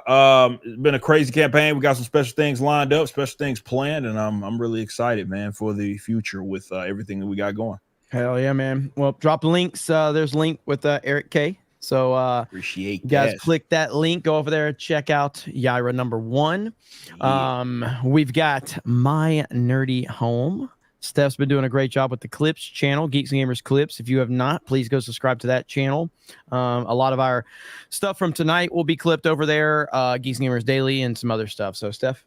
it's been a crazy campaign. We got some special things lined up, special things planned, and I'm really excited, man, for the future with everything that we got going. Hell yeah, man. Well, drop links. There's a link with Eric K. So appreciate you guys that. click that link, go over there, check out Yaira number 1. Yeah. We've got My Nerdy Home. Steph's been doing a great job with the Clips channel, Geeks Gamers Clips. If you have not, please go subscribe to that channel. A lot of our stuff from tonight will be clipped over there, Geeks Gamers Daily and some other stuff. So, Steph?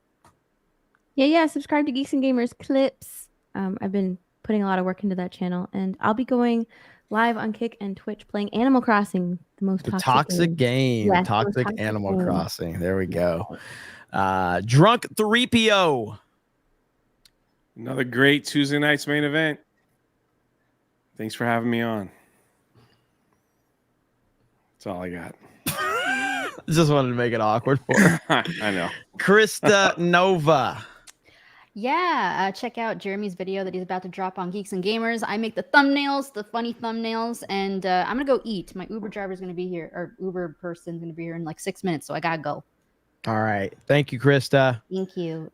Yeah. Subscribe to Geeks and Gamers Clips. I've been putting a lot of work into that channel, and I'll be going live on Kick and Twitch playing Animal Crossing, the toxic game. Yes, Toxic Animal Crossing. There we go. Drunk 3PO. Another great Tuesday night's main event. Thanks for having me on. That's all I got. Just wanted to make it awkward for her. I know. Krista Nova. Yeah, check out Jeremy's video that he's about to drop on Geeks and Gamers. I make the thumbnails, the funny thumbnails, and I'm gonna go eat. My Uber driver's gonna be here, or Uber person's gonna be here in like 6 minutes, so I gotta go. All right. Thank you, Krista. Thank you.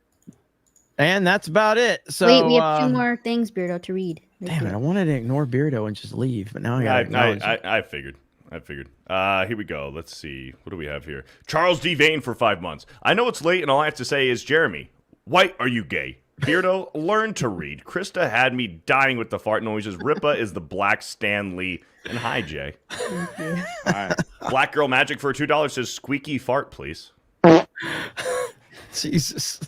And that's about it. So wait, we have 2 more things, Beardo, to read. Damn it! I wanted to ignore Beardo and just leave, but now I got. I figured. Here we go. Let's see. What do we have here? Charles D. Vane for 5 months. I know it's late, and all I have to say is, Jeremy, white, are you gay? Beardo, learn to read. Krista had me dying with the fart noises. Ripa is the black Stan Lee. And hi, Jay. Thank you. All right. Black Girl Magic for $2 says, squeaky fart, please. Jesus.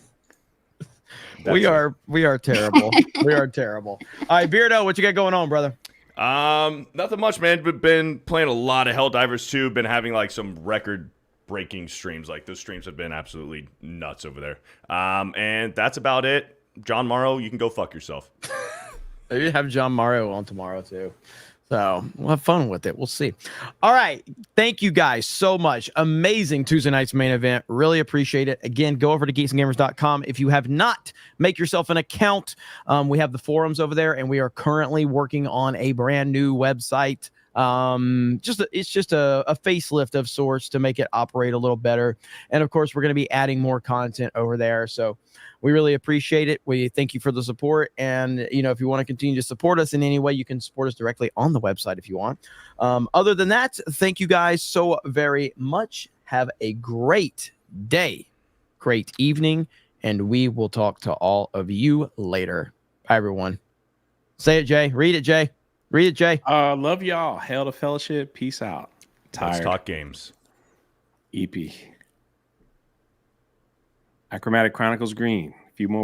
We are terrible. We are terrible. All right, Beardo, what you got going on, brother? Nothing much, man. But been playing a lot of Helldivers 2. Been having like some record-breaking streams. Like those streams have been absolutely nuts over there. And that's about it. John Morrow, you can go fuck yourself. Maybe have John Morrow on tomorrow too. So we'll have fun with it. We'll see. All right. Thank you guys so much. Amazing Tuesday night's main event. Really appreciate it. Again, go over to geeksandgamers.com. If you have not, make yourself an account. We have the forums over there, and we are currently working on a brand new website. It's just a facelift of sorts to make it operate a little better. And of course, we're going to be adding more content over there. So we really appreciate it. We thank you for the support. And, if you want to continue to support us in any way, you can support us directly on the website if you want. Other than that, thank you guys so very much. Have a great day, great evening, and we will talk to all of you later. Bye, everyone. Say it, Jay. Read it, Jay. Read it, Jay. Love y'all. Hail to fellowship. Peace out. Tired. Let's talk games. EP. Achromatic Chronicles Green. A few more.